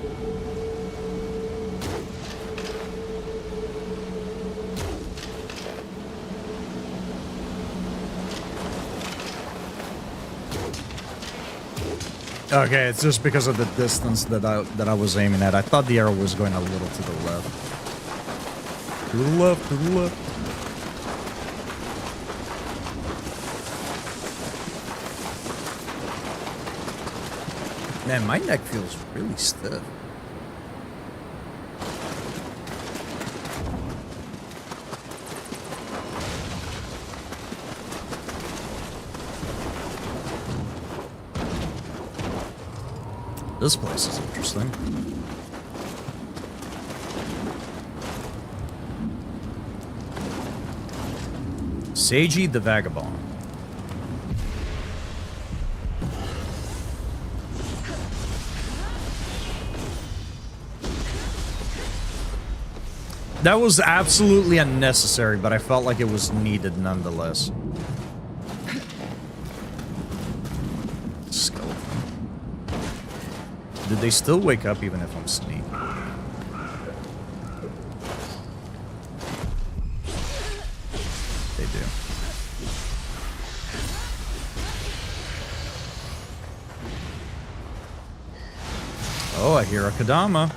Okay, it's just because of the distance that I was aiming at. I thought the arrow was going a little to the left. To the left, to the left. Man, my neck feels really stiff. This place is interesting. Seiji the Vagabond. That was absolutely unnecessary, but I felt like it was needed nonetheless. Did they still wake up even if I'm sneaking? They do. Oh, I hear a Kadama.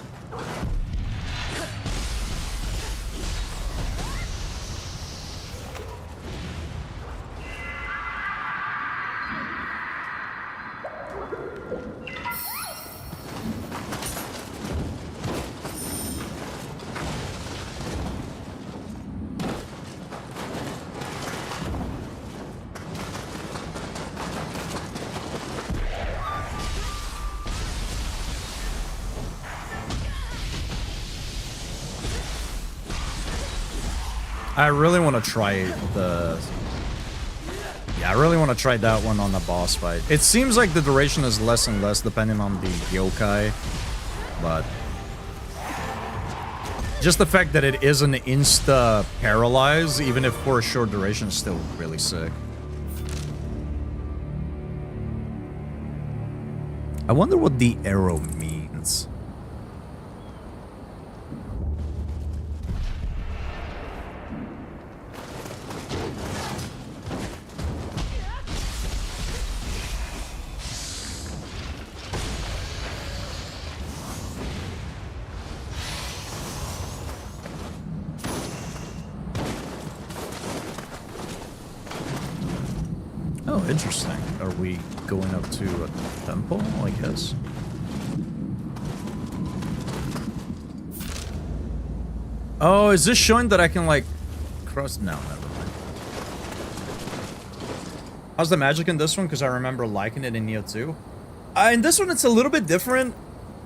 I really want to try the... Yeah, I really want to try that one on the boss fight. It seems like the duration is less and less depending on the yokai, but... Just the fact that it is an insta-paralyze, even if for a short duration, is still really sick. I wonder what the arrow means. Oh, interesting. Are we going up to a temple, I guess? Oh, is this showing that I can, like, cross? No, never mind. How's the magic in this one? Because I remember liking it in Nioh 2. In this one, it's a little bit different.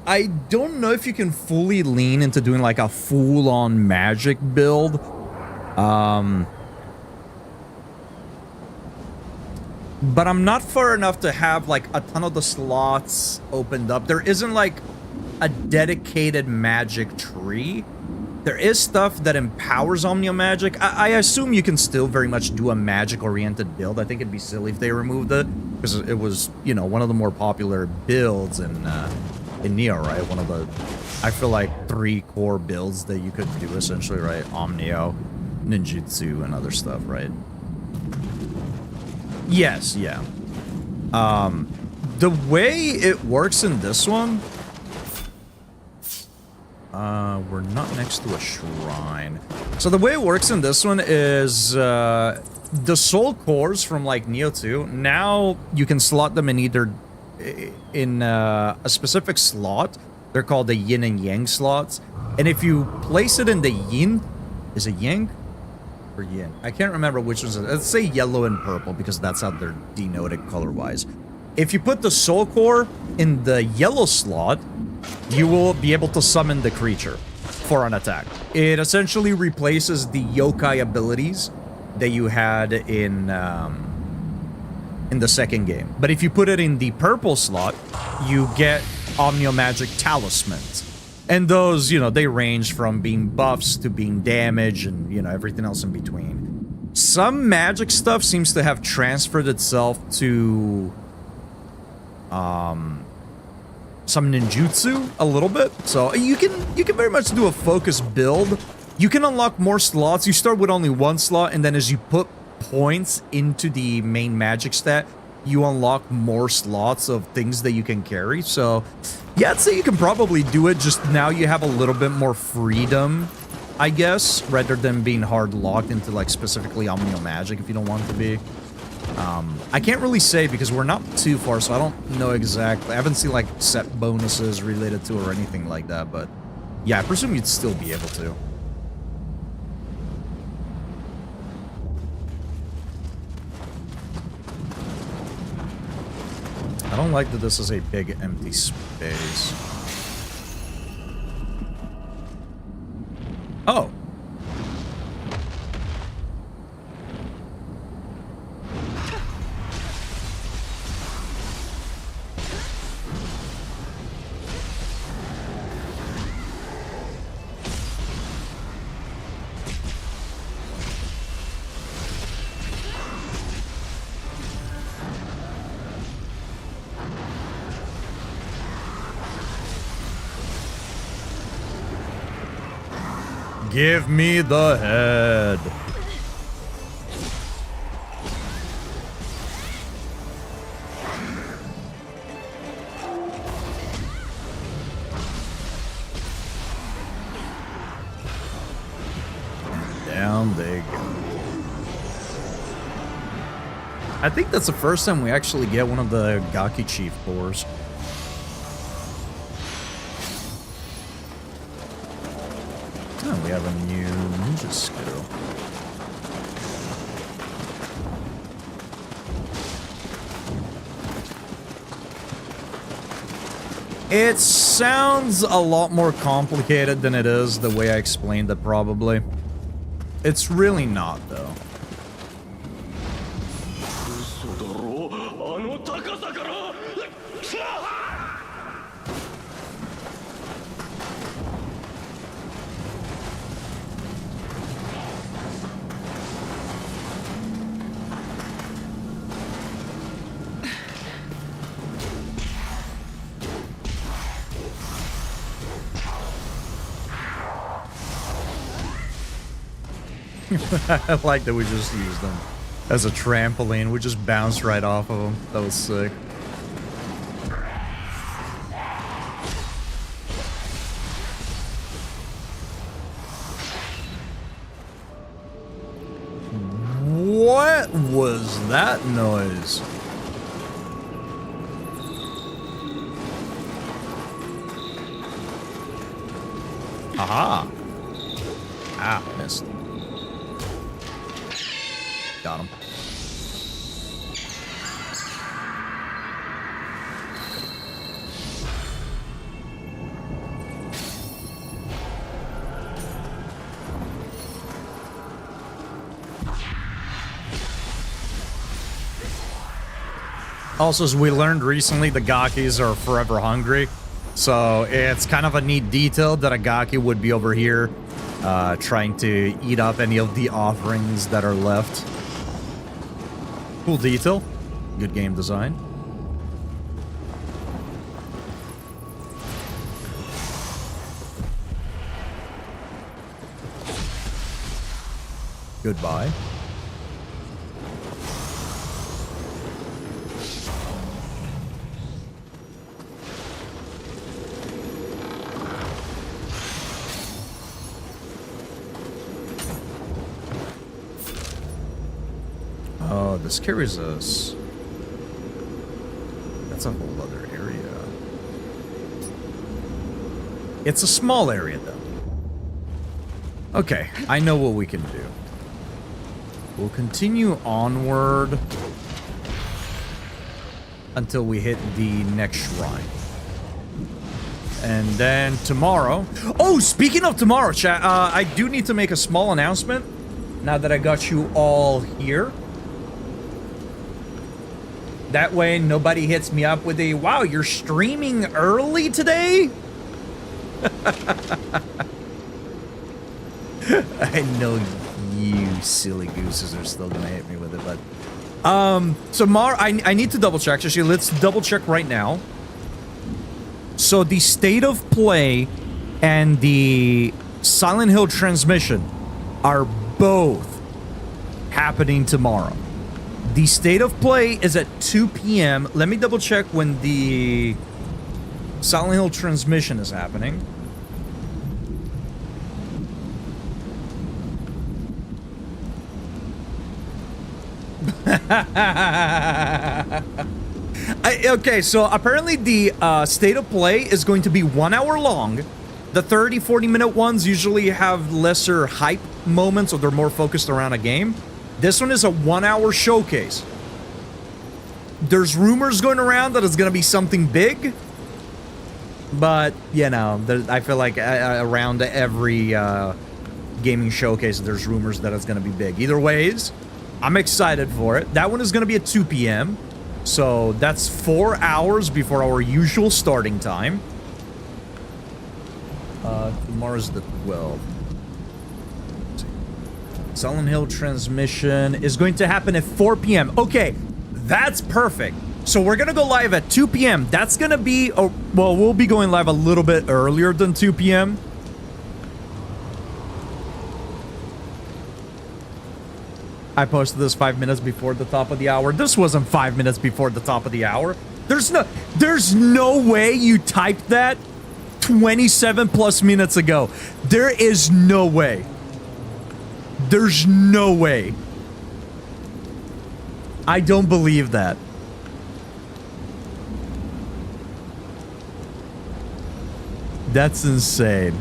I don't know if you can fully lean into doing, like, a full-on magic build. But I'm not far enough to have, like, a ton of the slots opened up. There isn't, like, a dedicated magic tree. There is stuff that empowers Omnio Magic. I assume you can still very much do a magic-oriented build. I think it'd be silly if they removed it, because it was, you know, one of the more popular builds in Nioh, right? One of the, I feel like, 3 core builds that you could do, essentially, right? Omnio, Ninjutsu, and other stuff, right? Yes, yeah. The way it works in this one... we're not next to a shrine. So the way it works in this one is, the soul cores from, like, Nioh 2, now you can slot them in either... in a specific slot. They're called the yin and yang slots. And if you place it in the yin... Is it yang? Or yin? I can't remember which one's... Let's say yellow and purple, because that's how they're denoted color-wise. If you put the soul core in the yellow slot, you will be able to summon the creature for an attack. It essentially replaces the yokai abilities that you had in the second game. But if you put it in the purple slot, you get Omnio Magic Talismans. And those, you know, they range from being buffs to being damage and, you know, everything else in between. Some magic stuff seems to have transferred itself to some ninjutsu a little bit. So you can very much do a focused build. You can unlock more slots. You start with only 1 slot, and then as you put points into the main magic stat, you unlock more slots of things that you can carry. So yeah, I'd say you can probably do it, just now you have a little bit more freedom, I guess, rather than being hard locked into, like, specifically Omnio Magic if you don't want to be. I can't really say because we're not too far, so I don't know exactly. I haven't seen, like, set bonuses related to it or anything like that, but yeah, I presume you'd still be able to. I don't like that this is a big empty space. Oh. Give me the head. Down they go. I think that's the first time we actually get one of the Gaki Chief cores. Oh, we have a new ninja skill. It sounds a lot more complicated than it is, the way I explained it, probably. It's really not, though. I like that we just used them as a trampoline. We just bounced right off of them. That was sick. What was that noise? Aha. Ah, missed. Got him. Also, as we learned recently, the Gakis are forever hungry. So it's kind of a neat detail that a Gaki would be over here trying to eat up any of the offerings that are left. Cool detail. Good game design. Goodbye. Oh, this carries us. That's a whole other area. It's a small area, though. Okay, I know what we can do. We'll continue onward until we hit the next shrine. And then tomorrow... Oh, speaking of tomorrow, chat, I do need to make a small announcement now that I got you all here. That way, nobody hits me up with a, wow, you're streaming early today? I know you silly gooses are still gonna hit me with it, but... So I need to double check. Actually, let's double check right now. So the State of Play and the Silent Hill transmission are both happening tomorrow. The State of Play is at 2 p.m. Let me double check when the Silent Hill transmission is happening. Okay, so apparently the State of Play is going to be 1 hour long. The 30-40 minute ones usually have lesser hype moments, or they're more focused around a game. This one is a 1 hour showcase. There's rumors going around that it's going to be something big. But, you know, I feel like around every gaming showcase, there's rumors that it's going to be big. Either ways, I'm excited for it. That one is going to be at 2 p.m. So that's 4 hours before our usual starting time. Tomorrow's the 12th. Silent Hill transmission is going to happen at 4 p.m. Okay, that's perfect. So we're going to go live at 2 p.m. That's going to be... Oh, well, we'll be going live a little bit earlier than 2 p.m. I posted this 5 minutes before the top of the hour. This wasn't 5 minutes before the top of the hour. There's no way you typed that 27 plus minutes ago. There is no way. There's no way. I don't believe that. That's insane.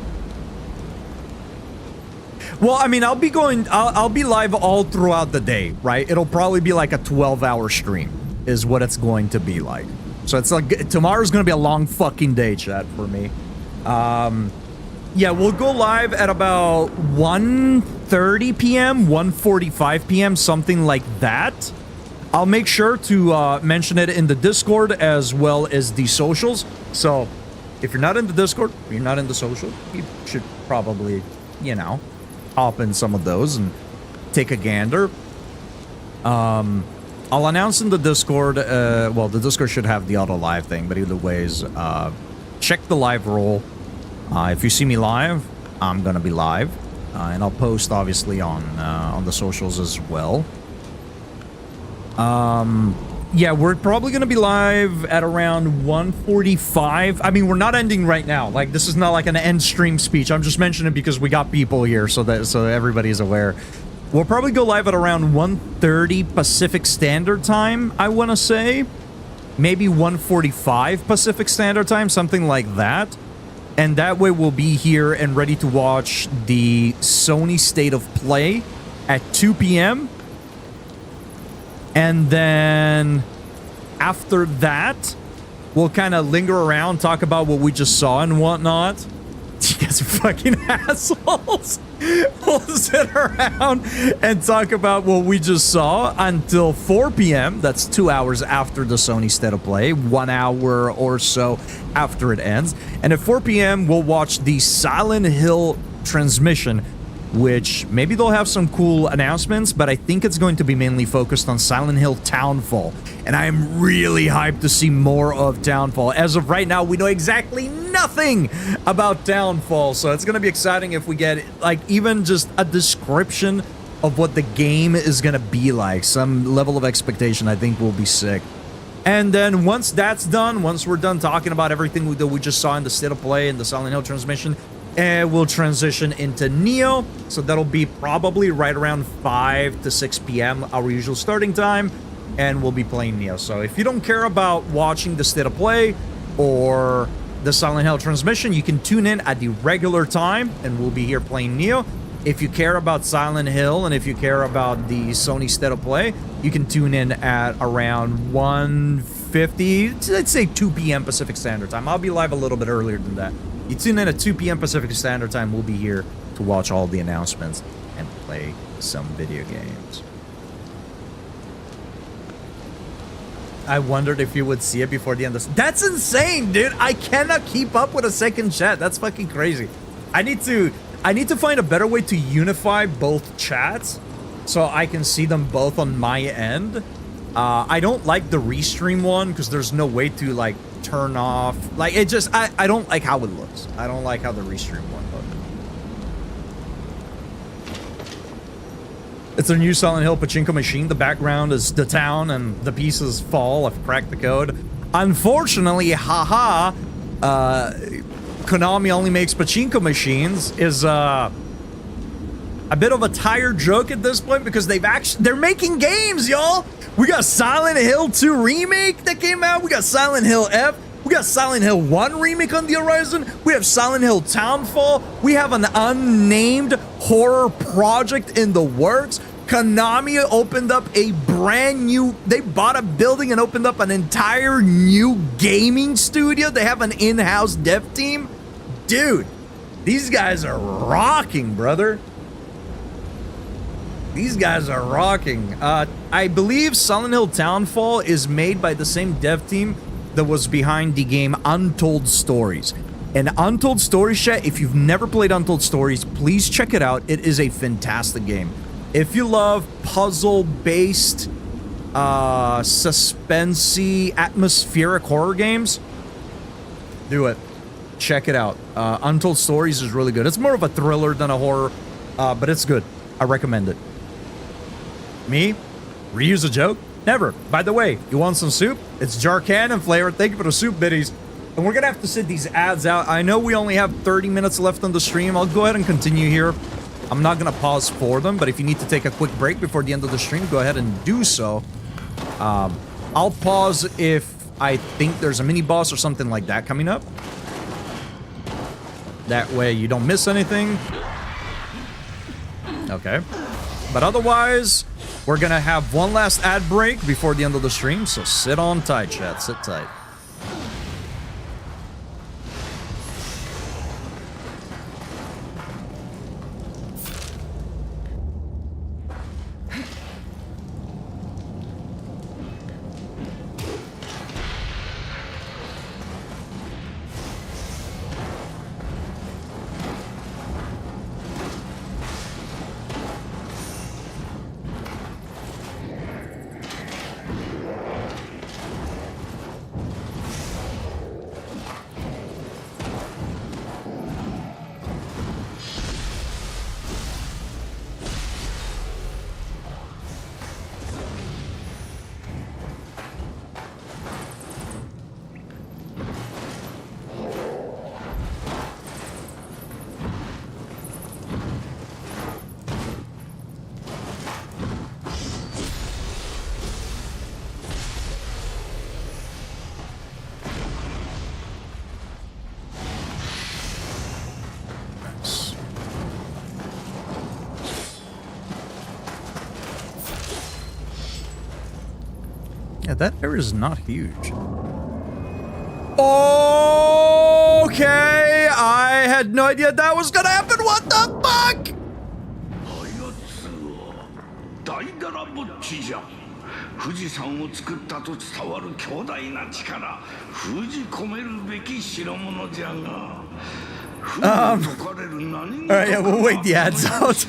Well, I mean, I'll be live all throughout the day, right? It'll probably be like a 12-hour stream is what it's going to be like. So it's like tomorrow's going to be a long fucking day, chat, for me. Yeah, we'll go live at about 1:30 1:30 p.m., 1:45 p.m., something like that. I'll make sure to mention it in the Discord as well as the socials. So if you're not in the Discord, you're not in the social, you should probably, you know, hop in some of those and take a gander. I'll announce in the Discord, well, the Discord should have the auto live thing, but either ways, check the live roll. If you see me live, I'm gonna be live, and I'll post obviously on the socials as well. Yeah, we're probably gonna be live at around 1:45. I mean, we're not ending right now. Like, this is not like an end stream speech. I'm just mentioning it because we got people here, so everybody's aware. We'll probably go live at around 1:30 Pacific Standard Time, I want to say. Maybe 1:45 Pacific Standard Time, something like that. And that way we'll be here and ready to watch the Sony State of Play at 2 p.m. And then after that, we'll kind of linger around, talk about what we just saw and whatnot. You guys are fucking assholes. We'll sit around and talk about what we just saw until 4 p.m. That's 2 hours after the Sony State of Play, 1 hour or so after it ends. And at 4 p.m., we'll watch the Silent Hill transmission, which maybe they'll have some cool announcements, but I think it's going to be mainly focused on Silent Hill Townfall. And I am really hyped to see more of Townfall. As of right now, we know exactly nothing about Townfall, so it's going to be exciting if we get, like, even just a description of what the game is going to be like. Some level of expectation, I think, will be sick. And then once that's done, once we're done talking about everything that we just saw in the State of Play and the Silent Hill transmission, and we'll transition into Neo, so that'll be probably right around 5 to 6 p.m., our usual starting time, and we'll be playing Neo. So if you don't care about watching the State of Play or the Silent Hill transmission, you can tune in at the regular time, and we'll be here playing Neo. If you care about Silent Hill, and if you care about the Sony State of Play, you can tune in at around 1:50, let's say 2 p.m. Pacific Standard Time. I'll be live a little bit earlier than that. You tune in at 2 p.m. Pacific Standard Time. We'll be here to watch all the announcements and play some video games. I wondered if you would see it before the end of... That's insane, dude! I cannot keep up with a second chat. That's fucking crazy. I need to find a better way to unify both chats so I can see them both on my end. I don't like the restream one because there's no way to, like, turn off, like, it just, I don't like how it looks. I don't like how the restream one looks. It's a new Silent Hill pachinko machine. The background is the town and the pieces fall. I've cracked the code. Unfortunately, haha, Konami only makes pachinko machines is a bit of a tired joke at this point because they're making games, y'all. We got Silent Hill 2 Remake that came out. We got Silent Hill F. We got Silent Hill 1 Remake on the horizon. We have Silent Hill Townfall. We have an unnamed horror project in the works. Konami opened up a brand new... They bought a building and opened up an entire new gaming studio. They have an in-house dev team. Dude, these guys are rocking, brother. These guys are rocking. I believe Silent Hill Townfall is made by the same dev team that was behind the game Untold Stories. And Untold Stories, chat, if you've never played Untold Stories, please check it out. It is a fantastic game. If you love puzzle-based, suspensey, atmospheric horror games, do it. Check it out. Untold Stories is really good. It's more of a thriller than a horror, but it's good. I recommend it. Me? Reuse a joke? Never. By the way, you want some soup? It's jar cannon flavor. Thank you for the soup biddies. And we're gonna have to sit these ads out. I know we only have 30 minutes left on the stream. I'll go ahead and continue here. I'm not gonna pause for them, but if you need to take a quick break before the end of the stream, go ahead and do so. I'll pause if I think there's a mini boss or something like that coming up. That way you don't miss anything. Okay. But otherwise, we're gonna have one last ad break before the end of the stream, so sit on tight, chat. Sit tight. Yeah, that area is not huge. Okay, I had no idea that was gonna happen. What the fuck? 富士山を作ったと伝わる強大な力、封じ込めるべき代物じゃが、Alright, yeah, we'll wait the ads out.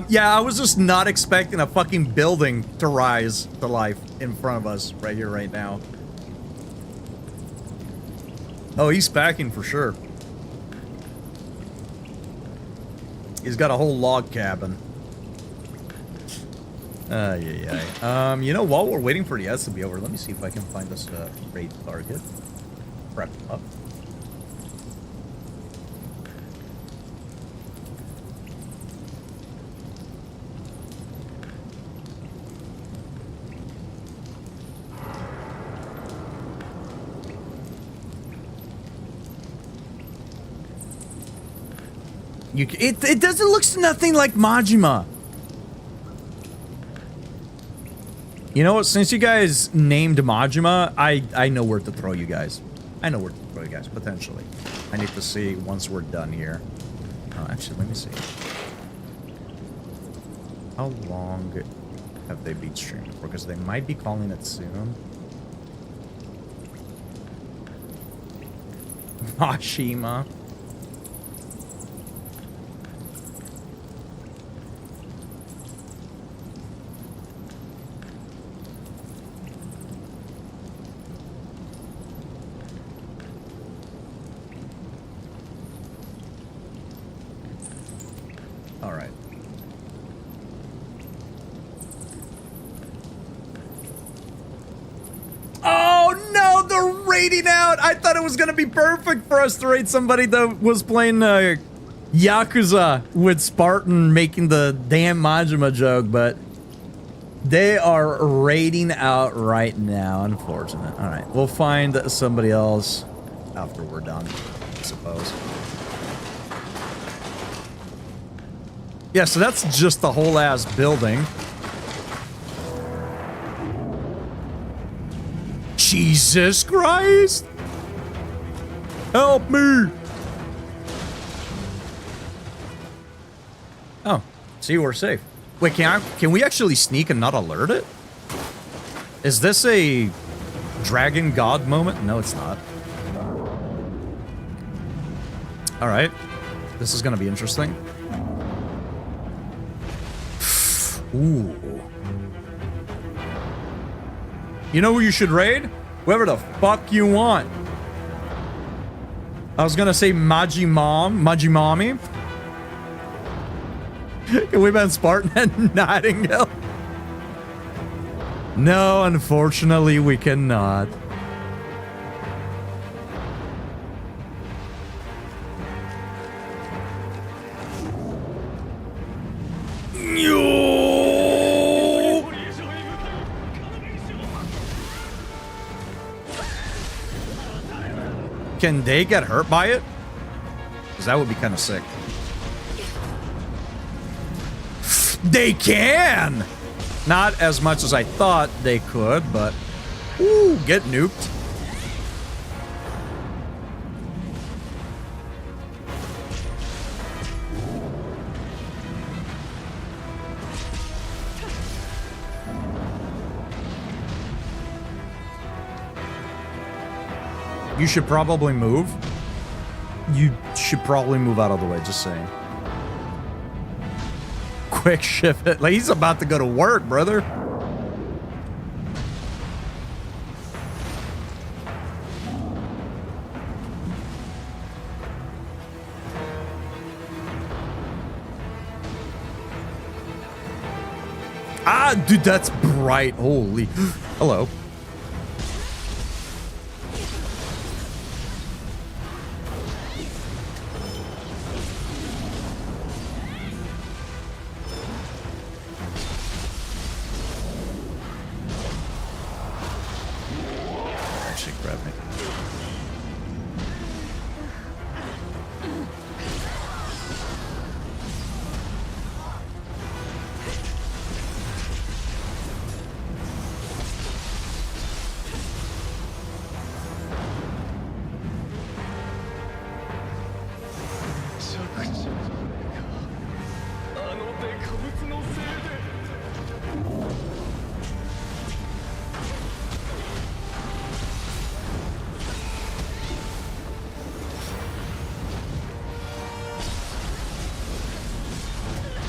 Yeah, I was just not expecting a fucking building to rise to life in front of us right here, right now. Oh, he's packing for sure. He's got a whole log cabin. Yeah. You know, while we're waiting for the ads to be over, let me see if I can find this raid target. Prep up. It doesn't look nothing like Majima. You know what? Since you guys named Majima, I know where to throw you guys. I know where to throw you guys, potentially. I need to see once we're done here. Actually, let me see. How long have they been streaming for? Because they might be calling it soon. Mashima. Raiding out. I thought it was gonna be perfect for us to raid somebody that was playing Yakuza with Spartan making the damn Majima joke, but they are raiding out right now. Unfortunate. All right, we'll find somebody else after we're done, I suppose. Yeah, so that's just the whole ass building. Jesus Christ! Help me! Oh, see, we're safe. Wait, can we actually sneak and not alert it? Is this a Dragon God moment? No, it's not. All right, this is gonna be interesting. Ooh. You know who you should raid? Whoever the fuck you want. I was gonna say Majimami. Can we ban Spartan and Nightingale? No, unfortunately we cannot. Can they get hurt by it? Because that would be kind of sick. They can! Not as much as I thought they could, but... Ooh, get nuked. You should probably move. You should probably move out of the way, just saying. Quick shift it. Like, he's about to go to work, brother. Ah, dude, that's bright. Holy. Hello.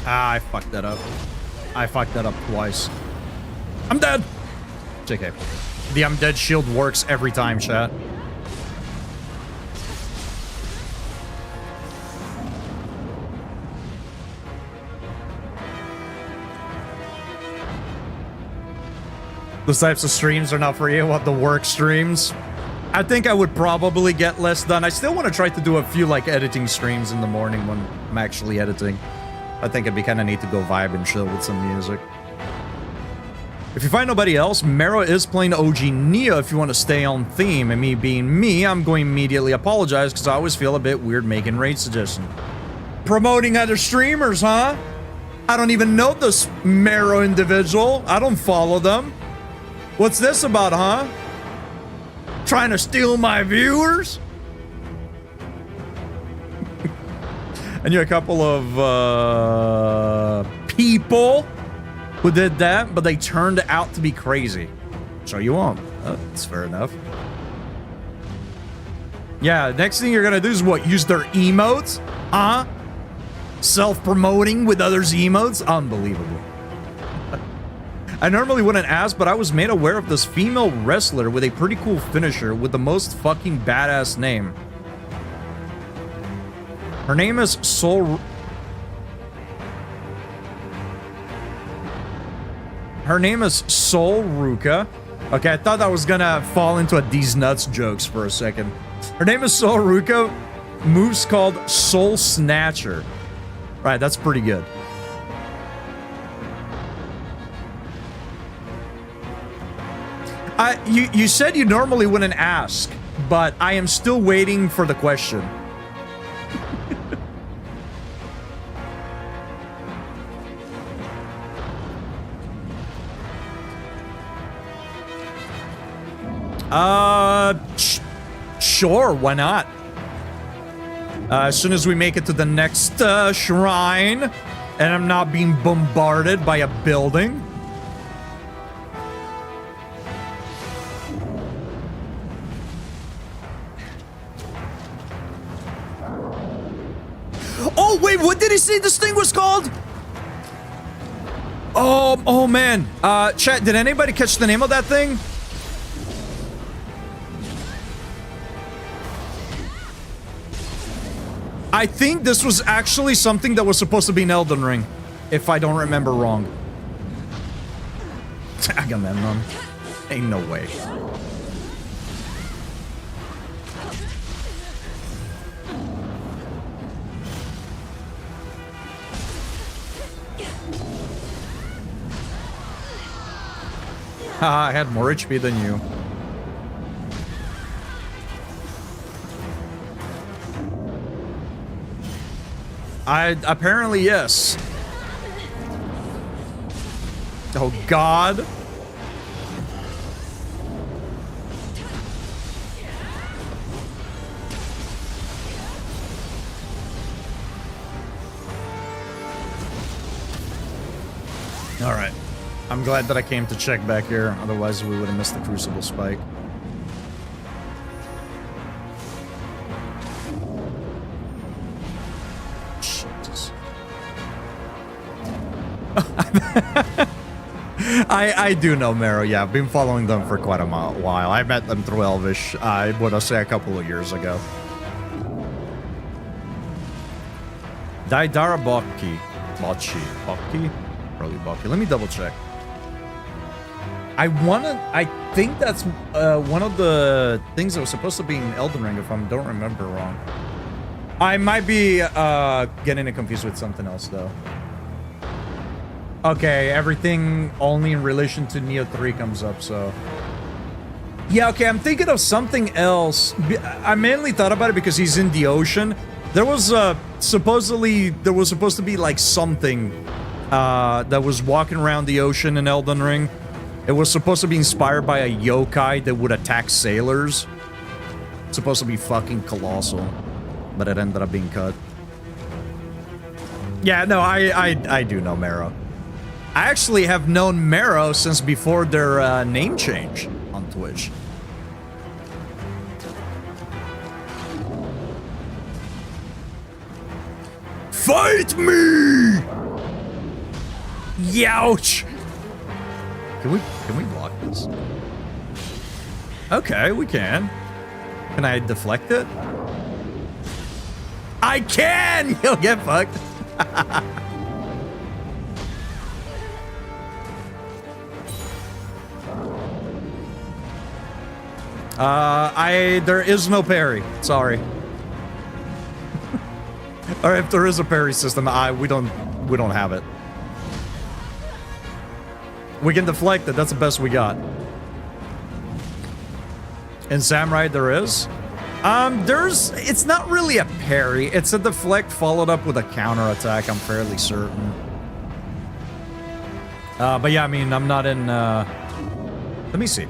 Ah, I fucked that up. I fucked that up twice. I'm dead! JK. The I'm dead shield works every time, chat. Those types of streams are not for you. What, the work streams? I think I would probably get less done. I still want to try to do a few, like, editing streams in the morning when I'm actually editing. I think it'd be kind of neat to go vibe and chill with some music. If you find nobody else, Mero is playing OG Neo if you want to stay on theme. And me being me, I'm going to immediately apologize because I always feel a bit weird making raid suggestions. Promoting other streamers, huh? I don't even know this Mero individual. I don't follow them. What's this about, huh? Trying to steal my viewers? I knew a couple of people who did that, but they turned out to be crazy. So you won't. That's fair enough. Yeah, next thing you're gonna do is what? Use their emotes? Huh? Self-promoting with others' emotes? Unbelievable. I normally wouldn't ask, but I was made aware of this female wrestler with a pretty cool finisher with the most fucking badass name. Her name is Sol... Her name is Sol Ruka. Okay, I thought I was gonna fall into a These Nuts jokes for a second. Her name is Sol Ruka. Moves called Soul Snatcher. Right, that's pretty good. You said you normally wouldn't ask, but I am still waiting for the question. Sure, why not? As soon as we make it to the next shrine, and I'm not being bombarded by a building. Oh, wait, what did he say this thing was called? Oh man. Chat, did anybody catch the name of that thing? I think this was actually something that was supposed to be in Elden Ring, if I don't remember wrong. Agamemnon. Ain't no way. I had more HP than you. Apparently, yes. Oh, God. All right. I'm glad that I came to check back here. Otherwise, we would have missed the Crucible spike. I do know Mero, yeah. I've been following them for quite a while. I met them through Elvish, I would say a couple of years ago. Daidara Bokki. Bokki? Probably Bokki. Let me double check. I think that's one of the things that was supposed to be in Elden Ring, if I don't remember wrong. I might be getting it confused with something else, though. Okay, everything only in relation to Neo 3 comes up, so... Yeah, okay, I'm thinking of something else. I mainly thought about it because he's in the ocean. There was, supposedly, there was supposed to be, like, something, that was walking around the ocean in Elden Ring. It was supposed to be inspired by a yokai that would attack sailors. It's supposed to be fucking colossal, but it ended up being cut. Yeah, no, I do know Marrow. I actually have known Marrow since before their name change on Twitch. Fight me! Youch! Can we block this? Okay, we can. Can I deflect it? I can! You'll get fucked. There is no parry. Sorry. Or if there is a parry system, we don't have it. We can deflect it. That's the best we got. In Samurai, there is. It's not really a parry. It's a deflect followed up with a counter attack. I'm fairly certain. But yeah, I mean, I'm not in. Let me see.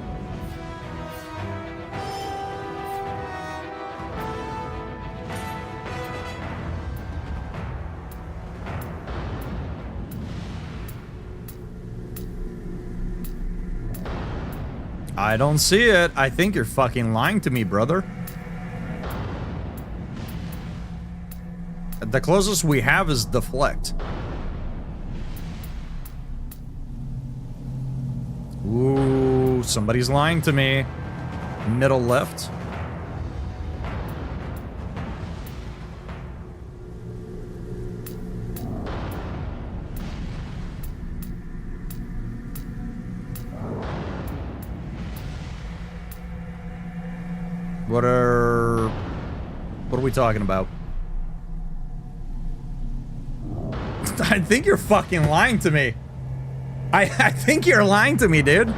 I don't see it. I think you're fucking lying to me, brother. The closest we have is deflect. Ooh, somebody's lying to me. Middle left. What are we talking about? I think you're fucking lying to me. I think you're lying to me, dude.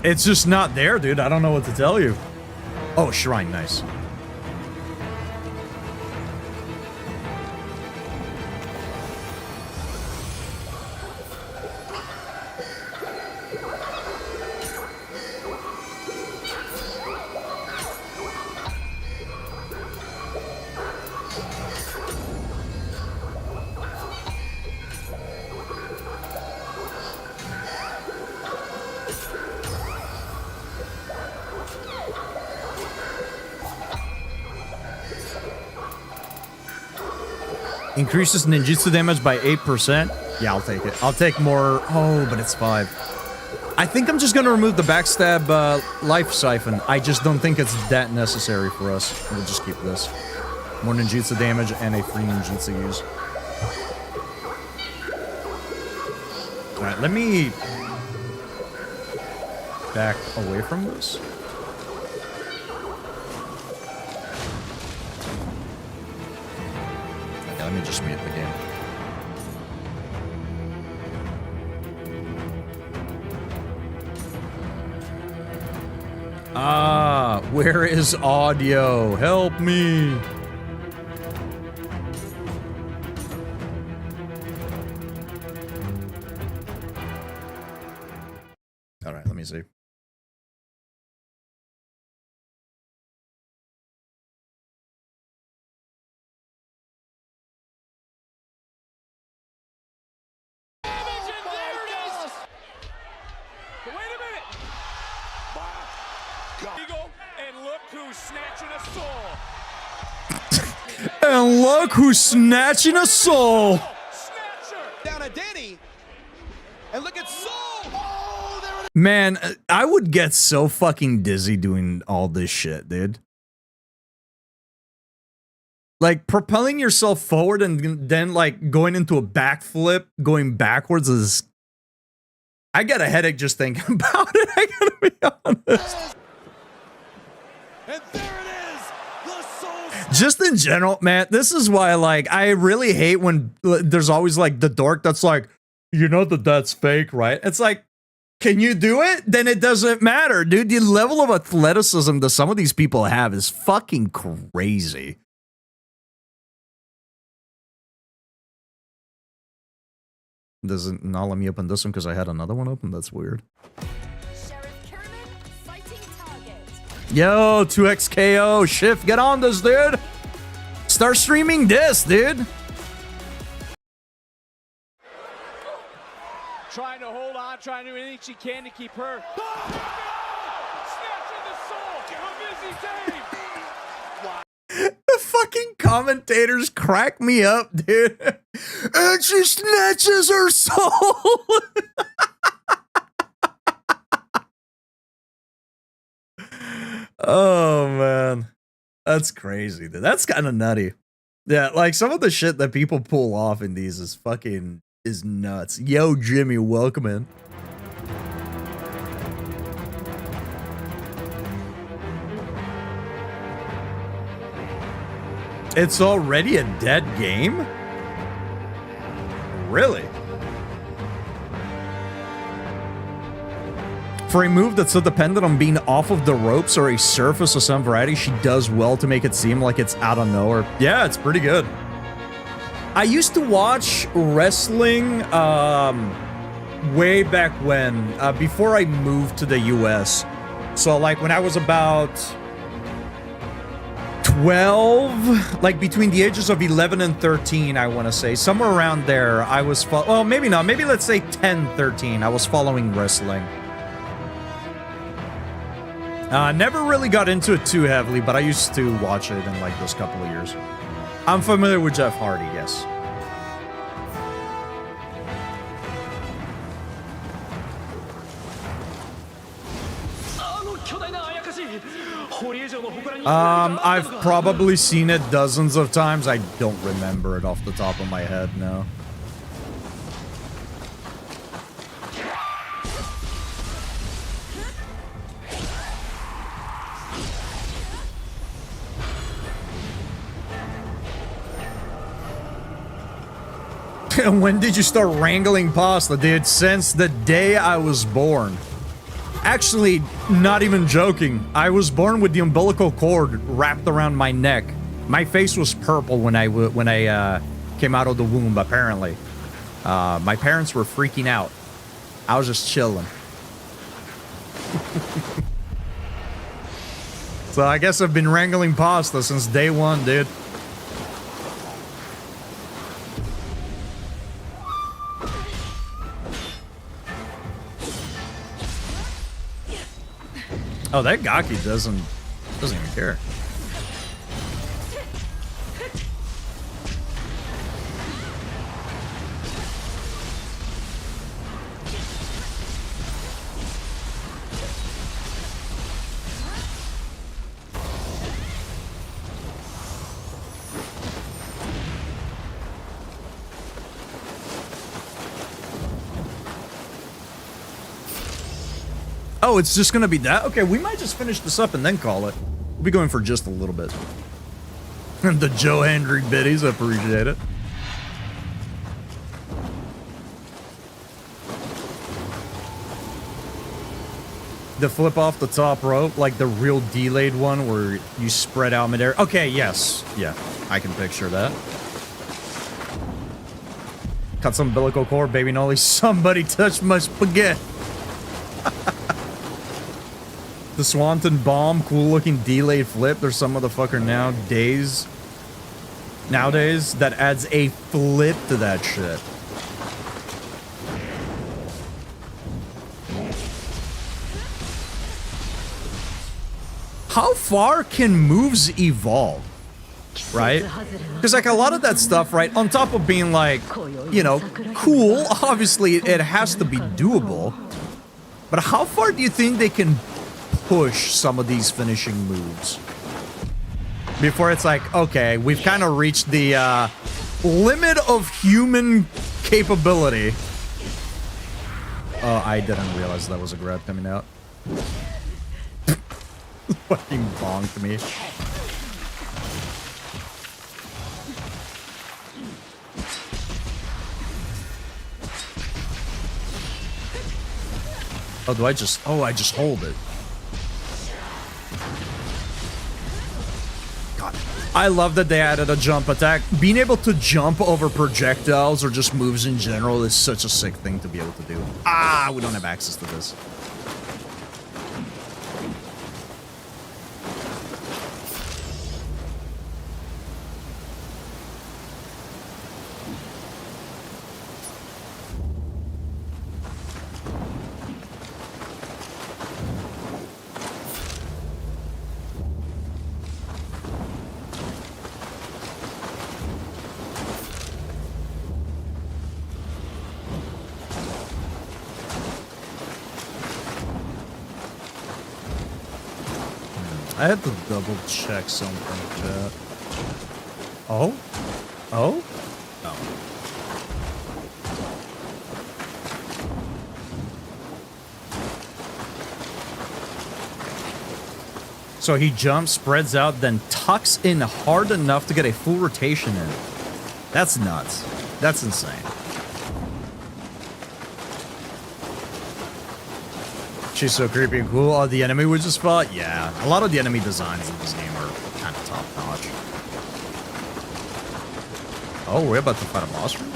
It's just not there, dude. I don't know what to tell you. Oh, shrine, nice. Increases ninjutsu damage by 8%. Yeah, I'll take it. I'll take more. Oh, but it's 5. I think I'm just gonna remove the backstab life siphon. I just don't think it's that necessary for us. We'll just keep this. More ninjutsu damage and a free ninjutsu use. Alright, let me back away from this. Let me just mute the game. Ah, where is audio? Help me. All right, let me see. And look who's snatching a soul. Down a Denny. And look at Soul. Oh, there it Man, I would get so fucking dizzy doing all this shit, dude. Like propelling yourself forward and then like going into a backflip, going backwards is. I get a headache just thinking about it. I gotta be honest. And there it is. The Soul. Just in general, man, this is why, like, I really hate when there's always, like, the dork that's like, you know that that's fake, right? It's like, can you do it? Then it doesn't matter, dude. The level of athleticism that some of these people have is fucking crazy. Does it not let me open this one because I had another one open? That's weird. Sheriff Kerman, sighting target. Yo, 2XKO, Shift, get on this, dude. Start streaming this, dude. Trying to hold on, trying to do anything she can to keep her. Snatching the soul of Izzy Dave. The fucking commentators crack me up, dude. And she snatches her soul. Oh, man. That's crazy, dude. That's kind of nutty. Yeah, like some of the shit that people pull off in these is nuts. Yo, Jimmy, welcome in. It's already a dead game? Really? For a move that's so dependent on being off of the ropes or a surface of some variety, she does well to make it seem like it's out of nowhere. Yeah, it's pretty good. I used to watch wrestling way back when, before I moved to the US. So like when I was about 12, like between the ages of 11 and 13, I want to say. Somewhere around there, I was, well, maybe not. Maybe let's say 10, 13. I was following wrestling. Never really got into it too heavily, but I used to watch it in like those couple of years. I'm familiar with Jeff Hardy, yes. I've probably seen it dozens of times. I don't remember it off the top of my head, no. When did you start wrangling pasta, dude? Since the day I was born. Actually, not even joking. I was born with the umbilical cord wrapped around my neck. My face was purple when I came out of the womb, apparently. My parents were freaking out. I was just chilling. So I guess I've been wrangling pasta since day one, dude. Oh, that Gaki doesn't even care. Oh, it's just gonna be that? Okay, we might just finish this up and then call it. We'll be going for just a little bit. The Joe Hendry biddies, appreciate it. The flip off the top rope, like the real delayed one where you spread out midair. Okay, yes. Yeah, I can picture that. Cut some umbilical cord, baby Nolly. Somebody touched my spaghetti. The Swanton Bomb, cool looking delayed flip. There's some motherfucker nowadays that adds a flip to that shit. How far can moves evolve? Right? Because like a lot of that stuff, right, on top of being like, you know, cool, obviously it has to be doable. But how far do you think they can push some of these finishing moves before it's like, okay, we've kind of reached the limit of human capability? Oh, I didn't realize that was a grab coming out. Fucking bonked me. Oh, do I just... Oh, I just hold it. God. I love that they added a jump attack. Being able to jump over projectiles or just moves in general is such a sick thing to be able to do. Ah, we don't have access to this. I had to double check something, chat. Oh? Oh? Oh. So he jumps, spreads out, then tucks in hard enough to get a full rotation in. That's nuts. That's insane. She's so creepy and cool. Oh, the enemy we just fought? Yeah. A lot of the enemy designs in this game are kind of top notch. Oh, we're about to fight a boss room?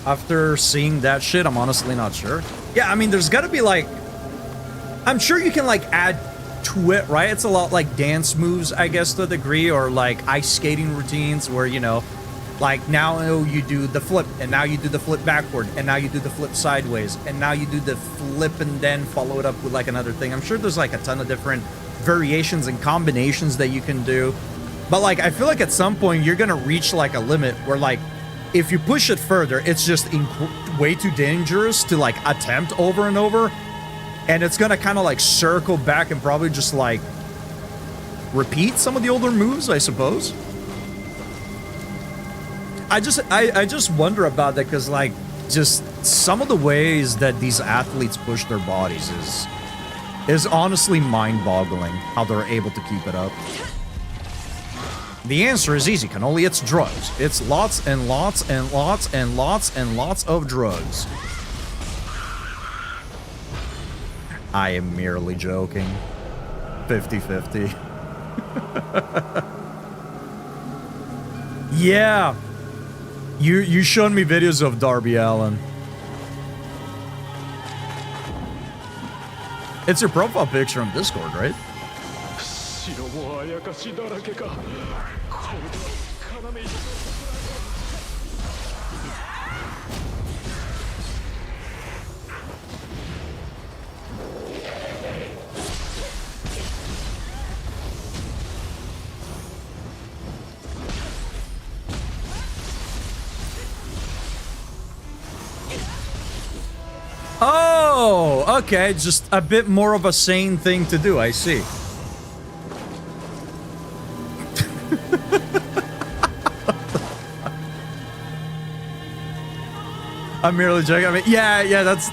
After seeing that shit, I'm honestly not sure. Yeah, I mean, there's gotta be like... I'm sure you can like add to it, right? It's a lot like dance moves, I guess, to a degree, or like ice skating routines where, you know, like now you do the flip, and now you do the flip backward, and now you do the flip sideways, and now you do the flip and then follow it up with like another thing. I'm sure there's like a ton of different variations and combinations that you can do. But like, I feel like at some point you're gonna reach like a limit where like, if you push it further, it's just way too dangerous to like attempt over and over. And it's gonna kind of like circle back and probably just like repeat some of the older moves, I suppose. I just wonder about that because like just some of the ways that these athletes push their bodies is honestly mind-boggling how they're able to keep it up. The answer is easy, Cannoli. It's drugs. It's lots and lots and lots and lots and lots of drugs. I am merely joking. 50-50. Yeah. You showed me videos of Darby Allin. It's your profile picture on Discord, right? Oh, okay. Just a bit more of a sane thing to do. I see. I'm merely joking. I mean, yeah, that's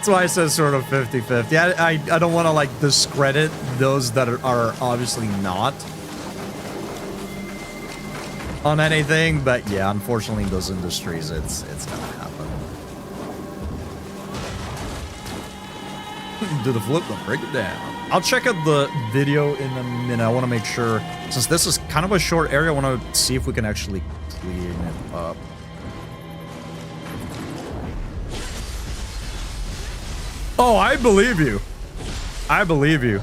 why I said sort of 50-50. I don't want to like discredit those that are obviously not on anything, but yeah, unfortunately in those industries it's gonna happen. Do the flip, then break it down. I'll check out the video in a minute. I want to make sure, since this is kind of a short area, I want to see if we can actually clean it up. Oh, I believe you. I believe you.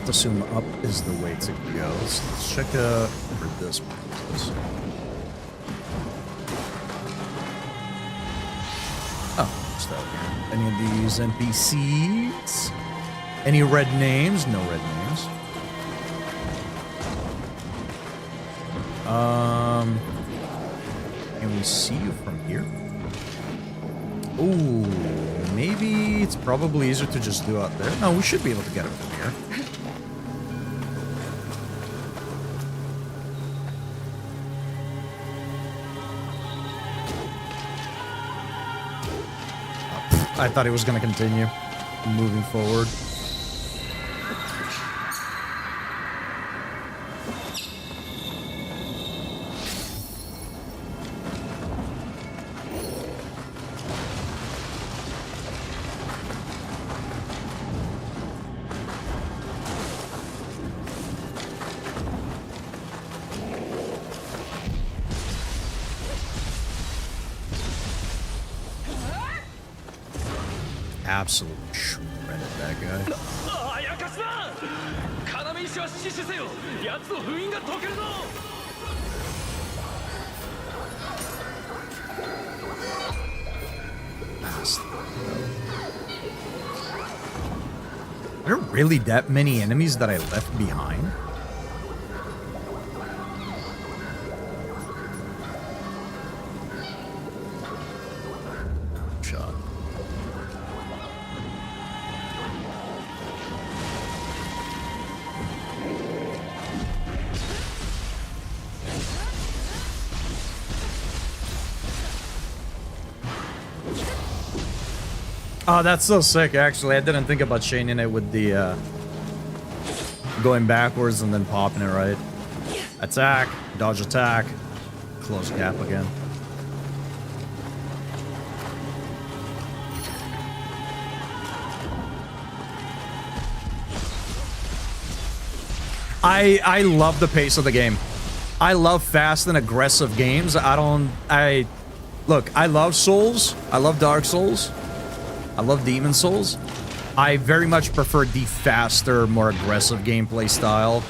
Assume up is the way to go. So let's check for this one. Oh, what's that here? Any of these NPCs? Any red names? No red names. Can we see you from here? Ooh, maybe it's probably easier to just do out there. No, we should be able to get it from here. I thought it was going to continue moving forward. absolutely shredded that guy. Are there really that many enemies that I left behind? Shot. Oh, that's so sick, actually. I didn't think about chaining it with the, going backwards and then popping it right. Attack, dodge attack, close gap again. I love the pace of the game. I love fast and aggressive games. Look, I love Souls. I love Dark Souls. I love Demon Souls. I very much prefer the faster, more aggressive gameplay style.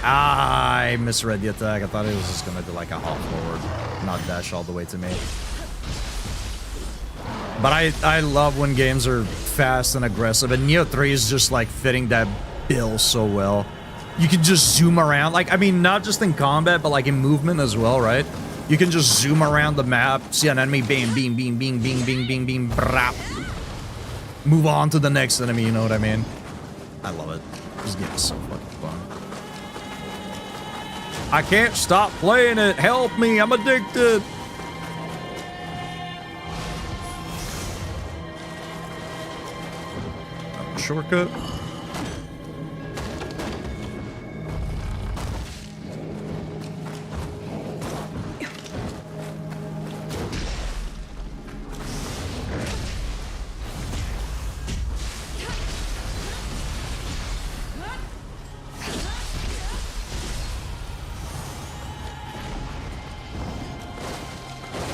I misread the attack. I thought it was just gonna do like a hop forward, not dash all the way to me. But I love when games are fast and aggressive, and Neo 3 is just like fitting that bill so well. You can just zoom around, like, I mean, not just in combat, but like in movement as well, right? You can just zoom around the map, see an enemy, bam, bing, bing, bing, bing, bing, bing, bing, brap. Move on to the next enemy, you know what I mean? I love it. This game is so fucking fun. I can't stop playing it. Help me, I'm addicted. Shortcut.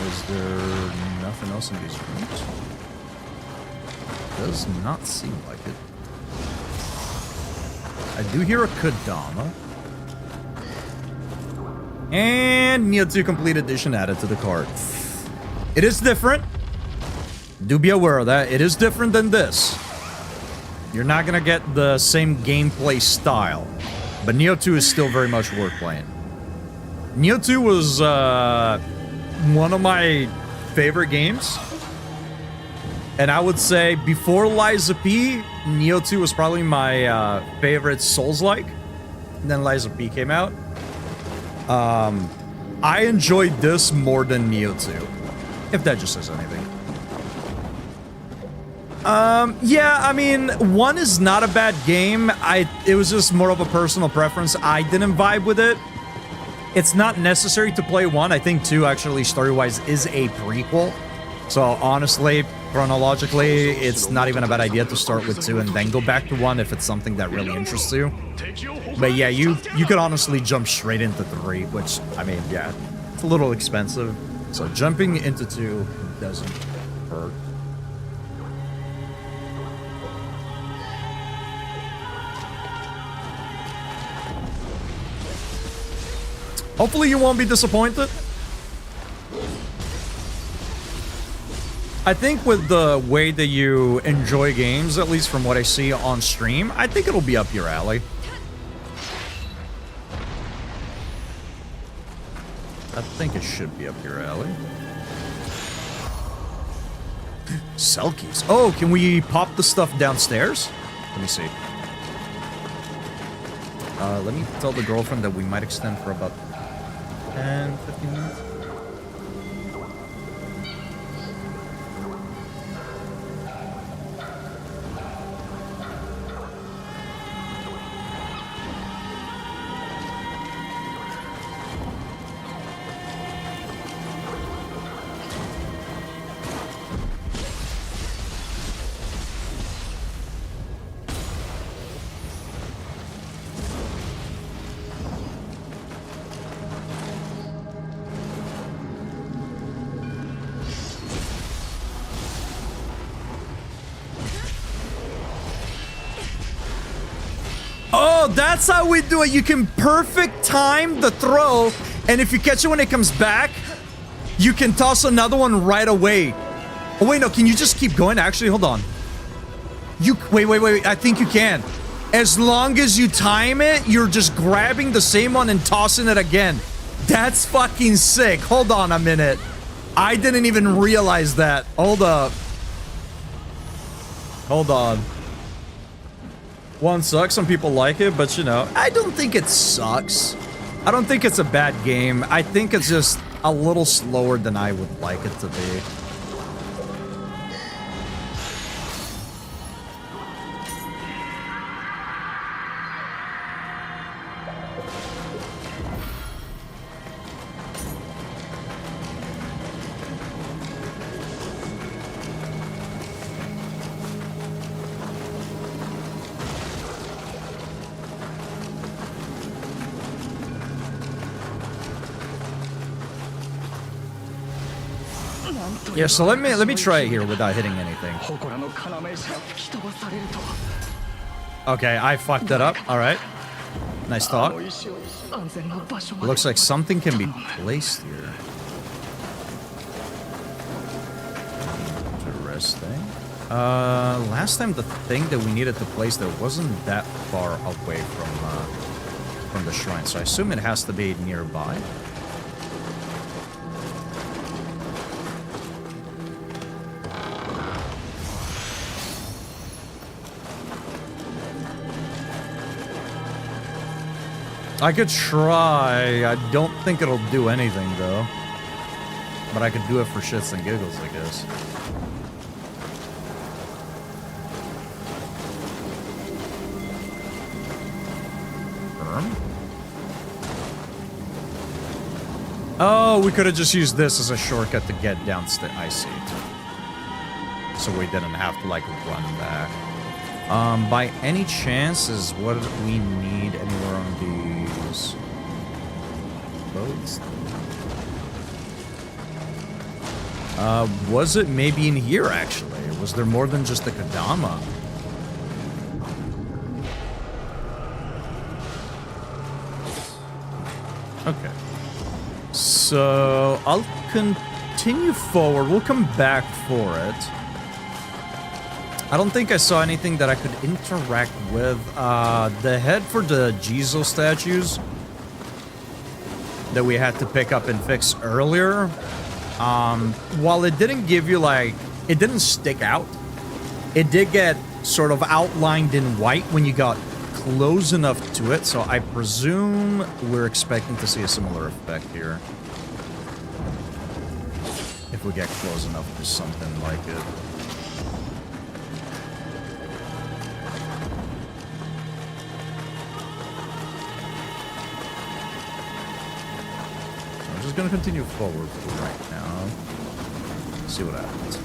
Is there nothing else in these rooms? Does not seem like it. I do hear a Kodama. And Neo 2 Complete Edition added to the cart. It is different. Do be aware of that. It is different than this. You're not gonna get the same gameplay style. But Neo 2 is still very much worth playing. Neo 2 was one of my favorite games. And I would say before Liza P, Neo 2 was probably my favorite Souls-like. And then Liza P came out. I enjoyed this more than Neo 2. If that just says anything. Yeah, I mean, 1 is not a bad game. It was just more of a personal preference. I didn't vibe with it. It's not necessary to play 1. I think 2 actually, story-wise, is a prequel. So honestly, chronologically, it's not even a bad idea to start with 2 and then go back to 1 if it's something that really interests you. But yeah, you could honestly jump straight into 3, which, I mean, yeah, it's a little expensive. So jumping into 2 doesn't hurt. Hopefully you won't be disappointed. I think with the way that you enjoy games, at least from what I see on stream, I think it'll be up your alley. I think it should be up your alley. Cell keys. Oh, can we pop the stuff downstairs? Let me see. Let me tell the girlfriend that we might extend for about 10, 15 minutes. that's how we do it. You can perfect time the throw, and if you catch it when it comes back, you can toss another one right away. Oh, wait, no. Can you just keep going? Actually, hold on. Wait. I think you can. As long as you time it, you're just grabbing the same one and tossing it again. That's fucking sick. Hold on a minute. I didn't even realize that. Hold up. Hold on. One sucks. Some people like it, but you know, I don't think it sucks. I don't think it's a bad game. I think it's just a little slower than I would like it to be. Yeah, so let me try it here without hitting anything. Okay, I fucked it up. All right. Nice talk. Looks like something can be placed here. Interesting. Last time the thing that we needed to place there wasn't that far away from the shrine, so I assume it has to be nearby. I could try. I don't think it'll do anything, though. But I could do it for shits and giggles, I guess. Oh, we could have just used this as a shortcut to get downstairs. I see. So we didn't have to, like, run back. By any chance, is what we need anywhere on these boats? Was it maybe in here, actually? Was there more than just the Kodama? Okay. So, I'll continue forward. We'll come back for it. I don't think I saw anything that I could interact with. The head for the Jizo statues that we had to pick up and fix earlier, while it didn't give you, like, it didn't stick out, it did get sort of outlined in white when you got close enough to it, so I presume we're expecting to see a similar effect here. If we get close enough to something like it. I'm just gonna continue forward for right now. See what happens.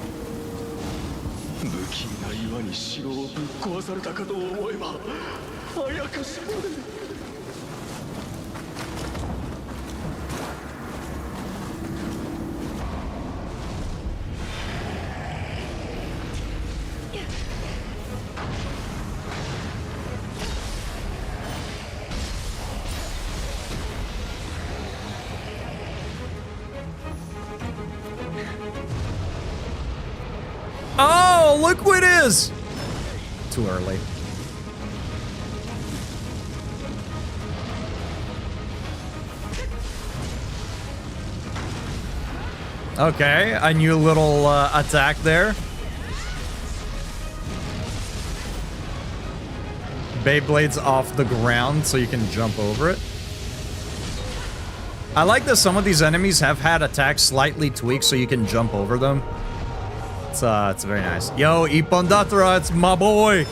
Oh, look who it is! Too early. Okay, a new little attack there. Beyblade's off the ground so you can jump over it. I like that some of these enemies have had attacks slightly tweaked so you can jump over them. It's very nice. Yo, Ippondatra, it's my boy!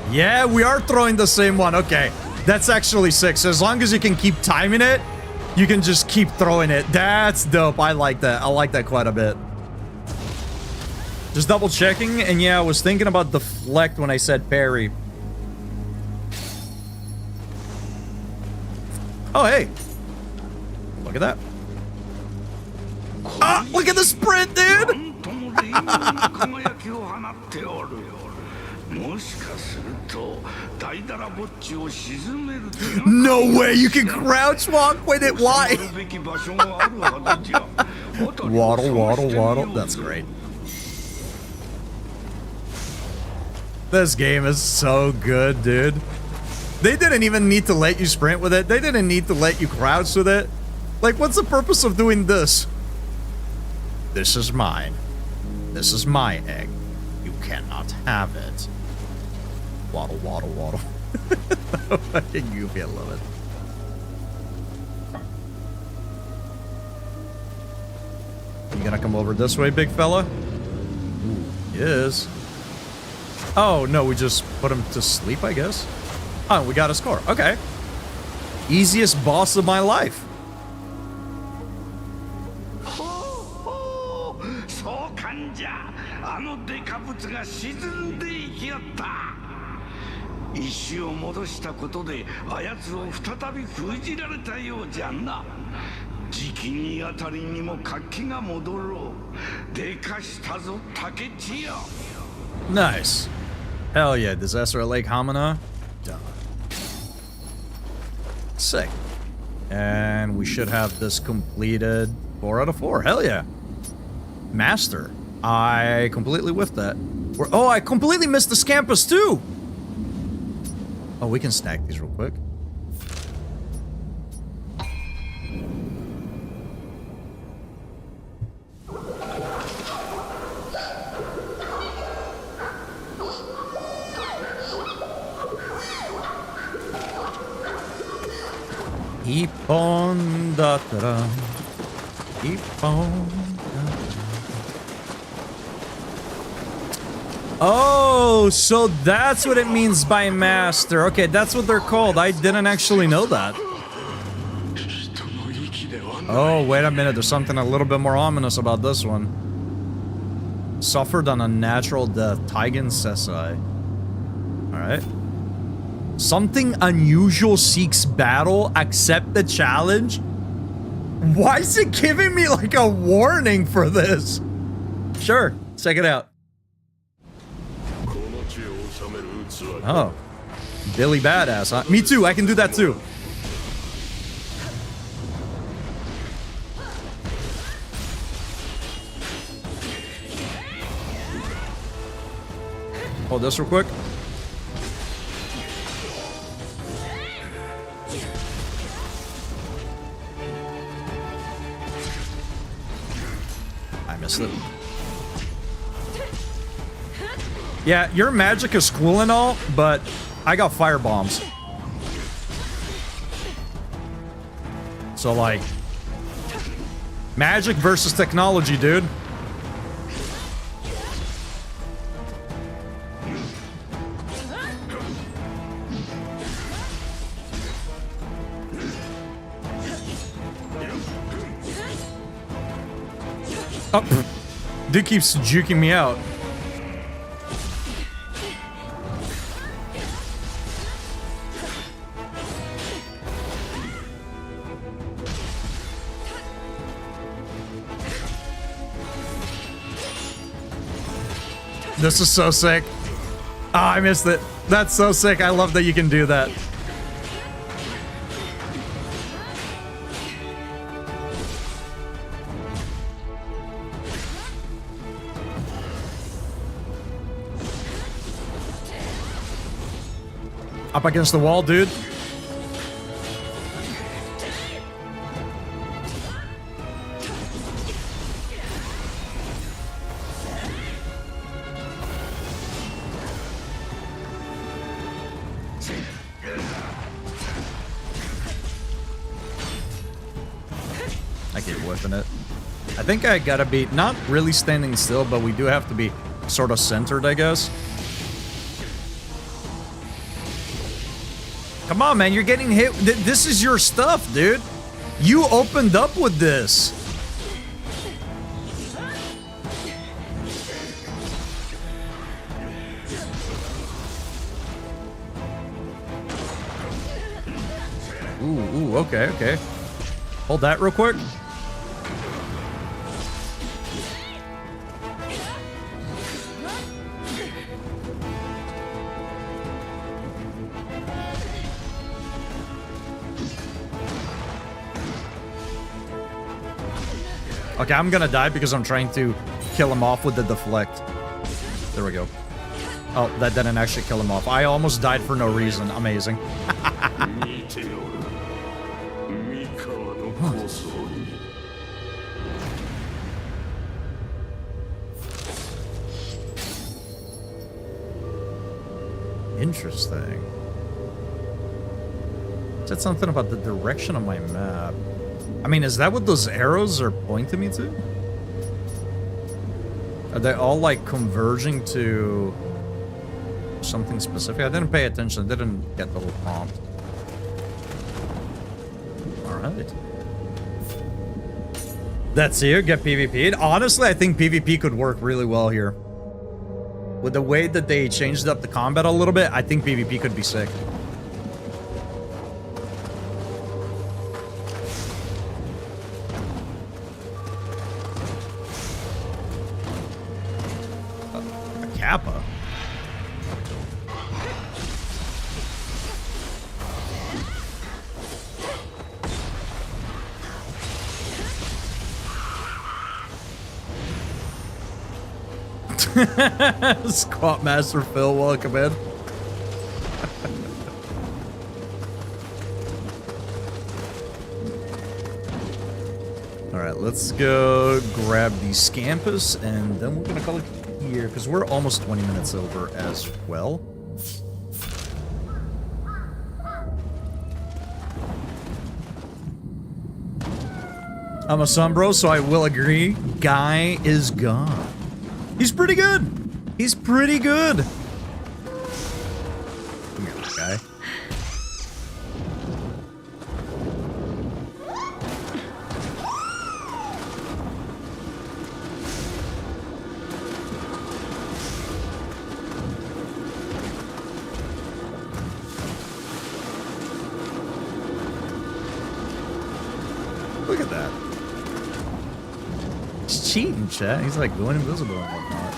Yeah, we are throwing the same one. Okay, that's actually sick. So as long as you can keep timing it, you can just keep throwing it. That's dope. I like that. I like that quite a bit. Just double checking, and yeah, I was thinking about deflect when I said parry. Oh, hey. Look at that. Ah, look at the sprint, dude! No way you can crouch walk with it. Why? Waddle, waddle, waddle. That's great. This game is so good, dude. They didn't even need to let you sprint with it. They didn't need to let you crouch with it. Like, what's the purpose of doing this? This is mine. This is my egg. You cannot have it. Waddle, waddle, waddle. Fucking goofy, I love it. You gonna come over this way, big fella? Ooh, he is. Oh, no, we just put him to sleep, I guess. Oh, we got a score. Okay. Easiest boss of my life. Nice. Hell yeah, Disaster at Lake Hamana. Done. Sick. And we should have this completed 4 out of 4. Hell yeah. Master. I completely whiffed that. Oh, I completely missed the Scampus too. Oh, we can snack these real quick. Keep on da da da. Keep on da da. Oh, so that's what it means by master. Okay, that's what they're called. I didn't actually know that. Oh, wait a minute. There's something a little bit more ominous about this one. Suffered an unnatural death. Taigen Sesai. Alright. Something unusual seeks battle. Accept the challenge. Why is it giving me like a warning for this? Sure. Check it out. Oh. Billy Badass, huh? Me too. I can do that too. Hold this real quick. I missed it. Yeah, your magic is cool and all, but I got fire bombs. So, like, magic versus technology, dude. Oh, dude keeps juking me out. This is so sick. Oh, I missed it. That's so sick. I love that you can do that. Up against the wall, dude. I keep whipping it. I think I gotta be not really standing still, but we do have to be sort of centered, I guess. Come on, man, you're getting hit. This is your stuff, dude. You opened up with this. Ooh, okay, okay. Hold that real quick. Okay, I'm gonna die because I'm trying to kill him off with the deflect. There we go. Oh, that didn't actually kill him off. I almost died for no reason. Amazing. Interesting. Said something about the direction of my map. I mean, is that what those arrows are pointing me to? Are they all like converging to something specific? I didn't pay attention. I didn't get the little prompt. Alright. That's here. Get PvP'd. Honestly, I think PvP could work really well here. With the way that they changed up the combat a little bit, I think PvP could be sick. A Kappa? Squat Master Phil, welcome in. Alright, let's go grab the Scampus, and then we're gonna call it here, because we're almost 20 minutes over as well. I'm a son, bro, so I will agree. Guy is gone. He's pretty good. He's pretty good. Come here, guy. Look at that. He's cheating, chat. He's like going invisible and whatnot.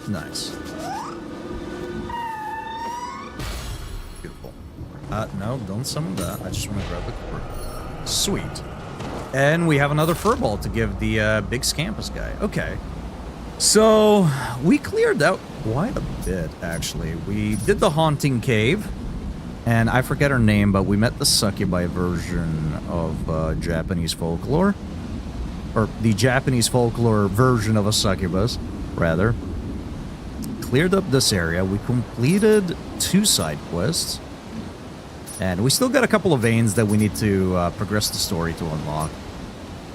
Nice. Beautiful. No, don't summon that. I just want to grab the cord. Sweet. And we have another furball to give the big Scampus guy. Okay. So, we cleared out quite a bit, actually. We did the Haunting Cave, and I forget her name, but we met the Succubi version of Japanese folklore. Or the Japanese folklore version of a succubus, rather. Cleared up this area. We completed 2 side quests. And we still got a couple of veins that we need to progress the story to unlock.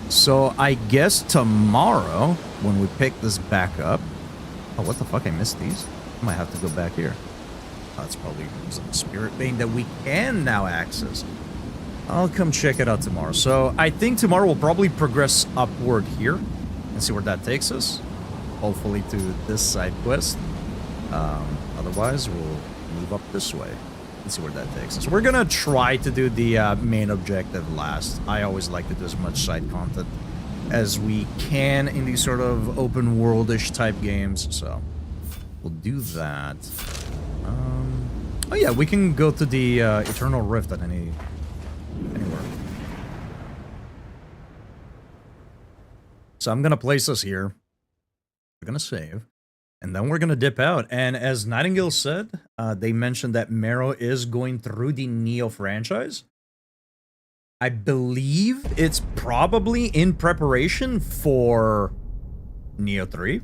So I guess tomorrow, when we pick this back up... Oh, what the fuck? I missed these? I might have to go back here. Oh, that's probably some spirit vein that we can now access. I'll come check it out tomorrow. So I think tomorrow we'll probably progress upward here and see where that takes us. Hopefully to this side quest. Otherwise, we'll move up this way and see where that takes us. We're gonna try to do the main objective last. I always like to do as much side content as we can in these sort of open world-ish type games, so we'll do that. Oh yeah, we can go to the Eternal Rift at anywhere. So I'm gonna place us here. We're gonna save. And then we're going to dip out. And as Nightingale said, they mentioned that Marrow is going through the Neo franchise. I believe it's probably in preparation for Neo 3.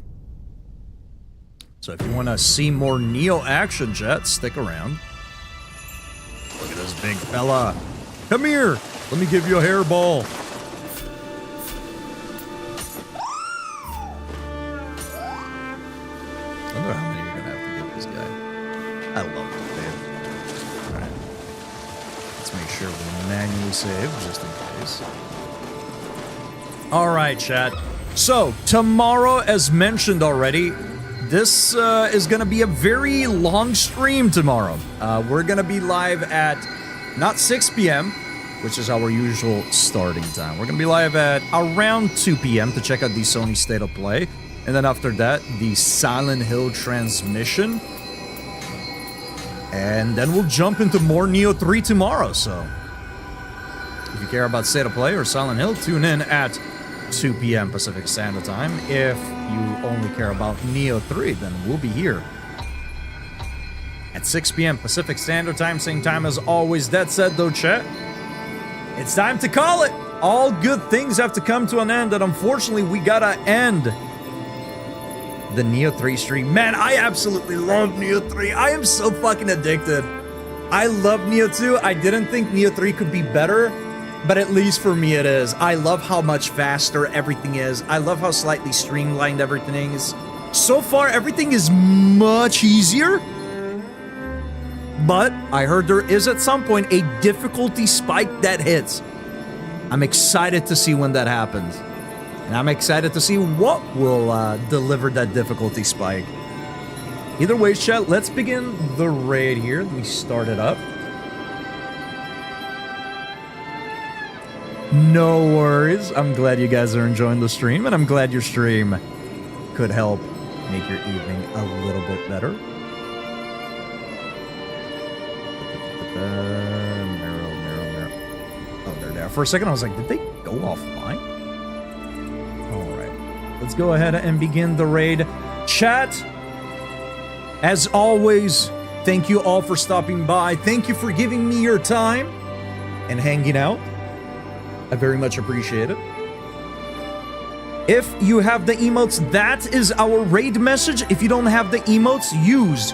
So if you want to see more Neo action, chat, stick around. Look at this big fella. Come here. Let me give you a hairball. make sure we manually save just in case. All right, chat. So, tomorrow, as mentioned already, this is going to be a very long stream tomorrow. We're going to be live at not 6 p.m., which is our usual starting time. We're going to be live at around 2 p.m. to check out the Sony State of Play. And then after that, the Silent Hill transmission. And then we'll jump into more Neo 3 tomorrow. So, if you care about State of Play or Silent Hill, tune in at 2 p.m. Pacific Standard Time. If you only care about Neo 3, then we'll be here at 6 p.m. Pacific Standard Time, same time as always. That said, though, chat, it's time to call it. All good things have to come to an end, and unfortunately, we gotta end the Neo 3 stream. Man, I absolutely love Neo 3. I am so fucking addicted. I love Neo 2. I didn't think Neo 3 could be better, but at least for me it is. I love how much faster everything is. I love how slightly streamlined everything is. So far, everything is much easier. But I heard there is at some point a difficulty spike that hits. I'm excited to see when that happens. And I'm excited to see what will deliver that difficulty spike. Either way, chat, let's begin the raid here. Let me start it up. No worries. I'm glad you guys are enjoying the stream, and I'm glad your stream could help make your evening a little bit better. Mirror. Oh, they're there. For a second, I was like, did they go offline? All right. Let's go ahead and begin the raid. Chat, as always, thank you all for stopping by. Thank you for giving me your time and hanging out. I very much appreciate it. If you have the emotes, that is our raid message. If you don't have the emotes, use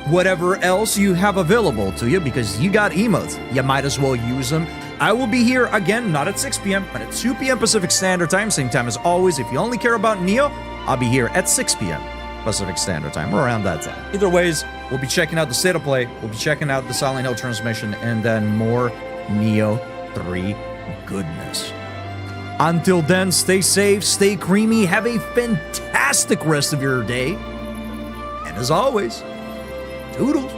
whatever else you have available to you, because you got emotes. You might as well use them. I will be here again, not at 6 p.m., but at 2 p.m. Pacific Standard Time, same time as always. If you only care about Neo, I'll be here at 6 p.m. Pacific Standard Time, or around that time. Either ways, we'll be checking out the State of Play, we'll be checking out the Silent Hill transmission, and then more Neo 3 goodness. Until then, stay safe, stay creamy, have a fantastic rest of your day, and as always, toodles.